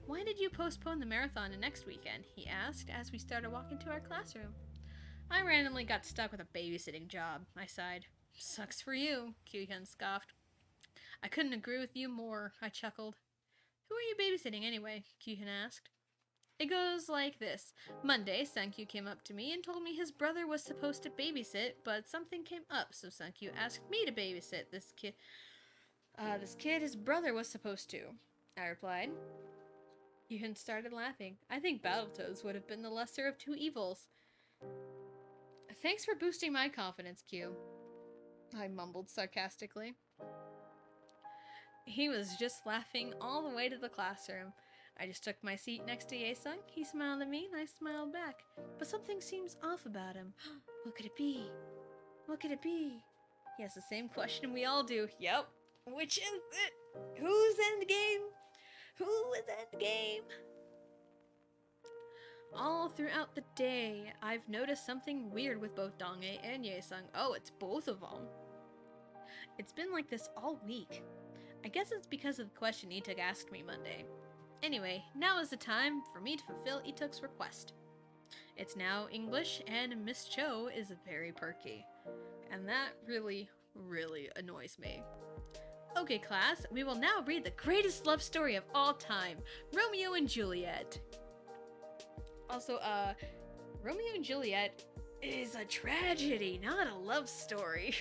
Why did you postpone the marathon to next weekend? He asked as we started walking to our classroom. I randomly got stuck with a babysitting job, I sighed. Sucks for you, Kyuhyun scoffed. I couldn't agree with you more, I chuckled. Who are you babysitting anyway? Kyuhyun asked. It goes like this. Monday, Sankyu came up to me and told me his brother was supposed to babysit, but something came up, so Sankyu asked me to babysit this kid. His brother was supposed to, I replied. Kyuhyun started laughing. I think Battletoads would have been the lesser of two evils. Thanks for boosting my confidence, Q, I mumbled sarcastically. He was just laughing all the way to the classroom. I just took my seat next to Yaesung. He smiled at me and I smiled back. But something seems off about him. What could it be? What could it be? He has the same question we all do. Yep. Which is it? Who's endgame? Who is endgame? All throughout the day, I've noticed something weird with both Donghae and Yaesung. Oh, it's both of them. It's been like this all week. I guess it's because of the question Ituk asked me Monday. Anyway, now is the time for me to fulfill Ituk's request. It's now English, and Miss Cho is very perky. And that really, really annoys me. Okay, class, we will now read the greatest love story of all time, Romeo and Juliet. Also, Romeo and Juliet is a tragedy, not a love story.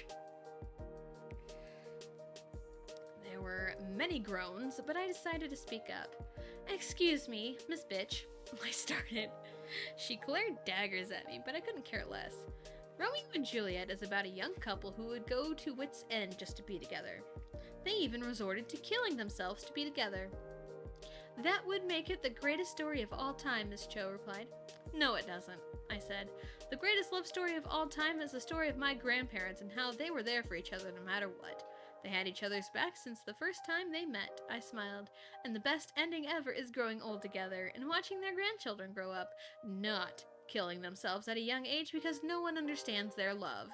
There were many groans, but I decided to speak up. Excuse me, Miss Bitch, I started. She glared daggers at me, but I couldn't care less. Romeo and Juliet is about a young couple who would go to wit's end just to be together. They even resorted to killing themselves to be together. That would make it the greatest story of all time, Miss Cho replied. No, it doesn't, I said. The greatest love story of all time is the story of my grandparents and how they were there for each other no matter what. They had each other's back since the first time they met, I smiled. And the best ending ever is growing old together and watching their grandchildren grow up, not killing themselves at a young age because no one understands their love.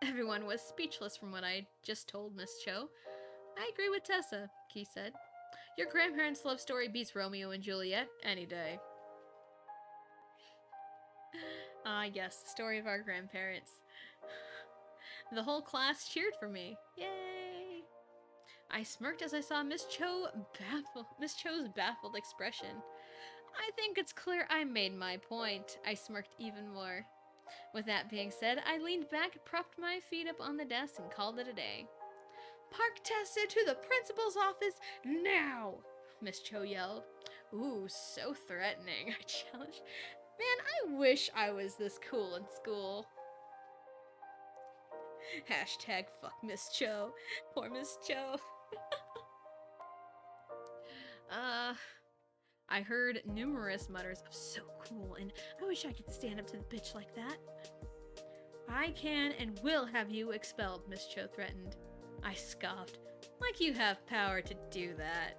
Everyone was speechless from what I just told Miss Cho. I agree with Tessa, Key said. Your grandparents' love story beats Romeo and Juliet any day. Yes, the story of our grandparents. The whole class cheered for me. Yay! I smirked as I saw Miss Cho's baffled expression. I think it's clear I made my point. I smirked even more. With that being said, I leaned back, propped my feet up on the desk, and called it a day. Park Tessa to the principal's office now! Miss Cho yelled. Ooh, so threatening, I challenged. Man, I wish I was this cool in school. Hashtag fuck Miss Cho. Poor Miss Cho. I heard numerous mutters of so cool, and I wish I could stand up to the bitch like that. I can and will have you expelled, Miss Cho threatened. I scoffed. Like you have power to do that.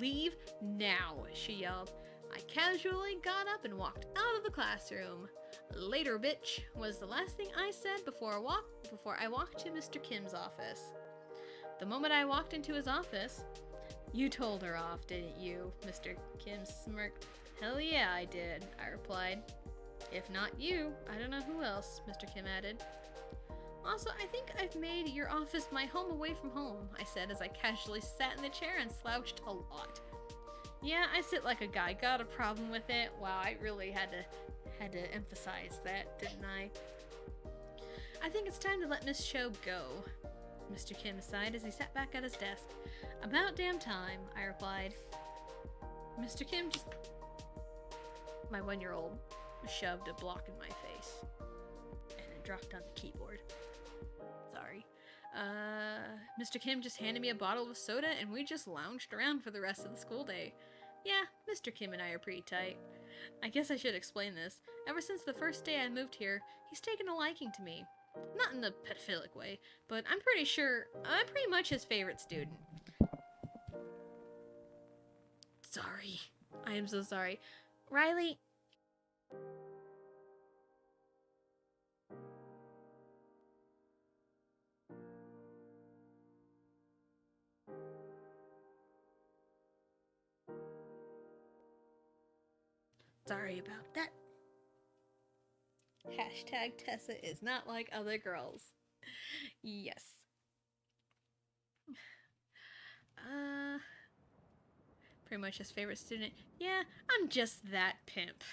Leave now, she yelled. I casually got up and walked out of the classroom. Later, bitch, was the last thing I said before I walked to Mr. Kim's office. The moment I walked into his office, you told her off, didn't you? Mr. Kim smirked. Hell yeah, I did, I replied. If not you, I don't know who else, Mr. Kim added. Also, I think I've made your office my home away from home, I said as I casually sat in the chair and slouched a lot. Yeah, I sit like a guy. Got a problem with it? Wow, I really had to emphasize that, didn't I? I think it's time to let Miss Cho go, Mr. Kim sighed as he sat back at his desk. About damn time, I replied. Mr. Kim just... My 1-year-old shoved a block in my face. And it dropped on the keyboard. Sorry. Mr. Kim just handed me a bottle of soda and we just lounged around for the rest of the school day. Yeah, Mr. Kim and I are pretty tight. I guess I should explain this. Ever since the first day I moved here, he's taken a liking to me. Not in the pedophilic way, but I'm pretty sure I'm pretty much his favorite student. Sorry. I am so sorry. Riley... Sorry about that. Hashtag Tessa is not like other girls. Yes. Pretty much his favorite student. Yeah, I'm just that pimp.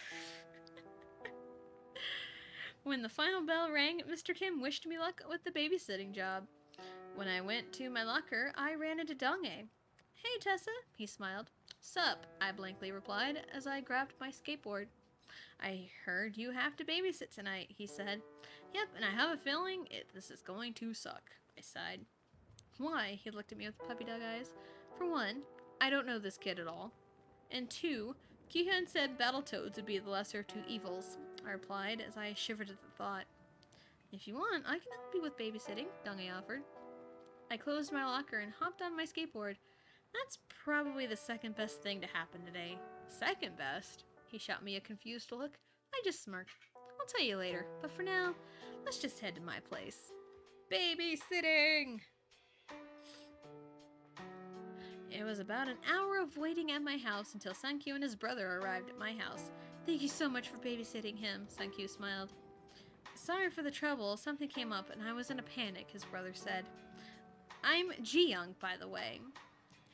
When the final bell rang, Mr. Kim wished me luck with the babysitting job. When I went to my locker, I ran into Dong-ae. Hey, Tessa, he smiled. Sup, I blankly replied as I grabbed my skateboard. I heard you have to babysit tonight, he said. Yep, and I have a feeling this is going to suck, I sighed. Why? He looked at me with puppy dog eyes. For one, I don't know this kid at all. And two, Ki-hyun said Battletoads would be the lesser of two evils, I replied as I shivered at the thought. If you want, I can help you with babysitting, Dong-ae offered. I closed my locker and hopped on my skateboard. That's probably the second best thing to happen today. Second best? He shot me a confused look. I just smirked. I'll tell you later, but for now, let's just head to my place. Babysitting! It was about an hour of waiting at my house until Sun-kyu and his brother arrived at my house. Thank you so much for babysitting him, Sun-kyu smiled. Sorry for the trouble, something came up and I was in a panic, his brother said. I'm Ji-young, by the way.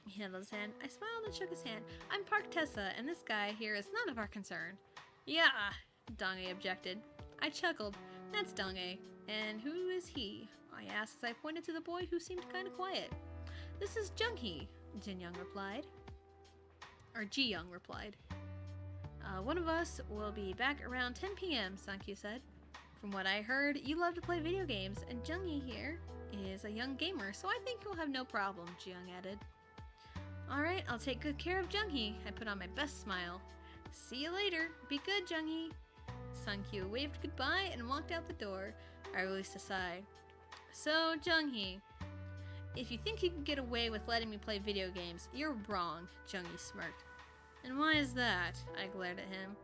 He held his hand. I smiled and shook his hand. I'm Park Tessa, and this guy here is none of our concern. Yeah, Dong-ae objected. I chuckled. That's Dong-ae. And who is he? I asked as I pointed to the boy who seemed kind of quiet. This is Jung-hee, Jin-young replied. Or Ji-young replied. One of us will be back around 10 p.m., Sun-kyu said. From what I heard, you love to play video games, and Jung-hee here is a young gamer, so I think you'll have no problem, Ji-young added. Alright, I'll take good care of Jung-hee. I put on my best smile. See you later. Be good, Jung-hee. Sun-kyu waved goodbye and walked out the door. I released a sigh. So, Jung-hee, if you think you can get away with letting me play video games, you're wrong, Jung-hee smirked. And why is that? I glared at him.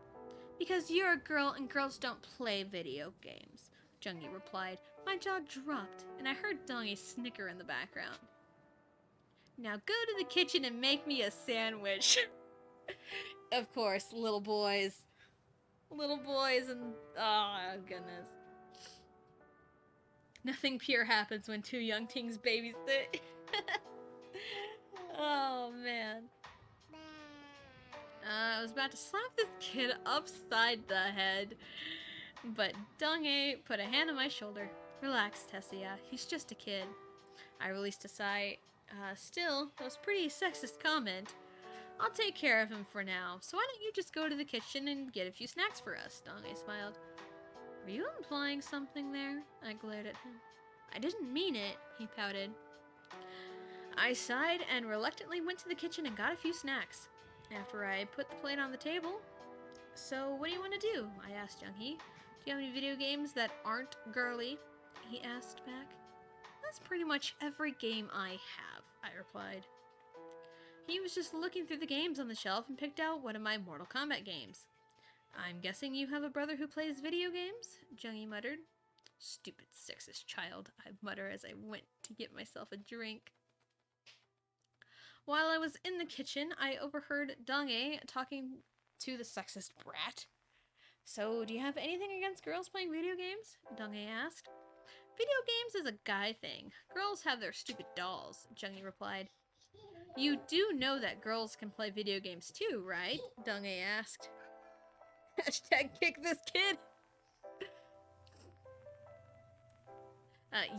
Because you're a girl and girls don't play video games, Jung-hee replied. My jaw dropped, and I heard Dong-hee snicker in the background. Now go to the kitchen and make me a sandwich. Of course, little boys. Little boys and... Oh, goodness. Nothing pure happens when two young teens babysit. Oh, man. I was about to slap this kid upside the head, but Dong-ae put a hand on my shoulder. Relax, Tessia. He's just a kid. I released a sigh. Still, that was a pretty sexist comment. I'll take care of him for now, so why don't you just go to the kitchen and get a few snacks for us, Dong-ae smiled. Were you implying something there? I glared at him. I didn't mean it, he pouted. I sighed and reluctantly went to the kitchen and got a few snacks. After I put the plate on the table, so what do you want to do? I asked Jung-hee. Do you have any video games that aren't girly? He asked back. That's pretty much every game I have, I replied. He was just looking through the games on the shelf and picked out one of my Mortal Kombat games. I'm guessing you have a brother who plays video games? Jung-hee muttered. Stupid sexist child, I mutter as I went to get myself a drink. While I was in the kitchen, I overheard Dong-hee talking to the sexist brat. So, do you have anything against girls playing video games? Dong-hee asked. Video games is a guy thing. Girls have their stupid dolls, Jung-hee replied. You do know that girls can play video games too, right? Dong-hee asked. Hashtag kick this kid!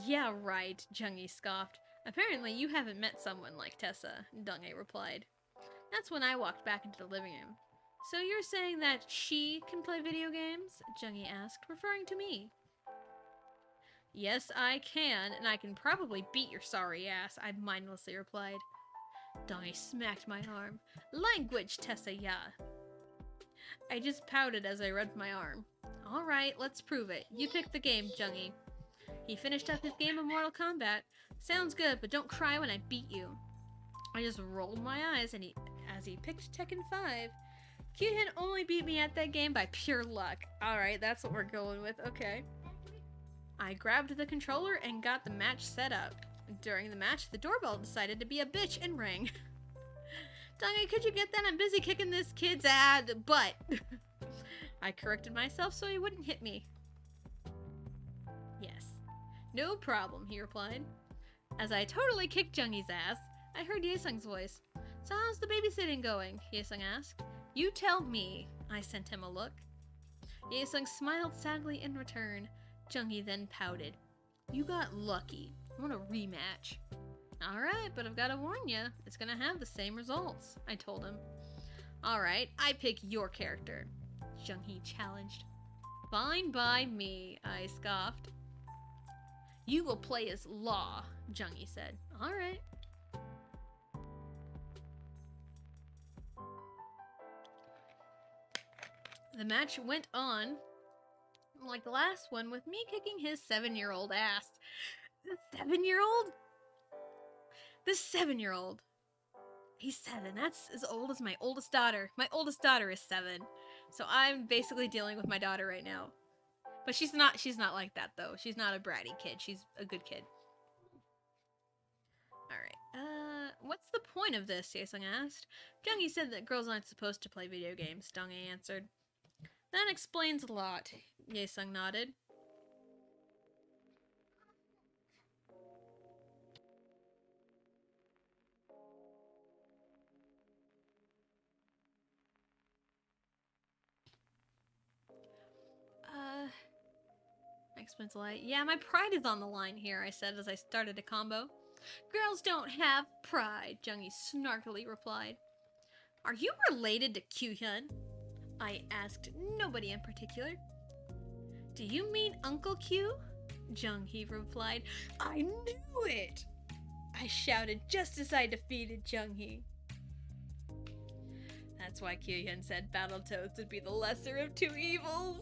Yeah, right, Jung-hee scoffed. Apparently you haven't met someone like Tessa, Dong-hee replied. That's when I walked back into the living room. So you're saying that she can play video games? Jung-hee asked, referring to me. Yes, I can, and I can probably beat your sorry ass, I mindlessly replied. Dong-hee smacked my arm. Language, Tessa, yeah. I just pouted as I rubbed my arm. Alright, let's prove it. You pick the game, Jung-hee. He finished up his game of Mortal Kombat. Sounds good, but don't cry when I beat you. I just rolled my eyes as he picked Tekken 5. Q-Hit only beat me at that game by pure luck. Alright, that's what we're going with, okay. I grabbed the controller and got the match set up. During the match, the doorbell decided to be a bitch and rang. Dong-hee, could you get that? I'm busy kicking this kid's butt. I corrected myself so he wouldn't hit me. Yes. No problem, he replied. As I totally kicked Jung-hee's ass, I heard Ye-sung's voice. So how's the babysitting going? Ye-sung asked. You tell me. I sent him a look. Ye-sung smiled sadly in return. Jung-hee then pouted. You got lucky. I want a rematch. Alright, but I've got to warn you, it's gonna have the same results, I told him. Alright, I pick your character, Jung-hee challenged. Fine by me, I scoffed. You will play as Law, Jung-hee said. Alright. The match went on like the last one with me kicking his 7-year-old ass. The 7-year-old? The 7-year-old. He's 7. That's as old as my oldest daughter. My oldest daughter is 7. So I'm basically dealing with my daughter right now. But she's not like that though. She's not a bratty kid. She's a good kid. Alright. What's the point of this? Ye-sung asked. Jung-hee said that girls aren't supposed to play video games, Dong-hee answered. That explains a lot, Ye-sung nodded. Explains a lot. Yeah, my pride is on the line here, I said as I started a combo. Girls don't have pride, Jung-hee snarkily replied. Are you related to Q-hyun? I asked nobody in particular. Do you mean Uncle Q? Jung-hee replied. I knew it! I shouted just as I defeated Jung-hee. That's why Q-hyun said Battletoads would be the lesser of two evils.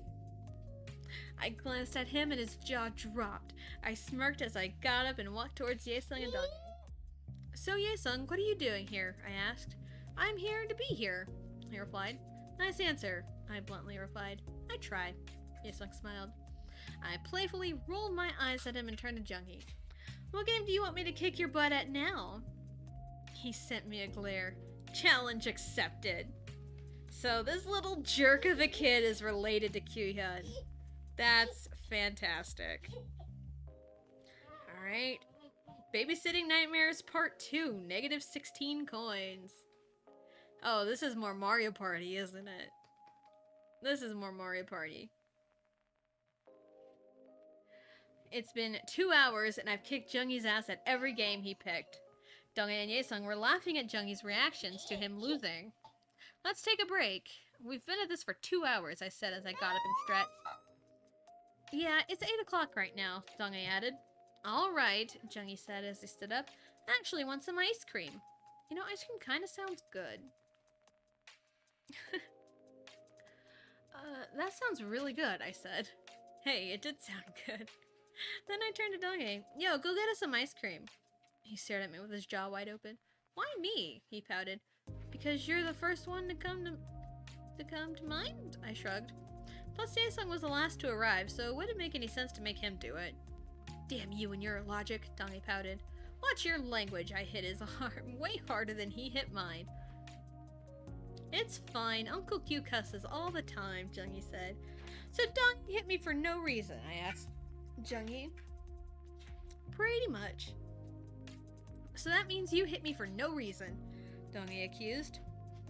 I glanced at him and his jaw dropped. I smirked as I got up and walked towards Ye-sung and Dong-hee. So Ye-sung, what are you doing here? I asked. I'm here to be here, he replied. Nice answer, I bluntly replied. I try. Ye-sung smiled. I playfully rolled my eyes at him and turned to Jung-hee. What game do you want me to kick your butt at now? He sent me a glare. Challenge accepted. So this little jerk of a kid is related to Q-hyun. That's fantastic. Alright. Babysitting Nightmares Part 2. Negative 16 coins. Oh, this is more Mario Party, isn't it? This is more Mario Party. It's been 2 hours and I've kicked Jung-hee's ass at every game he picked. Dong-hee and Ye-sung were laughing at Jung-hee's reactions to him losing. Let's take a break. We've been at this for 2 hours, I said as I got up and stretched. Yeah, it's 8 o'clock right now, Dong-hee added. Alright, Jung-hee said as he stood up. I actually want some ice cream. You know, ice cream kind of sounds good. That sounds really good, I said. Hey, it did sound good. Then I turned to Dong. Yo, go get us some ice cream. He stared at me with his jaw wide open. Why me? He pouted. Because you're the first one to come to mind? I shrugged. Plus, Jaesung was the last to arrive, so it wouldn't make any sense to make him do it. Damn you and your logic, Dongie pouted. Watch your language, I hit his arm way harder than he hit mine. It's fine, Uncle Q cusses all the time, Jungie said. So Dongie hit me for no reason, I asked. Jungie? Pretty much. So that means you hit me for no reason, Dongie accused.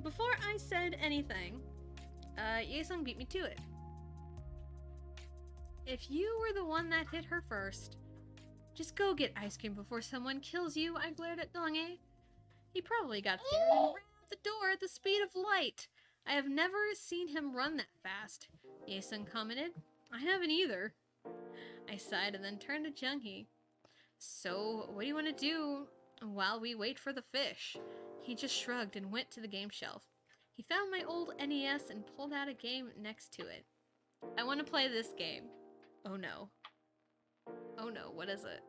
Before I said anything, Jaesung beat me to it. If you were the one that hit her first, just go get ice cream before someone kills you, I glared at Dongie. He probably got scared and ran out the door at the speed of light. I have never seen him run that fast, Jaesung commented. I haven't either. I sighed and then turned to Junghee. So, what do you want to do while we wait for the fish? He just shrugged and went to the game shelf. He found my old NES and pulled out a game next to it. I want to play this game. Oh no. Oh no, what is it?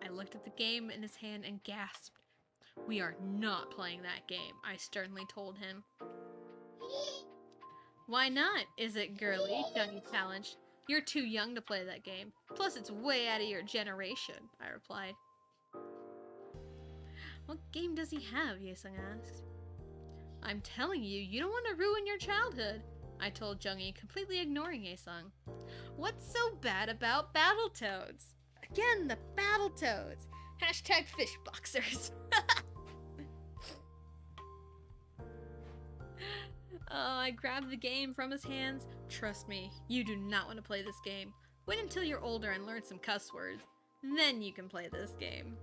I looked at the game in his hand and gasped. We are not playing that game, I sternly told him. Why not? Is it girly? Jungie challenged. You're too young to play that game. Plus, it's way out of your generation, I replied. What game does he have? Jaesung asked. I'm telling you, you don't want to ruin your childhood, I told Jungie, completely ignoring Jaesung. What's so bad about Battletoads? Again, the Battletoads! Hashtag fishboxers. Oh, I grabbed the game from his hands. Trust me, you do not want to play this game. Wait until you're older and learn some cuss words. Then you can play this game.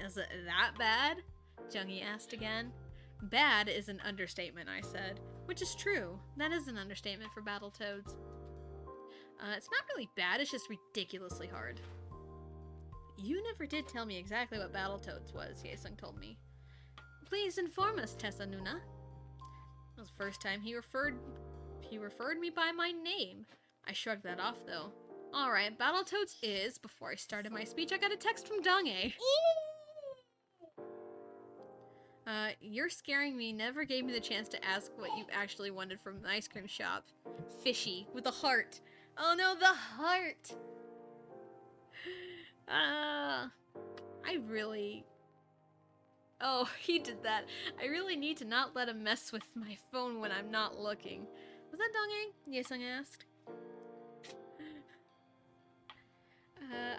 Is it that bad? Jungie asked again. Bad is an understatement, I said. Which is true. That is an understatement for Battletoads. It's not really bad, it's just ridiculously hard. You never did tell me exactly what Battletoads was, Jaesung told me. Please inform us, Tessa Nuna. That was the first time he referred me by my name. I shrugged that off, though. Alright, Battletoads is, before I started my speech, I got a text from Dong-ae. You're scaring me never gave me the chance to ask what you actually wanted from the ice cream shop. Fishy, with a heart. Oh no, the heart! I really... Oh, he did that. I really need to not let him mess with my phone when I'm not looking. Was that Dong-ae? Jaesung asked.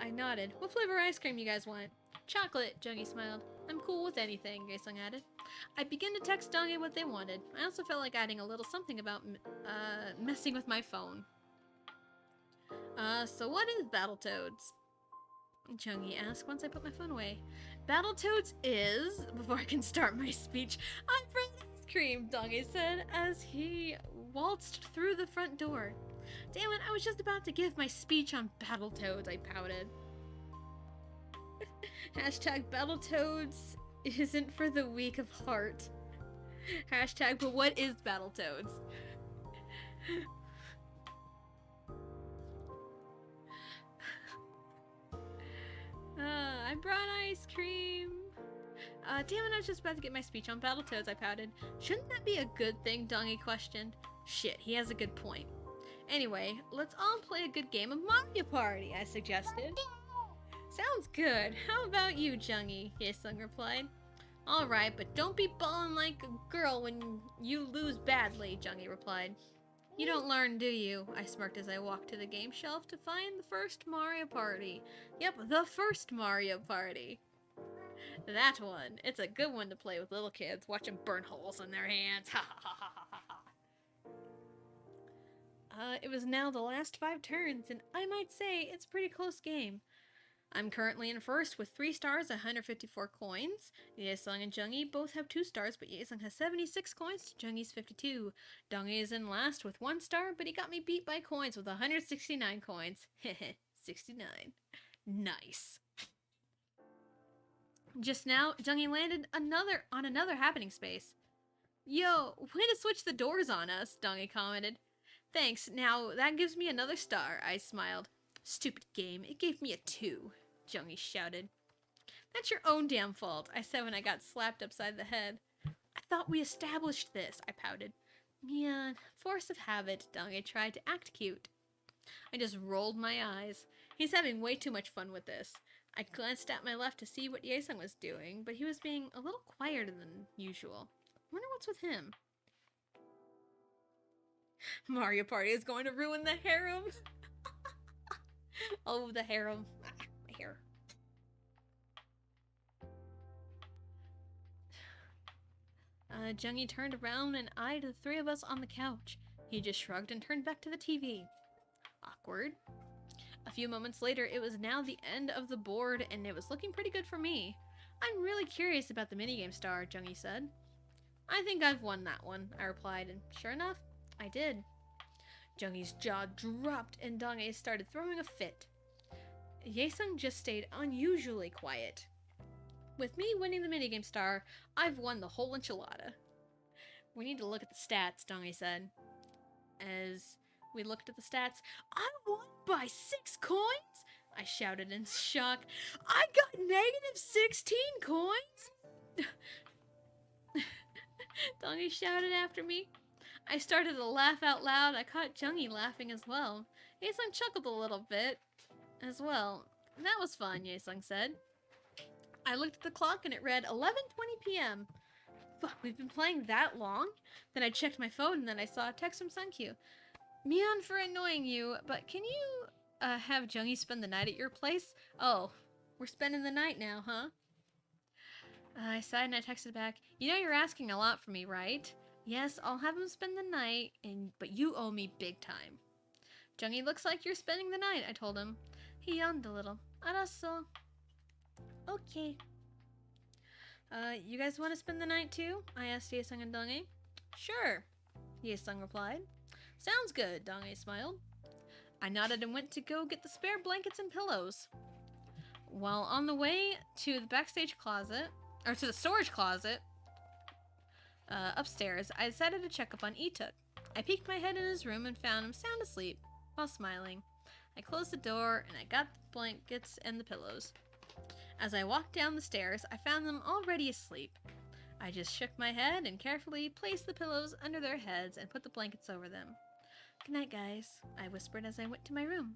I nodded. What flavor ice cream you guys want? Chocolate, Jungie smiled. I'm cool with anything, Jaesung added. I began to text Dong-ae what they wanted. I also felt like adding a little something about, messing with my phone. So what is Battletoads? Jungie asked once I put my phone away. Battletoads is, before I can start my speech, I'm for ice cream, Dong-ae said as he waltzed through the front door. Damn it, I was just about to give my speech on Battletoads, I pouted. Hashtag Battletoads isn't for the weak of heart. Hashtag, but what is Battletoads? I brought ice cream. Damn it, I was just about to get my speech on Battletoads, I pouted. Shouldn't that be a good thing, Dong-ae questioned. Shit, he has a good point. Anyway, let's all play a good game of Mario Party, I suggested. Sounds good. How about you, Jungie? Jaesung replied. Alright, but don't be bawling like a girl when you lose badly, Jungie replied. You don't learn, do you? I smirked as I walked to the game shelf to find the first Mario Party. Yep, the first Mario Party. That one. It's a good one to play with little kids. Watch them burn holes in their hands. Ha ha ha ha ha ha. It was now the last 5 turns, and I might say it's a pretty close game. I'm currently in first with 3 stars, 154 coins. Jaesung and Jungie both have 2 stars, but Jaesung has 76 coins, Jungie's 52. Dong-ae is in last with 1 star, but he got me beat by coins with 169 coins. Heh 69. Nice. Just now, Jungie landed on another happening space. Yo, way to switch the doors on us, Dong-ae commented. Thanks, now that gives me another star, I smiled. Stupid game, it gave me a 2, Jungi shouted. That's your own damn fault, I said when I got slapped upside the head. I thought we established this, I pouted. Yeah, force of habit, Donge tried to act cute. I just rolled my eyes. He's having way too much fun with this. I glanced at my left to see what Yaesung was doing, but he was being a little quieter than usual. I wonder what's with him. Mario Party is going to ruin the harem. Oh, the harem. Ah, my hair. Jungi turned around and eyed the three of us on the couch. He just shrugged and turned back to the TV. Awkward. A few moments later, it was now the end of the board, and it was looking pretty good for me. I'm really curious about the minigame star, Jungi said. I think I've won that one, I replied, and sure enough, I did. Jungi's jaw dropped, and Donge started throwing a fit. Yaesung just stayed unusually quiet. With me winning the minigame star, I've won the whole enchilada. We need to look at the stats, Donge said. As we looked at the stats, I won by 6 coins? I shouted in shock. I got negative 16 coins? Donge shouted after me. I started to laugh out loud. I caught Jungi laughing as well. Yaesung chuckled a little bit as well. That was fun, Yaesung said. I looked at the clock and it read 11:20 p.m. Fuck, we've been playing that long? Then I checked my phone and then I saw a text from Sunkyu. Mian for annoying you, but can you have Jungi spend the night at your place? Oh, we're spending the night now, huh? I sighed and I texted back, you know you're asking a lot from me, right? Yes, I'll have him spend the night, but you owe me big time. Jungi looks like you're spending the night, I told him. He yawned a little. Arasso. Okay. You guys want to spend the night too? I asked Yaesung and Donge. Sure, Yaesung replied. Sounds good, Donge smiled. I nodded and went to go get the spare blankets and pillows. While on the way to the backstage closet, or to the storage closet, upstairs, I decided to check up on Ituk. I peeked my head in his room and found him sound asleep, while smiling. I closed the door and I got the blankets and the pillows. As I walked down the stairs, I found them already asleep. I just shook my head and carefully placed the pillows under their heads and put the blankets over them. Good night, guys, I whispered as I went to my room.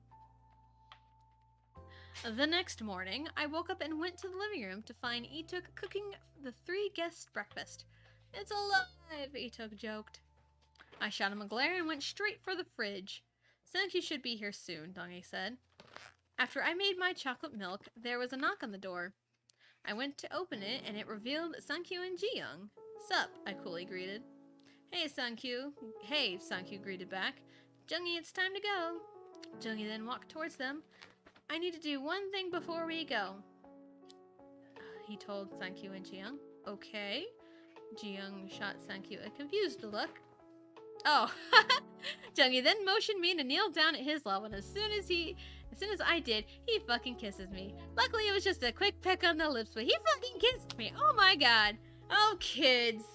The next morning, I woke up and went to the living room to find Ituk cooking the 3 guests' breakfast. It's alive, Ituk joked. I shot him a glare and went straight for the fridge. Sunkyu should be here soon, Donge said. After I made my chocolate milk, there was a knock on the door. I went to open it, and it revealed Sunkyu and Ji-young. Sup, I coolly greeted. Hey, Sunkyu. Hey, Sunkyu greeted back. Jungi, it's time to go. Jungi then walked towards them. I need to do one thing before we go, he told Sunkyu and Ji-young. Okay. Ji-young shot Sunkyu a confused look. Oh, Jungi then motioned me to kneel down at his level, and as soon as I did, he fucking kisses me. Luckily, it was just a quick peck on the lips, but he fucking kissed me. Oh my god. Oh, kids.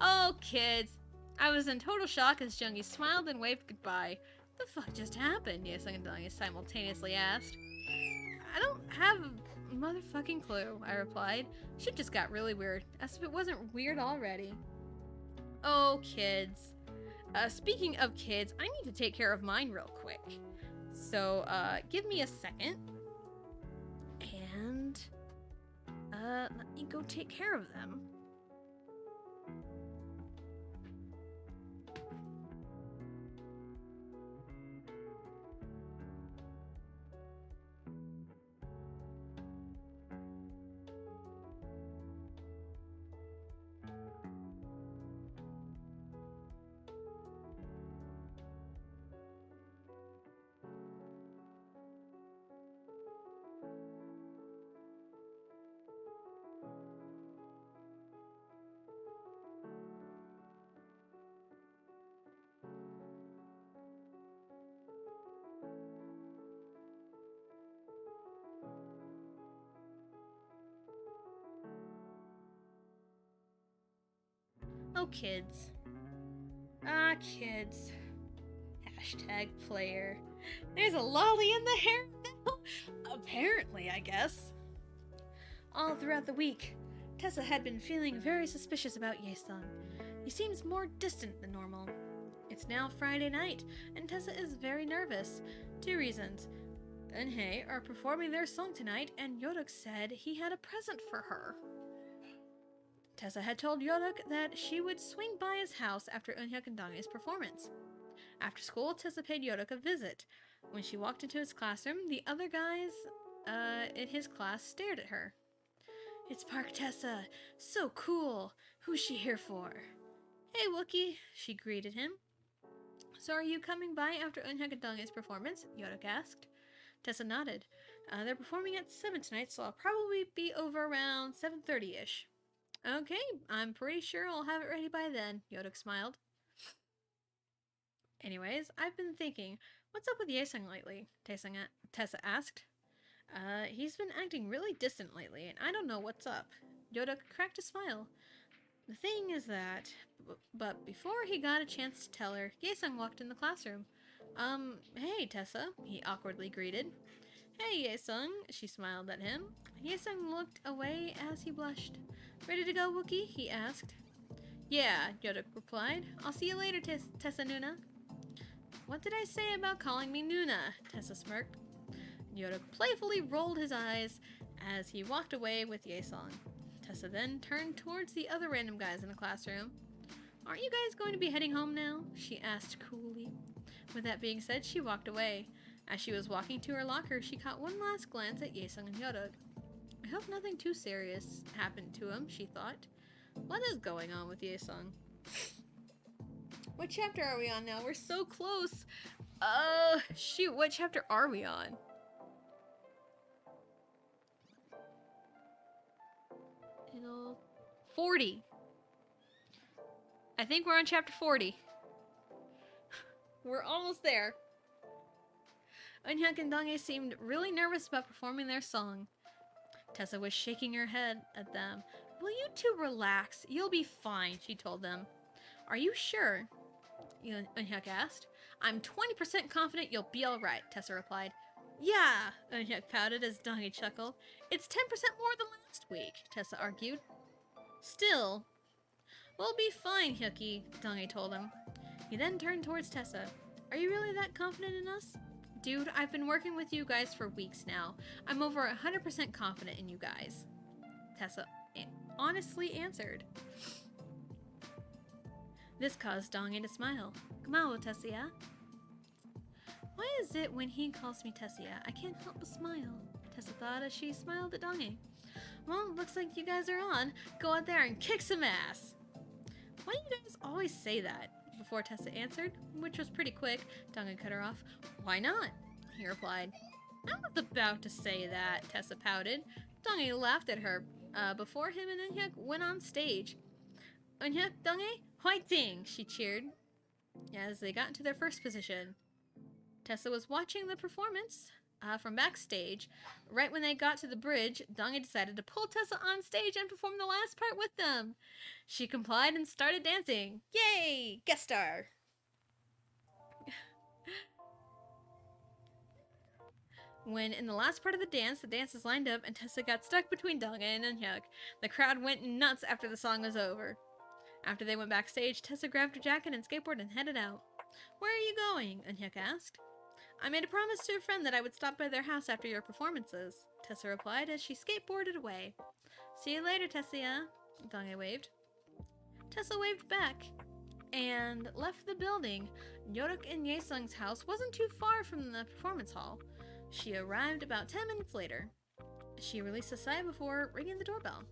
Oh, kids. I was in total shock as Jungi smiled and waved goodbye. What the fuck just happened? Yaesung and Donge simultaneously asked. I don't have a motherfucking clue, I replied. Shit just got really weird, as if it wasn't weird already. Oh, kids. Speaking of kids, I need to take care of mine real quick. So, give me a second. And, let me go take care of them. Oh, kids. Ah, kids. Hashtag player. There's a lolly in the hair now? Apparently, I guess. All throughout the week, Tessa had been feeling very suspicious about Yaesung. He seems more distant than normal. It's now Friday night, and Tessa is very nervous. 2 reasons. Eunhae are performing their song tonight, and Yodok said he had a present for her. Tessa had told Yodok that she would swing by his house after Eunhyuk and Donghae's performance. After school, Tessa paid Yodok a visit. When she walked into his classroom, the other guys in his class stared at her. It's Park Tessa. So cool. Who's she here for? Hey, Wookie, she greeted him. So are you coming by after Eunhyuk and Donghae's performance? Yodok asked. Tessa nodded. They're performing at 7 tonight, so I'll probably be over around 7:30-ish. Okay, I'm pretty sure I'll have it ready by then, Yodok smiled. Anyways, I've been thinking, what's up with Yaesung lately? Tessa asked. He's been acting really distant lately, and I don't know what's up. Yodok cracked a smile. The thing is that... But before he got a chance to tell her, Yaesung walked in the classroom. Hey, Tessa, he awkwardly greeted. Hey, Yaesung, she smiled at him. Yaesung looked away as he blushed. Ready to go, Wookie? He asked. Yeah, Yodok replied. I'll see you later, Tessa Nuna. What did I say about calling me Nuna? Tessa smirked. Yodok playfully rolled his eyes as he walked away with Yaesung. Tessa then turned towards the other random guys in the classroom. Aren't you guys going to be heading home now? She asked coolly. With that being said, she walked away. As she was walking to her locker, she caught one last glance at Yaesung and Yodok. I hope nothing too serious happened to him, she thought. What is going on with Yaesung? What chapter are we on now? We're so close. Shoot, what chapter are we on? It'll... 40. I think we're on chapter 40. We're almost there. Eunhyuk and Donghae seemed really nervous about performing their song. Tessa was shaking her head at them. Will you two relax? You'll be fine, she told them. Are you sure? Eunhyuk asked. I'm 20% confident you'll be alright, Tessa replied. Yeah, Eunhyuk pouted as Donghae chuckled. It's 10% more than last week, Tessa argued. Still, we'll be fine, Hyuki, Donghae told him. He then turned towards Tessa. Are you really that confident in us? Dude, I've been working with you guys for weeks now. I'm over 100% confident in you guys. Tessa honestly answered. This caused Donghae to smile. Kamao, Tessia. Why is it when he calls me Tessia, I can't help but smile? Tessa thought as she smiled at Donghae. Well, looks like you guys are on. Go out there and kick some ass. Why do you guys always say that? Before Tessa answered, which was pretty quick, Donghae cut her off. Why not? He replied. I was about to say that, Tessa pouted. Donghae laughed at her before him and Eunhyuk went on stage. Eunhyuk, Donghae, Hwaiting! She cheered as they got into their first position. Tessa was watching the performance from backstage. Right when they got to the bridge, Donghae decided to pull Tessa on stage and perform the last part with them. She complied and started dancing. Yay! Guest star! When in the last part of the dancers lined up and Tessa got stuck between Donghae and Eunhyuk. The crowd went nuts after the song was over. After they went backstage, Tessa grabbed her jacket and skateboard and headed out. Where are you going? Eunhyuk asked. I made a promise to a friend that I would stop by their house after your performances, Tessa replied as she skateboarded away. See you later, Tessia, Donghae waved. Tessa waved back and left the building. Yodok and Yaesung's house wasn't too far from the performance hall. She arrived about 10 minutes later. She released a sigh before ringing the doorbell.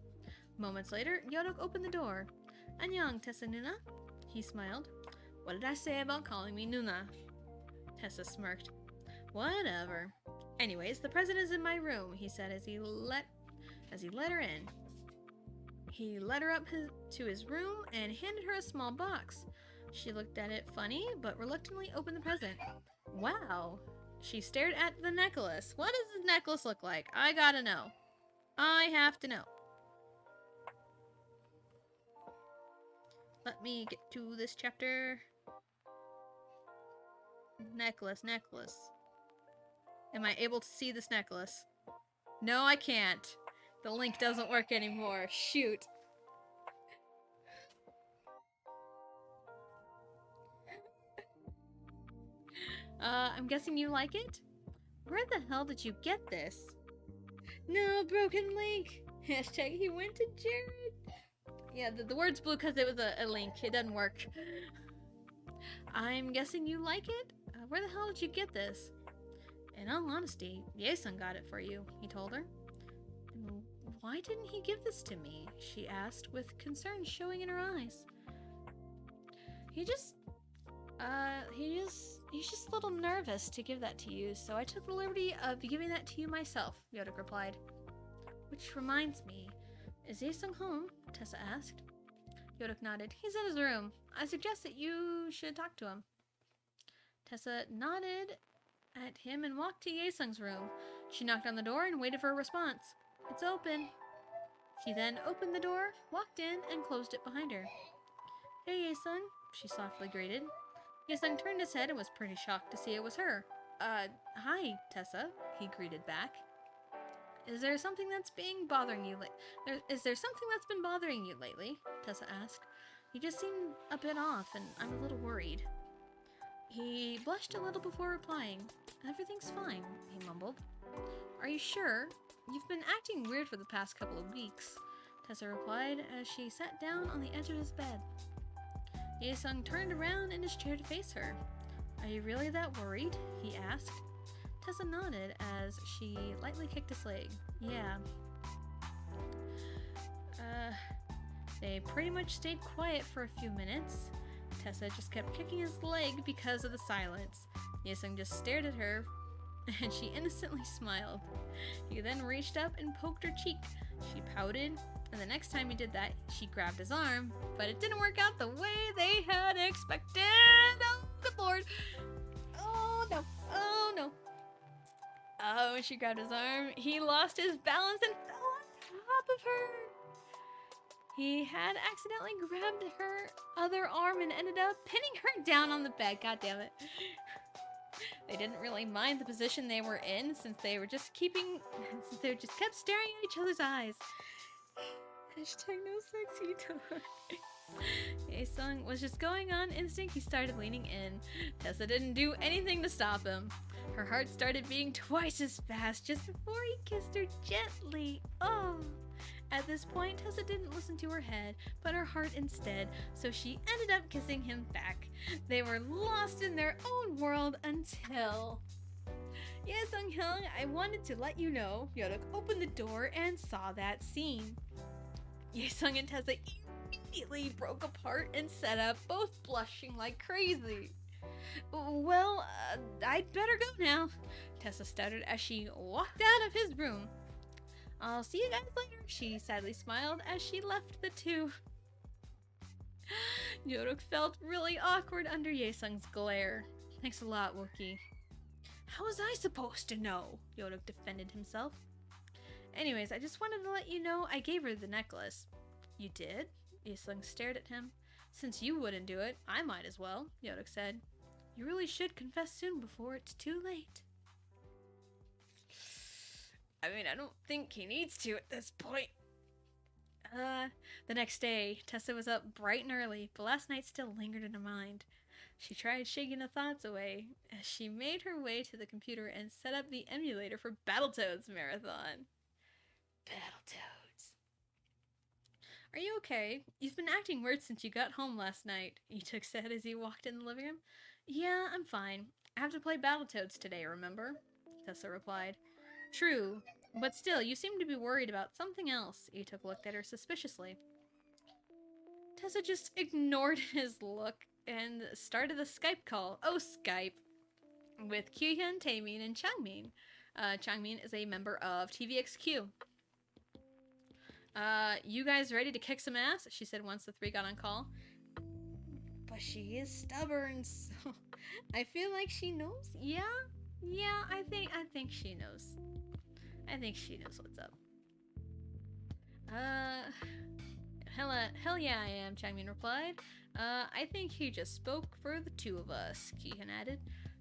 Moments later, Yodok opened the door. Annyeong, Tessa Nuna? He smiled. What did I say about calling me Nuna? Tessa smirked. Whatever. Anyways, the president's in my room, he said as he let her in. He led her up to his room and handed her a small box. She looked at it funny, but reluctantly opened the present. Wow. She stared at the necklace. What does this necklace look like? I gotta know. I have to know. Let me get to this chapter. Necklace, necklace. Am I able to see this necklace? No, I can't. The link doesn't work anymore. Shoot. I'm guessing you like it? Where the hell did you get this? No, broken link. Hashtag he went to Jared. Yeah, the word's blue because it was a link. It doesn't work. I'm guessing you like it? Where the hell did you get this? In all honesty, Yae-sun got it for you, he told her. Why didn't he give this to me? She asked, with concern showing in her eyes. He's just a little nervous to give that to you, so I took the liberty of giving that to you myself, Yodak replied. Which reminds me, is Yae-sun home? Tessa asked. Yodak nodded. He's in his room. I suggest that you should talk to him. Tessa nodded at him and walked to Yae-sun's room. She knocked on the door and waited for a response. It's open. She then opened the door, walked in, and closed it behind her. Hey, Yae-sun, she softly greeted. Yae-sun turned his head and was pretty shocked to see it was her. Hi, Tessa, he greeted back. Is there something that's been bothering you lately? Tessa asked. You just seem a bit off, and I'm a little worried. He blushed a little before replying. Everything's fine, he mumbled. Are you sure? You've been acting weird for the past couple of weeks, Tessa replied as she sat down on the edge of his bed. Yae-sun turned around in his chair to face her. Are you really that worried? He asked. Tessa nodded as she lightly kicked his leg. Yeah. They pretty much stayed quiet for a few minutes. Tessa just kept kicking his leg because of the silence. Yae-sun just stared at her, and she innocently smiled. He then reached up and poked her cheek. She pouted, and the next time he did that, she grabbed his arm, but it didn't work out the way they had expected. Oh, good lord. Oh, no. Oh, no. Oh, when she grabbed his arm, he lost his balance and fell on top of her. He had accidentally grabbed her other arm and ended up pinning her down on the bed. God damn it. They didn't really mind the position they were in since they just kept staring at each other's eyes. Hashtag no sexy talk. Yae-sun was just going on instinct. He started leaning in. Tessa didn't do anything to stop him. Her heart started beating twice as fast just before he kissed her gently. Oh. At this point, Tessa didn't listen to her head, but her heart instead, so she ended up kissing him back. They were lost in their own world until... Yes, Sung-hyung, I wanted to let you know. Yodak opened the door and saw that scene. Yae-sung and Tessa immediately broke apart and set up, both blushing like crazy. Well, I'd better go now, Tessa stuttered as she walked out of his room. I'll see you guys later, she sadly smiled as she left the two. Yodak felt really awkward under Yae-sung's glare. Thanks a lot, Wookie. How was I supposed to know? Yodak defended himself. Anyways, I just wanted to let you know I gave her the necklace. You did? Yae-sung stared at him. Since you wouldn't do it, I might as well, Yodak said. You really should confess soon before it's too late. I mean, I don't think he needs to at this point. The next day, Tessa was up bright and early, but last night still lingered in her mind. She tried shaking the thoughts away as she made her way to the computer and set up the emulator for Battletoads Marathon. Battletoads. Are you okay? You've been acting weird since you got home last night, Ituk said as he walked in the living room. Yeah, I'm fine. I have to play Battletoads today, remember? Tessa replied. True, but still, you seem to be worried about something else. Ituk looked at her suspiciously. Tessa just ignored his look and started the Skype call. Oh, Skype. With Kyuhyun, Taemin, and Changmin. Changmin is a member of TVXQ. You guys ready to kick some ass? She said once the three got on call. But she is stubborn, so I feel like she knows. Yeah, I think she knows. I think she knows what's up. Hell yeah I am, Changmin replied. I think he just spoke for the two of us, Kyuhyun added.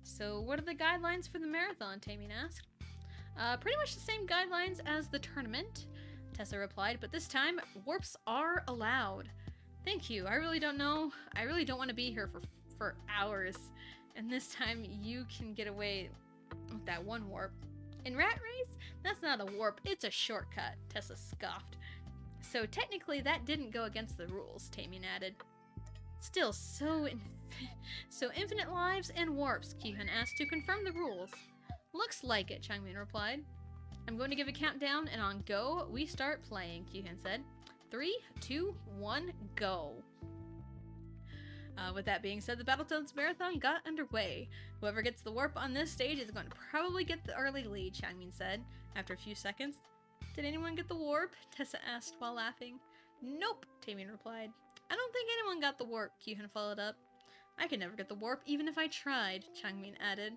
So what are the guidelines for the marathon? Tamien asked. Pretty much the same guidelines as the tournament, Tessa replied, but this time, warps are allowed. Thank you. I really don't want to be here for hours. And this time, you can get away with that one warp. In Rat Race, that's not a warp, it's a shortcut, Tessa scoffed. So technically, that didn't go against the rules, Tamien added. Still, so infinite lives and warps, Kyuhyun asked to confirm the rules. Looks like it, Changmin replied. I'm going to give a countdown, and on go, we start playing, Kyuhyun said. 3, 2, 1, go. With that being said, the Battletoads Marathon got underway. Whoever gets the warp on this stage is going to probably get the early lead, Changmin said, after a few seconds. Did anyone get the warp? Tessa asked while laughing. Nope, Tamien replied. I don't think anyone got the warp, Kyuhyun followed up. I could never get the warp even if I tried, Changmin added.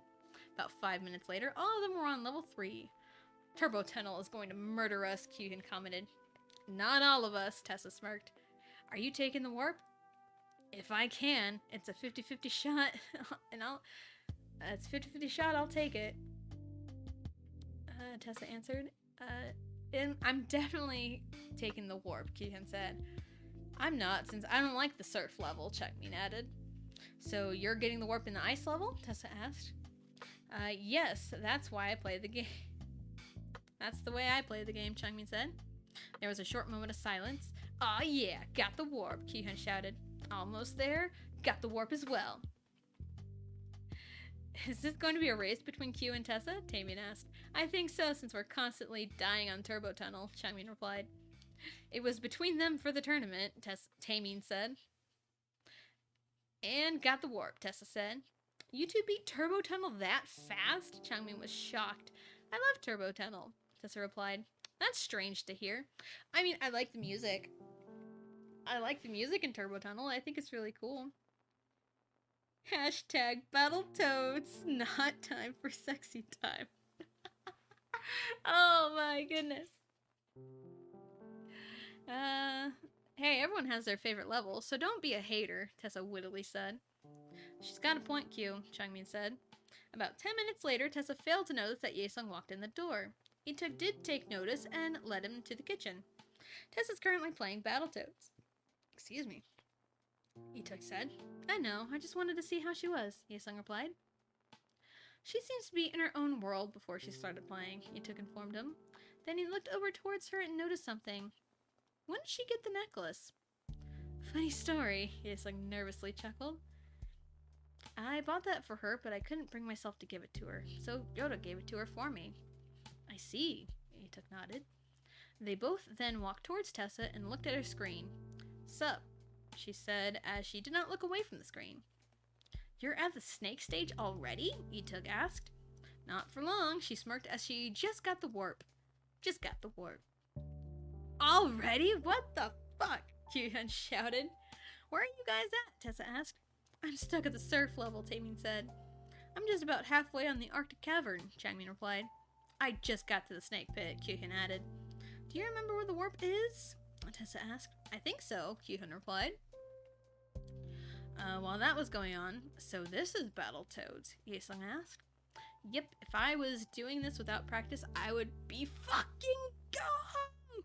About 5 minutes later, all of them were on level 3. Turbo Tunnel is going to murder us, Kyuhyun commented. Not all of us, Tessa smirked. Are you taking the warp? If I can. It's a 50-50 shot, and it's a 50-50 shot, I'll take it. Tessa answered. I'm definitely taking the warp, Kyuhyun said. I'm not, since I don't like the surf level, Changmin added. So you're getting the warp in the ice level? Tessa asked. Yes, that's why I play the game. That's the way I play the game, Changmin said. There was a short moment of silence. Aw yeah, got the warp, Kyuhyun shouted. Almost there, got the warp as well. Is this going to be a race between Q and Tessa? Tamien asked. I think so, since we're constantly dying on Turbo Tunnel, Changmin replied. It was between them for the tournament, Tamien said. And got the warp, Tessa said. You two beat Turbo Tunnel that fast? Changmin was shocked. I love Turbo Tunnel, Tessa replied. That's strange to hear. I mean, I like the music. I like the music in Turbo Tunnel. I think it's really cool. Hashtag Battletoads. Not time for sexy time. Oh my goodness. Hey, everyone has their favorite level, so don't be a hater, Tessa wittily said. She's got a point, Q, Changmin said. About 10 minutes later, Tessa failed to notice that Yaesung walked in the door. Ituk did take notice and led him to the kitchen. Tessa's currently playing Battletoads. Excuse me, Ituk said. I know, I just wanted to see how she was, Yaesung replied. She seems to be in her own world before she started playing, Ituk informed him. Then he looked over towards her and noticed something. When did she get the necklace? Funny story, Yaesung nervously chuckled. I bought that for her, but I couldn't bring myself to give it to her, so Yoda gave it to her for me. I see, Ituk nodded. They both then walked towards Tessa and looked at her screen. Sup, she said as she did not look away from the screen. You're at the snake stage already? Ituk asked. Not for long, she smirked as she just got the warp. Just got the warp. Already? What the fuck? Kyuhyun shouted. Where are you guys at? Tessa asked. I'm stuck at the surf level, Tamien said. I'm just about halfway on the Arctic Cavern, Changmin replied. I just got to the snake pit, Kyuhyun added. Do you remember where the warp is? Tessa asked. I think so, Kyuhyun replied. While that was going on, so this is Battletoads, Yaesung asked. Yep, if I was doing this without practice, I would be fucking gone!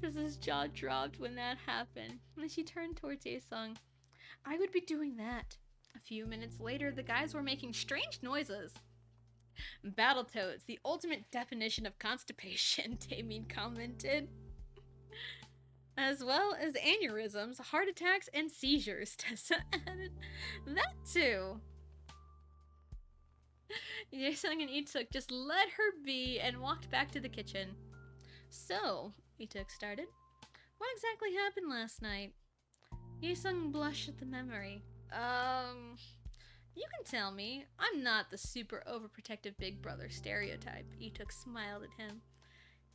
Tessa's jaw dropped when that happened, and she turned towards Yaesung. I would be doing that. A few minutes later, the guys were making strange noises. Battletoads, the ultimate definition of constipation, Tamien commented. As well as aneurysms, heart attacks, and seizures, Tessa added. That too. Yaesung and Ituk just let her be and walked back to the kitchen. So, Ituk started, what exactly happened last night? Yaesung blushed at the memory. You can tell me. I'm not the super overprotective big brother stereotype. Ituk smiled at him.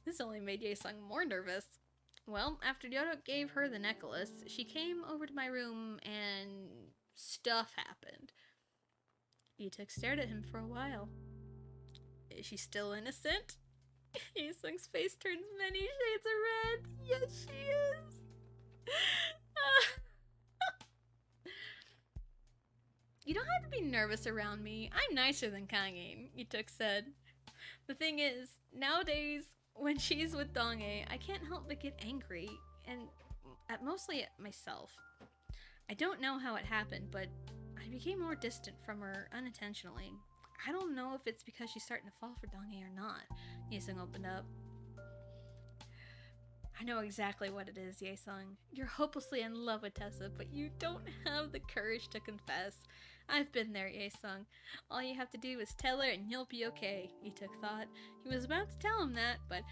This only made Yaesung more nervous. Well, after Yodok gave her the necklace, she came over to my room and stuff happened. Ituk stared at him for a while. Is she still innocent? Yaesung's face turns many shades of red. Yes, she is. to be nervous around me. I'm nicer than Kangin, Ituk said. The thing is, nowadays, when she's with Donghae, I can't help but get angry, and mostly at myself. I don't know how it happened, but I became more distant from her unintentionally. I don't know if it's because she's starting to fall for Donghae or not, Yesung opened up. I know exactly what it is, Yesung. You're hopelessly in love with Tessa, but you don't have the courage to confess. I've been there, Yesung. All you have to do is tell her and you'll be okay, Ituk thought. He was about to tell him that, but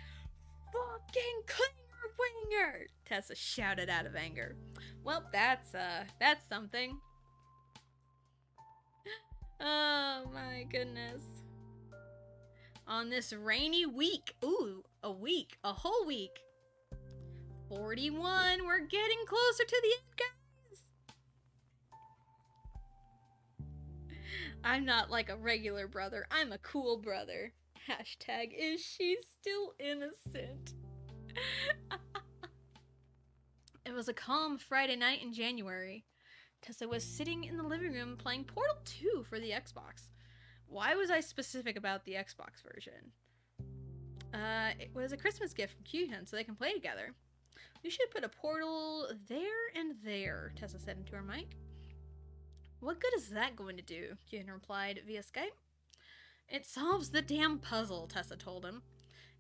fucking clinger winger! Tessa shouted out of anger. Well, that's something. Oh my goodness. On this rainy week, a whole week. 41, we're getting closer to the end, guys. I'm not like a regular brother, I'm a cool brother. Hashtag, is she still innocent? It was a calm Friday night in January. Tessa was sitting in the living room playing Portal 2 for the Xbox. Why was I specific about the Xbox version? It was a Christmas gift from Kyuhyun so they can play together. We should put a portal there and there, Tessa said into her mic. What good is that going to do? Kyuhyun replied via Skype. It solves the damn puzzle, Tessa told him.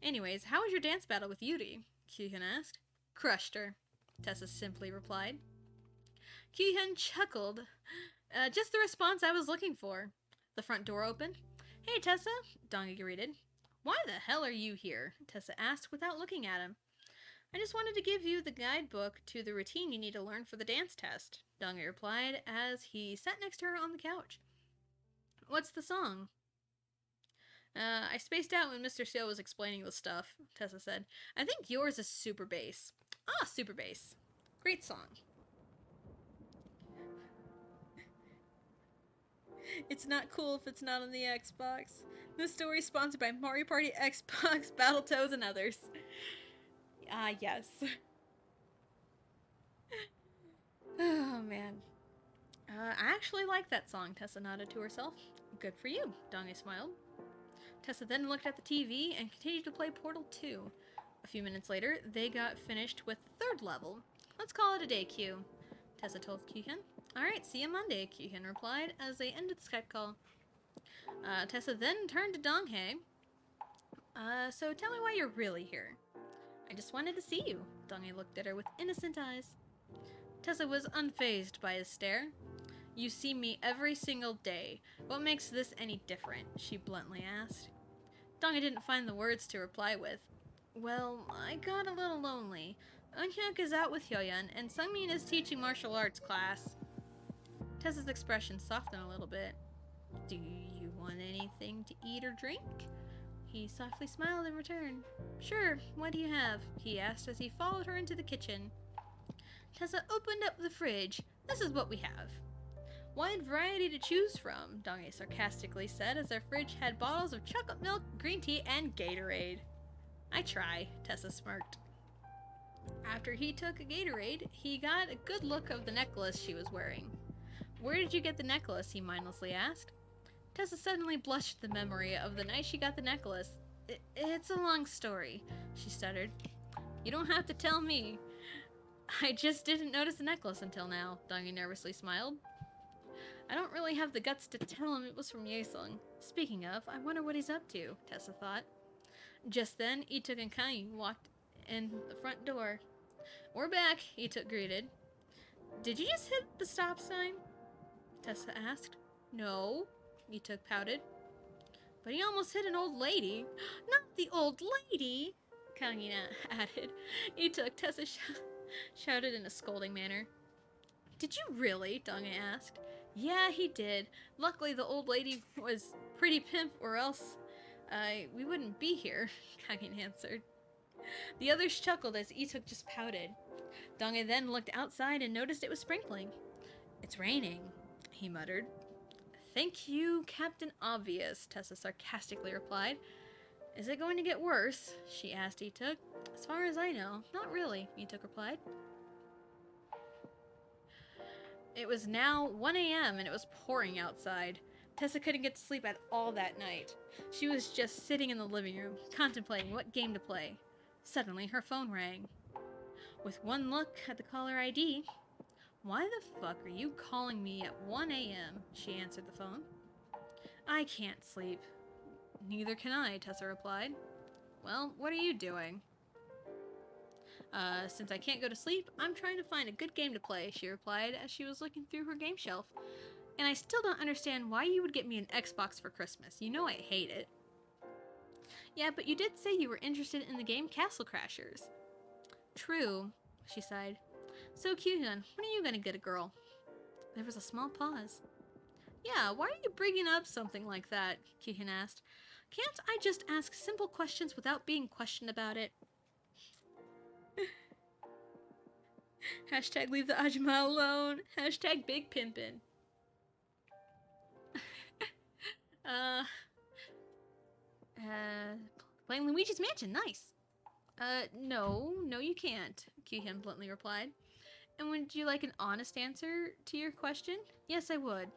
Anyways, how was your dance battle with Yuri? Kyuhyun asked. Crushed her, Tessa simply replied. Kyuhyun chuckled. Just the response I was looking for. The front door opened. Hey, Tessa, Donghae greeted. Why the hell are you here? Tessa asked without looking at him. I just wanted to give you the guidebook to the routine you need to learn for the dance test, Donghae replied as he sat next to her on the couch. What's the song? I spaced out when Mr. Seo was explaining the stuff, Tessa said. I think yours is Super Bass. Ah, Super Bass. Great song. It's not cool if it's not on the Xbox. This story is sponsored by Mario Party, Xbox, Battletoads, and others. Ah, yes. Oh, man. I actually like that song, Tessa nodded to herself. Good for you, Donghae smiled. Tessa then looked at the TV and continued to play Portal 2. A few minutes later, they got finished with the third level. Let's call it a day, Q, Tessa told Kyuhyun. Alright, see you Monday, Kyuhyun replied as they ended the Skype call. Tessa then turned to Donghae. So tell me why you're really here. I just wanted to see you. Donghae looked at her with innocent eyes. Tessa was unfazed by his stare. You see me every single day. What makes this any different? She bluntly asked. Donghae didn't find the words to reply with. Well, I got a little lonely. Eunhyuk is out with Hyoyeon, and Sungmin is teaching martial arts class. Tessa's expression softened a little bit. Do you want anything to eat or drink? He softly smiled in return. Sure, what do you have? He asked as he followed her into the kitchen. Tessa opened up the fridge. This is what we have. Wide variety to choose from, Donghae sarcastically said as their fridge had bottles of chocolate milk, green tea, and Gatorade. I try, Tessa smirked. After he took a Gatorade, he got a good look of the necklace she was wearing. Where did you get the necklace? He mindlessly asked. Tessa suddenly blushed at the memory of the night she got the necklace. It's a long story, she stuttered. You don't have to tell me. I just didn't notice the necklace until now, Donghae nervously smiled. I don't really have the guts to tell him it was from Yesung. Speaking of, I wonder what he's up to, Tessa thought. Just then, Ituk and Kayun walked in the front door. We're back, Ituk greeted. Did you just hit the stop sign? Tessa asked. No, Ituk pouted. But he almost hit an old lady. Not the old lady, Kayun added. Ituk, Tessa shouted in a scolding manner. Did you really? Donghae asked. Yeah, he did. Luckily, the old lady was pretty pimp, or else we wouldn't be here, Kayun answered. The others chuckled as Ituk just pouted. Donghae then looked outside and noticed it was sprinkling. It's raining, he muttered. Thank you, Captain Obvious, Tessa sarcastically replied. Is it going to get worse? She asked Ituk. As far as I know, not really, Ituk replied. It was now 1 a.m. and it was pouring outside. Tessa couldn't get to sleep at all that night. She was just sitting in the living room, contemplating what game to play. Suddenly, her phone rang. With one look at the caller ID, "Why the fuck are you calling me at 1 a.m.?" She answered the phone. "I can't sleep." "Neither can I," Tessa replied. "Well, what are you doing?" Since I can't go to sleep, I'm trying to find a good game to play," she replied as she was looking through her game shelf. "And I still don't understand why you would get me an Xbox for Christmas. You know I hate it." "Yeah, but you did say you were interested in the game Castle Crashers." "True," she sighed. "So, Kyuhyun, when are you gonna get a girl?" There was a small pause. "Yeah, why are you bringing up something like that?" Kyuhyun asked. "Can't I just ask simple questions without being questioned about it?" Hashtag leave the Ajumma alone. Hashtag big pimpin'. uh, playing Luigi's Mansion, nice. No, you can't, Kyuhyun bluntly replied. "And would you like an honest answer to your question?" "Yes, I would."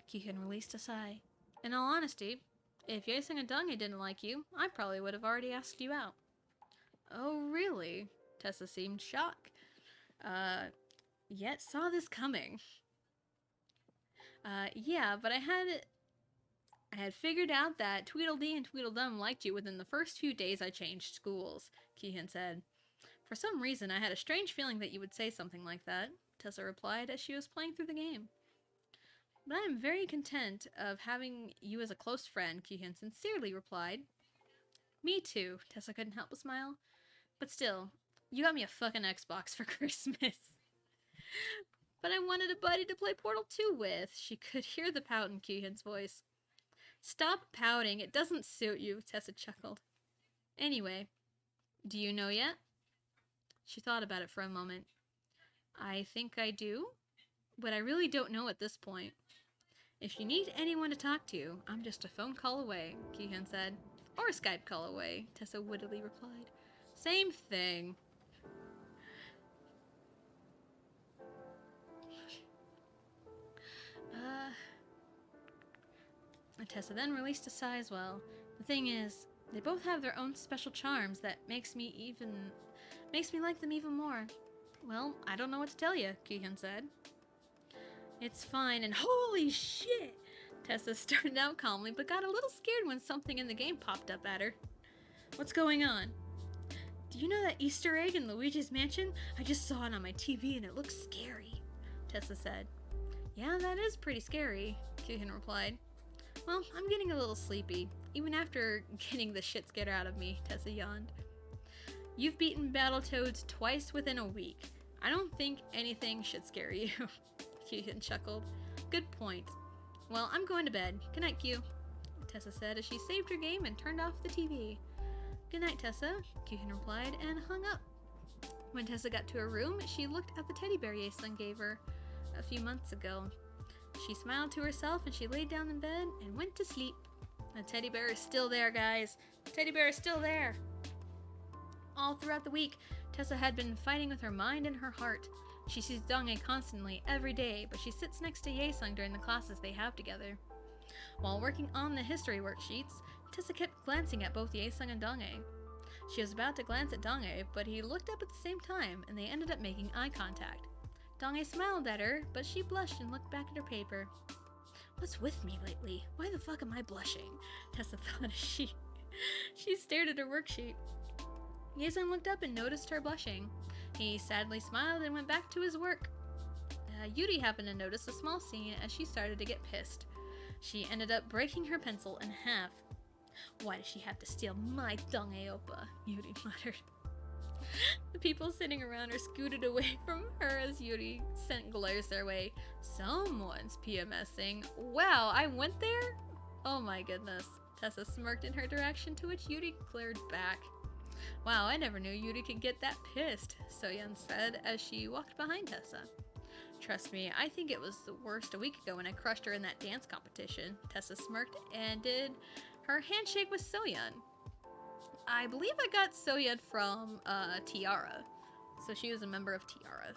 Kyuhyun released a sigh. "In all honesty, if Yaesung and Donghae didn't like you, I probably would have already asked you out." "Oh, really?" Tessa seemed shocked. Yet saw this coming. Yeah, but I had figured out that Tweedledee and Tweedledum liked you within the first few days I changed schools," Kyuhyun said. "For some reason, I had a strange feeling that you would say something like that," Tessa replied as she was playing through the game. "But I am very content of having you as a close friend," Kyuhyun sincerely replied. "Me too," Tessa couldn't help but smile. "But still, you got me a fucking Xbox for Christmas." "But I wanted a buddy to play Portal 2 with." She could hear the pout in Kyuhyun's voice. "Stop pouting, it doesn't suit you," Tessa chuckled. "Anyway, do you know yet?" She thought about it for a moment. "I think I do, but I really don't know at this point." "If you need anyone to talk to, I'm just a phone call away," Kyuhyun said. "Or a Skype call away," Tessa wittily replied. "Same thing." Tessa then released a sigh as well. "The thing is, they both have their own special charms that makes me like them even more." "Well, I don't know what to tell you," Kyuhyun said. "It's fine, and holy shit!" Tessa started out calmly, but got a little scared when something in the game popped up at her. "What's going on?" "Do you know that Easter egg in Luigi's Mansion? I just saw it on my TV and it looks scary," Tessa said. "Yeah, that is pretty scary," Kyuhyun replied. "Well, I'm getting a little sleepy, even after getting the shit scared out of me," Tessa yawned. "You've beaten Battletoads twice within a week. I don't think anything should scare you," Kyuhyun chuckled. "Good point. Well, I'm going to bed. Good night, Q," Tessa said as she saved her game and turned off the TV. "Good night, Tessa," Kyuhyun replied and hung up. When Tessa got to her room, she looked at the teddy bear Yaesung gave her a few months ago. She smiled to herself and she laid down in bed and went to sleep. The teddy bear is still there, guys. The teddy bear is still there. All throughout the week, Tessa had been fighting with her mind and her heart. She sees Donghae constantly, every day, but she sits next to Yaesung during the classes they have together. While working on the history worksheets, Tessa kept glancing at both Yaesung and Donghae. She was about to glance at Donghae, but he looked up at the same time, and they ended up making eye contact. Donghae smiled at her, but she blushed and looked back at her paper. "What's with me lately? Why the fuck am I blushing?" Tessa thought as she stared at her worksheet. Yaesung looked up and noticed her blushing. He sadly smiled and went back to his work. Yuri happened to notice a small scene as she started to get pissed. She ended up breaking her pencil in half. "Why does she have to steal my Donghae oppa?" Yuri muttered. The people sitting around her scooted away from her as Yuri sent glares their way. "Someone's PMSing. Wow, I went there?" "Oh my goodness." Tessa smirked in her direction, to which Yuri glared back. "Wow, I never knew Yuri could get that pissed," Soyeon said as she walked behind Tessa. "Trust me, I think it was the worst a week ago when I crushed her in that dance competition." Tessa smirked and did her handshake with Soyeon. "I believe I got Soyeon from Tiara." So she was a member of Tiara.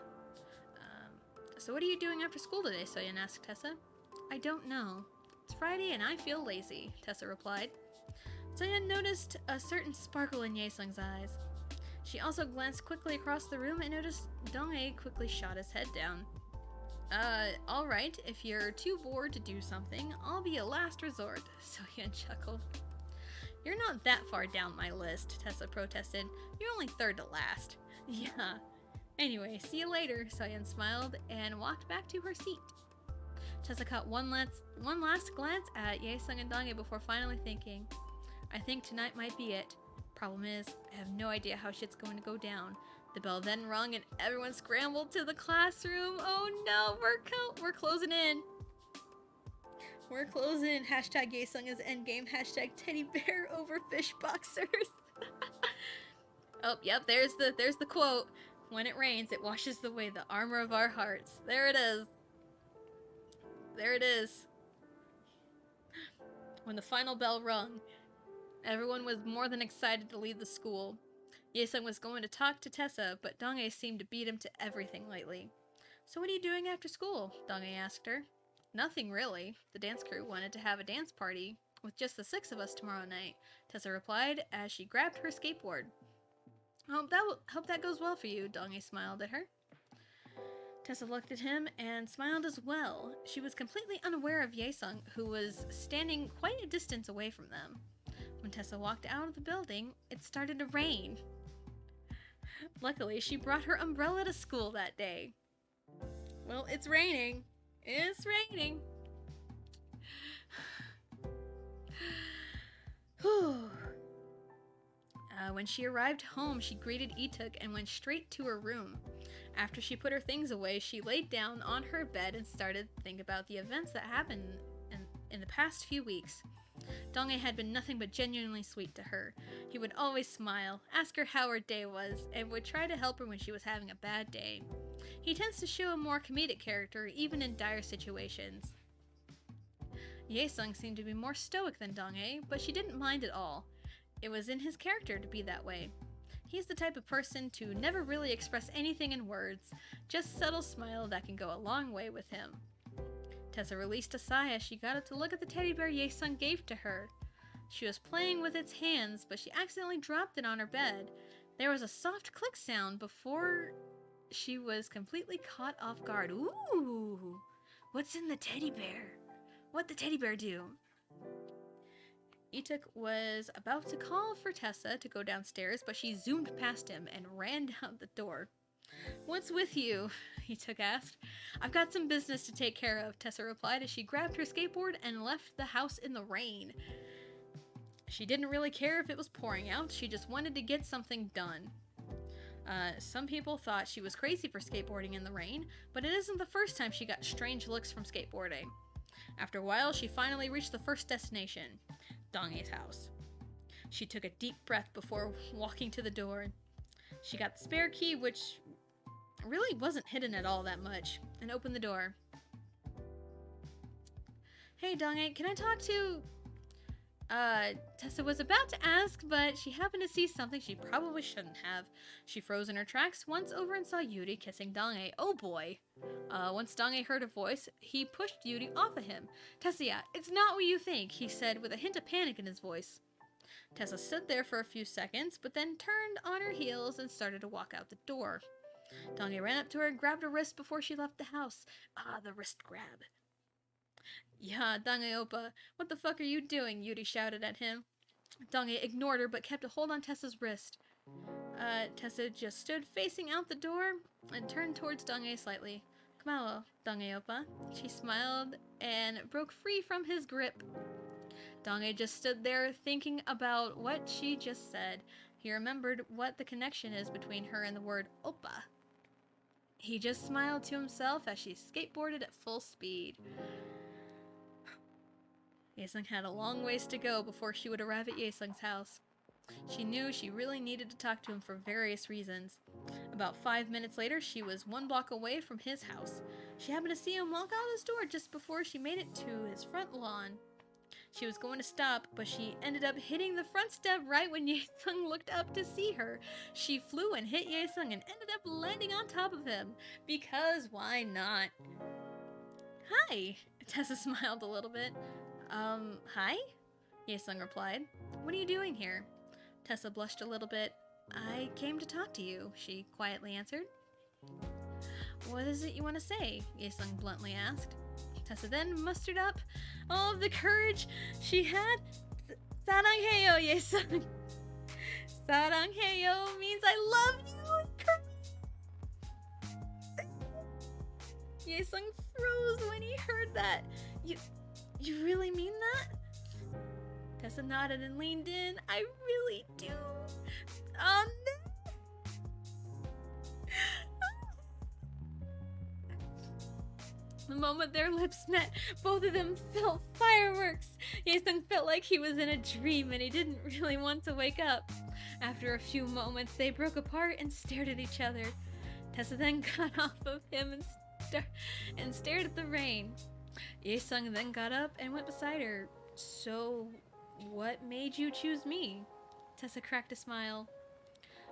So what are you doing after school today, Soyeon asked Tessa. I don't know. It's Friday and I feel lazy, Tessa replied. Soyeon noticed a certain sparkle in Yaesung's eyes. She also glanced quickly across the room and noticed Dong-ae quickly shot his head down. Alright, if you're too bored to do something, I'll be a last resort, Soyeon chuckled. You're not that far down my list, Tessa protested. You're only third to last. Yeah. Anyway, see you later, Soyeon smiled and walked back to her seat. Tessa caught one last glance at Yaesung and Dong-ae before finally thinking, I think tonight might be it. Problem is, I have no idea how shit's going to go down. The bell then rung and everyone scrambled to the classroom. Oh no, we're closing in. We're closing. Hashtag Yaesung is endgame. Hashtag teddy bear over fish boxers. Oh, yep, there's the quote. When it rains, it washes away the armor of our hearts. There it is. There it is. When the final bell rung, everyone was more than excited to leave the school. Yaesung was going to talk to Tessa, but Dong-ae seemed to beat him to everything lately. So what are you doing after school? Dong-ae asked her. Nothing really. The dance crew wanted to have a dance party with just the 6 of us tomorrow night, Tessa replied as she grabbed her skateboard. Hope that goes well for you, Dong-ae smiled at her. Tessa looked at him and smiled as well. She was completely unaware of Yaesung, who was standing quite a distance away from them. When Tessa walked out of the building, it started to rain. Luckily, she brought her umbrella to school that day. Well, it's raining. It's raining. When she arrived home, she greeted Ituk and went straight to her room. After she put her things away, she laid down on her bed and started to think about the events that happened in the past few weeks. Dong-ae had been nothing but genuinely sweet to her. He would always smile, ask her how her day was, and would try to help her when she was having a bad day. He tends to show a more comedic character, even in dire situations. Yaesung seemed to be more stoic than Dong-ae, but she didn't mind at all. It was in his character to be that way. He's the type of person to never really express anything in words, just subtle smile that can go a long way with him. Tessa released a sigh as she got up to look at the teddy bear Yaesung gave to her. She was playing with its hands, but she accidentally dropped it on her bed. There was a soft click sound before she was completely caught off guard. Ooh! What's in the teddy bear? What'd the teddy bear do? Ituk was about to call for Tessa to go downstairs, but she zoomed past him and ran down the door. What's with you? Ituk asked. I've got some business to take care of, Tessa replied as she grabbed her skateboard and left the house in the rain. She didn't really care if it was pouring out, she just wanted to get something done. Some people thought she was crazy for skateboarding in the rain, but it isn't the first time she got strange looks from skateboarding. After a while, she finally reached the first destination, Dong-ae's house. She took a deep breath before walking to the door. She got the spare key, which really wasn't hidden at all that much, and opened the door. Hey, Dong-ae, can I talk to... Tessa was about to ask, but she happened to see something she probably shouldn't have. She froze in her tracks once over and saw Yuri kissing Dong-ae. Oh boy. Once Dong-ae heard her voice, he pushed Yuri off of him. Tessia, it's not what you think, he said with a hint of panic in his voice. Tessa stood there for a few seconds, but then turned on her heels and started to walk out the door. Dong-ae ran up to her and grabbed her wrist before she left the house. The wrist grab. Yeah, Dong-ae oppa, what the fuck are you doing? Yuri shouted at him. Dong-ae ignored her but kept a hold on Tessa's wrist. Tessa just stood facing out the door and turned towards Dong-ae slightly. Kamao, Dong-ae oppa. She smiled and broke free from his grip. Dong-ae just stood there thinking about what she just said. He remembered what the connection is between her and the word oppa. He just smiled to himself as she skateboarded at full speed. Yaesung had a long ways to go before she would arrive at Yaesung's house. She knew she really needed to talk to him for various reasons. About 5 minutes later, she was 1 block away from his house. She happened to see him walk out his door just before she made it to his front lawn. She was going to stop, but she ended up hitting the front step right when Ye-sung looked up to see her. She flew and hit Ye-sung and ended up landing on top of him. Because why not? Hi, Tessa smiled a little bit. Hi? Ye-sung replied. What are you doing here? Tessa blushed a little bit. I came to talk to you, she quietly answered. What is it you want to say? Ye-sung bluntly asked. Tessa then mustered up all of the courage she had. Saranghaeyo, Ye-sung. Saranghaeyo means I love you. Ye-sung froze when he heard that. You really mean that? Tessa nodded and leaned in. I really do. Oh no! The moment their lips met, both of them felt fireworks. Ye-sung felt like he was in a dream and he didn't really want to wake up. After a few moments, they broke apart and stared at each other. Tessa then got off of him and stared at the rain. Ye-sung then got up and went beside her. So, what made you choose me? Tessa cracked a smile.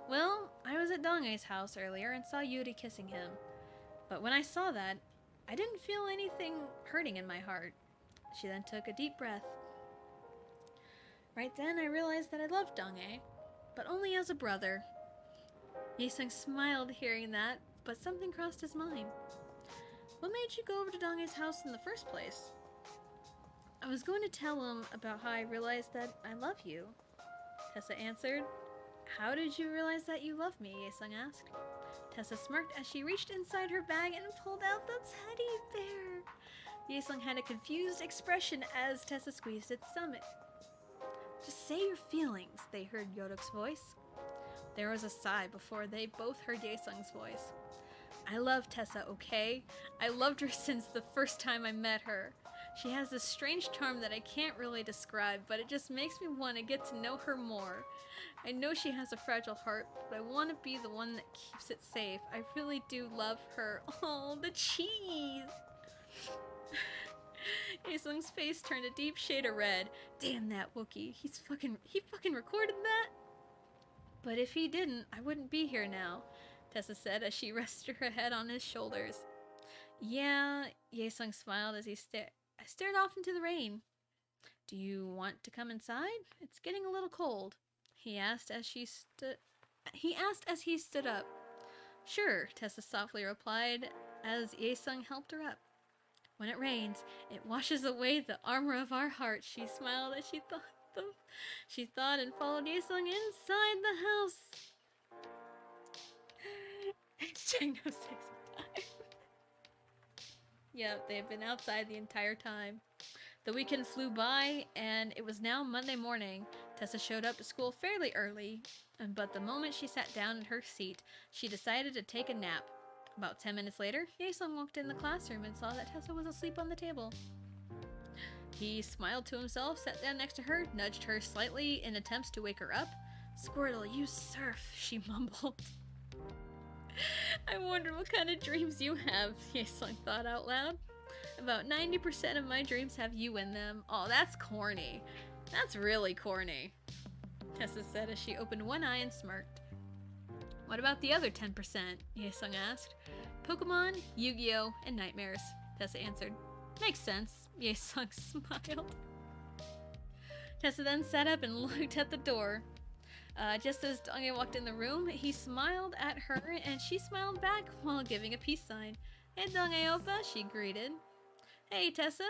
Well, I was at Dong-ae's house earlier and saw Yuri kissing him. But when I saw that, I didn't feel anything hurting in my heart. She then took a deep breath. Right then, I realized that I loved Dong-ae, but only as a brother. Ye-sung smiled hearing that, but something crossed his mind. What made you go over to Dong-ae's house in the first place? I was going to tell him about how I realized that I love you, Tessa answered. How did you realize that you love me? Ye-sung asked. Tessa smirked as she reached inside her bag and pulled out the teddy bear. Ye-sung had a confused expression as Tessa squeezed its stomach. Just say your feelings, they heard Yodok's voice. There was a sigh before they both heard Ye-sung's voice. I love Tessa, okay? I loved her since the first time I met her. She has this strange charm that I can't really describe, but it just makes me want to get to know her more. I know she has a fragile heart, but I want to be the one that keeps it safe. I really do love her. Oh, the cheese! Ye-sung's face turned a deep shade of red. Damn that Wookiee. He fucking recorded that? But if he didn't, I wouldn't be here now, Tessa said as she rested her head on his shoulders. Yeah, Ye-sung smiled as he stared off into the rain. Do you want to come inside? It's getting a little cold, he asked as he stood up. Sure, Tessa softly replied as Ye-sung helped her up. When it rains, it washes away the armor of our hearts, she smiled as she thought and followed Ye-sung inside the house. Yep, they have been outside the entire time. The weekend flew by, and it was now Monday morning. Tessa showed up to school fairly early, but the moment she sat down in her seat, she decided to take a nap. About 10 minutes later, Ye-sung walked in the classroom and saw that Tessa was asleep on the table. He smiled to himself, sat down next to her, nudged her slightly in attempts to wake her up. Squirtle, you surf, she mumbled. I wonder what kind of dreams you have, Ye-sung thought out loud. About 90% of my dreams have you in them. Oh, that's corny. That's really corny, Tessa said as she opened one eye and smirked. What about the other 10%? Ye-sung asked. Pokemon, Yu-Gi-Oh, and nightmares, Tessa answered. Makes sense, Ye-sung smiled. Tessa then sat up and looked at the door. Just as Dong-ae walked in the room, he smiled at her and she smiled back while giving a peace sign. Hey Dong-ae oppa, she greeted. Hey Tessa.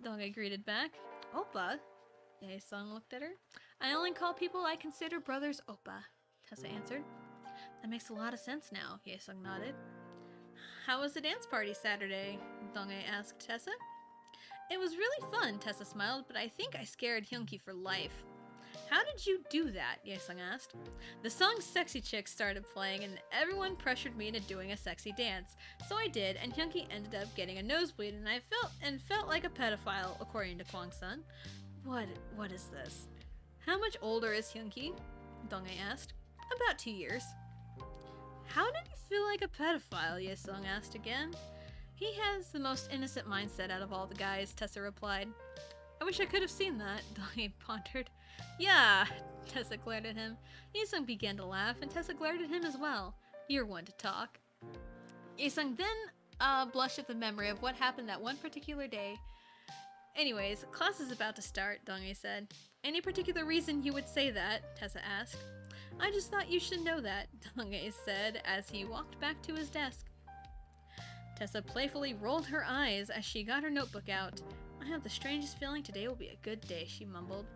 Dong-ae greeted back. Oppa? Ye-sung looked at her. I only call people I consider brothers oppa, Tessa answered. That makes a lot of sense now, Ye-sung nodded. How was the dance party Saturday? Dong-ae asked Tessa. It was really fun, Tessa smiled, but I think I scared Hyunki for life. How did you do that? Ye-sung asked. The song Sexy Chick started playing and everyone pressured me into doing a sexy dance. So I did, and Hyunki ended up getting a nosebleed and I felt like a pedophile, according to Kwang-sun. What is this? How much older is Hyunki? Dong-ae asked. About 2 years. How did you feel like a pedophile? Ye-sung asked again. He has the most innocent mindset out of all the guys, Tessa replied. I wish I could have seen that, Donnie pondered. Yeah, Tessa glared at him. Yesung began to laugh, and Tessa glared at him as well. You're one to talk. Yesung then blushed at the memory of what happened that one particular day. Anyways, class is about to start, Donghae said. Any particular reason you would say that? Tessa asked. I just thought you should know that, Donghae said as he walked back to his desk. Tessa playfully rolled her eyes as she got her notebook out. I have the strangest feeling today will be a good day, she mumbled.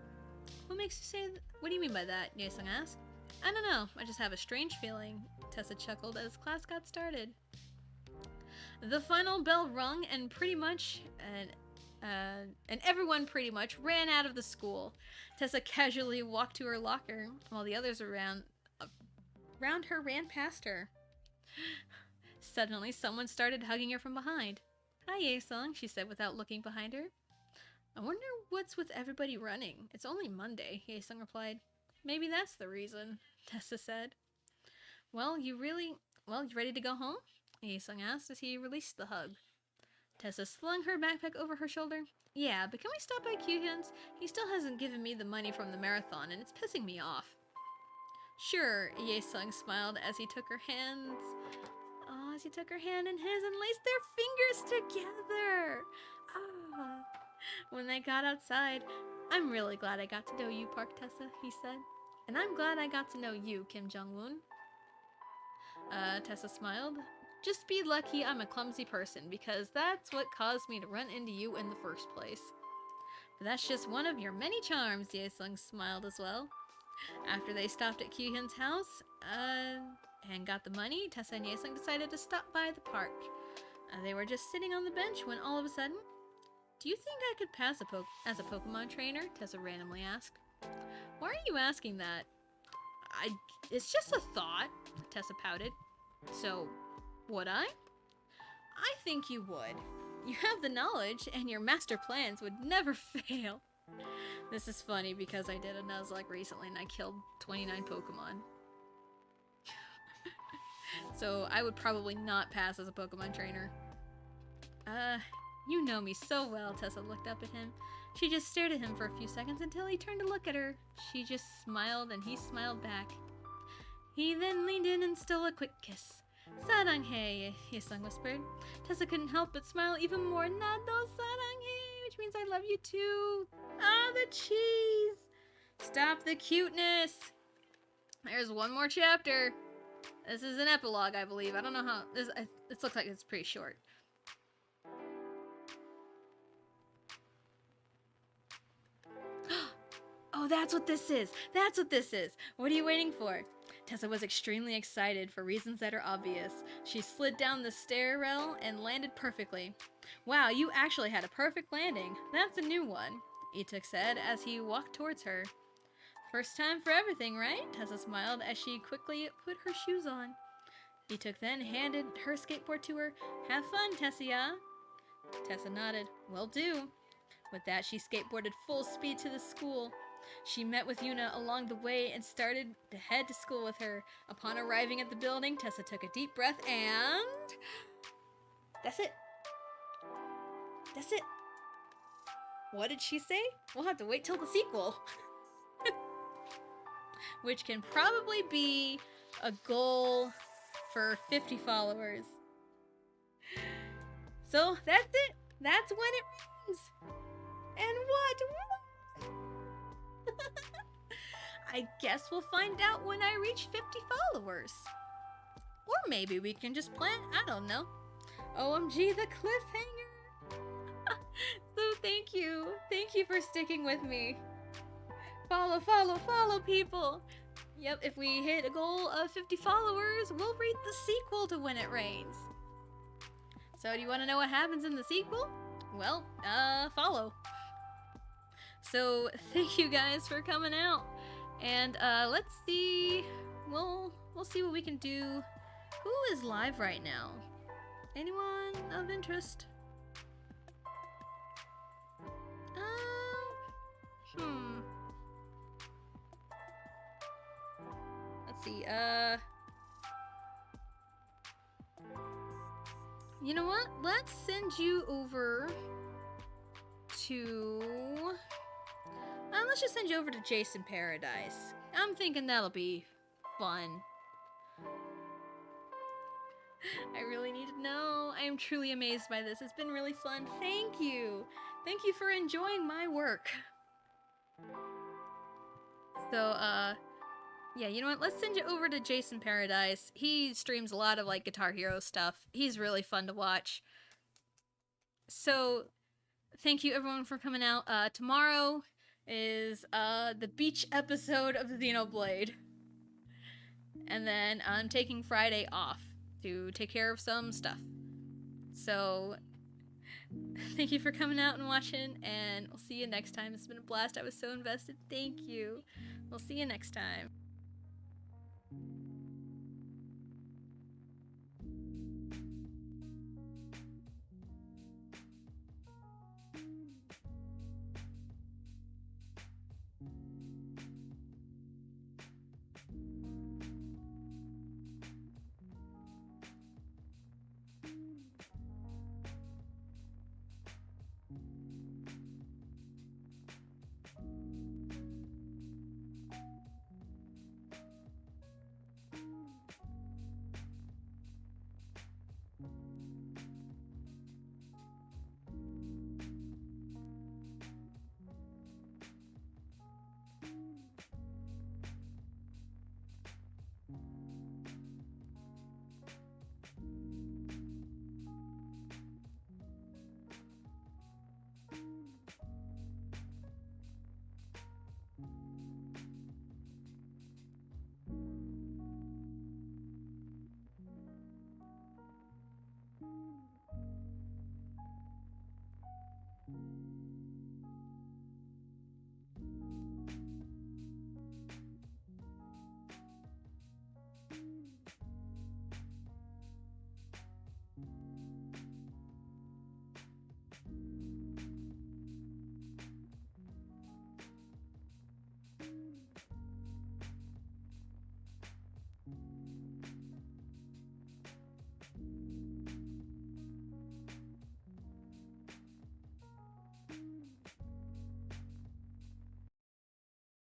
What makes you say What do you mean by that? Yesung asked. I don't know, I just have a strange feeling, Tessa chuckled as class got started. The final bell rung and everyone pretty much ran out of the school. Tessa casually walked to her locker while the others around her ran past her. Suddenly, someone started hugging her from behind. Hi, Yesung, she said without looking behind her. I wonder what's with everybody running. It's only Monday, Yesung replied. Maybe that's the reason, Tessa said. Well, you ready to go home? Yesung asked as he released the hug. Tessa slung her backpack over her shoulder. Yeah, but can we stop by Kyuhyun's? He still hasn't given me the money from the marathon, and it's pissing me off. Sure, Yesung smiled as he took her hand in his and laced their fingers together. When they got outside, I'm really glad I got to know you, Park Tessa, he said. And I'm glad I got to know you, Kim Jong-woon. Tessa smiled. Just be lucky I'm a clumsy person, because that's what caused me to run into you in the first place. But that's just one of your many charms, Yesung smiled as well. After they stopped at Kyuhyun's house, and got the money, Tessa and Yesung decided to stop by the park. They were just sitting on the bench when all of a sudden, do you think I could pass as a Pokemon trainer? Tessa randomly asked. Why are you asking that? It's just a thought, Tessa pouted. So, would I? I think you would. You have the knowledge, and your master plans would never fail. This is funny because I did a Nuzlocke recently and I killed 29 Pokemon. So I would probably not pass as a Pokemon trainer. You know me so well, Tessa looked up at him. She just stared at him for a few seconds until he turned to look at her. She just smiled and he smiled back. He then leaned in and stole a quick kiss. Saranghae, Yesung whispered. Tessa couldn't help but smile even more. Nado saranghae, which means I love you too. Ah, the cheese! Stop the cuteness! There's one more chapter. This is an epilogue, I believe. I don't know how... This looks like it's pretty short. Oh, that's what this is! That's what this is! What are you waiting for? Tessa was extremely excited for reasons that are obvious. She slid down the stair rail and landed perfectly. Wow, you actually had a perfect landing. That's a new one, Ituk said as he walked towards her. First time for everything, right? Tessa smiled as she quickly put her shoes on. Ituk then handed her skateboard to her. Have fun, Tessia. Tessa nodded. Will do. With that, she skateboarded full speed to the school. She met with Yuna along the way and started to head to school with her. Upon arriving at the building, Tessa took a deep breath and... That's it. That's it. What did she say? We'll have to wait till the sequel. Which can probably be a goal for 50 followers. So that's it. That's when it rains. And what? I guess we'll find out when I reach 50 followers. Or maybe we can just plan, I don't know. OMG, the cliffhanger. So thank you. Thank you for sticking with me. Follow, follow, follow, people. Yep, if we hit a goal of 50 followers, we'll read the sequel to When It Rains. So do you want to know what happens in the sequel? Well, follow. So thank you guys for coming out. And let's see. We'll see what we can do. Who is live right now? Anyone of interest? Let's see. You know what? Let's send you over to... let's just send you over to Jason Paradise. I'm thinking that'll be fun. I really need to know. I am truly amazed by this. It's been really fun. Thank you. Thank you for enjoying my work. So, yeah, you know what? Let's send you over to Jason Paradise. He streams a lot of, like, Guitar Hero stuff. He's really fun to watch. So, thank you everyone for coming out. Tomorrow is, the beach episode of the Xenoblade. And then I'm taking Friday off to take care of some stuff. So, thank you for coming out and watching, and we'll see you next time. It's been a blast. I was so invested. Thank you. We'll see you next time.